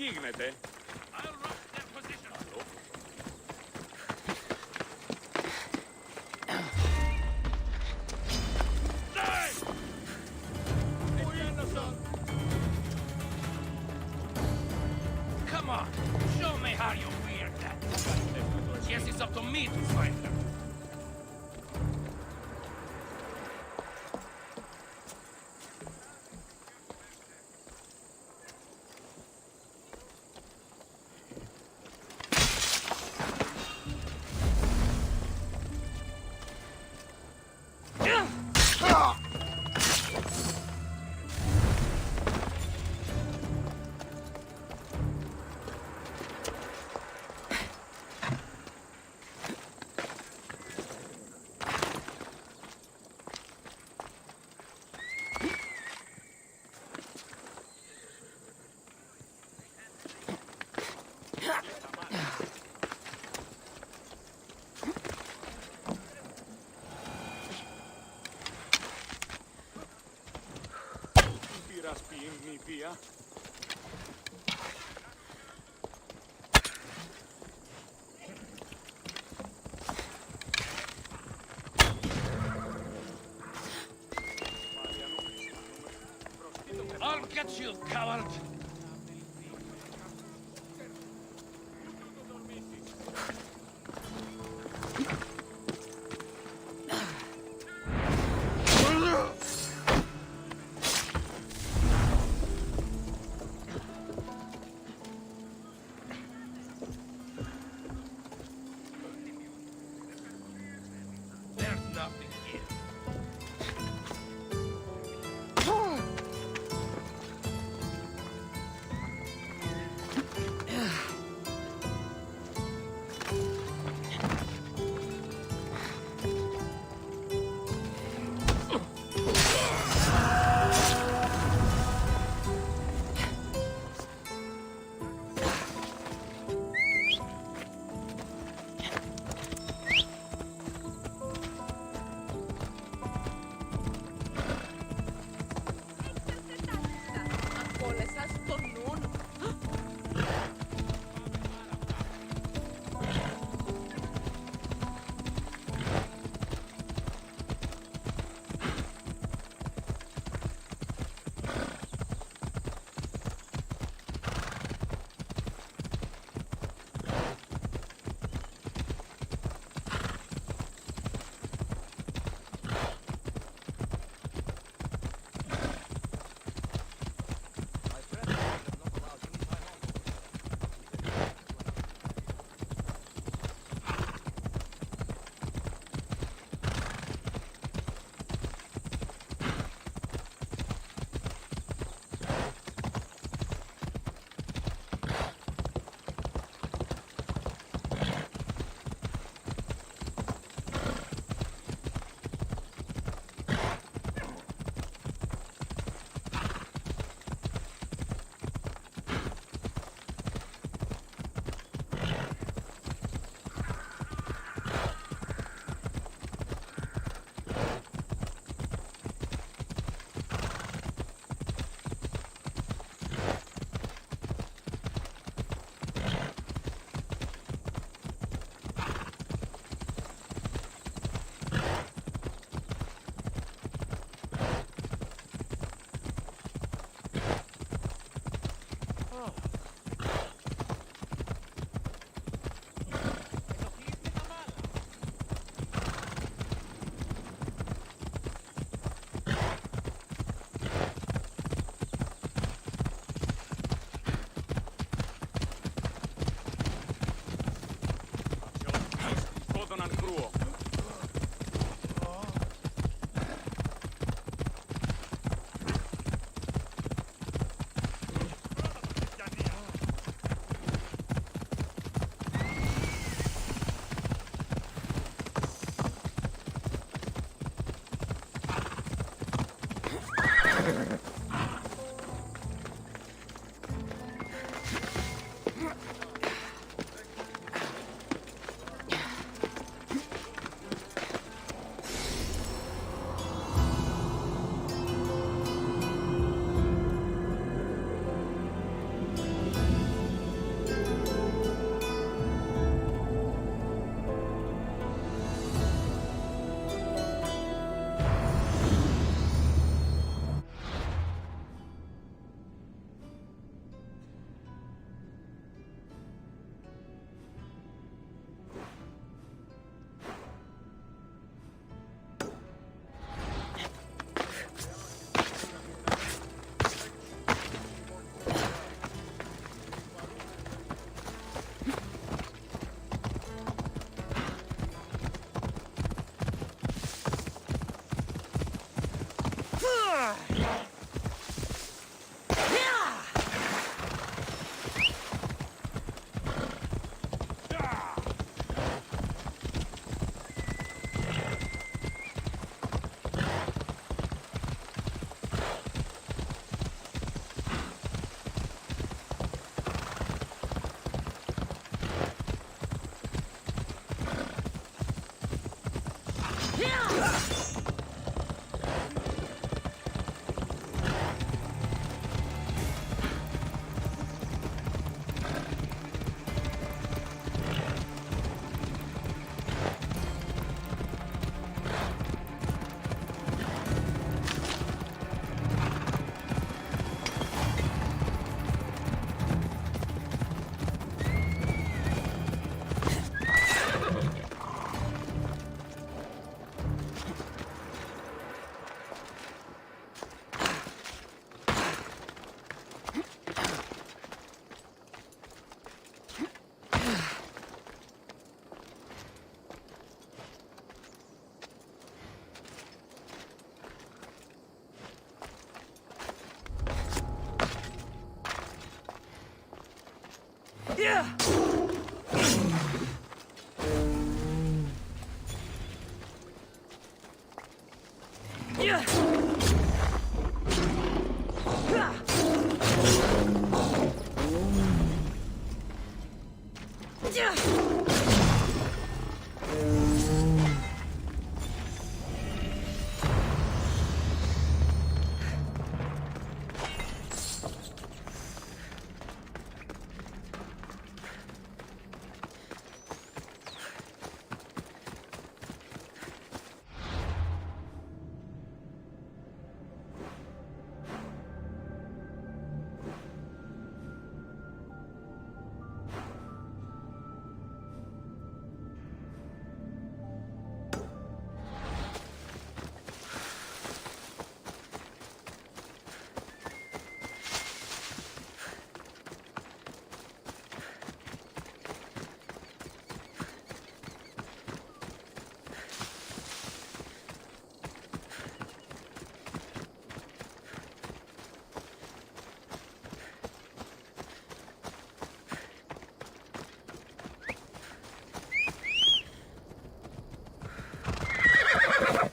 γίνεται. Come on, show me how you wear that. Yes, it's up to me to find them. I'll get you, coward! There's nothing here.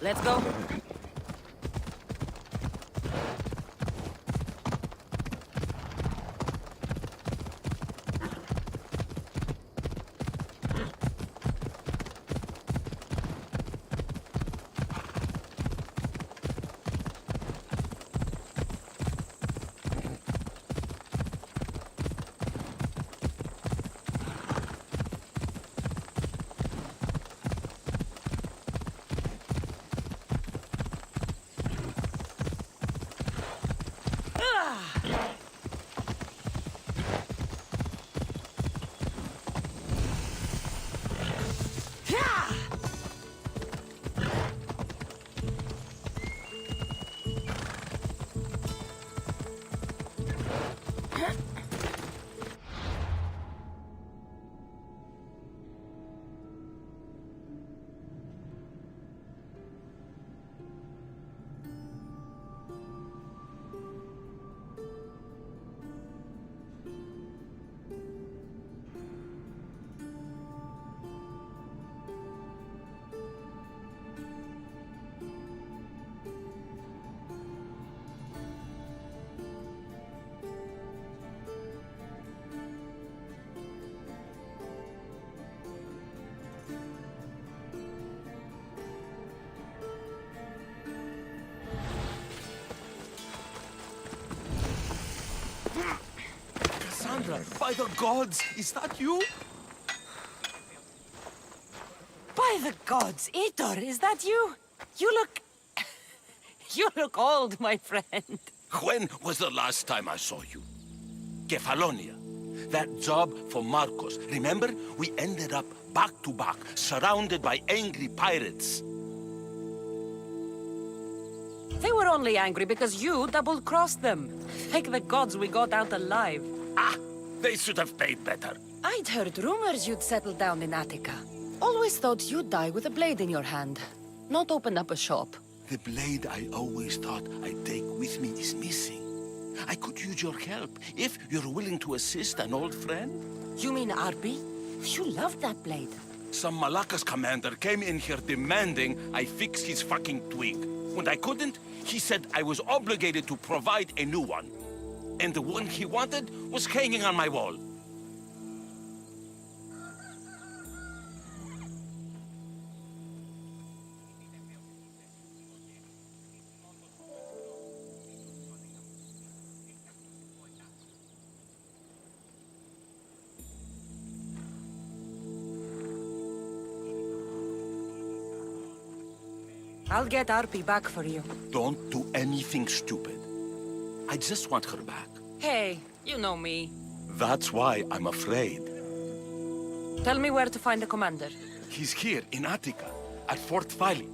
Let's go. Cassandra, by the gods, is that you? By the gods, Itor, is that you? You look... you look old, my friend. When was the last time I saw you? Kefalonia. That job for Marcos. Remember? We ended up back to back, surrounded by angry pirates. They were only angry because you double-crossed them. Thank the gods we got out alive. Ah! They should have paid better. I'd heard rumors you'd settled down in Attica. Always thought you'd die with a blade in your hand, not open up a shop. The blade I always thought I'd take with me is missing. I could use your help, if you're willing to assist an old friend. You mean Arpi? You loved that blade. Some Malacca's commander came in here demanding I fix his fucking twig. When I couldn't, he said I was obligated to provide a new one. And the one he wanted was hanging on my wall. I'll get Arpi back for you. Don't do anything stupid. I just want her back. Hey, you know me. That's why I'm afraid. Tell me where to find the commander. He's here in Attica, at Fort Phyle.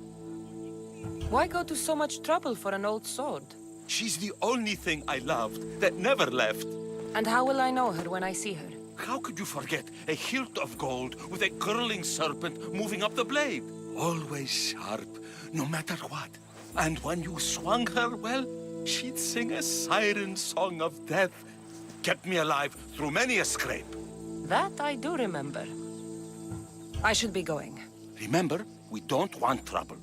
Why go to so much trouble for an old sword? She's the only thing I loved that never left. And how will I know her when I see her? How could you forget a hilt of gold with a curling serpent moving up the blade? Always sharp, no matter what. And when you swung her, well, she'd sing a siren song of death. Kept me alive through many a scrape. That I do remember. I should be going. Remember, we don't want trouble.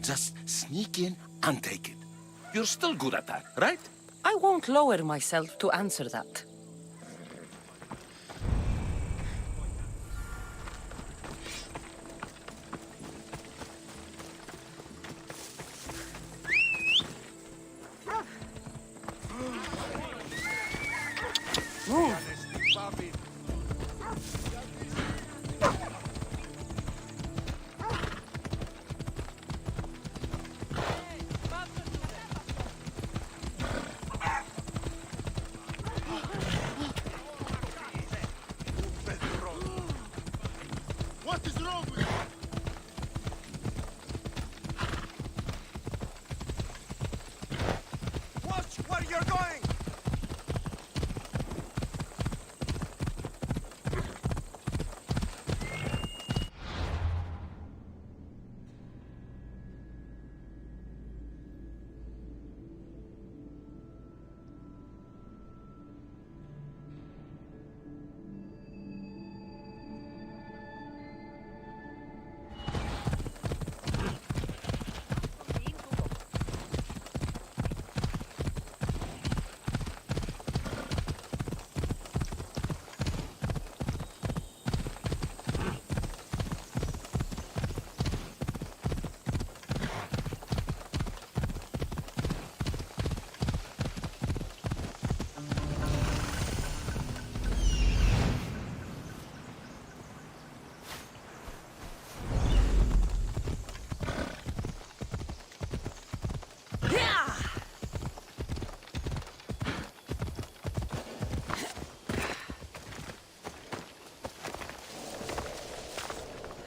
Just sneak in and take it. You're still good at that, right? I won't lower myself to answer that. Move. What is wrong with you? Watch where you're going!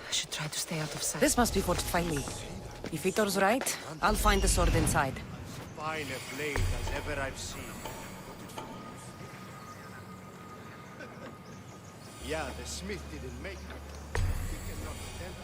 I should try to stay out of sight. This must be Fort Filey. If Vitor's right, I'll find the sword inside. Finer blade as ever I've seen. Yeah, the smith didn't make it. He cannot tell her.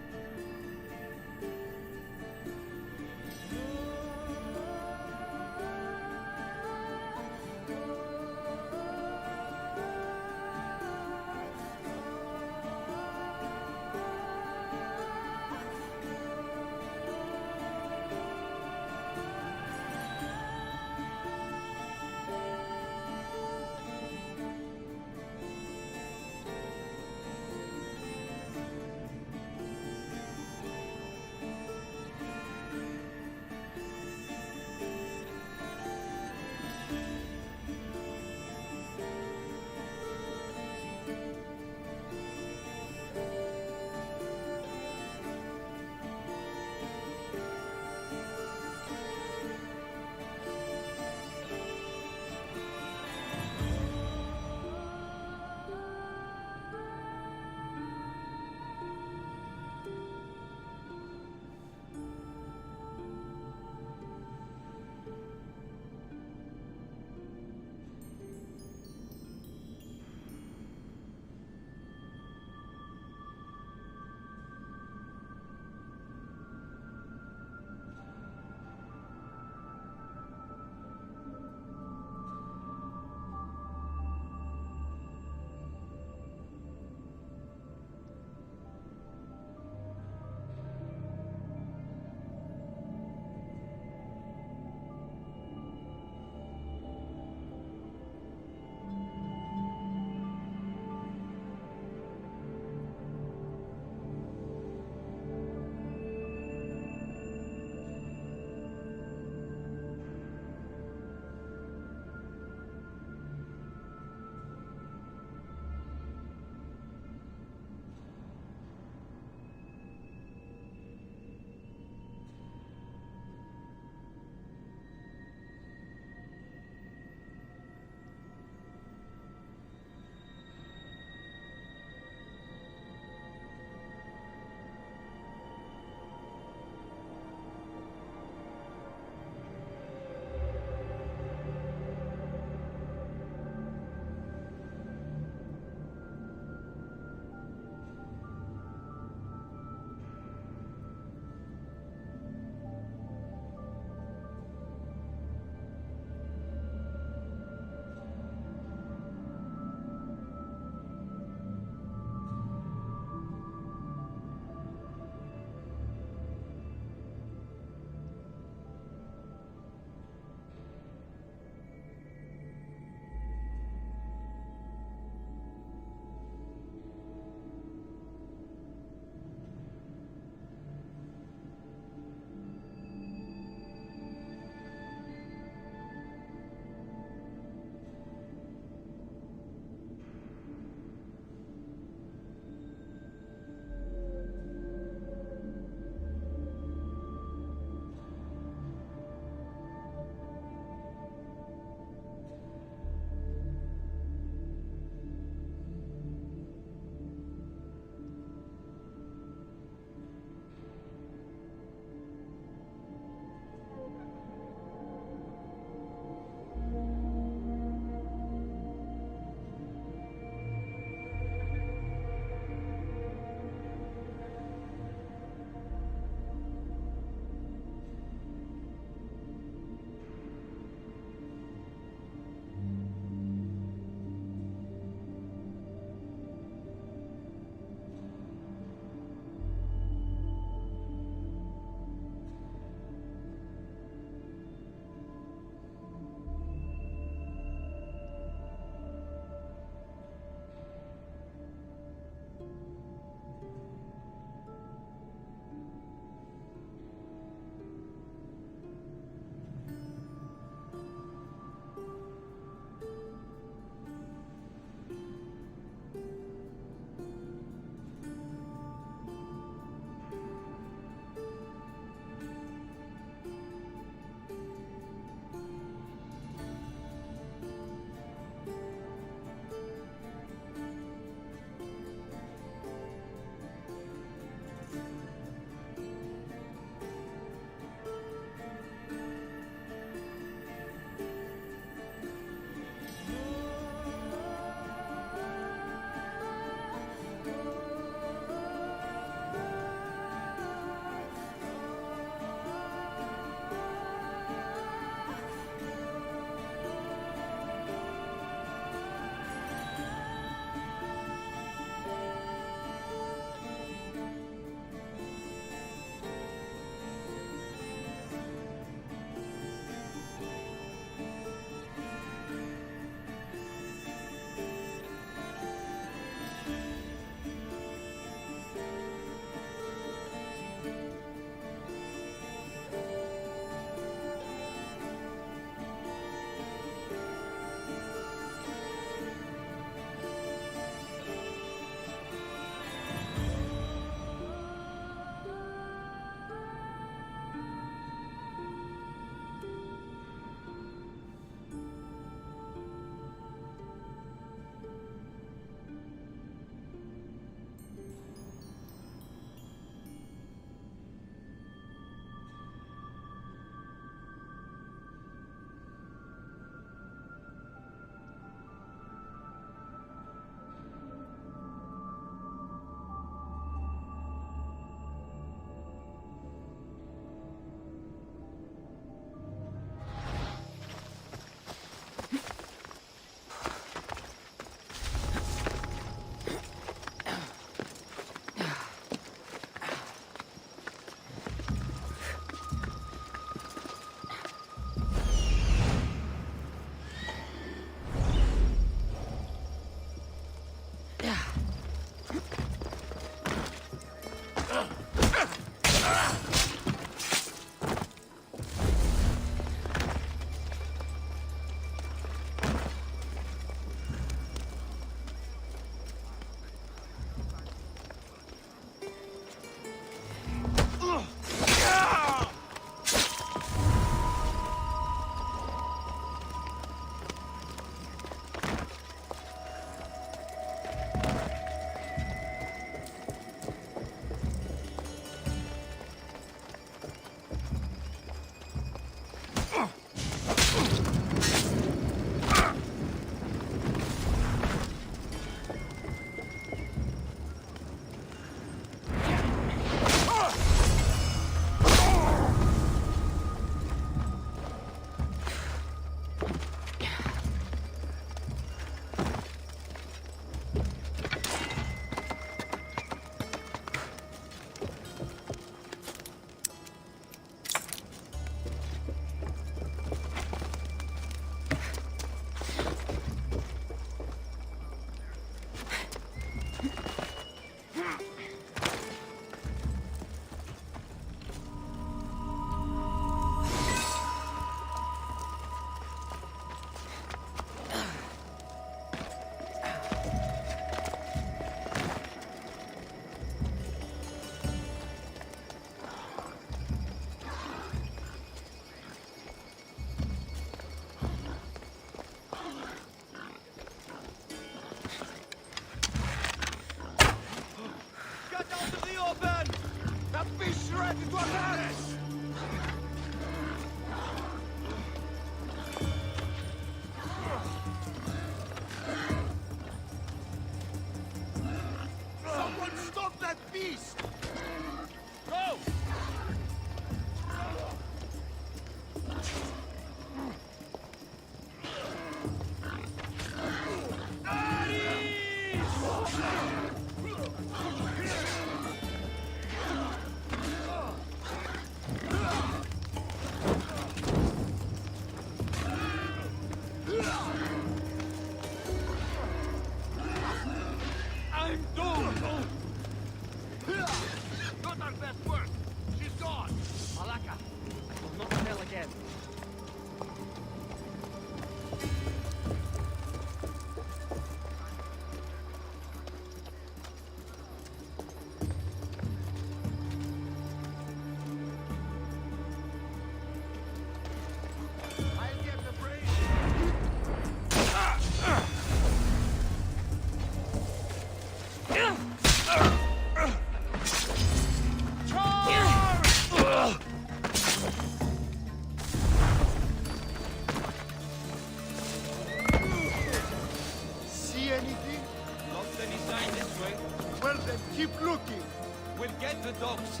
the dogs.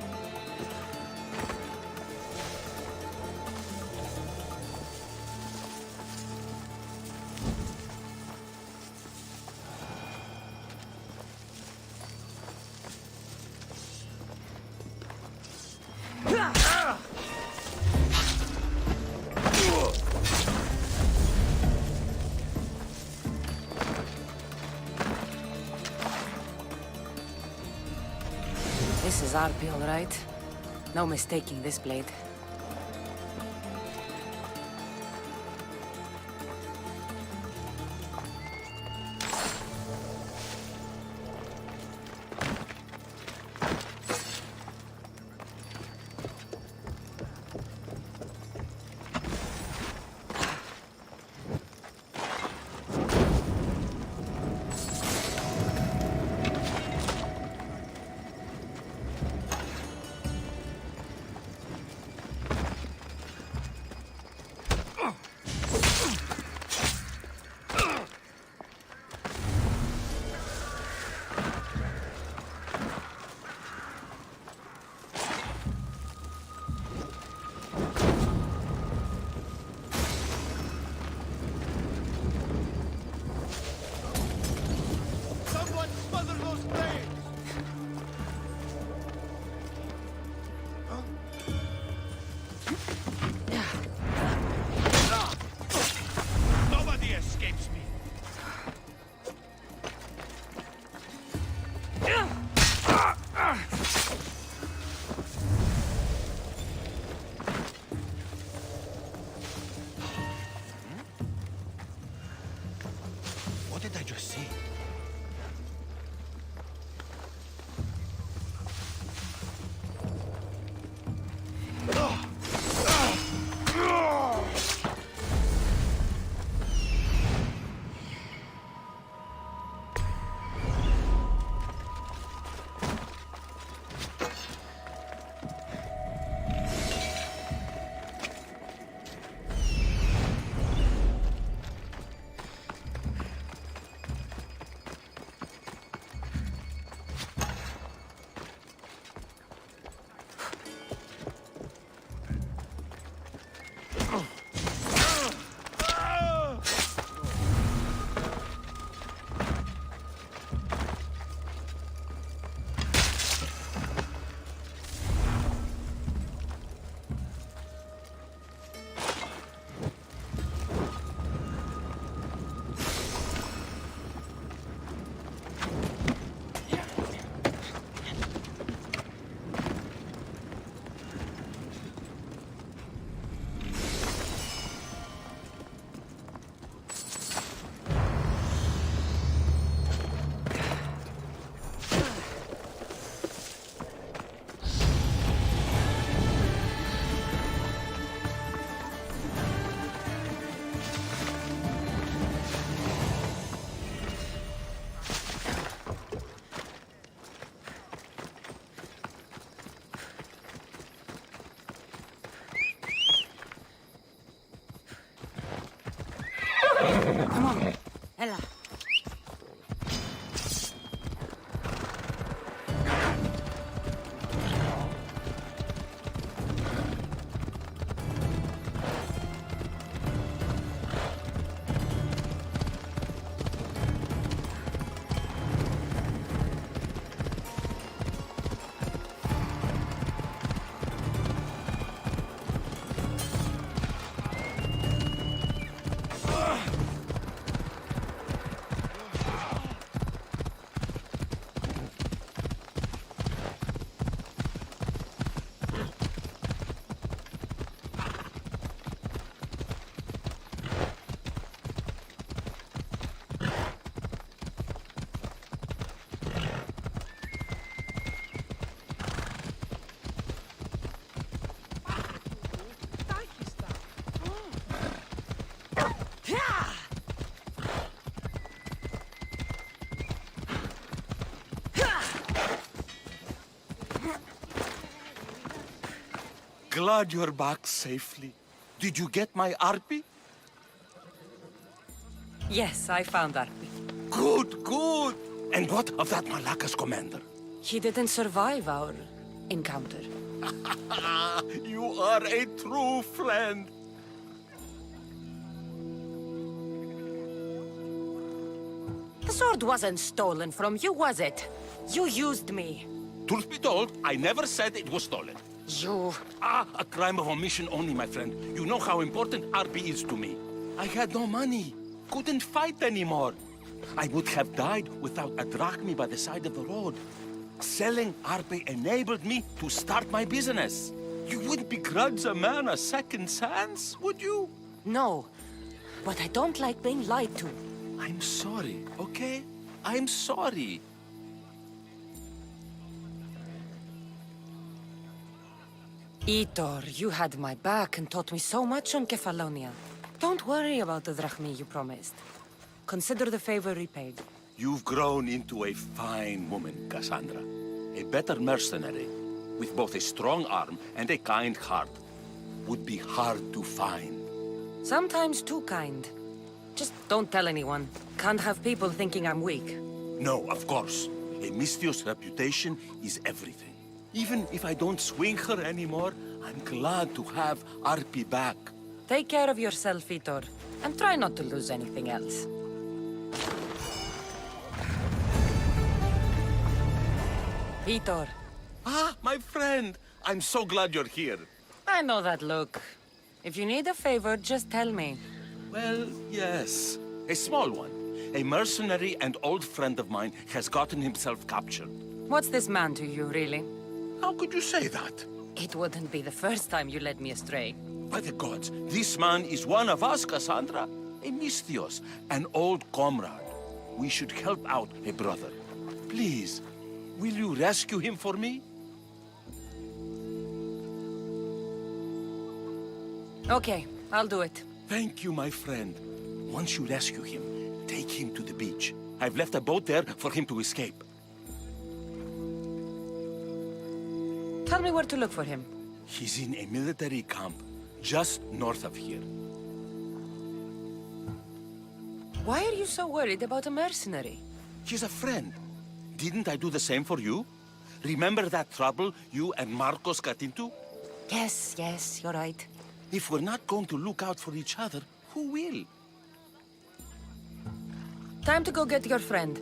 This is Arpi, all right. No mistaking this blade. Someone smother those blades! Nobody escapes me! What did I just see? Come on, Ella. Glad you're back safely. Did you get my Arpi? Yes, I found Arpi. Good, good. And what of that Malacca's commander? He didn't survive our encounter. You are a true friend. The sword wasn't stolen from you, was it? You used me. Truth be told, I never said it was stolen. You... A crime of omission only, my friend. You know how important RP is to me. I had no money. Couldn't fight anymore. I would have died without a drachmi by the side of the road. Selling RP enabled me to start my business. You wouldn't begrudge a man a second chance, would you? No, but I don't like being lied to. I'm sorry, okay? I'm sorry. Itor, you had my back and taught me so much on Kefalonia. Don't worry about the drachmi you promised. Consider the favor repaid. You've grown into a fine woman, Cassandra. A better mercenary, with both a strong arm and a kind heart, would be hard to find. Sometimes too kind. Just don't tell anyone. Can't have people thinking I'm weak. No, of course. A Misthios reputation is everything. Even if I don't swing her anymore, I'm glad to have RP back. Take care of yourself, Itor, and try not to lose anything else. Itor. Ah, my friend! I'm so glad you're here. I know that look. If you need a favor, just tell me. Well, yes. A small one. A mercenary and old friend of mine has gotten himself captured. What's this man to you, really? How could you say that? It wouldn't be the first time you led me astray. By the gods, this man is one of us, Cassandra. A Misthios, an old comrade. We should help out a brother. Please, will you rescue him for me? Okay, I'll do it. Thank you, my friend. Once you rescue him, take him to the beach. I've left a boat there for him to escape. Tell me where to look for him. He's in a military camp, just north of here. Why are you so worried about a mercenary? He's a friend. Didn't I do the same for you? Remember that trouble you and Marcos got into? Yes, you're right. If we're not going to look out for each other, who will? Time to go get your friend.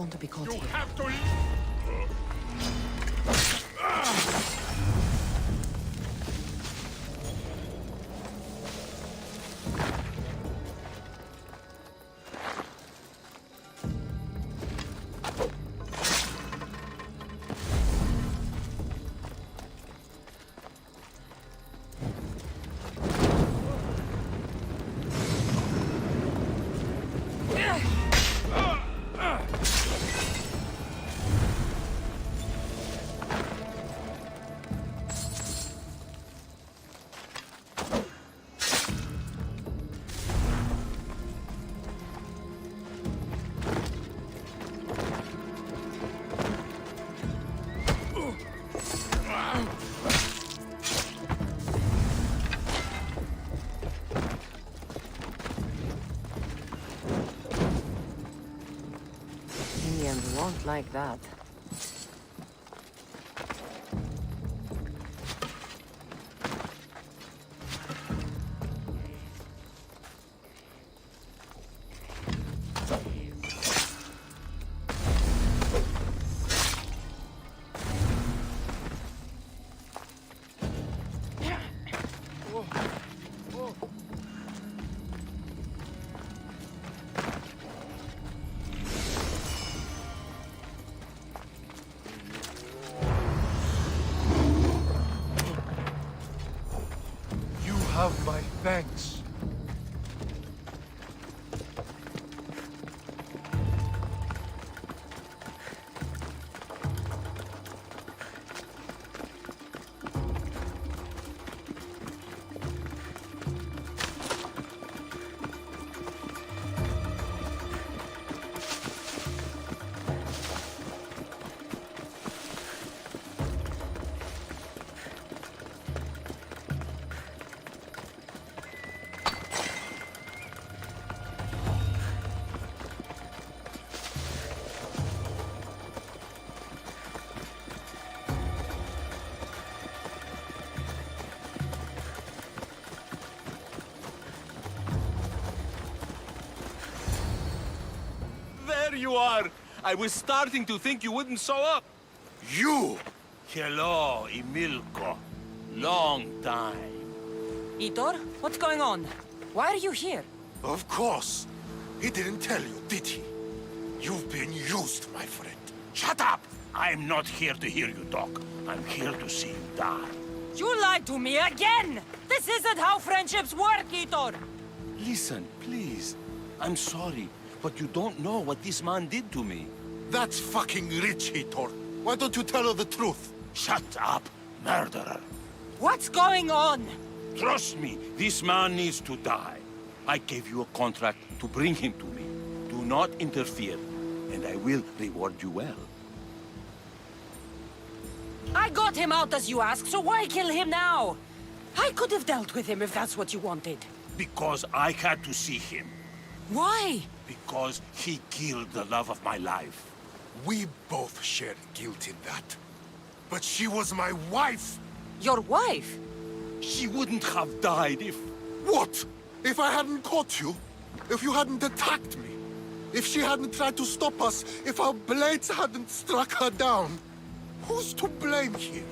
want to be caught You here. have to... Indians won't like that. You have my thanks. There you are! I was starting to think you wouldn't show up. You! Hello, Emilko. Long time. Itor, what's going on? Why are you here? Of course. He didn't tell you, did he? You've been used, my friend. Shut up! I'm not here to hear you talk. I'm here to see you die. You lied to me again! This isn't how friendships work, Itor! Listen, please. I'm sorry, but you don't know what this man did to me. That's fucking rich, Hitor. Why don't you tell her the truth? Shut up, murderer. What's going on? Trust me, this man needs to die. I gave you a contract to bring him to me. Do not interfere, and I will reward you well. I got him out as you asked, so why kill him now? I could have dealt with him if that's what you wanted. Because I had to see him. Why? Because he killed the love of my life. We both shared guilt in that. But she was my wife! Your wife? She wouldn't have died if... What? If I hadn't caught you? If you hadn't attacked me? If she hadn't tried to stop us? If our blades hadn't struck her down? Who's to blame here?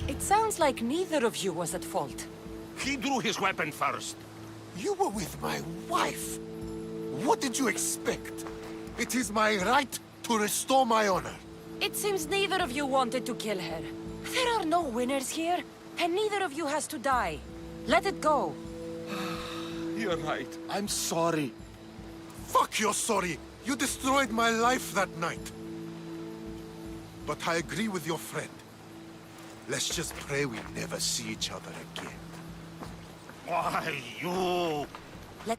It sounds like neither of you was at fault. He drew his weapon first. You were with my wife. What did you expect? It is my right to restore my honor. It seems neither of you wanted to kill her. There are no winners here, and neither of you has to die. Let it go. You're right. I'm sorry. Fuck your sorry. You destroyed my life that night. But I agree with your friend. Let's just pray we never see each other again. Why, you... Let...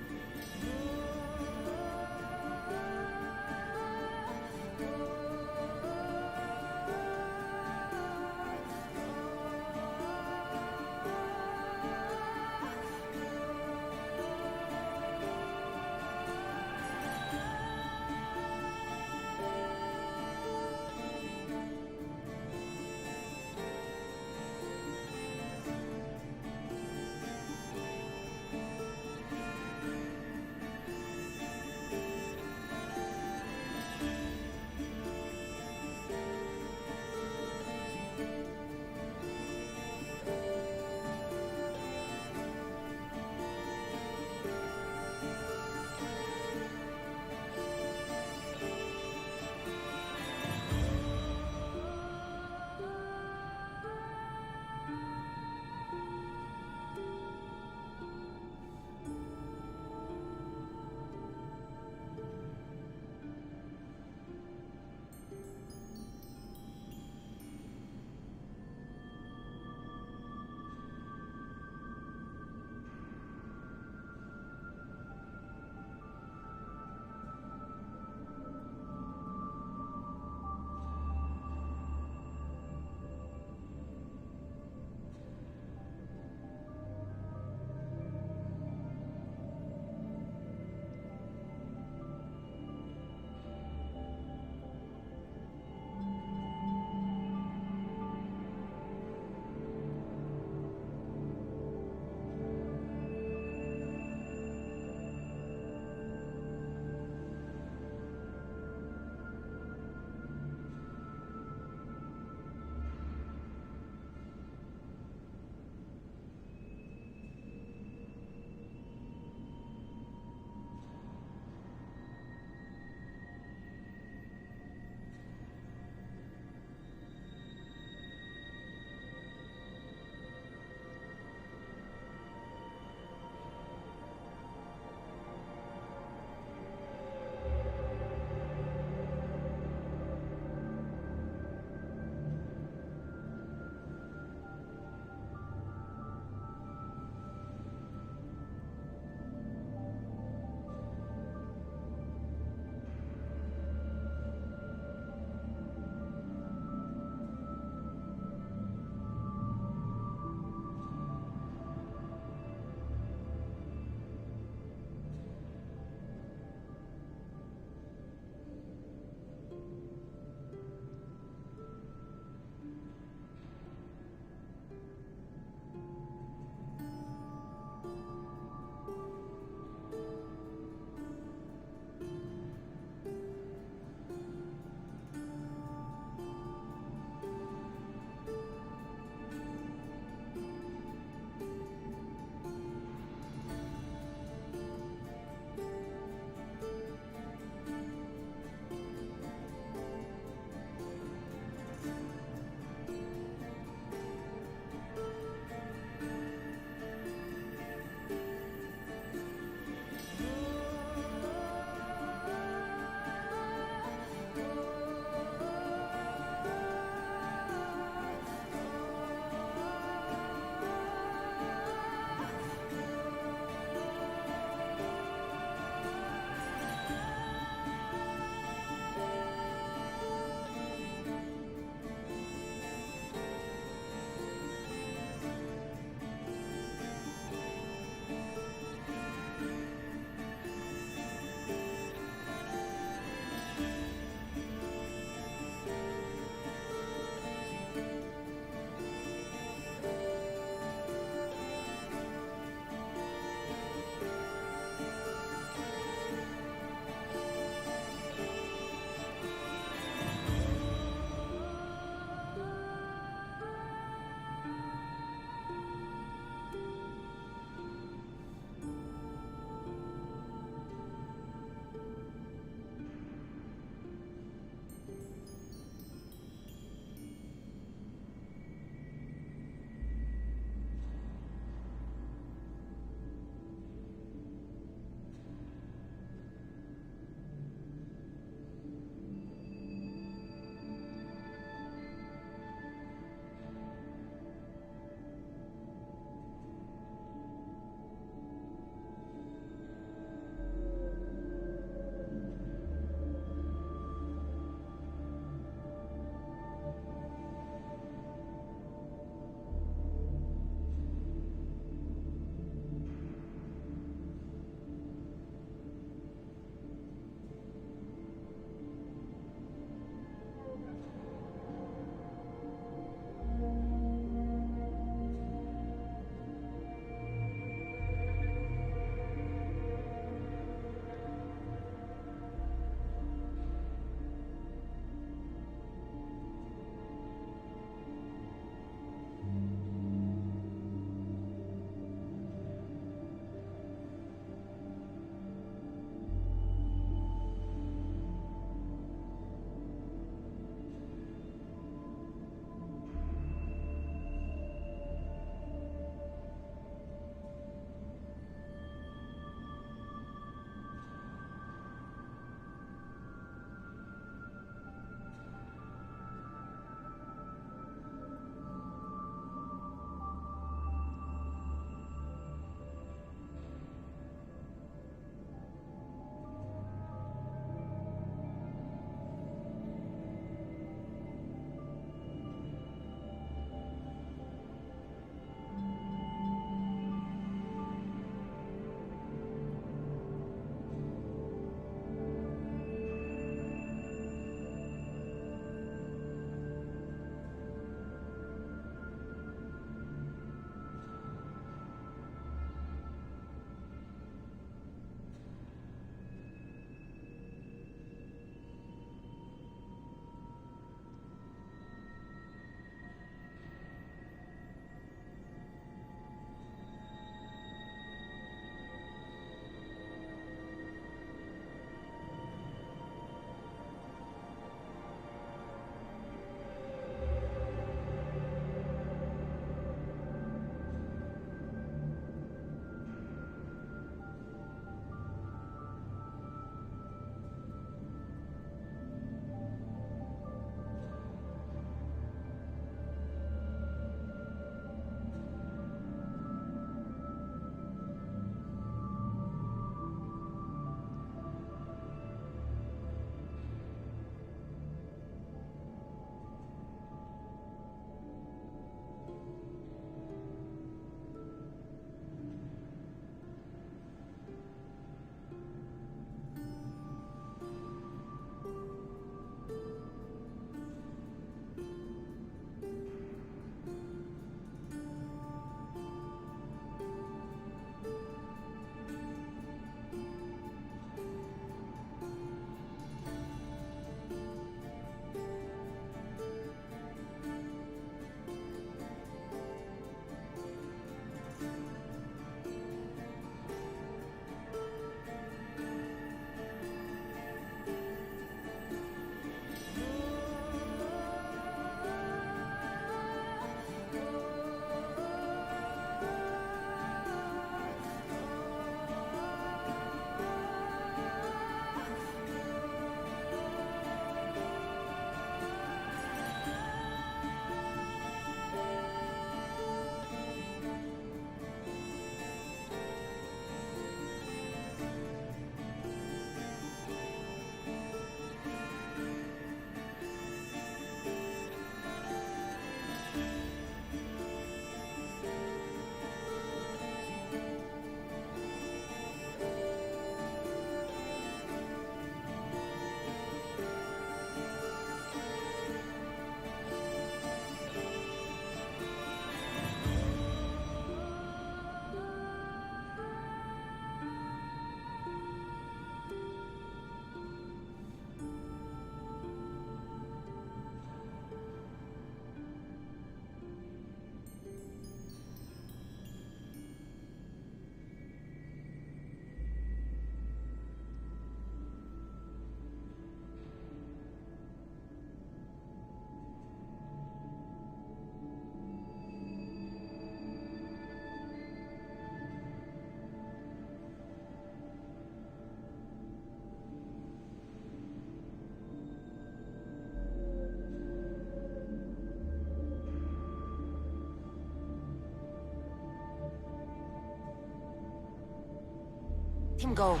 him go.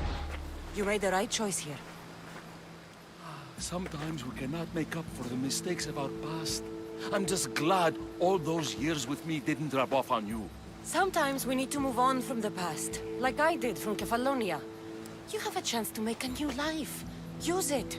You made the right choice here. Sometimes we cannot make up for the mistakes of our past. I'm just glad all those years with me didn't rub off on you. Sometimes we need to move on from the past, like I did from Kefalonia. You have a chance to make a new life. Use it.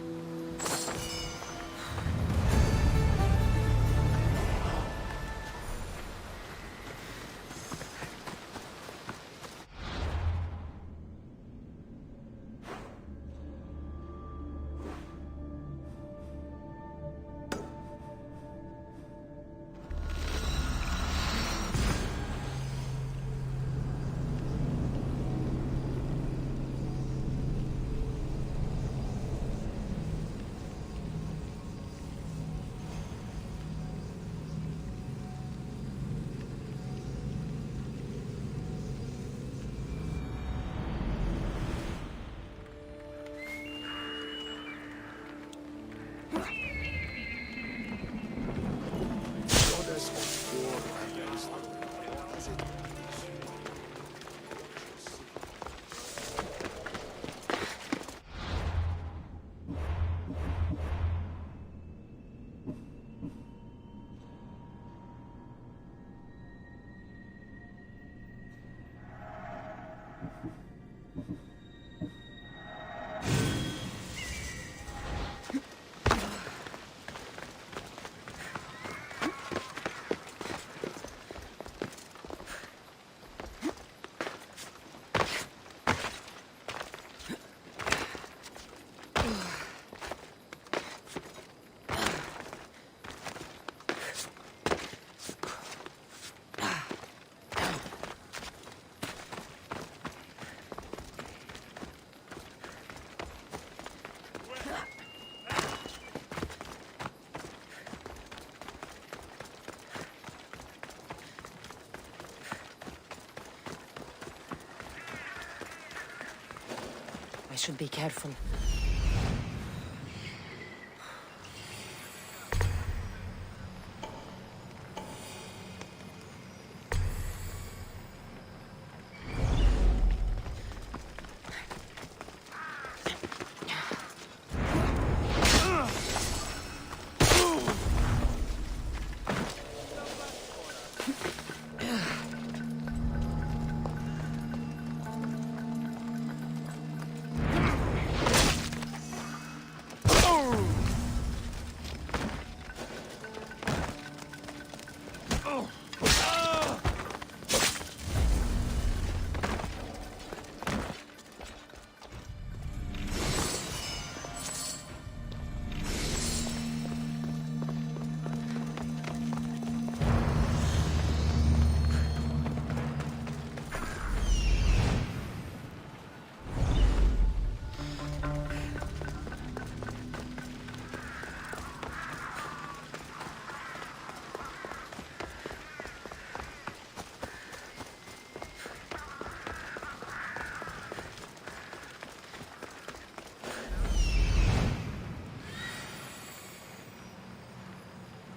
I should be careful.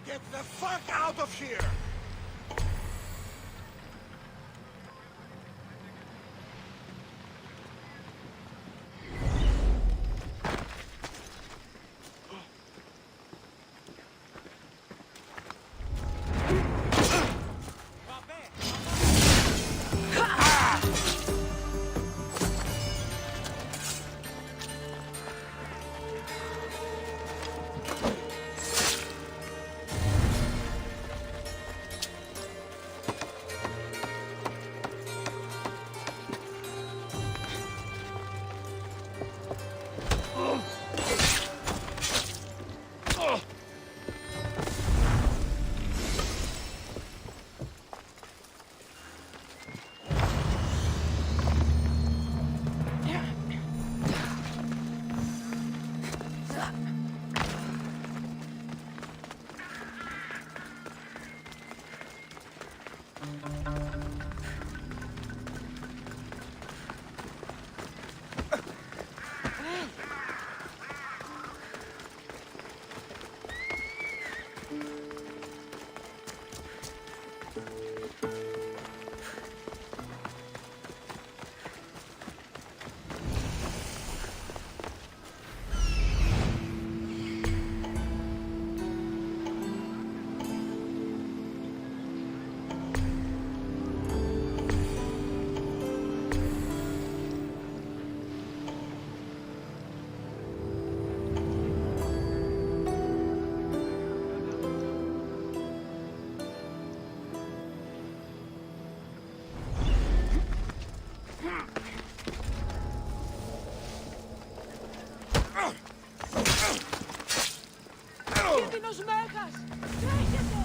Get the fuck out of here! Κίνδυνος μέγας! Τρέχετε!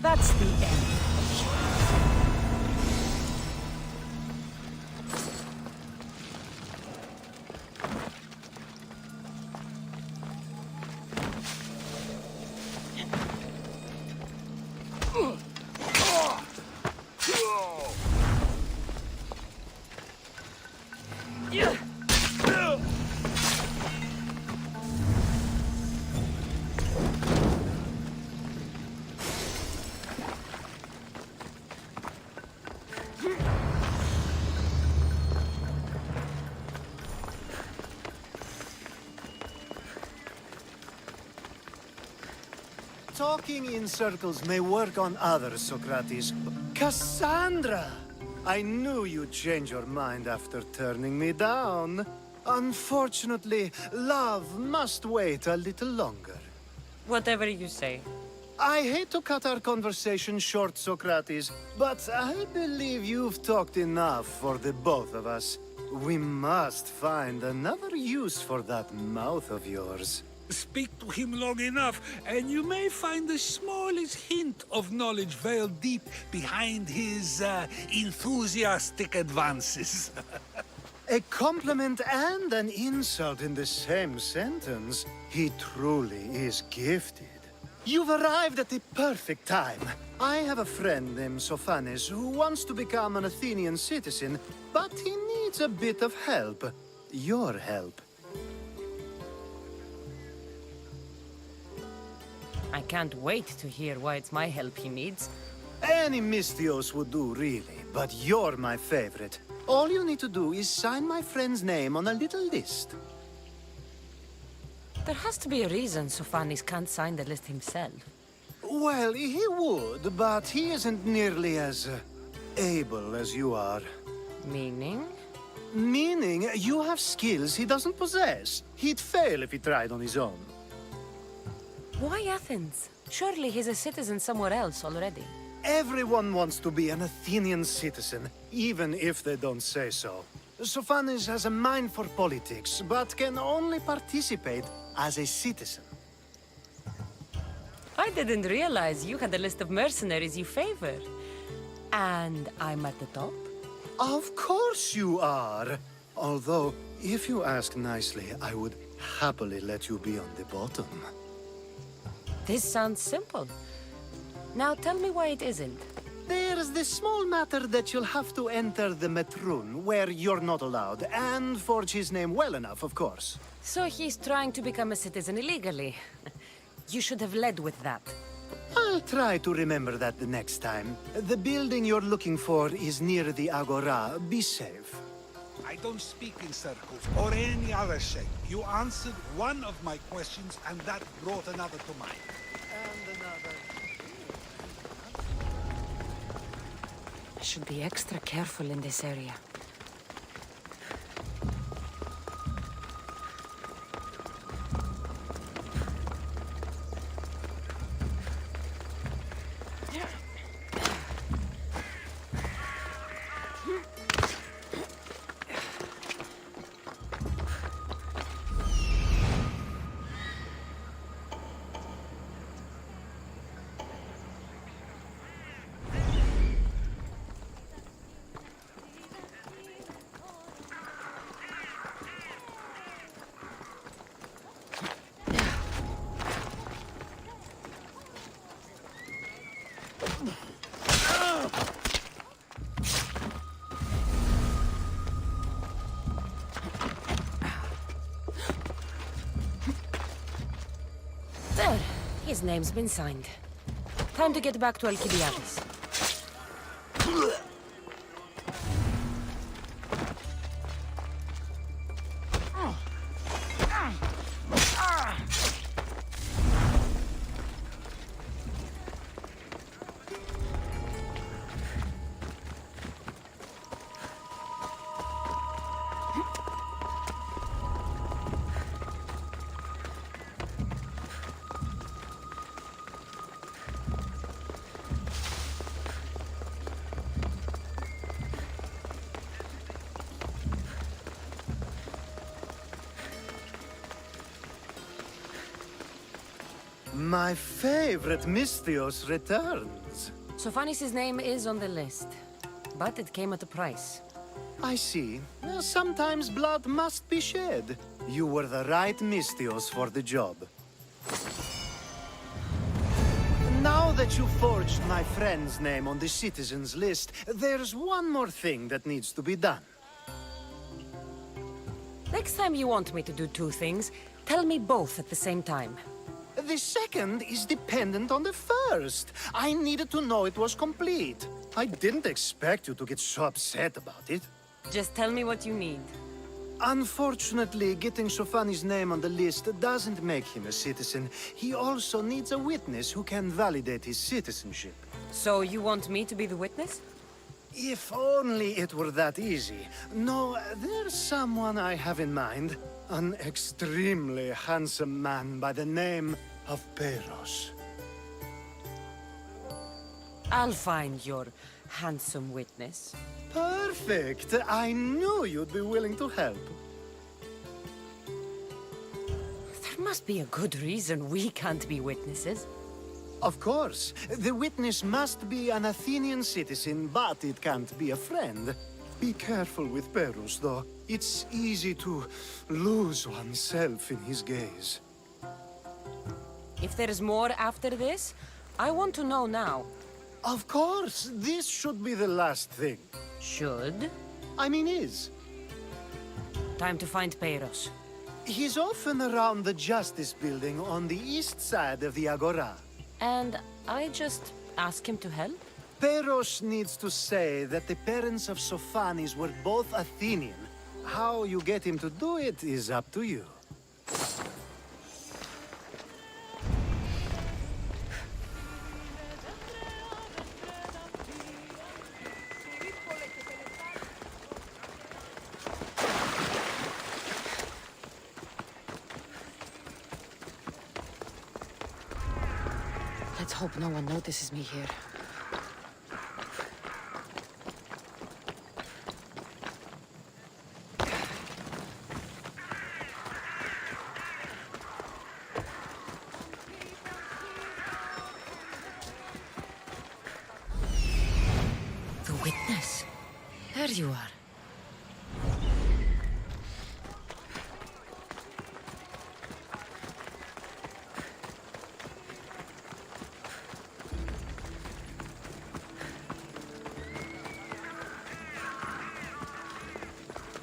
That's the end. Talking in circles may work on others, Socrates. Cassandra! I knew you'd change your mind after turning me down. Unfortunately, love must wait a little longer. Whatever you say. I hate to cut our conversation short, Socrates, but I believe you've talked enough for the both of us. We must find another use for that mouth of yours. Speak to him long enough, and you may find the smallest hint of knowledge veiled deep behind his enthusiastic advances. A compliment and an insult in the same sentence. He truly is gifted. You've arrived at the perfect time. I have a friend named Sophanes who wants to become an Athenian citizen, but he needs a bit of help. Your help. I can't wait to hear why it's my help he needs. Any Mystios would do, really, but you're my favorite. All you need to do is sign my friend's name on a little list. There has to be a reason Sophanes can't sign the list himself. Well, he would, but he isn't nearly as able as you are. Meaning? Meaning you have skills he doesn't possess. He'd fail if he tried on his own. Why Athens? Surely he's a citizen somewhere else already. Everyone wants to be an Athenian citizen, even if they don't say so. Sophanes has a mind for politics, but can only participate as a citizen. I didn't realize you had a list of mercenaries you favor. And I'm at the top? Of course you are. Although, if you ask nicely, I would happily let you be on the bottom. This sounds simple. Now tell me why it isn't. There's this small matter that you'll have to enter the Metrun, where you're not allowed, and forge his name well enough, of course. So he's trying to become a citizen illegally. You should have led with that. I'll try to remember that the next time. The building you're looking for is near the Agora. Be safe. I don't speak in circles or any other shape. You answered one of my questions, and that brought another to mind. And another. I should be extra careful in this area. There. His name's been signed. Time to get back to Alcibiades. My favorite Misthios returns. Sophanis' name is on the list, but it came at a price. I see. Sometimes blood must be shed. You were the right Misthios for the job. Now that you forged my friend's name on the citizens list, there's one more thing that needs to be done. Next time you want me to do two things, tell me both at the same time. The second is dependent on the first. I needed to know it was complete. I didn't expect you to get so upset about it. Just tell me what you need. Unfortunately, getting Sophanis' name on the list doesn't make him a citizen. He also needs a witness who can validate his citizenship. So you want me to be the witness? If only it were that easy. No, there's someone I have in mind. An extremely handsome man by the name of Peros. I'll find your handsome witness. Perfect! I knew you'd be willing to help. There must be a good reason we can't be witnesses. Of course. The witness must be an Athenian citizen, but it can't be a friend. Be careful with Peros, though. It's easy to lose oneself in his gaze. If there's more after this, I want to know now. Of course! This should be the last thing. Should? I mean is. Time to find Peros. He's often around the Justice Building on the east side of the Agora. And I just ask him to help? Peros needs to say that the parents of Sophanis were both Athenian. How you get him to do it is up to you. Let's hope no one notices me here. There you are.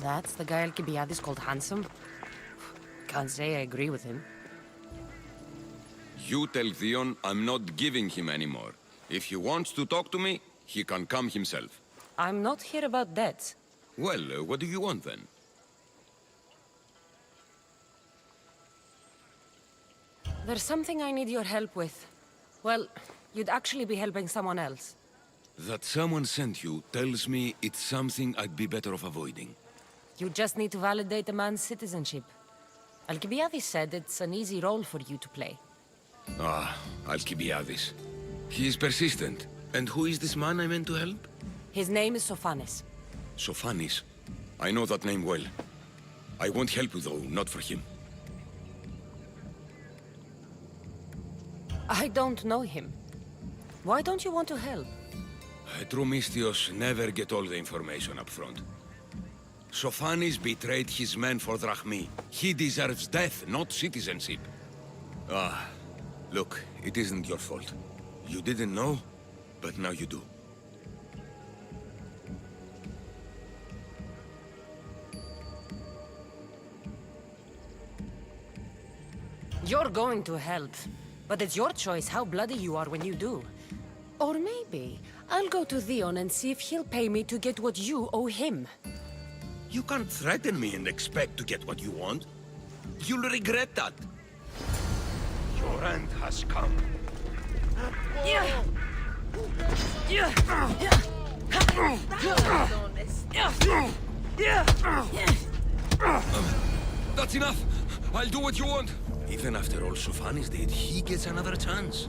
That's the guy Alcibiades called handsome? Can't say I agree with him. You tell Theon I'm not giving him anymore. If he wants to talk to me, he can come himself. I'm not here about debts. Well, what do you want then? There's something I need your help with. Well, you'd actually be helping someone else. That someone sent you tells me it's something I'd be better off avoiding. You just need to validate a man's citizenship. Alcibiades said it's an easy role for you to play. Ah, Alcibiades. He is persistent. And who is this man I meant to help? His name is Sophanes. Sophanes. I know that name well. I won't help you though, not for him. I don't know him. Why don't you want to help? True Mystios never get all the information up front. Sophanes betrayed his men for Drachmi. He deserves death, not citizenship. Ah, look, it isn't your fault. You didn't know, but now you do. You're going to help, but it's your choice how bloody you are when you do. Or maybe I'll go to Theon and see if he'll pay me to get what you owe him. You can't threaten me and expect to get what you want. You'll regret that. Your end has come. That's enough! I'll do what you want! Even after all Sophanes did, he gets another chance.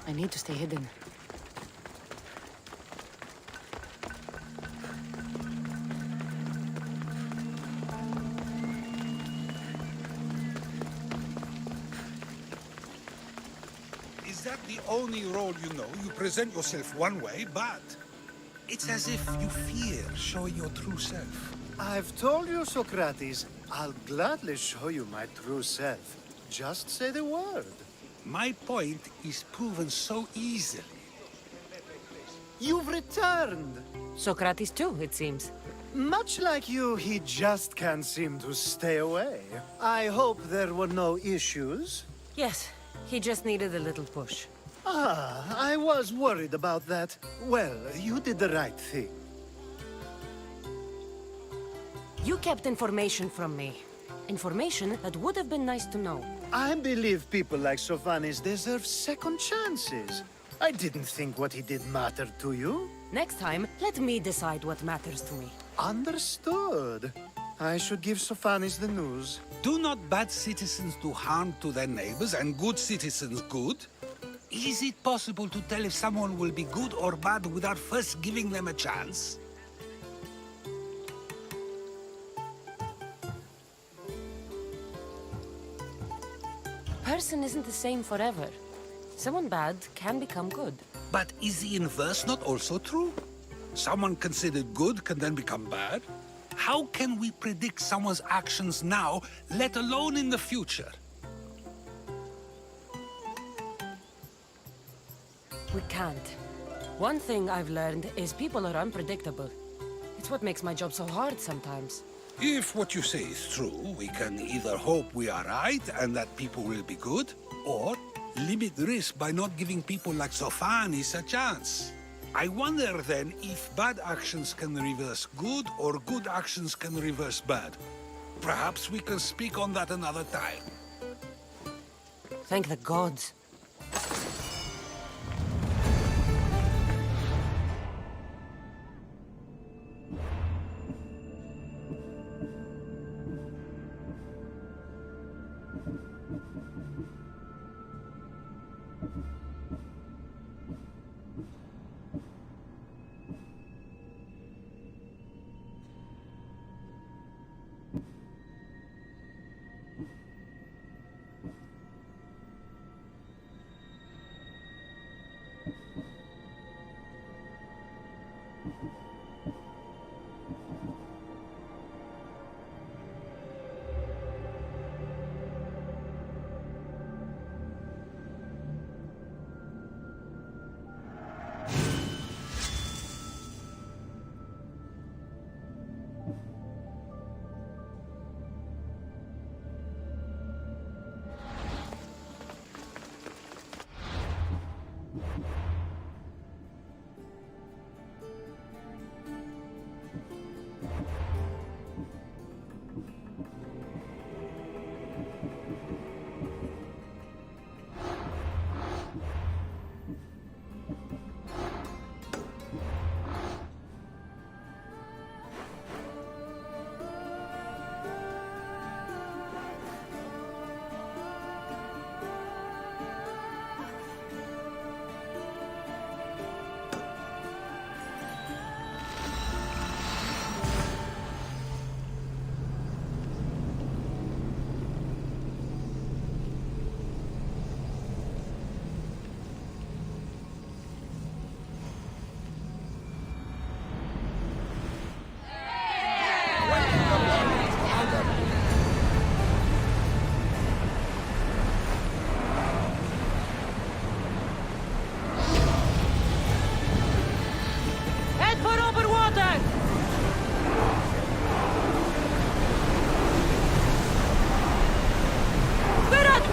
I need to stay hidden. Is that the only role you know? You present yourself one way, but it's as if you fear showing your true self. I've told you, Socrates. I'll gladly show you my true self. Just say the word. My point is proven so easily. You've returned! Socrates too, it seems. Much like you, he just can't seem to stay away. I hope there were no issues. Yes, he just needed a little push. Ah, I was worried about that. Well, you did the right thing. You kept information from me. Information that would have been nice to know. I believe people like Sophanes deserve second chances. I didn't think what he did mattered to you. Next time, let me decide what matters to me. Understood. I should give Sophanes the news. Do not bad citizens do harm to their neighbors and good citizens good? Is it possible to tell if someone will be good or bad without first giving them a chance? Person isn't the same forever. Someone bad can become good. But is the inverse not also true? Someone considered good can then become bad? How can we predict someone's actions now, let alone in the future? We can't. One thing I've learned is people are unpredictable. It's what makes my job so hard sometimes. If what you say is true, we can either hope we are right and that people will be good, or limit risk by not giving people like Sophanes a chance. I wonder then if bad actions can reverse good or good actions can reverse bad. Perhaps we can speak on that another time. Thank the gods.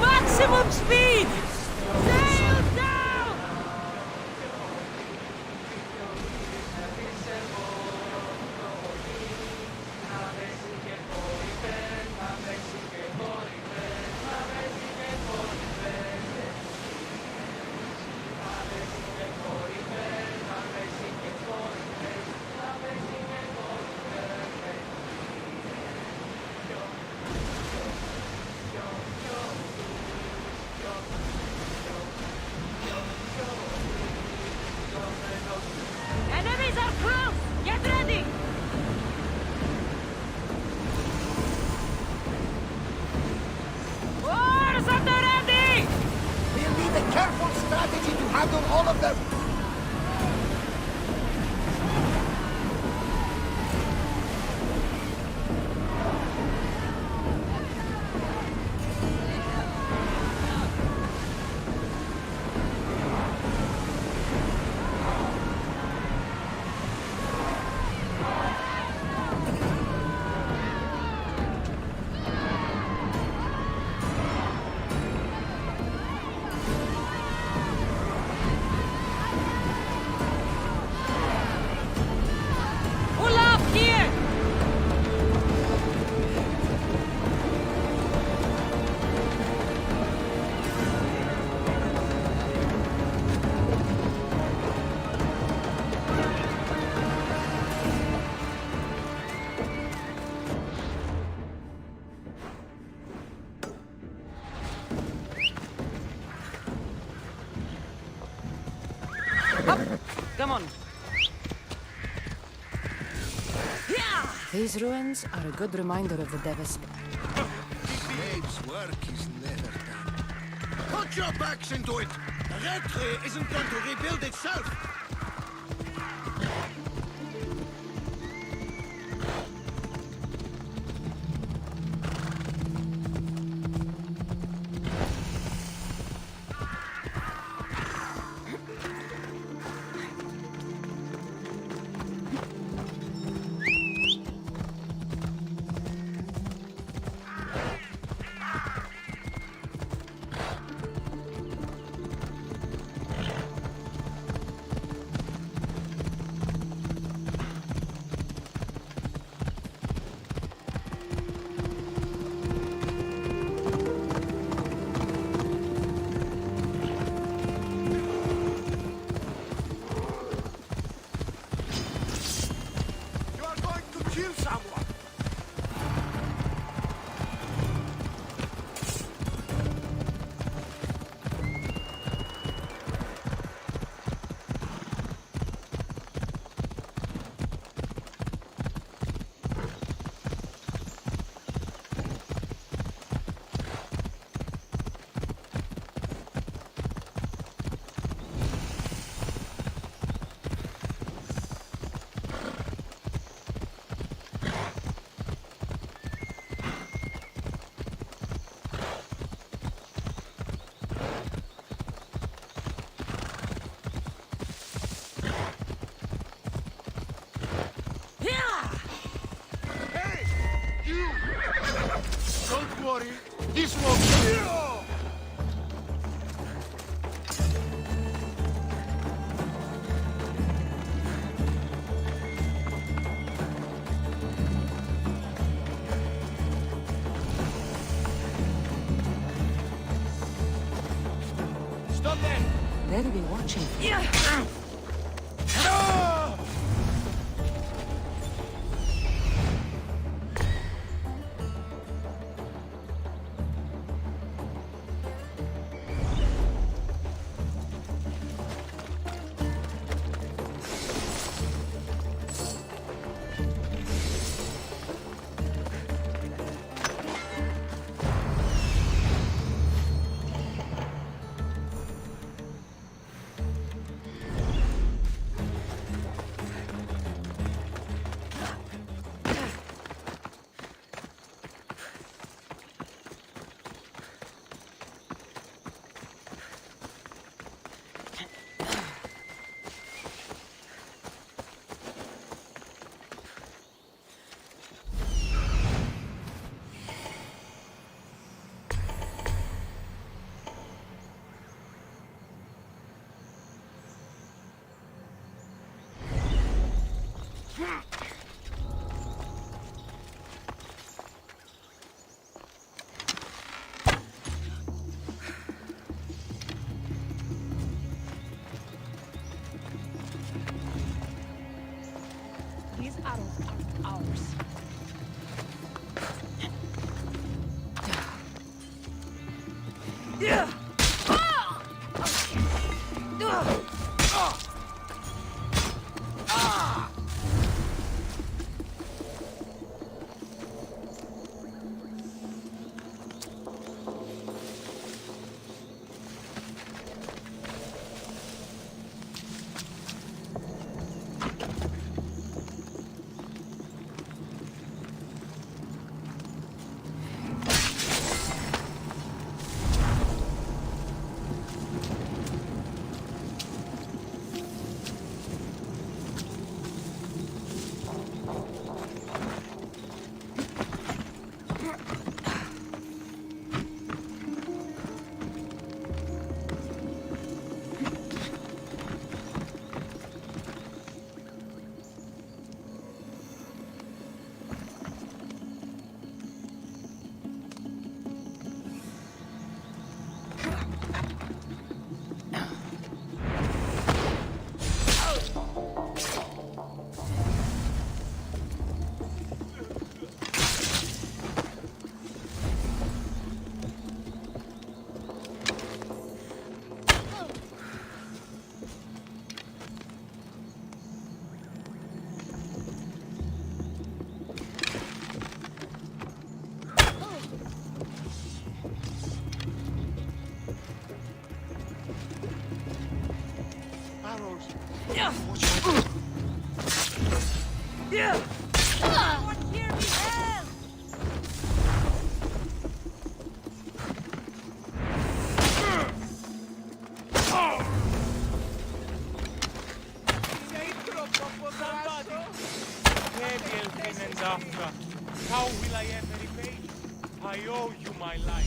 Maximum speed! Sail down! Enemies are close! Get ready! Wars at the ready! We'll need a careful strategy to handle all of them. Come on. These ruins are a good reminder of the devastation. Slave's work is never done. Put your backs into it! The Red Tree isn't going to rebuild itself! Stop there! They'll be watching. These arrows are ours. Yeah! Yeah. Yeah. Someone hear me, help! How will I ever repay you? I owe you my life.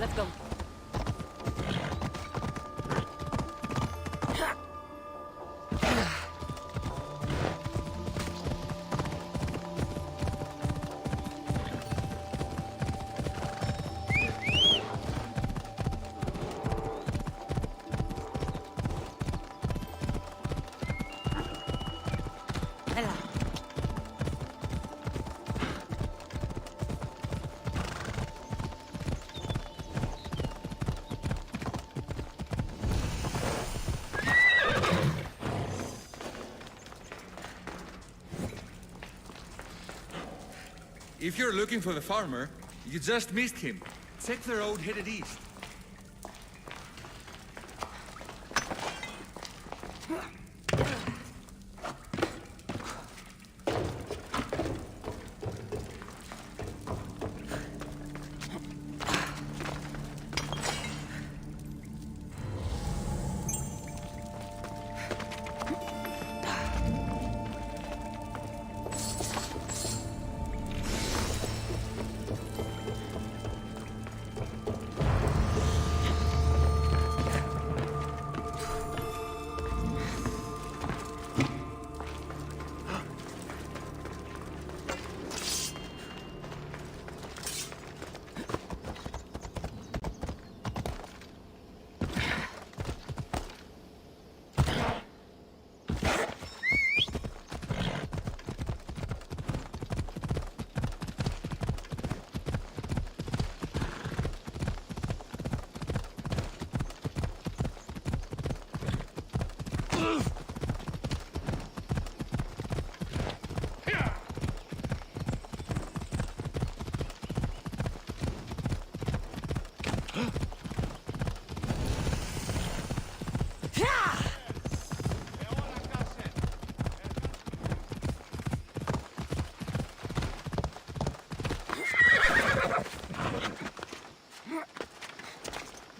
Let's go. If you're looking for the farmer, you just missed him. Take the road headed east.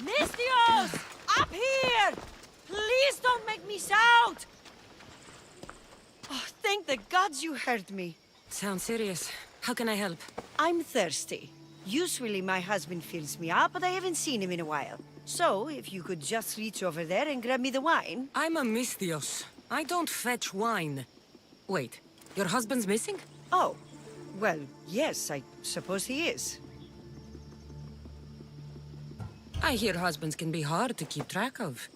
Mistios! Up here! Please don't make me shout! Oh, thank the gods you heard me. Sounds serious. How can I help? I'm thirsty. Usually my husband fills me up, but I haven't seen him in a while. So, if you could just reach over there and grab me the wine... I'm a Mistios. I don't fetch wine. Wait, your husband's missing? Oh, well, yes, I suppose he is. I hear husbands can be hard to keep track of.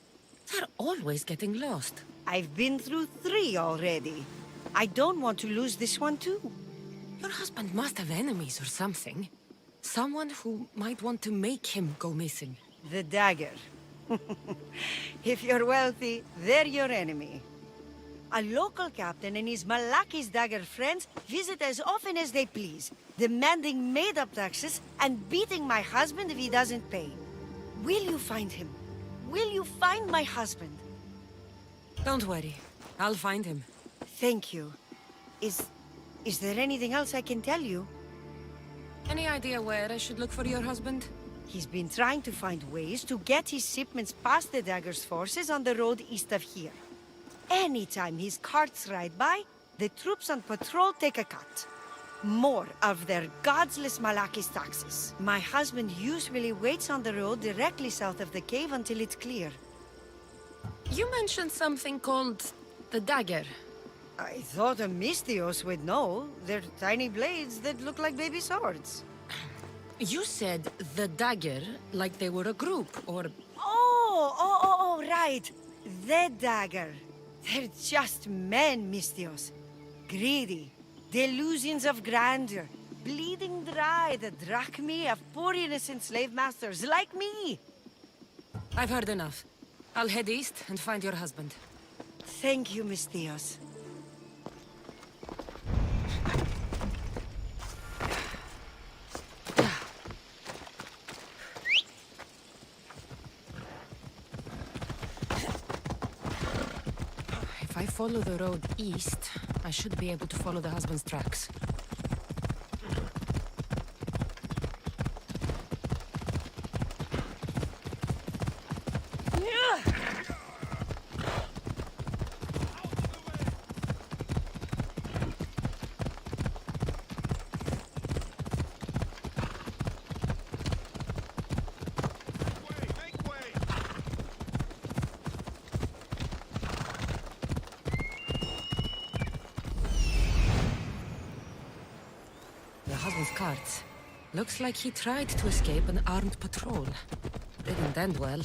They're always getting lost. I've been through 3 already. I don't want to lose this one too. Your husband must have enemies or something. Someone who might want to make him go missing. The dagger. If you're wealthy, they're your enemy. A local captain and his Malaki's dagger friends visit as often as they please, demanding made-up taxes and beating my husband if he doesn't pay. Will you find him? Will you find my husband? Don't worry. I'll find him. Thank you. Is there anything else I can tell you? Any idea where I should look for your husband? He's been trying to find ways to get his shipments past the Dagger's forces on the road east of here. Anytime his carts ride by, the troops on patrol take a cut. More of their godless Malakis taxes. My husband usually waits on the road directly south of the cave until it's clear. You mentioned something called the Dagger. I thought a Mystios would know. They're tiny blades that look like baby swords. You said the Dagger like they were a group, or... Oh, right. The Dagger. They're just men, Mystios. Greedy. Delusions of grandeur. Bleeding dry the drachmae of poor innocent slave masters like me. I've heard enough. I'll head east and find your husband. Thank you, Mystios. If I follow the road east, I should be able to follow the husband's tracks. The husband's carts. Looks like he tried to escape an armed patrol. Didn't end well.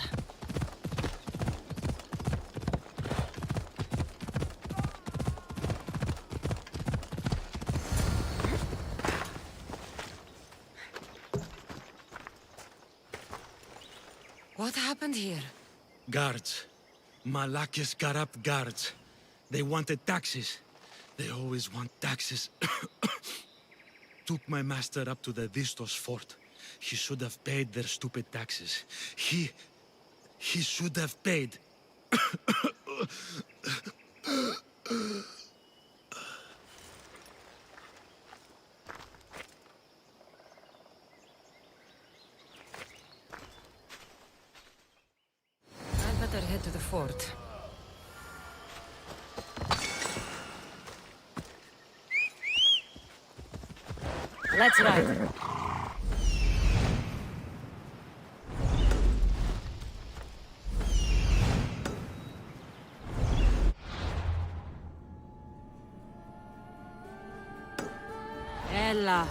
What happened here? Guards. Malakis got up guards. They wanted taxes. They always want taxes. Took my master up to the Vistos fort. He should have paid their stupid taxes. He should have paid. I'd better head to the fort. Let's ride. Ella.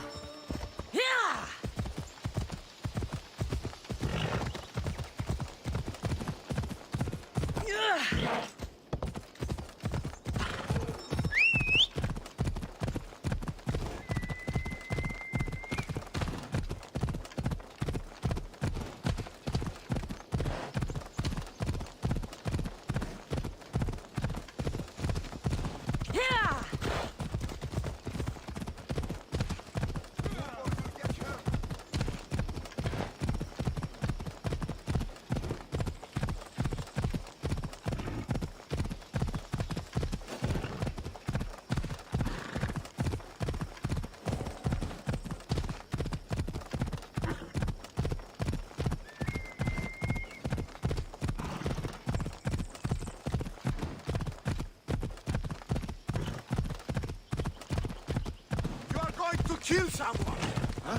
Kill someone! Huh?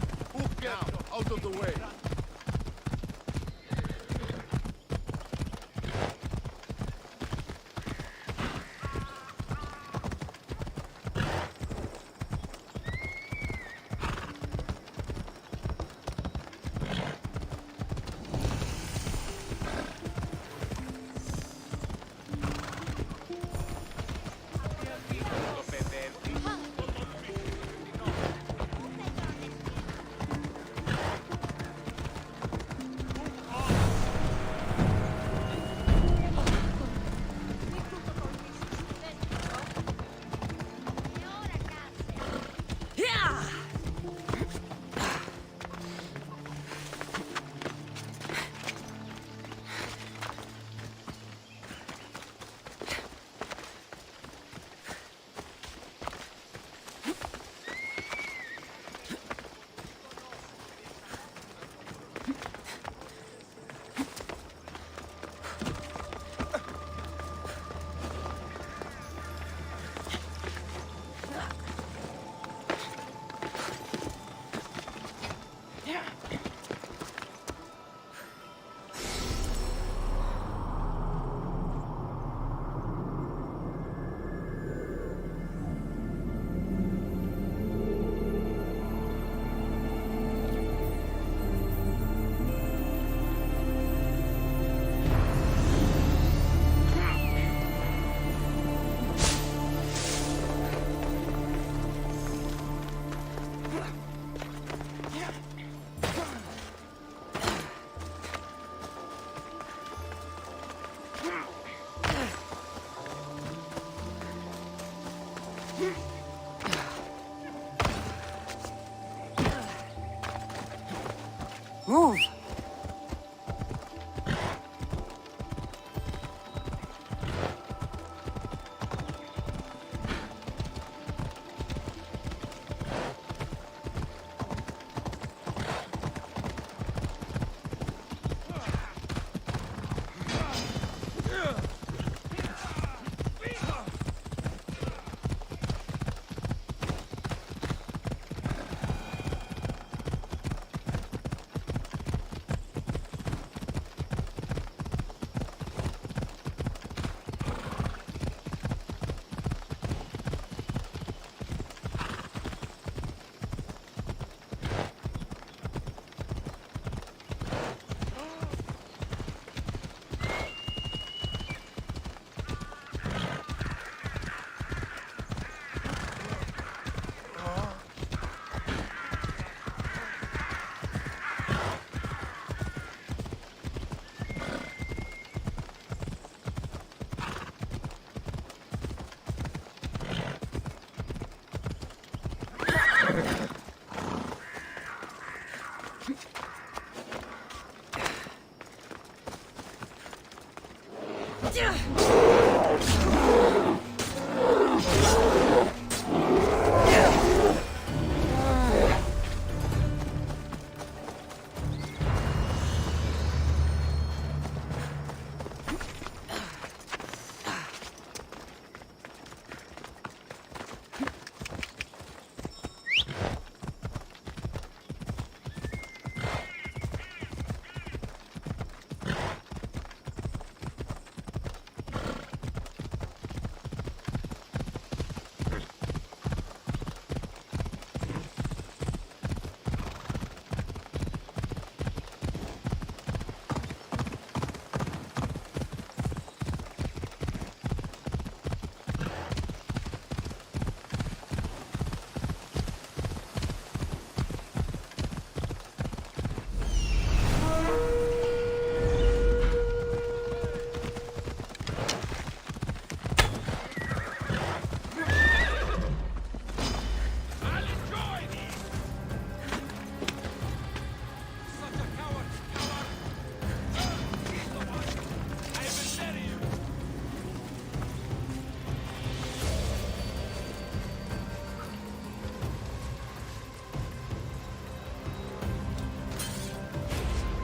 Now, out of the way.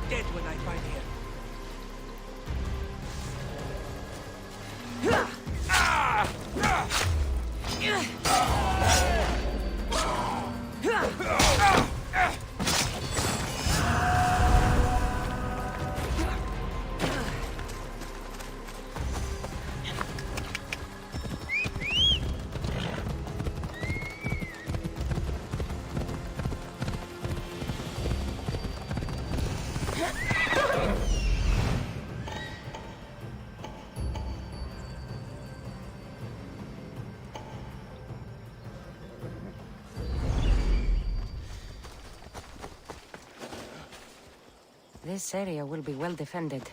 Dead when I find him. This area will be well defended.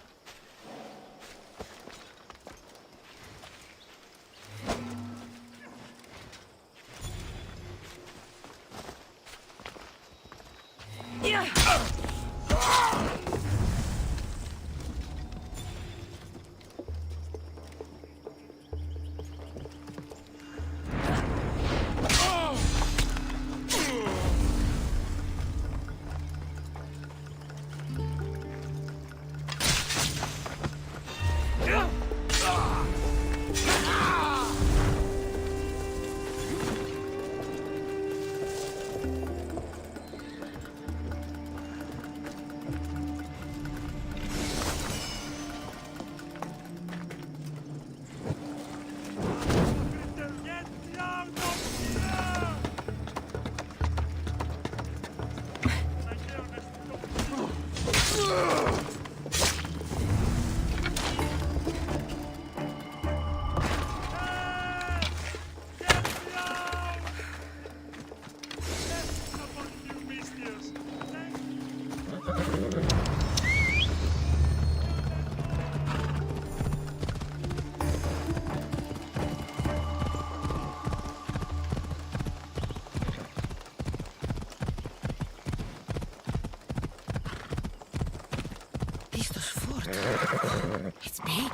It's big.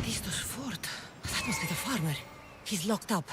Vistos fort. That must be the farmer. He's locked up.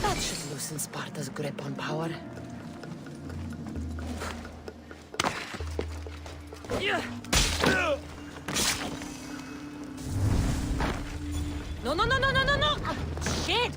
That should loosen Sparta's grip on power. No, no, no, no, no, no, no! Shit!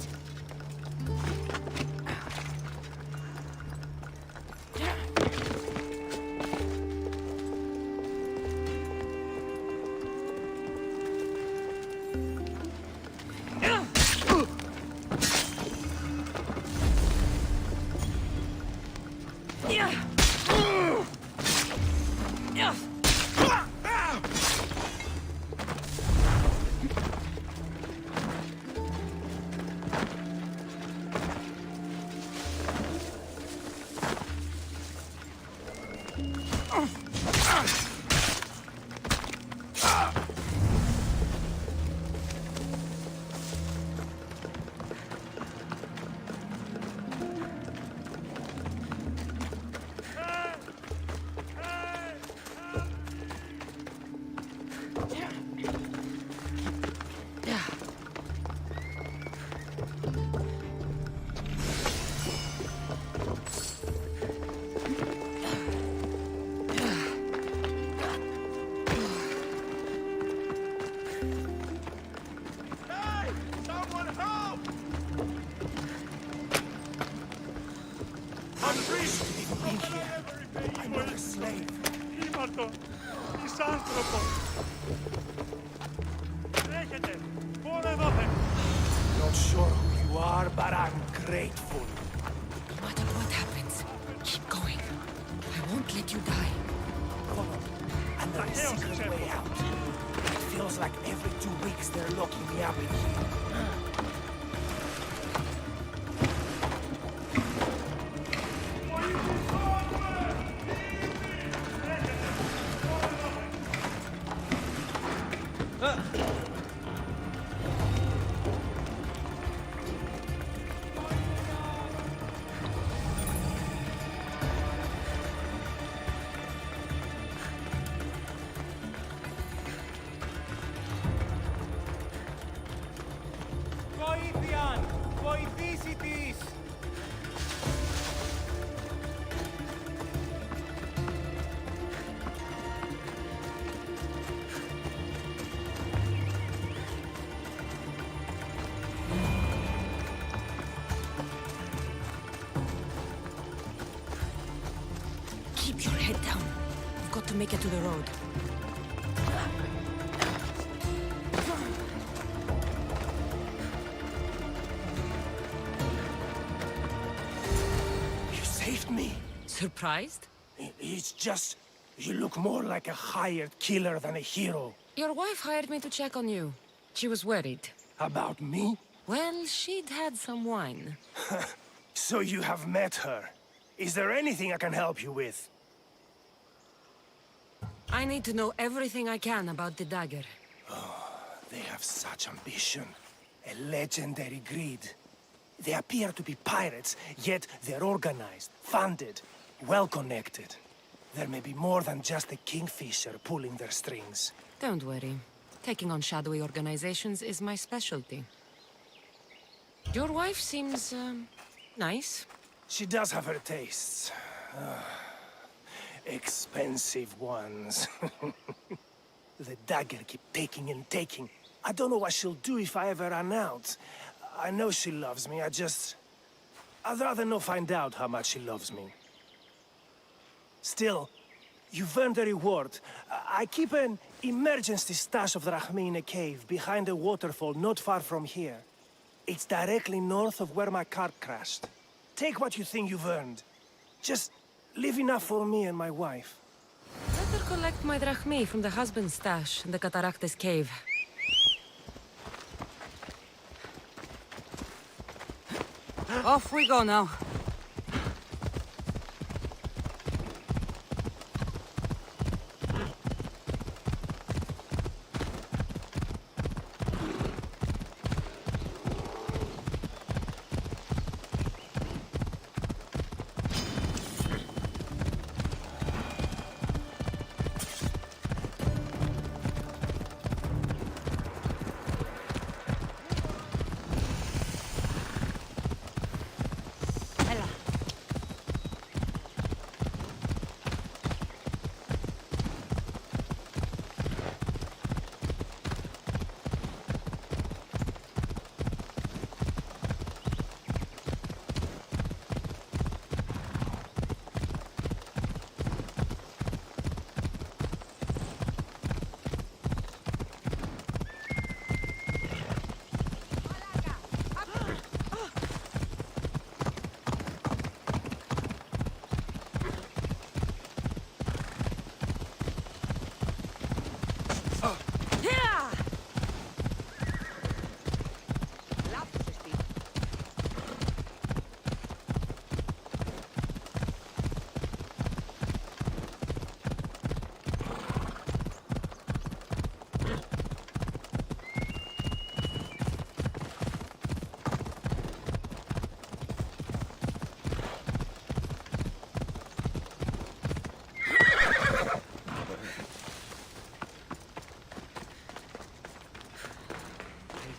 Not sure who you are, but I'm grateful. No matter what happens, keep going. I won't let you die. Follow me, and there is a secret way out. It feels like every 2 weeks they're locking me up in here. Βοήθειαν! Βοηθήσει της! Keep your head down. We've got to make it to the road. Surprised? It's just... you look more like a hired killer than a hero. Your wife hired me to check on you. She was worried. About me? Well, she'd had some wine. So you have met her. Is there anything I can help you with? I need to know everything I can about the dagger. They have such ambition. A legendary greed. They appear to be pirates, yet they're organized, funded, well-connected. There may be more than just a kingfisher pulling their strings. Don't worry. Taking on shadowy organizations is my specialty. Your wife seems, nice. She does have her tastes. Expensive ones. The dagger keep taking and taking. I don't know what she'll do if I ever run out. I know she loves me, I'd rather not find out how much she loves me. Still, you've earned a reward. I keep an emergency stash of drachmi in a cave behind a waterfall not far from here. It's directly north of where my cart crashed. Take what you think you've earned. Just leave enough for me and my wife. Better collect my drachmi from the husband's stash in the Cataractes cave. Off we go now.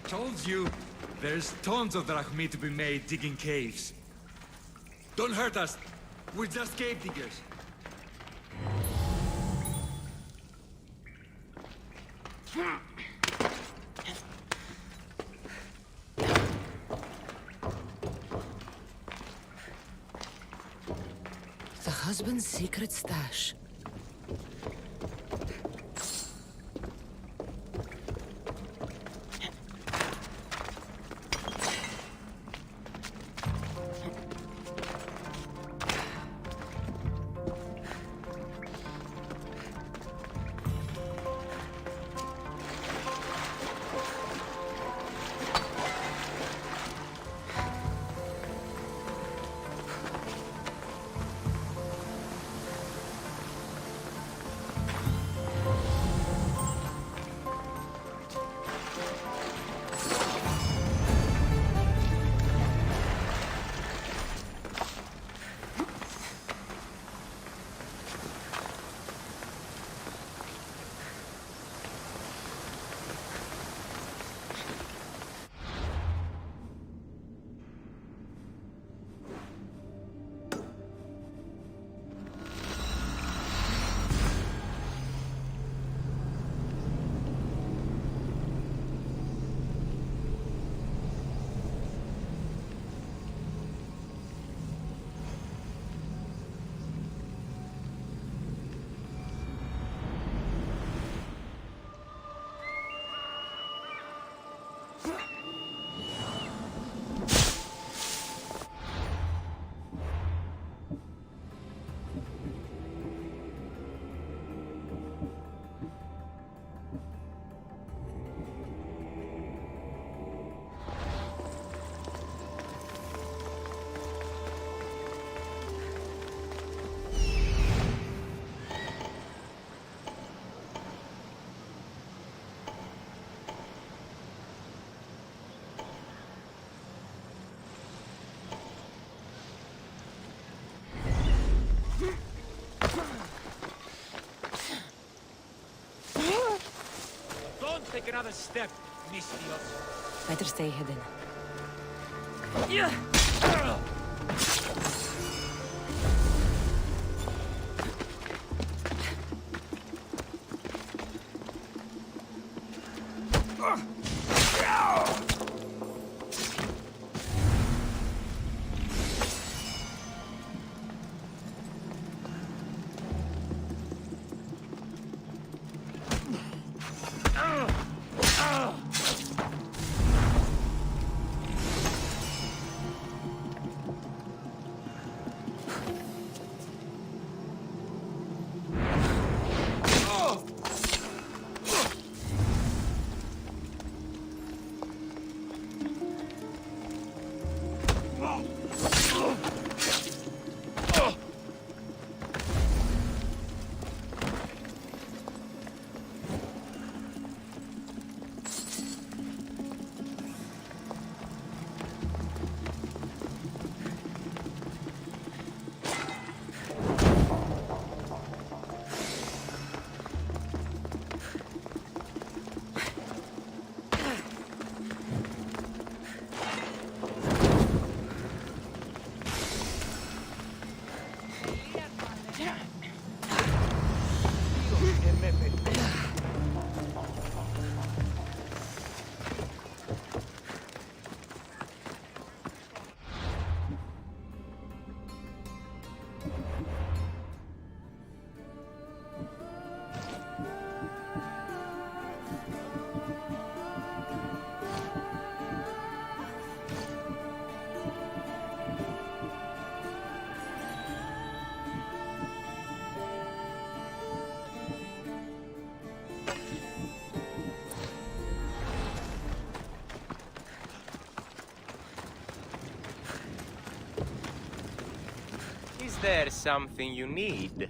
Told you, there's tons of drachmi to be made digging caves. Don't hurt us. We're just cave diggers. The husband's secret stash. another step, Mistios. Better stay hidden. Is there something you need?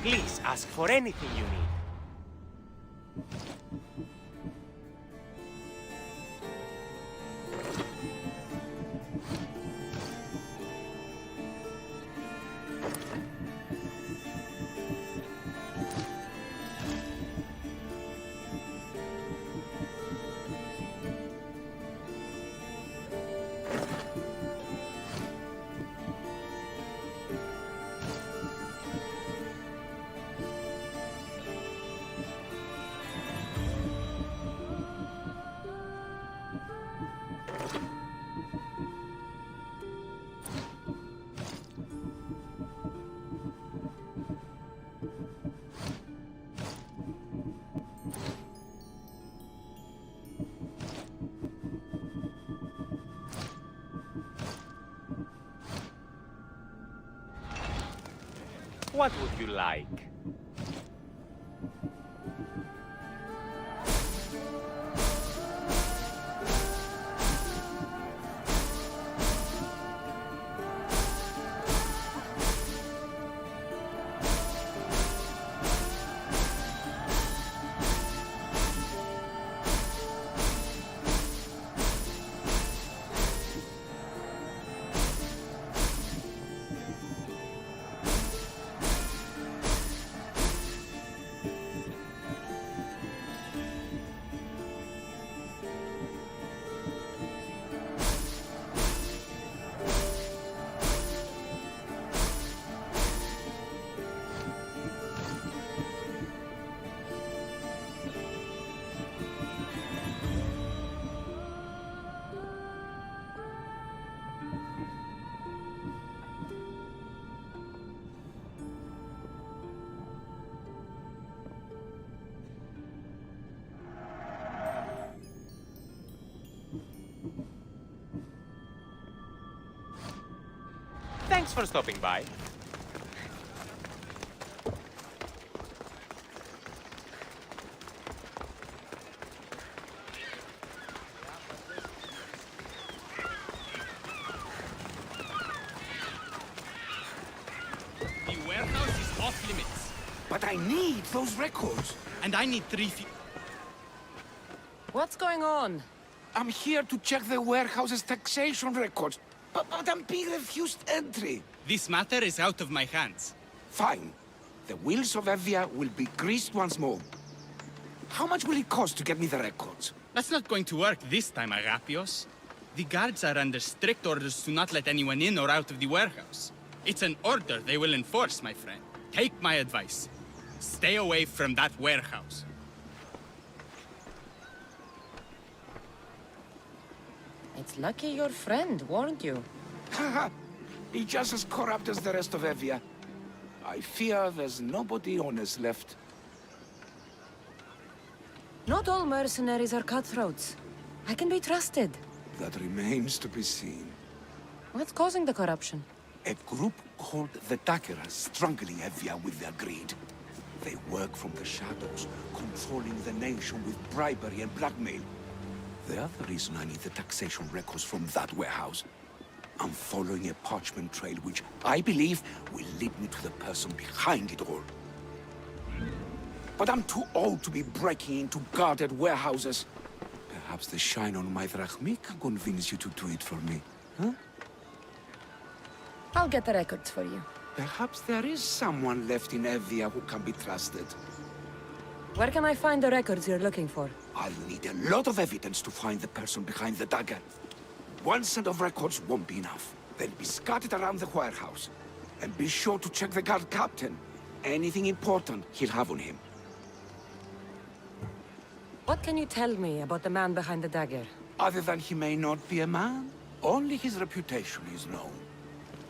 Please ask for anything you need. What would you like? Thanks for stopping by. The warehouse is off limits. But I need those records. And I need 3 feet. What's going on? I'm here to check the warehouse's taxation records, but I'm being refused entry. This matter is out of my hands. Fine. The wheels of Evia will be greased once more. How much will it cost to get me the records? That's not going to work this time, Agapios. The guards are under strict orders to not let anyone in or out of the warehouse. It's an order they will enforce, my friend. Take my advice. Stay away from that warehouse. It's lucky your friend warned you. Haha! He's just as corrupt as the rest of Evia. I fear there's nobody honest left. Not all mercenaries are cutthroats. I can be trusted. That remains to be seen. What's causing the corruption? A group called the Daggers strangling Evia with their greed. They work from the shadows, controlling the nation with bribery and blackmail. The other reason I need the taxation records from that warehouse. I'm following a parchment trail which I believe will lead me to the person behind it all. But I'm too old to be breaking into guarded warehouses. Perhaps the shine on my drachmi can convince you to do it for me, huh? I'll get the records for you. Perhaps there is someone left in Evia who can be trusted. Where can I find the records you're looking for? I'll need a lot of evidence to find the person behind the dagger. One set of records won't be enough. They'll be scattered around the warehouse. And be sure to check the guard captain. Anything important he'll have on him. What can you tell me about the man behind the dagger? Other than he may not be a man, only his reputation is known.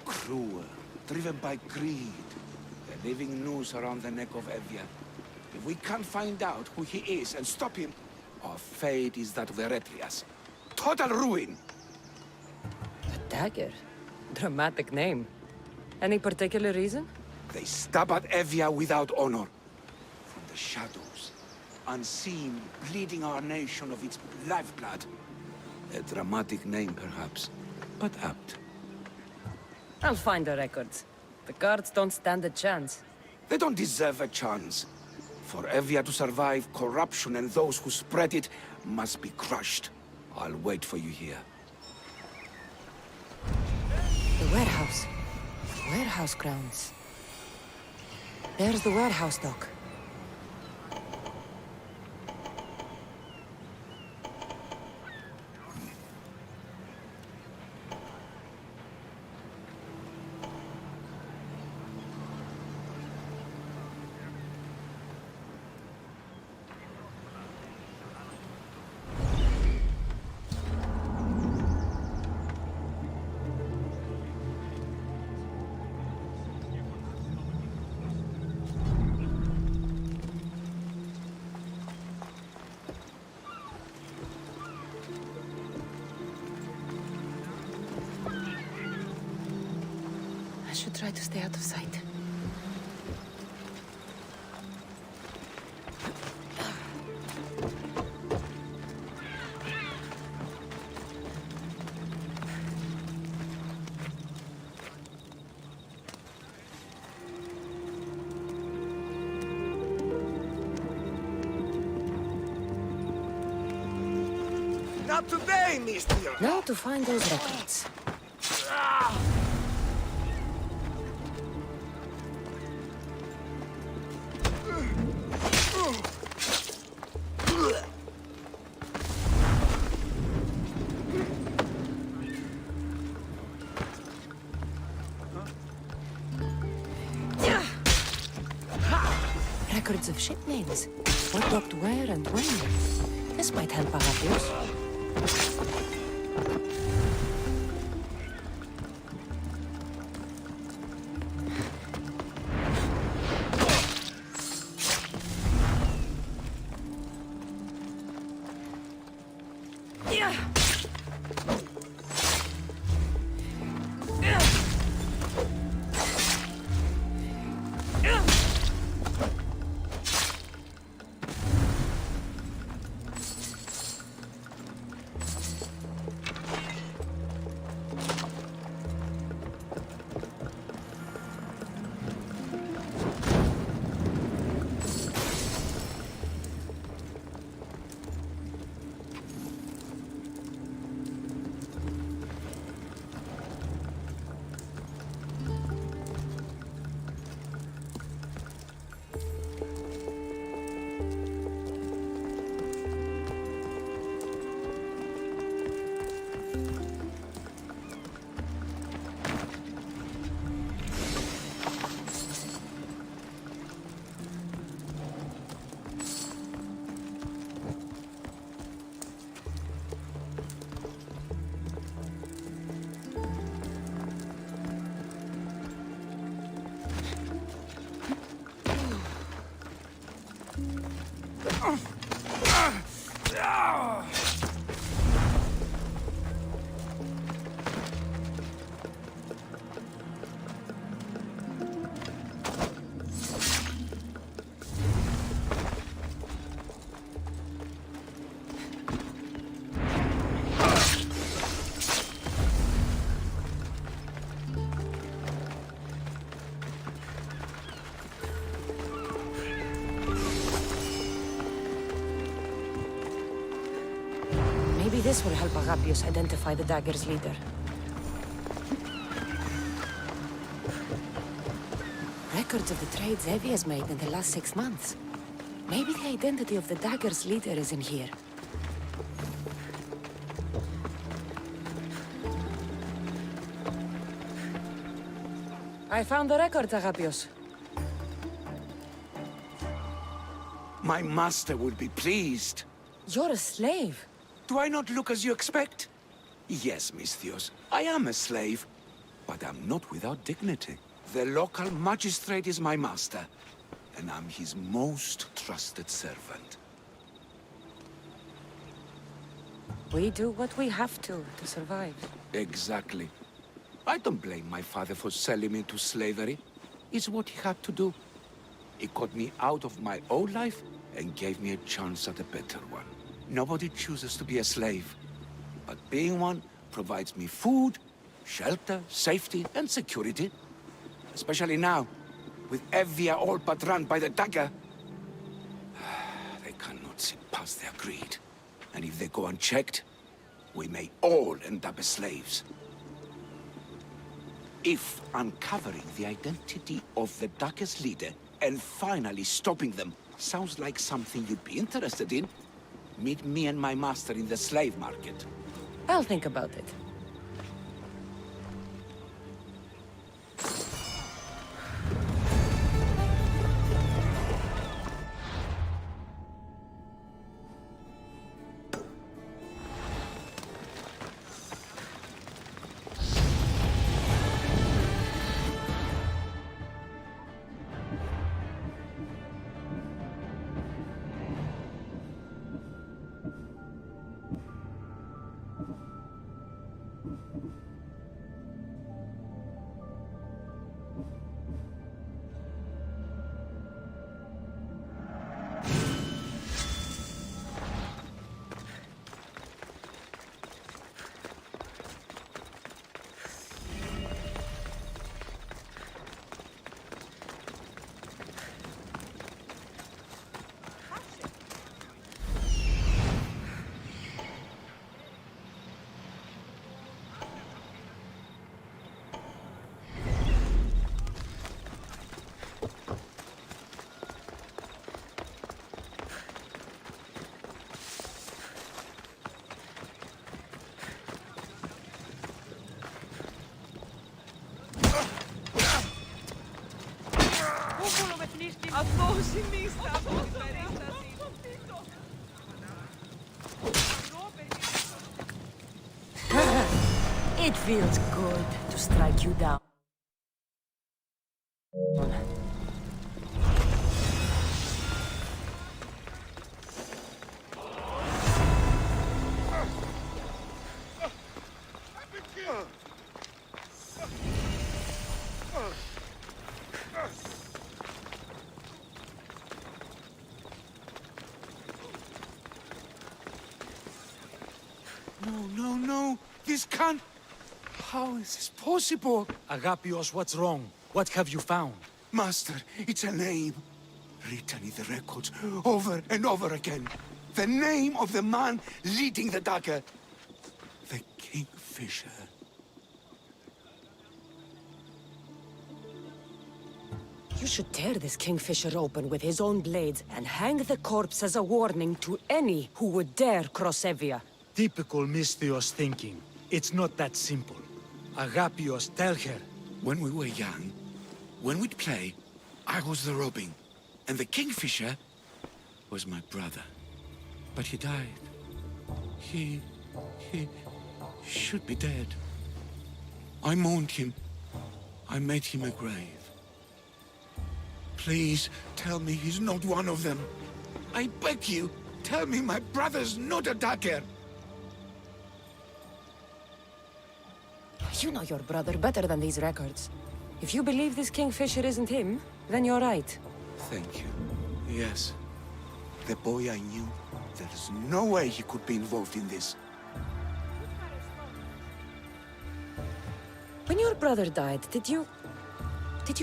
Cruel, driven by greed. A living noose around the neck of Evia. If we can't find out who he is and stop him, our fate is that of the Eretrias. Total ruin! The dagger? Dramatic name. Any particular reason? They stab at Evia without honor. From the shadows, unseen, bleeding our nation of its lifeblood. A dramatic name, perhaps, but apt. I'll find the records. The guards don't stand a chance. They don't deserve a chance. For Evia to survive, corruption and those who spread it must be crushed. I'll wait for you here. The warehouse. Warehouse grounds. There's the warehouse dock. I should try to stay out of sight. Not today, mister! Now to find those records. Records of ship names. What docked where and when. This might help Agapios. this will help Agapios identify the dagger's leader. Records of the trades Evie has made in the last 6 months. Maybe the identity of the dagger's leader is in here. I found the records, Agapios. My master will be pleased. You're a slave. Do I not look as you expect? Yes, Misthios, I am a slave, but I'm not without dignity. The local magistrate is my master, and I'm his most trusted servant. We do what we have to survive. Exactly. I don't blame my father for selling me to slavery. It's what he had to do. He got me out of my old life and gave me a chance at a better one. Nobody chooses to be a slave, but being one provides me food, shelter, safety, and security. Especially now, with Evia all but run by the dagger. They cannot see past their greed. And if they go unchecked, we may all end up as slaves. If uncovering the identity of the dagger's leader and finally stopping them sounds like something you'd be interested in, meet me and my master in the slave market. I'll think about it. It feels good to strike you down. No. This can't... How is this possible? Agapios, what's wrong? What have you found? Master, it's a name. Written in the records over and over again. The name of the man leading the dagger. The Kingfisher. You should tear this Kingfisher open with his own blades and hang the corpse as a warning to any who would dare cross Evia. Typical Misthios thinking. It's not that simple. Agapios, tell her. When we were young, when we'd play, I was the robin, and the Kingfisher was my brother. But he died. He should be dead. I mourned him. I made him a grave. Please, tell me he's not one of them. I beg you, tell me my brother's not a dagger. You know your brother better than these records. If you believe this Kingfisher isn't him, then you're right. Thank you. Yes. The boy I knew, there's no way he could be involved in this. When your brother died, did you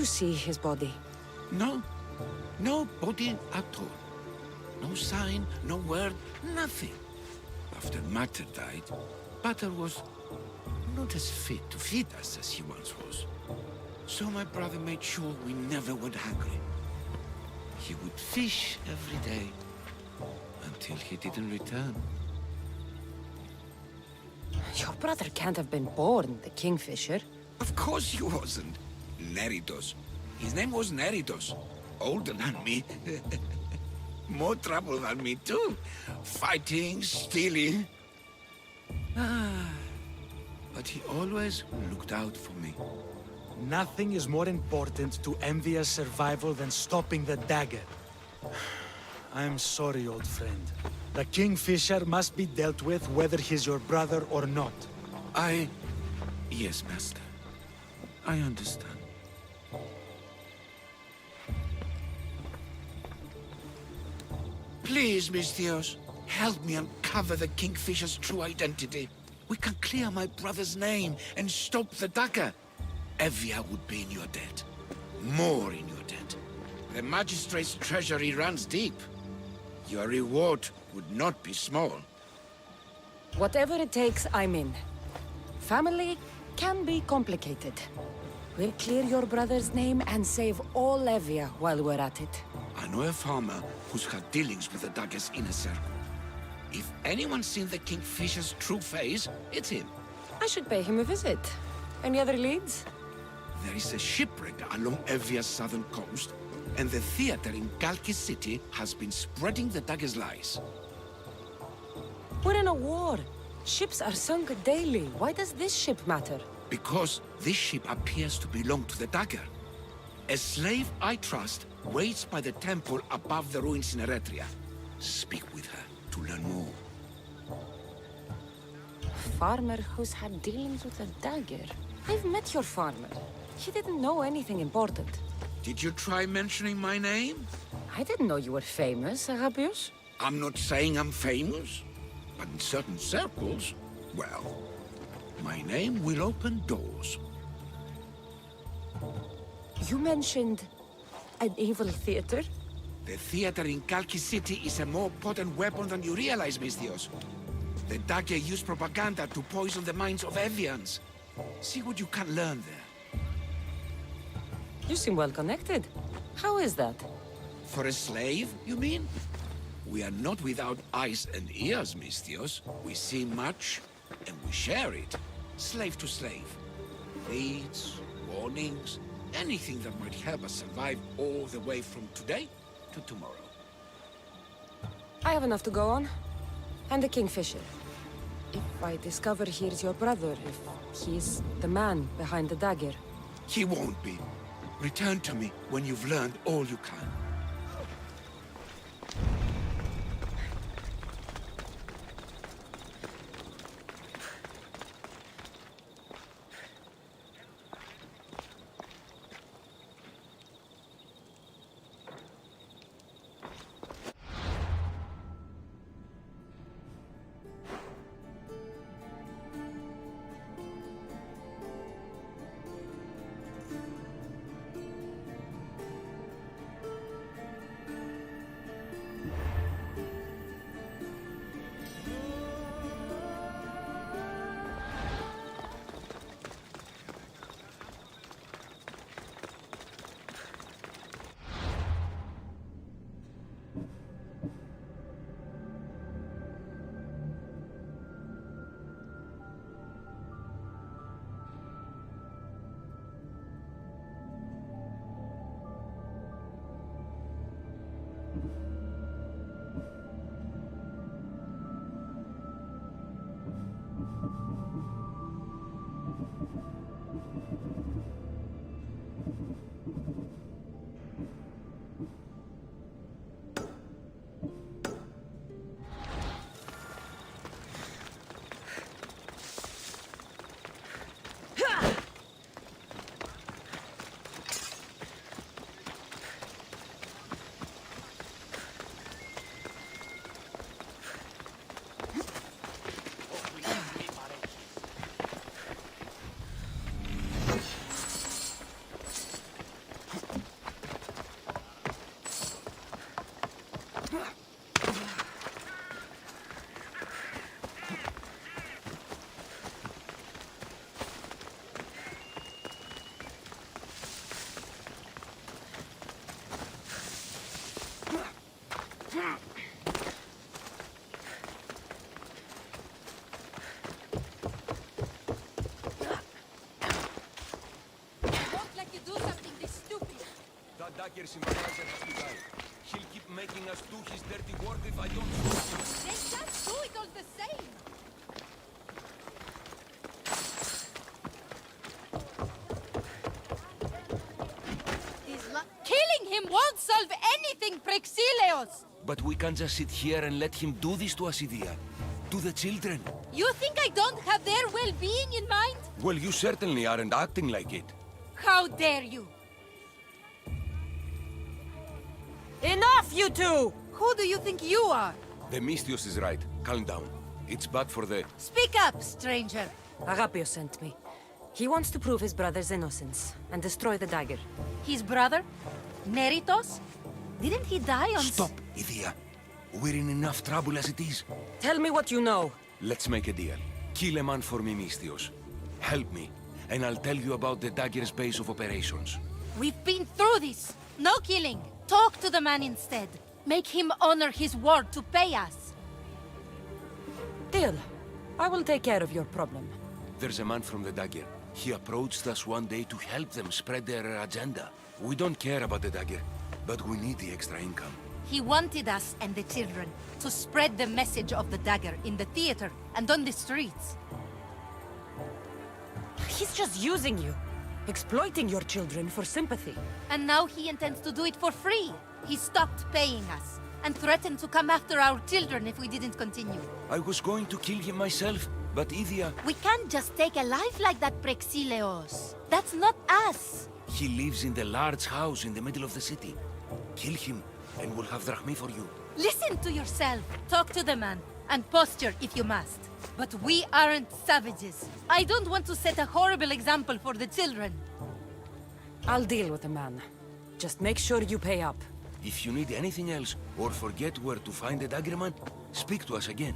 see his body? No. No body at all. No sign, no word, nothing. A After Mater died, Butter was not as fit to feed us as he once was. So my brother made sure we never went hungry. He would fish every day until he didn't return. Your brother can't have been born the Kingfisher. Of course he wasn't. Neritos. His name was Neritos. Older than me. More trouble than me too. Fighting, stealing. But he always looked out for me. Nothing is more important to Envia's survival than stopping the dagger. I'm sorry, old friend. The Kingfisher must be dealt with whether he's your brother or not. Yes, Master. I understand. Please, Misthios, help me uncover the Kingfisher's true identity. We can clear my brother's name and stop the dagger. Evia would be in your debt. More in your debt. The Magistrate's treasury runs deep. Your reward would not be small. Whatever it takes, I'm in. Family can be complicated. We'll clear your brother's name and save all Evia while we're at it. I know a farmer who's had dealings with the dagger's inner circle. If anyone's seen the Kingfisher's true face, it's him. I should pay him a visit. Any other leads? There is a shipwreck along Evia's southern coast, and the theater in Kalki City has been spreading the dagger's lies. We're in a war. Ships are sunk daily. Why does this ship matter? Because this ship appears to belong to the dagger. A slave I trust waits by the temple above the ruins in Eretria. Speak with her to learn more. Farmer who's had dealings with a dagger. I've met your farmer. He didn't know anything important. Did you try mentioning my name? I didn't know you were famous, Agapios. I'm not saying I'm famous, but in certain circles, well, my name will open doors. You mentioned an evil theater? The theater in Kalki City is a more potent weapon than you realize, Misthios. The dagger used propaganda to poison the minds of Evians. See what you can learn there. You seem well connected. How is that? For a slave, you mean? We are not without eyes and ears, Misthios. We see much, and we share it. Slave to slave. Leads, warnings, anything that might help us survive all the way from today to tomorrow. I have enough to go on. And the Kingfisher. If I discover he's your brother, if he's the man behind the dagger. He won't be. Return to me when you've learned all you can. dagger symbolizer has to die. He'll keep making us do his dirty work if I don't stop him. They just do it all the same. Killing him won't solve anything, Prexileos! But we can't just sit here and let him do this to us, Idia. To the children. You think I don't have their well-being in mind? Well, you certainly aren't acting like it. How dare you! Enough, you two! Who do you think you are? The Mystios is right. Calm down. It's bad for the... Speak up, stranger. Agapios sent me. He wants to prove his brother's innocence and destroy the dagger. His brother? Neritos? Didn't he die on... Stop, Idia. We're in enough trouble as it is. Tell me what you know. Let's make a deal. Kill a man for me, Mystios. Help me, and I'll tell you about the dagger's base of operations. We've been through this. No killing. Talk to the man instead. Make him honor his word to pay us. Deal. I will take care of your problem. There's a man from the dagger. He approached us one day to help them spread their agenda. We don't care about the dagger, but we need the extra income. He wanted us and the children to spread the message of the dagger in the theater and on the streets. He's just using you. Exploiting your children for sympathy. And now he intends to do it for free. He stopped paying us and threatened to come after our children if we didn't continue. I was going to kill him myself, but Idia... We can't just take a life like that, Prexileos. That's not us. He lives in the large house in the middle of the city. Kill him, and we'll have drachmi for you. Listen to yourself. Talk to the man, and posture if you must. But we aren't savages. I don't want to set a horrible example for the children. I'll deal with the man. Just make sure you pay up. If you need anything else, or forget where to find the daggerman, speak to us again.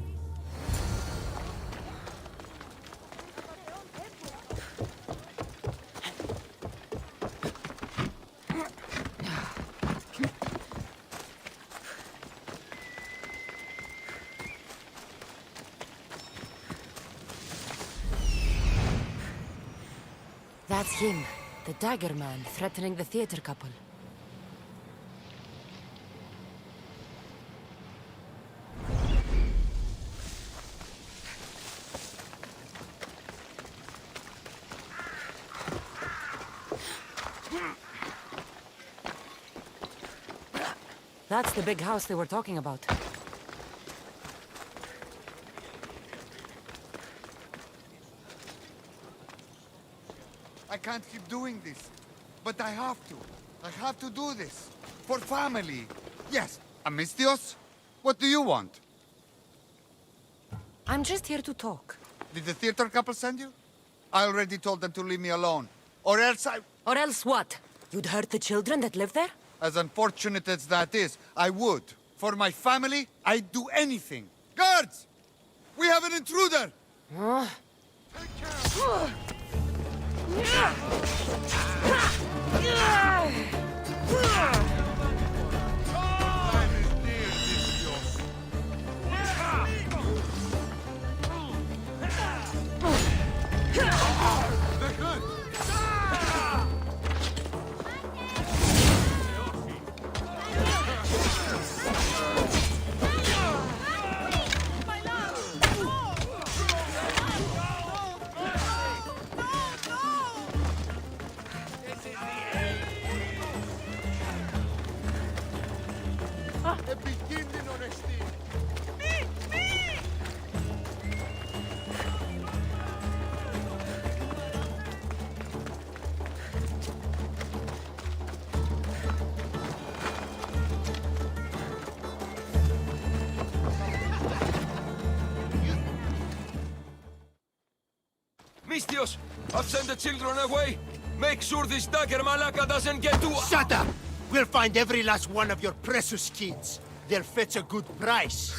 That's him, the dagger man threatening the theater couple. That's the big house they were talking about. I can't keep doing this, but I have to. I have to do this. For family. Yes, Amistios? What do you want? I'm just here to talk. Did the theater couple send you? I already told them to leave me alone. Or else I... Or else what? You'd hurt the children that live there? As unfortunate as that is, I would. For my family, I'd do anything. Guards! We have an intruder! Mystios, I've sent the children away. Make sure this dagger malaka doesn't get to... Shut up! We'll find every last one of your precious kids. They'll fetch a good price.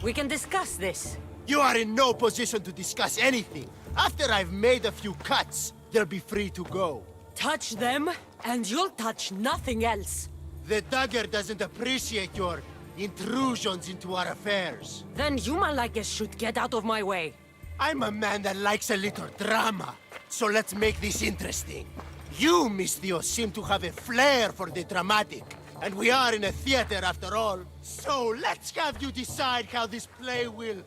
We can discuss this. You are in no position to discuss anything. After I've made a few cuts, they'll be free to go. Touch them, and you'll touch nothing else. The dagger doesn't appreciate your intrusions into our affairs. Then you, Malakis, should get out of my way. I'm a man that likes a little drama, so let's make this interesting. You, Misthios, seem to have a flair for the dramatic, and we are in a theater after all. So let's have you decide how this play will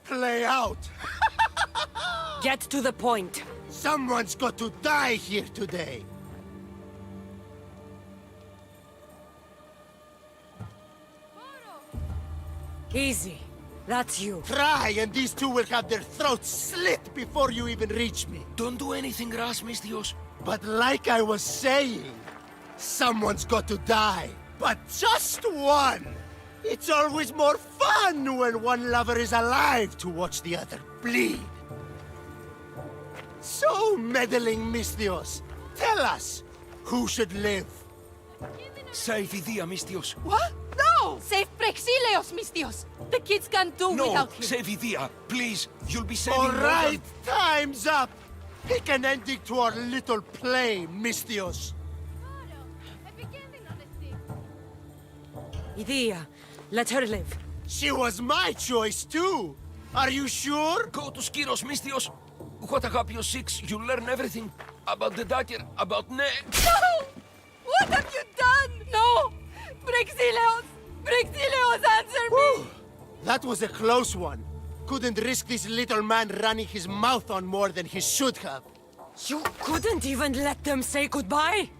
play out. Get to the point. Someone's got to die here today. Easy. That's you. Try, and these two will have their throats slit before you even reach me. Don't do anything rash, Misthios. But like I was saying, someone's got to die. But just one! It's always more fun when one lover is alive to watch the other bleed. So, meddling Misthios, tell us, who should live? Save Idia, Misthios. What? No! Save Praxilios, Misthios! The kids can't do without him. No, save Idia. Please, you'll be saving All more right, than... time's up! Pick an ending to our little play, Misthios. Idia, let her live. She was my choice, too. Are you sure? Go to Skiros, Misthios. What Agapios 6, you'll learn everything. About the dagger, about No! What have you done? No! Praxilios! Praxilios, answer me! That was a close one. Couldn't risk this little man running his mouth on more than he should have. You couldn't even let them say goodbye?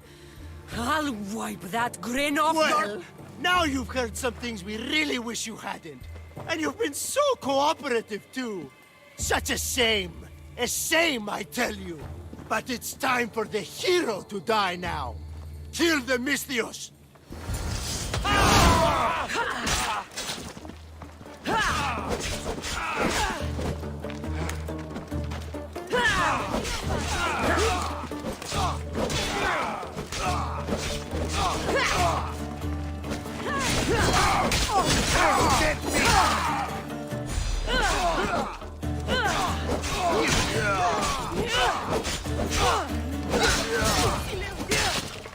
I'll wipe that grin off Well, your... now you've heard some things we really wish you hadn't. And you've been so cooperative, too. Such a shame. A shame, I tell you. But it's time for the hero to die now. Kill the Misthios!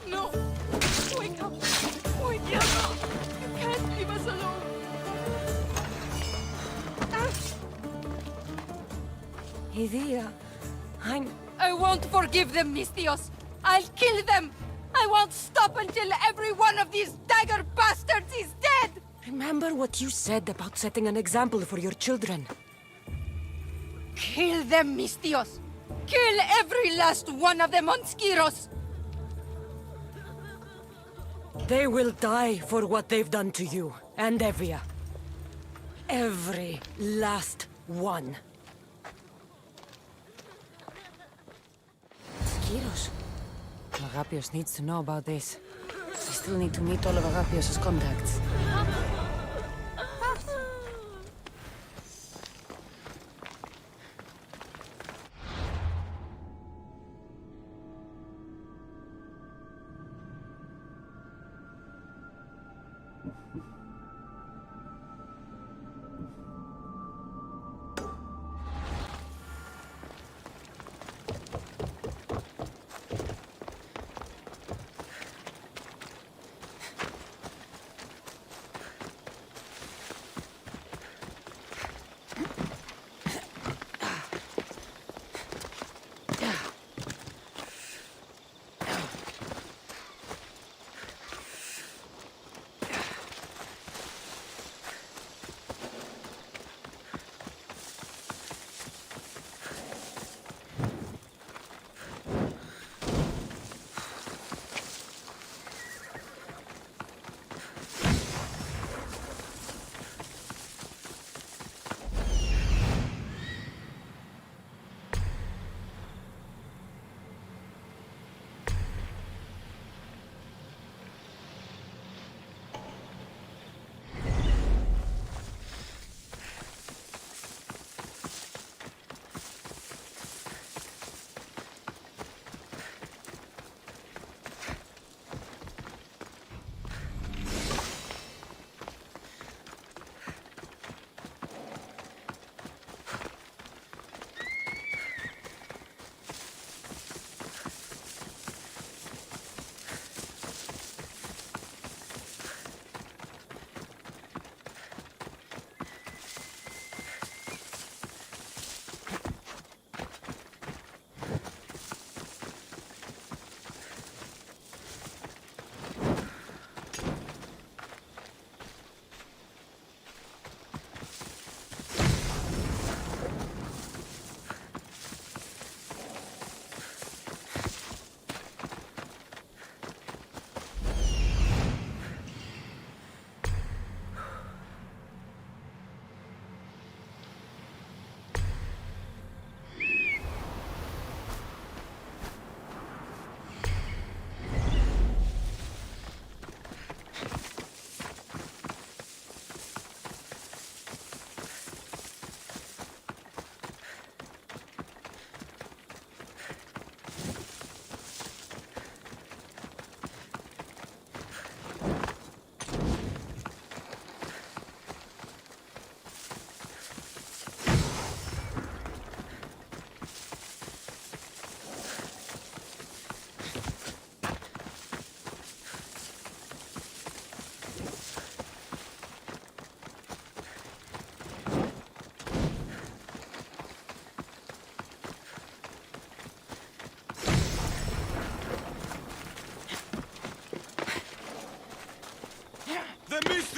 No! Wake up! Wake up! You can't leave us alone! Idia, I won't forgive them, Misthios! I'll kill them! I won't stop until every one of these dagger bastards is dead! remember what you said about setting an example for your children. Kill them, Misthios! Kill every last one of them on Skiros! They will die for what they've done to you and Evia. Every last one. Skiros. Agapios needs to know about this. I still need to meet all of Agapios' contacts.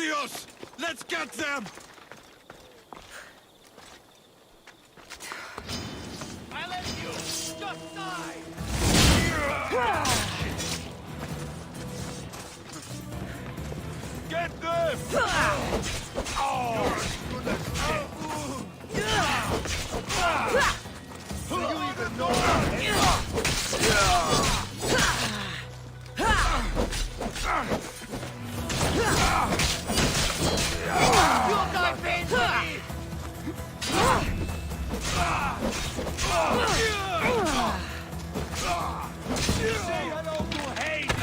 Misthios! Let's get them! I let you! Just die! Get them! Do you even know You'll die painfully! Say hello to hate!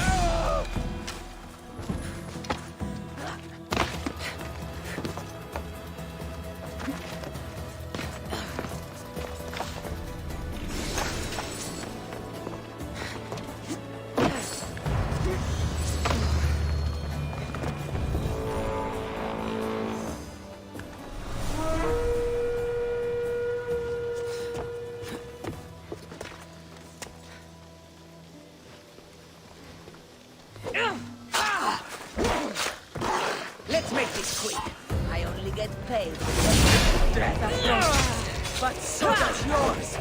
Let's make this quick. I only get paid for the death of yours, but so does yours.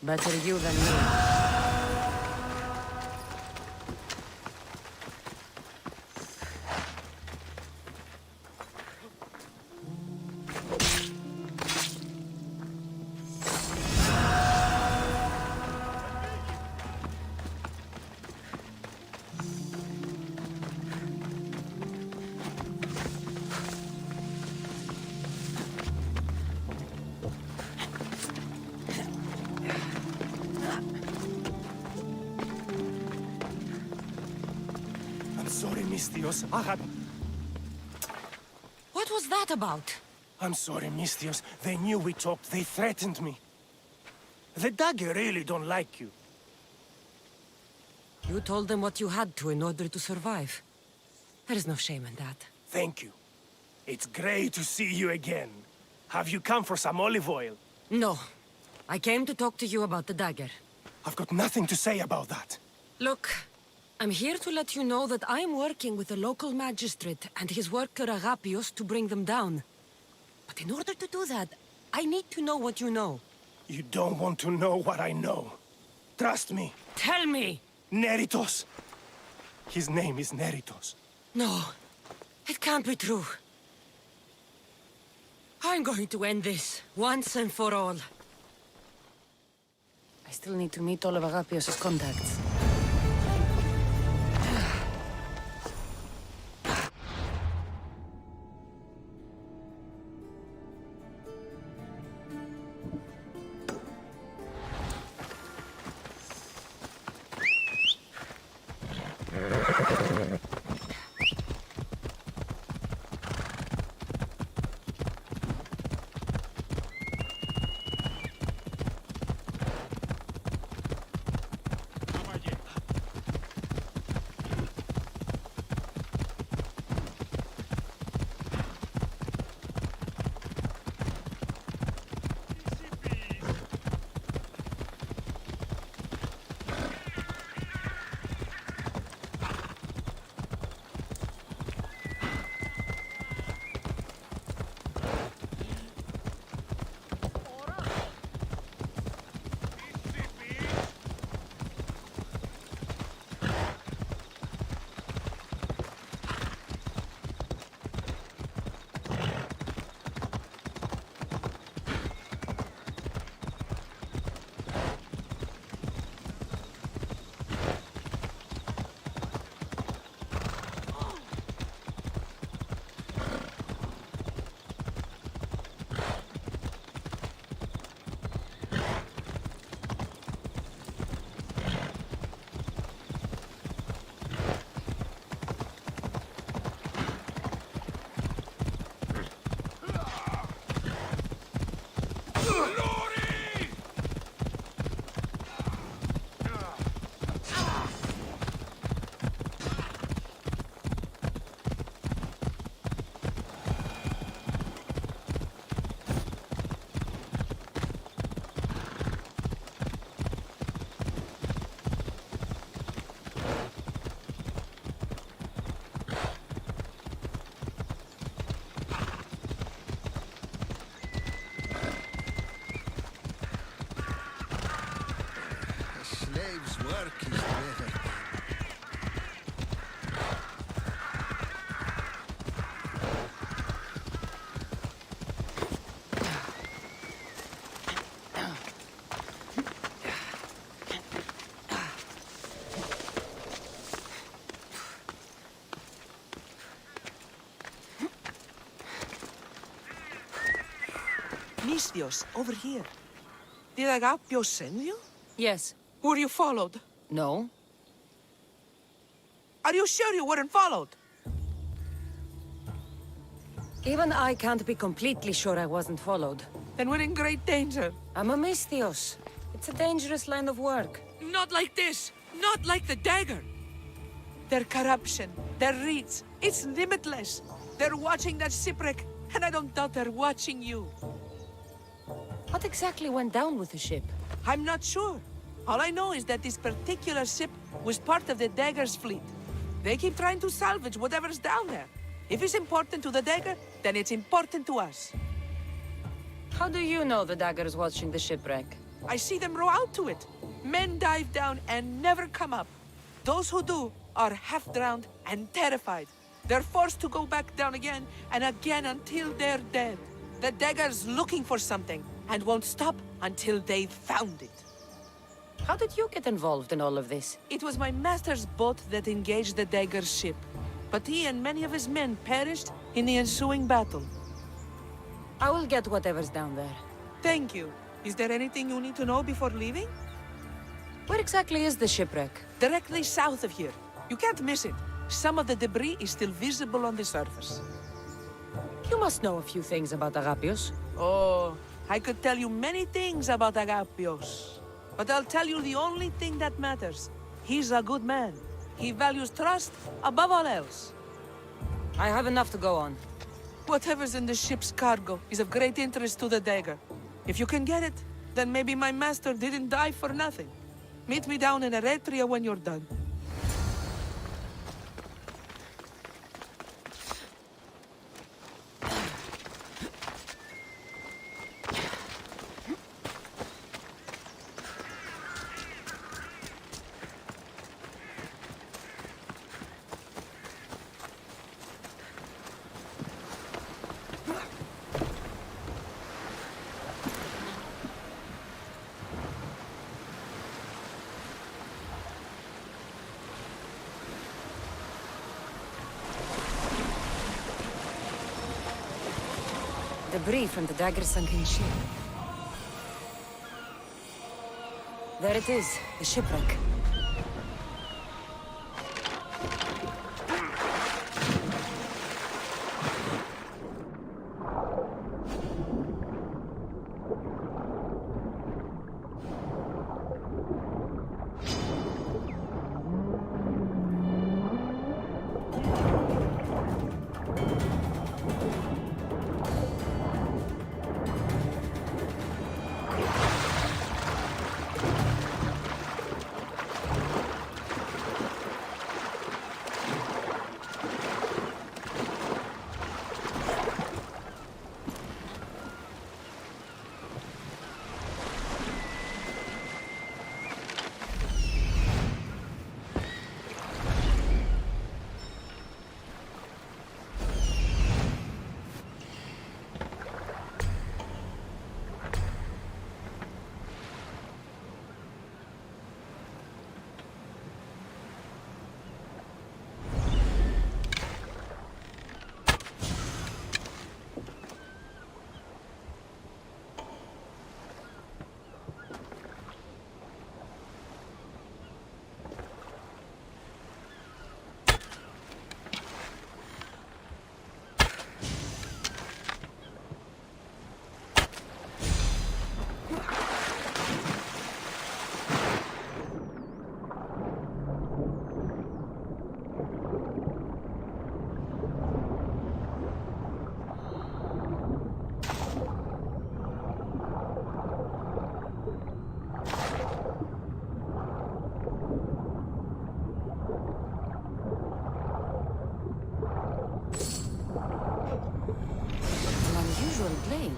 Better you than me. Misthios. I had... What was that about? I'm sorry, Misthios. They knew we talked. They threatened me. The dagger really don't like you. You told them what you had to in order to survive. There is no shame in that. Thank you. It's great to see you again. Have you come for some olive oil? No. I came to talk to you about the dagger. I've got nothing to say about that. Look, I'm here to let you know that I'm working with the local magistrate and his worker Agapios to bring them down. But in order to do that, I need to know what you know. You don't want to know what I know. Trust me. Tell me! Neritos. His name is Neritos. No, it can't be true. I'm going to end this, once and for all. I still need to meet all of Agapios' contacts. Misthios, over here. Did Agapios send you? Yes. Were you followed? No. Are you sure you weren't followed? Even I can't be completely sure I wasn't followed. Then we're in great danger. I'm a Misthios. It's a dangerous line of work. Not like this! Not like the dagger! Their corruption, their reach, it's limitless. They're watching that shipwreck, and I don't doubt they're watching you. What exactly went down with the ship? I'm not sure. All I know is that this particular ship was part of the dagger's fleet. They keep trying to salvage whatever's down there. If it's important to the dagger, then it's important to us. How do you know the dagger's watching the shipwreck? I see them row out to it. Men dive down and never come up. Those who do are half-drowned and terrified. They're forced to go back down again and again until they're dead. The dagger's looking for something and won't stop until they've found it. How did you get involved in all of this? It was my master's boat that engaged the dagger's ship, but he and many of his men perished in the ensuing battle. I will get whatever's down there. Thank you. Is there anything you need to know before leaving? Where exactly is the shipwreck? Directly south of here. You can't miss it. Some of the debris is still visible on the surface. You must know a few things about Agapios. Oh, I could tell you many things about Agapios. But I'll tell you the only thing that matters. He's a good man. He values trust above all else. I have enough to go on. Whatever's in the ship's cargo is of great interest to the dagger. If you can get it, then maybe my master didn't die for nothing. Meet me down in Eretria when you're done. Debris from the dagger-sunken ship. There it is, the shipwreck. Blade.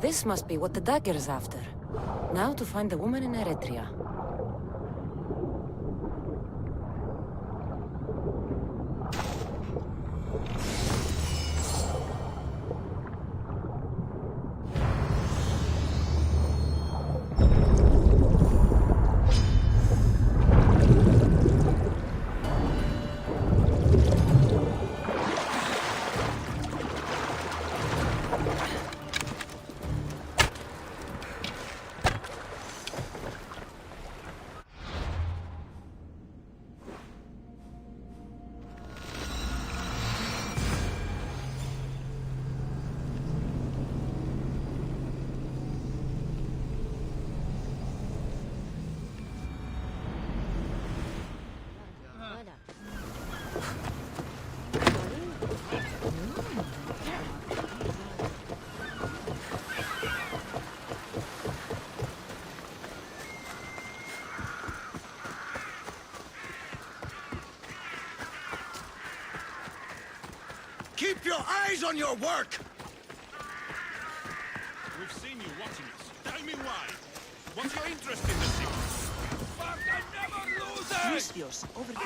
This must be what the dagger's after. Now to find the woman in Eretria. Keep your eyes on your work! We've seen you watching us. Tell me why. What's your interest in the ship? Fuck, I never lose it! Misthios, over there.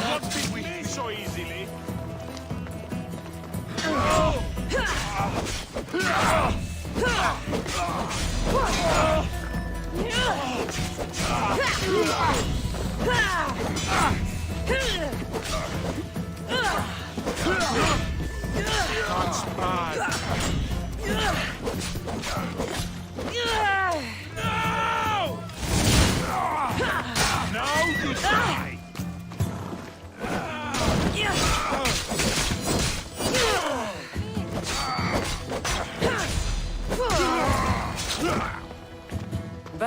Not beat me so easily. That's bad. No!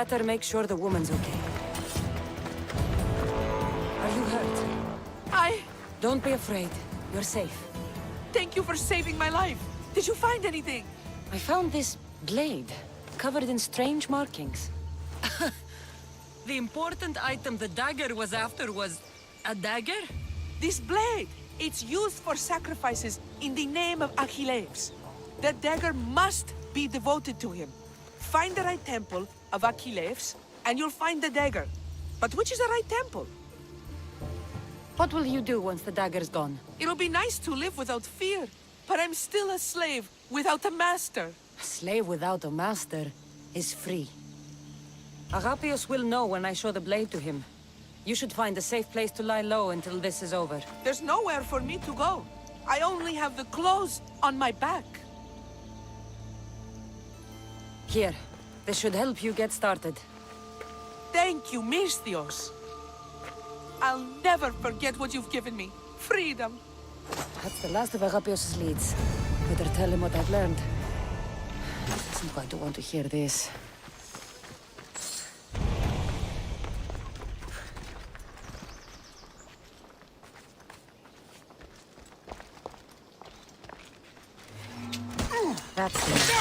better make sure the woman's okay. Are you hurt? Don't be afraid. You're safe. Thank you for saving my life. Did you find anything? I found this blade, covered in strange markings. The important item the dagger was after was a dagger? This blade! It's used for sacrifices in the name of Achilles. The dagger must be devoted to him. Find the right temple of Achilles, and you'll find the dagger. But which is the right temple? What will you do once the dagger's gone? It'll be nice to live without fear, but I'm still a slave without a master. A slave without a master is free. Agapios will know when I show the blade to him. You should find a safe place to lie low until this is over. There's nowhere for me to go. I only have the clothes on my back. Here, this should help you get started. Thank you, Misthios. I'll never forget what you've given me. Freedom. That's the last of Agapios' leads. Better tell him what I've learned. He isn't going to want to hear this. That's the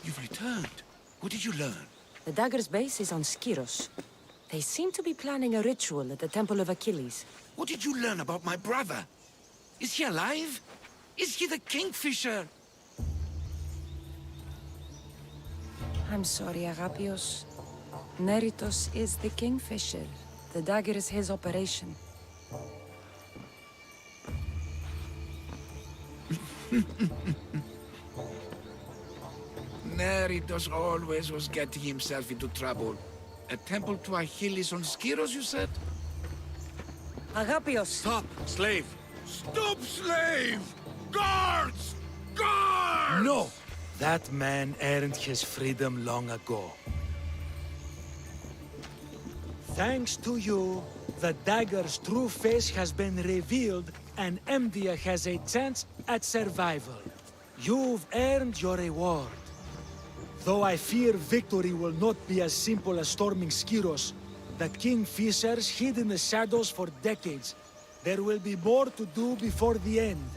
You've returned. What did you learn? The dagger's base is on Skiros. They seem to be planning a ritual at the Temple of Achilles. What did you learn about my brother? Is he alive? Is he the Kingfisher? I'm sorry, Agapios. Neritos is the Kingfisher. The dagger is his operation. Neritos always was getting himself into trouble. A temple to Achilles on Skiros, you said? Agapios! Stop, slave! Stop, slave! Guards! Guards! No! That man earned his freedom long ago. Thanks to you, the dagger's true face has been revealed and Emdia has a chance at survival. You've earned your reward. Though I fear victory will not be as simple as storming Skiros, the Kingfishers hid in the shadows for decades. There will be more to do before the end.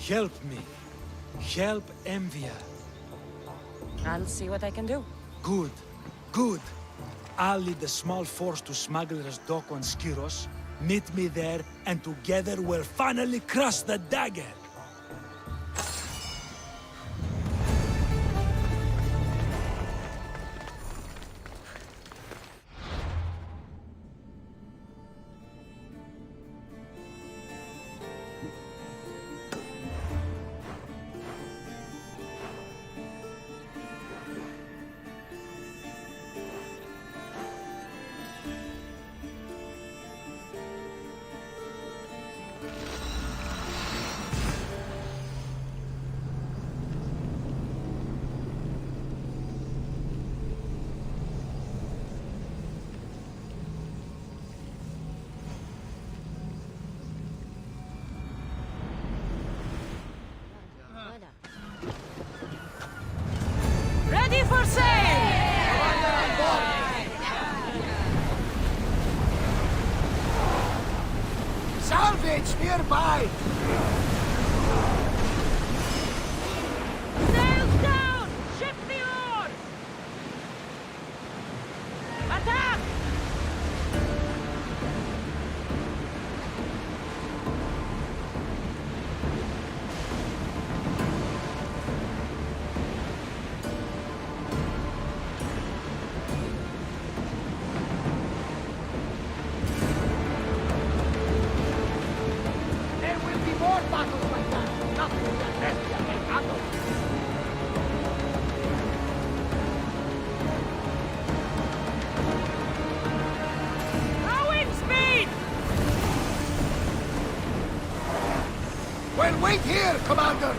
Help me. Help Emvia. I'll see what I can do. Good. Good. I'll lead a small force to Smuggler's Dock on Skiros. Meet me there, and together we'll finally crush the dagger! for sail! Salvage nearby! Sails down! Ship the oars! Attack! There will be more battles like that! Nothing that Hestia can handle! Rowing speed! Well, wait here, Commander!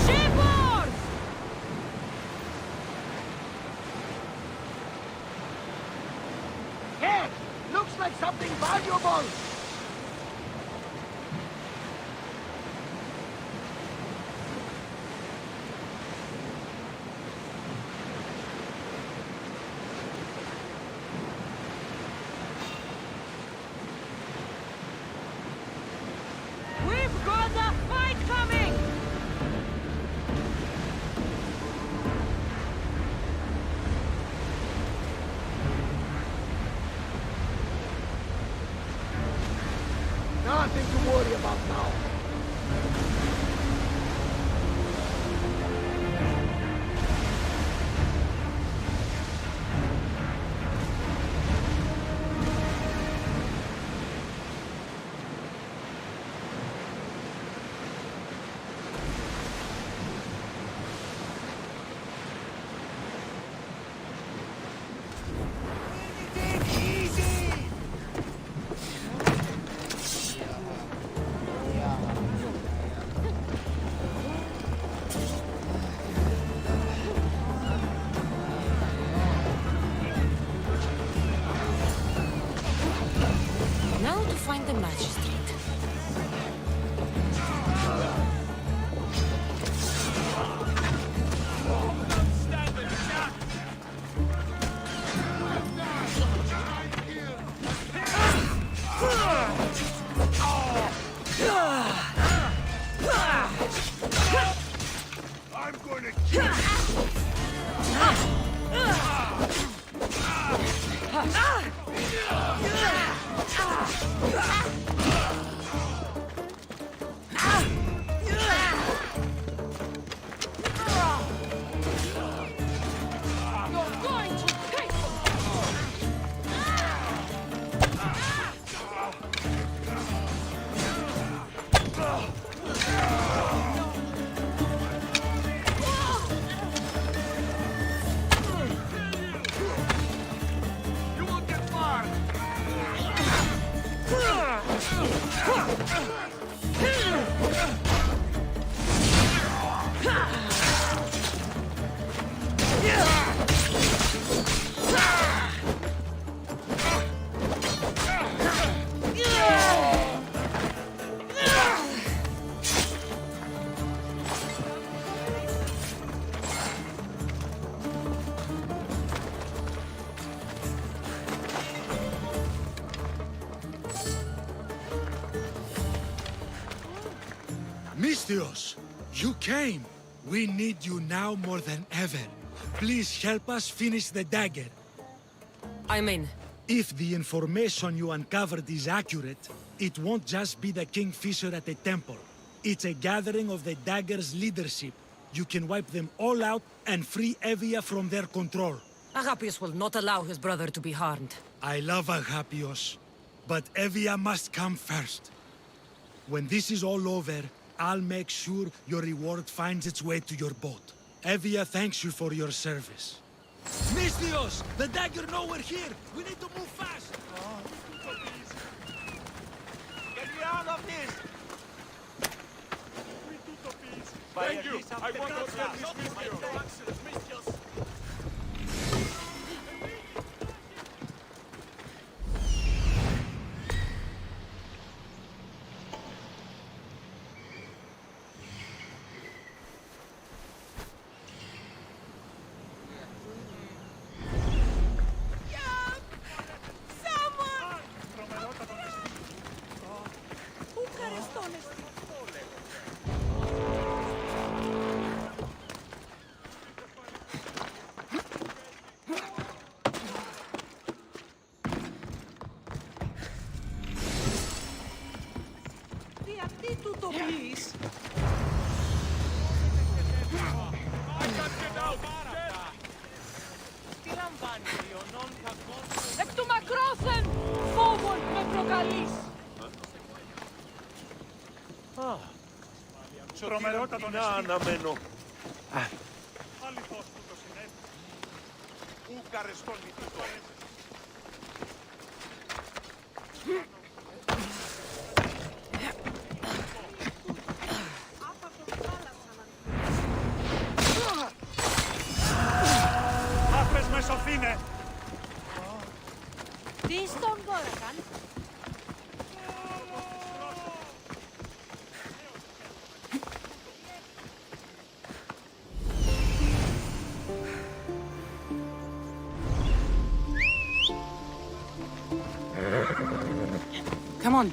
Shipboard! Here! Looks like something valuable! We've got a fight coming! Nothing to worry about now. Now to find the magistrate. I'm gonna kill you! You're going to pay You won't get far! Misthios, you came. We need you now more than ever. Please help us finish the dagger. I'm in. If the information you uncovered is accurate, it won't just be the Kingfisher at the temple. It's a gathering of the dagger's leadership. You can wipe them all out and free Evia from their control. Agapius will not allow his brother to be harmed. I love Agapios, but Evia must come first. When this is all over, I'll make sure your reward finds its way to your boat. Evia thanks you for your service. Misthios! The dagger nowhere here! We need to move fast! Get me out of this! Thank you! I want to get this Misthios! Εκ του μακρόθεν φόβον με προκαλείς. Τρομερότατο να αναμένω. Αληθώς που το συνέβη. Ου καρεστώνει τούτο. Άφρες με σωθήνε. Τι στον κόρακαν? Come on.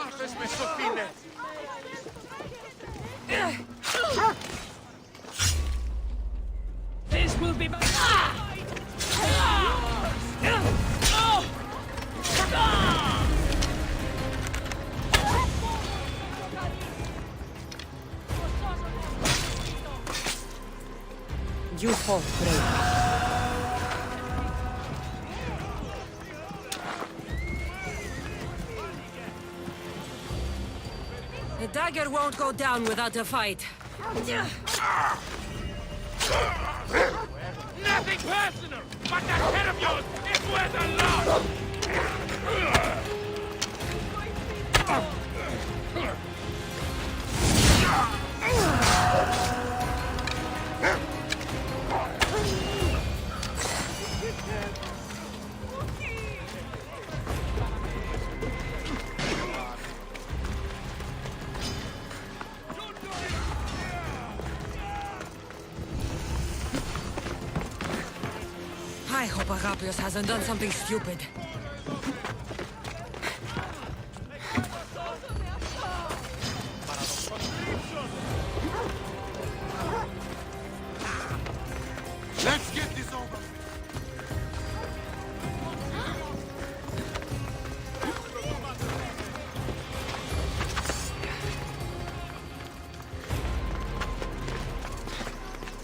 Άφρες με σωθήνε. This will be my... You fought bravely. The dagger won't go down without a fight. Nothing personal, but that head of yours is worth a lot! I hope Agapios hasn't done something stupid. Let's get this over.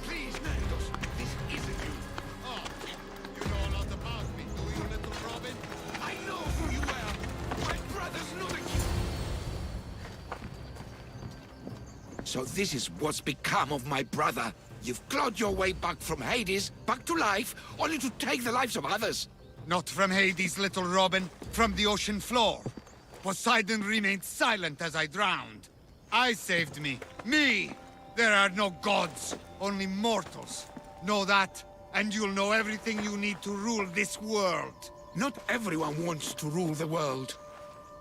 Please, Nandos, this isn't you. Oh, you know a lot about me, do you, little Robin? I know who you are. My brothers knew the So this is what's become of my brother. You've clawed your way back from Hades, back to life, only to take the lives of others. Not from Hades, little Robin. From the ocean floor. Poseidon remained silent as I drowned. I saved me. Me! There are no gods, only mortals. Know that, and you'll know everything you need to rule this world. Not everyone wants to rule the world.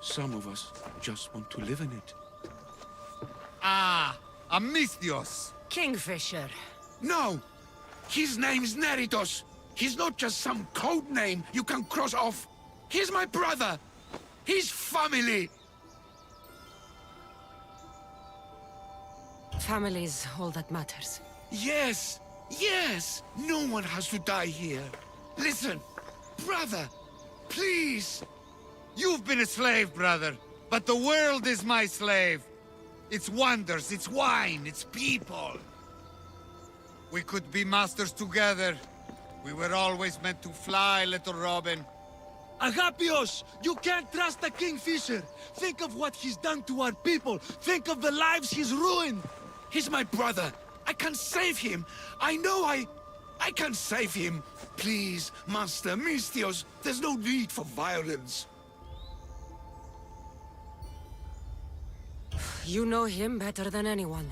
Some of us just want to live in it. Ah, Amisthios. Kingfisher. No! His name's Neritos. He's not just some code name you can cross off. He's my brother. He's family. Family's all that matters. Yes, yes. No one has to die here. Listen, brother, please. You've been a slave, brother, but the world is my slave. Its wonders, its wine, its people. We could be masters together. We were always meant to fly, little Robin. Agapios! You can't trust the Kingfisher! Think of what he's done to our people! Think of the lives he's ruined! He's my brother! I can save him! I know I can save him! Please, Master Misthios, there's no need for violence. You know him better than anyone.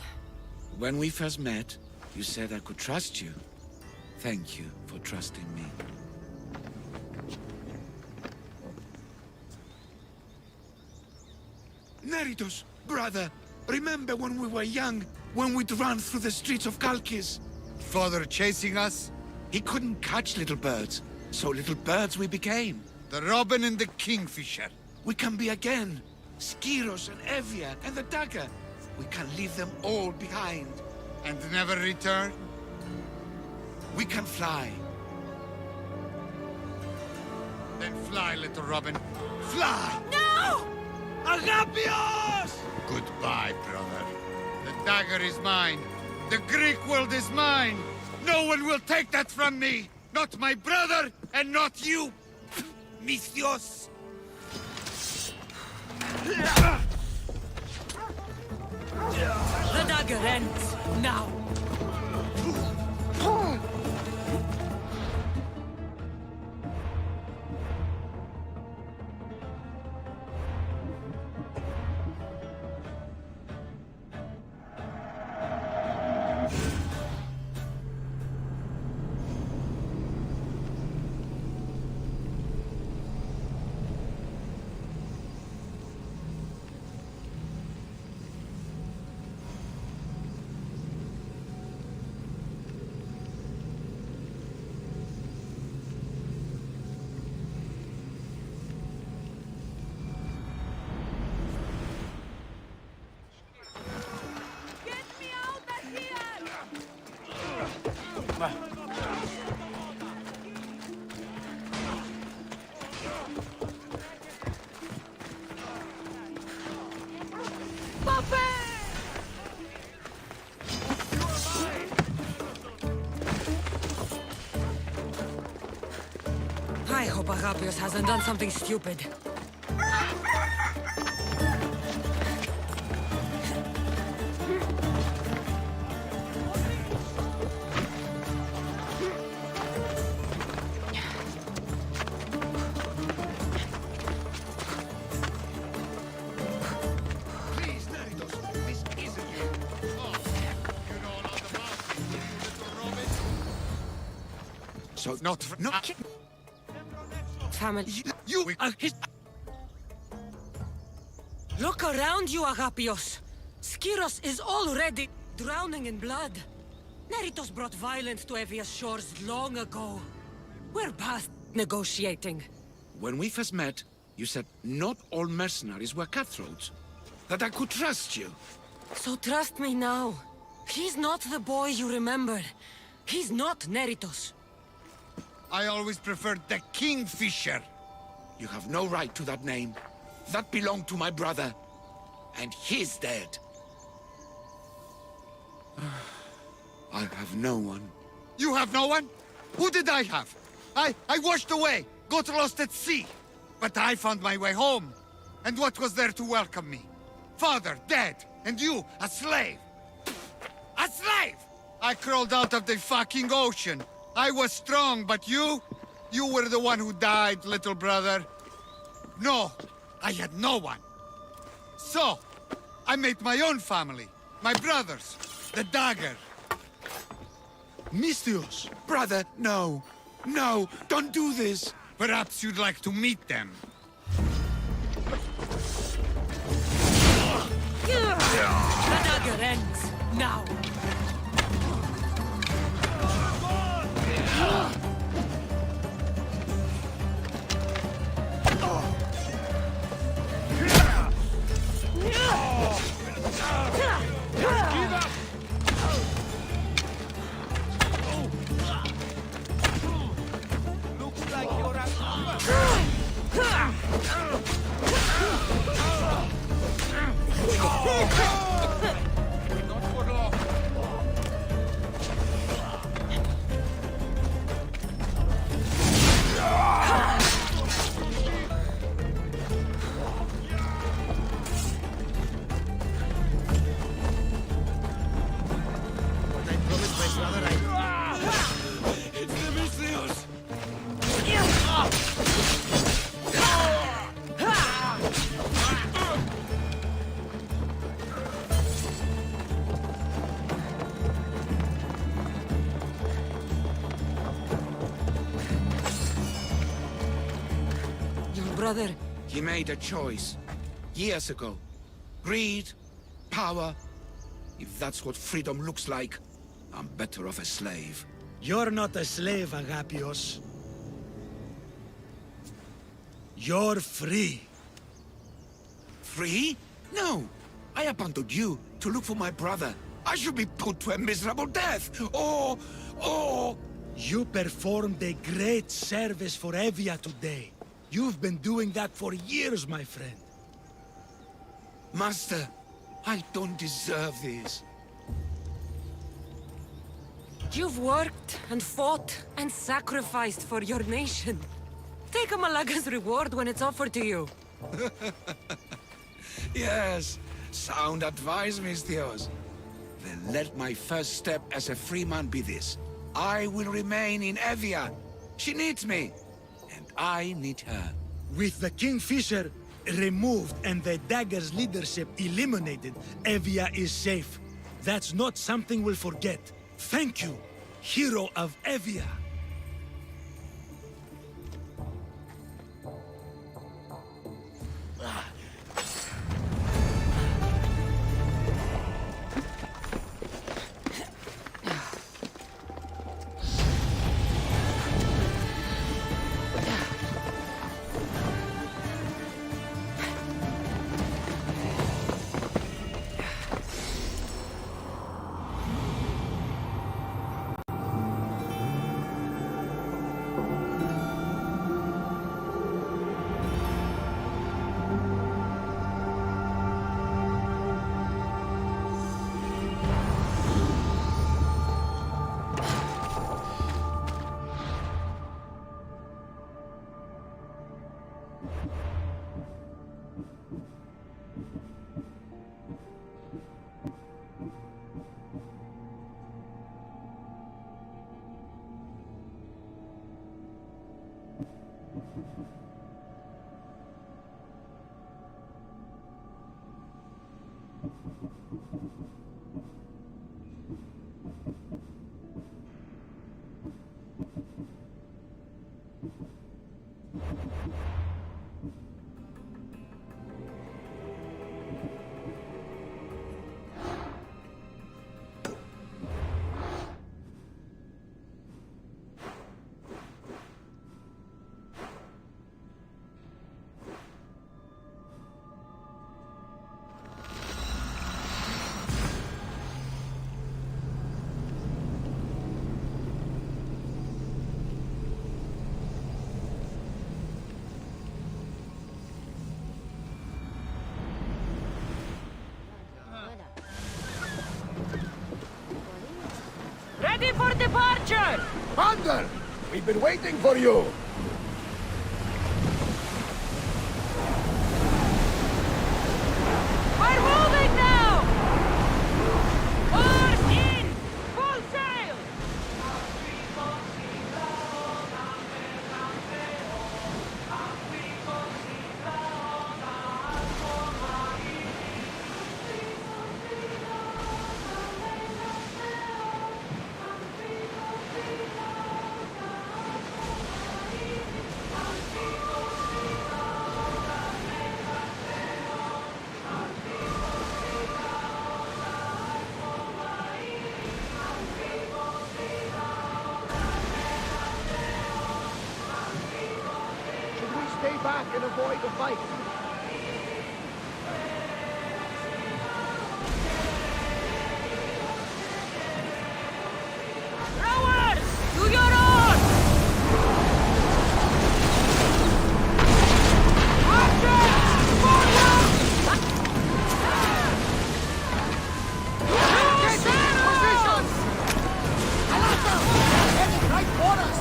When we first met, you said I could trust you. Thank you for trusting me. Neritos, brother, remember when we were young, when we'd run through the streets of Kalkis? Father chasing us? He couldn't catch little birds, so little birds we became. The Robin and the Kingfisher. We can be again. Skiros and Evia and the dagger. We can leave them all behind. And never return? We can fly. Then fly, little Robin. Fly! No! Agapios! Goodbye, brother. The dagger is mine. The Greek world is mine. No one will take that from me. Not my brother, and not you. Misthios. The dagger ends now. I hope Agapios hasn't done something stupid. Please, Neritos, this isn't you. Oh, you know all about me, little Robin. So, Not for... No. Family. You... Look around you, Agapios. Skiros is already drowning in blood. Neritos brought violence to Evia's shores long ago. We're past negotiating. When we first met, you said not all mercenaries were cutthroats. That I could trust you. So trust me now. He's not the boy you remember. He's not Neritos. I always preferred the Kingfisher. You have no right to that name. That belonged to my brother. And he's dead. I have no one. You have no one? Who did I have? I washed away, got lost at sea. But I found my way home. And what was there to welcome me? Father, dead, and you, a slave. slave! I crawled out of the fucking ocean. I was strong, but you? You were the one who died, little brother. No, I had no one. So, I made my own family. My brothers. The dagger. Misthios! Brother, no. No, don't do this. Perhaps you'd like to meet them. The dagger ends now. Looks like you're at Not for long. It's the Misthios! Your brother, He made a choice. Years ago. Greed, power. If that's what freedom looks like, I'm better off a slave. You're not a slave, Agapios. You're free. Free? No! I abandoned you to look for my brother. I should be put to a miserable death! Or... You performed a great service for Evia today. You've been doing that for years, my friend. Master, I don't deserve this. you've worked and fought and sacrificed for your nation. Take a Malaga's reward when it's offered to you. Yes, sound advice, Misthios. Then let my first step as a free man be this. I will remain in Evia. She needs me, and I need her. With the Kingfisher removed and the Dagger's leadership eliminated, Evia is safe. That's not something we'll forget. Thank you, hero of Evia. Ready for departure! Thunder! We've been waiting for you! We're moving now! Oars in! back and avoid the fight. Rowers! To your oars! Archers! Forward! Positions! Alata! Heading right for us!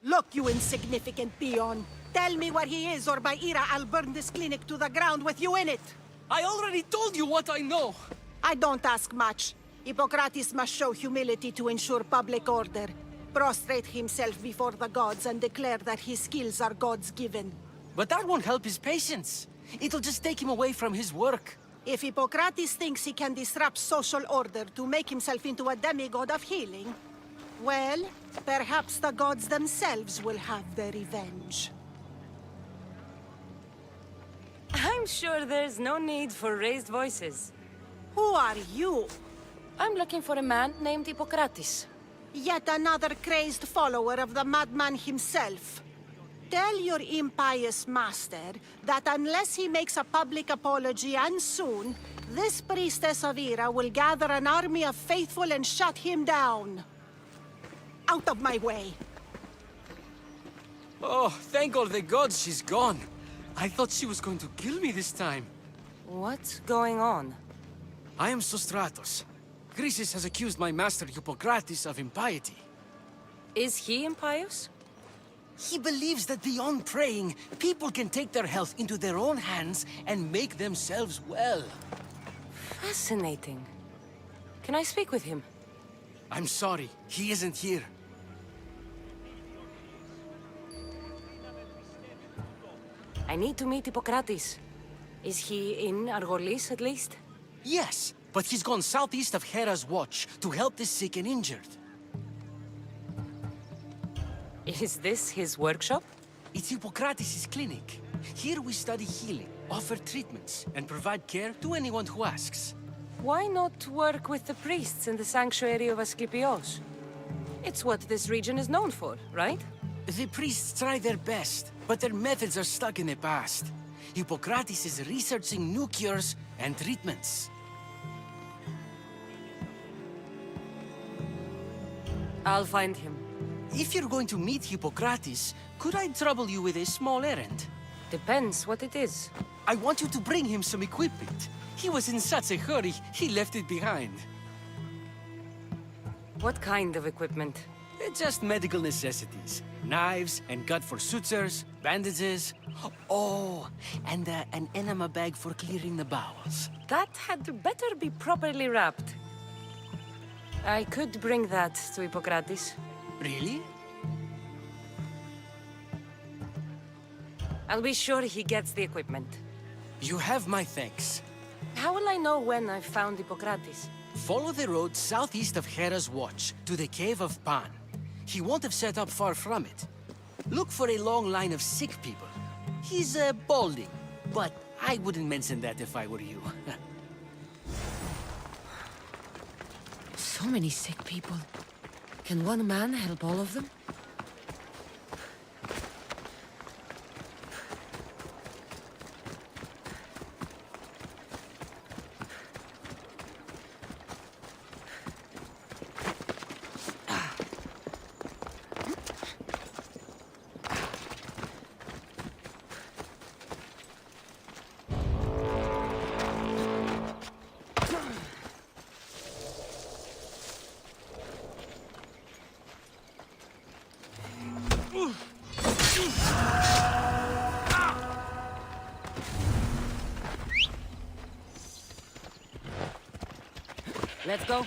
Look, you insignificant peon. Tell me where he is, or by Ira, I'll burn this clinic to the ground with you in it. I already told you what I know. I don't ask much. Hippocrates must show humility to ensure public order. Prostrate himself before the gods and declare that his skills are gods given. But that won't help his patients. It'll just take him away from his work. If Hippocrates thinks he can disrupt social order to make himself into a demigod of healing, well, perhaps the gods themselves will have their revenge. I'm sure there's no need for raised voices. Who are you? I'm looking for a man named Hippocrates. Yet another crazed follower of the madman himself. Tell your impious master that unless he makes a public apology, and soon, this priestess of Ira will gather an army of faithful and shut him down. Out of my way! Oh, thank all the gods she's gone. I thought she was going to kill me this time. What's going on? I am Sostratos. Chrysis has accused my master Hippocrates of impiety. Is he impious? He believes that beyond praying, people can take their health into their own hands and make themselves well. Fascinating. Can I speak with him? I'm sorry, he isn't here. I need to meet Hippocrates. Is he in Argolis, at least? Yes, but he's gone southeast of Hera's Watch to help the sick and injured. Is this his workshop? It's Hippocrates' clinic. Here we study healing, offer treatments, and provide care to anyone who asks. Why not work with the priests in the sanctuary of Asclepios? It's what this region is known for, right? The priests try their best, but their methods are stuck in the past. Hippocrates is researching new cures and treatments. I'll find him. If you're going to meet Hippocrates, could I trouble you with a small errand? Depends what it is. I want you to bring him some equipment. He was in such a hurry, he left it behind. What kind of equipment? Just medical necessities. Knives and gut for sutures, bandages. Oh, and an enema bag for clearing the bowels. That had better be properly wrapped. I could bring that to Hippocrates. Really? I'll be sure he gets the equipment. You have my thanks. How will I know when I've found Hippocrates? Follow the road southeast of Hera's Watch to the Cave of Pan. He won't have set up far from it. Look for a long line of sick people. He's balding, but I wouldn't mention that if I were you. So many sick people. Can one man help all of them? Let's go.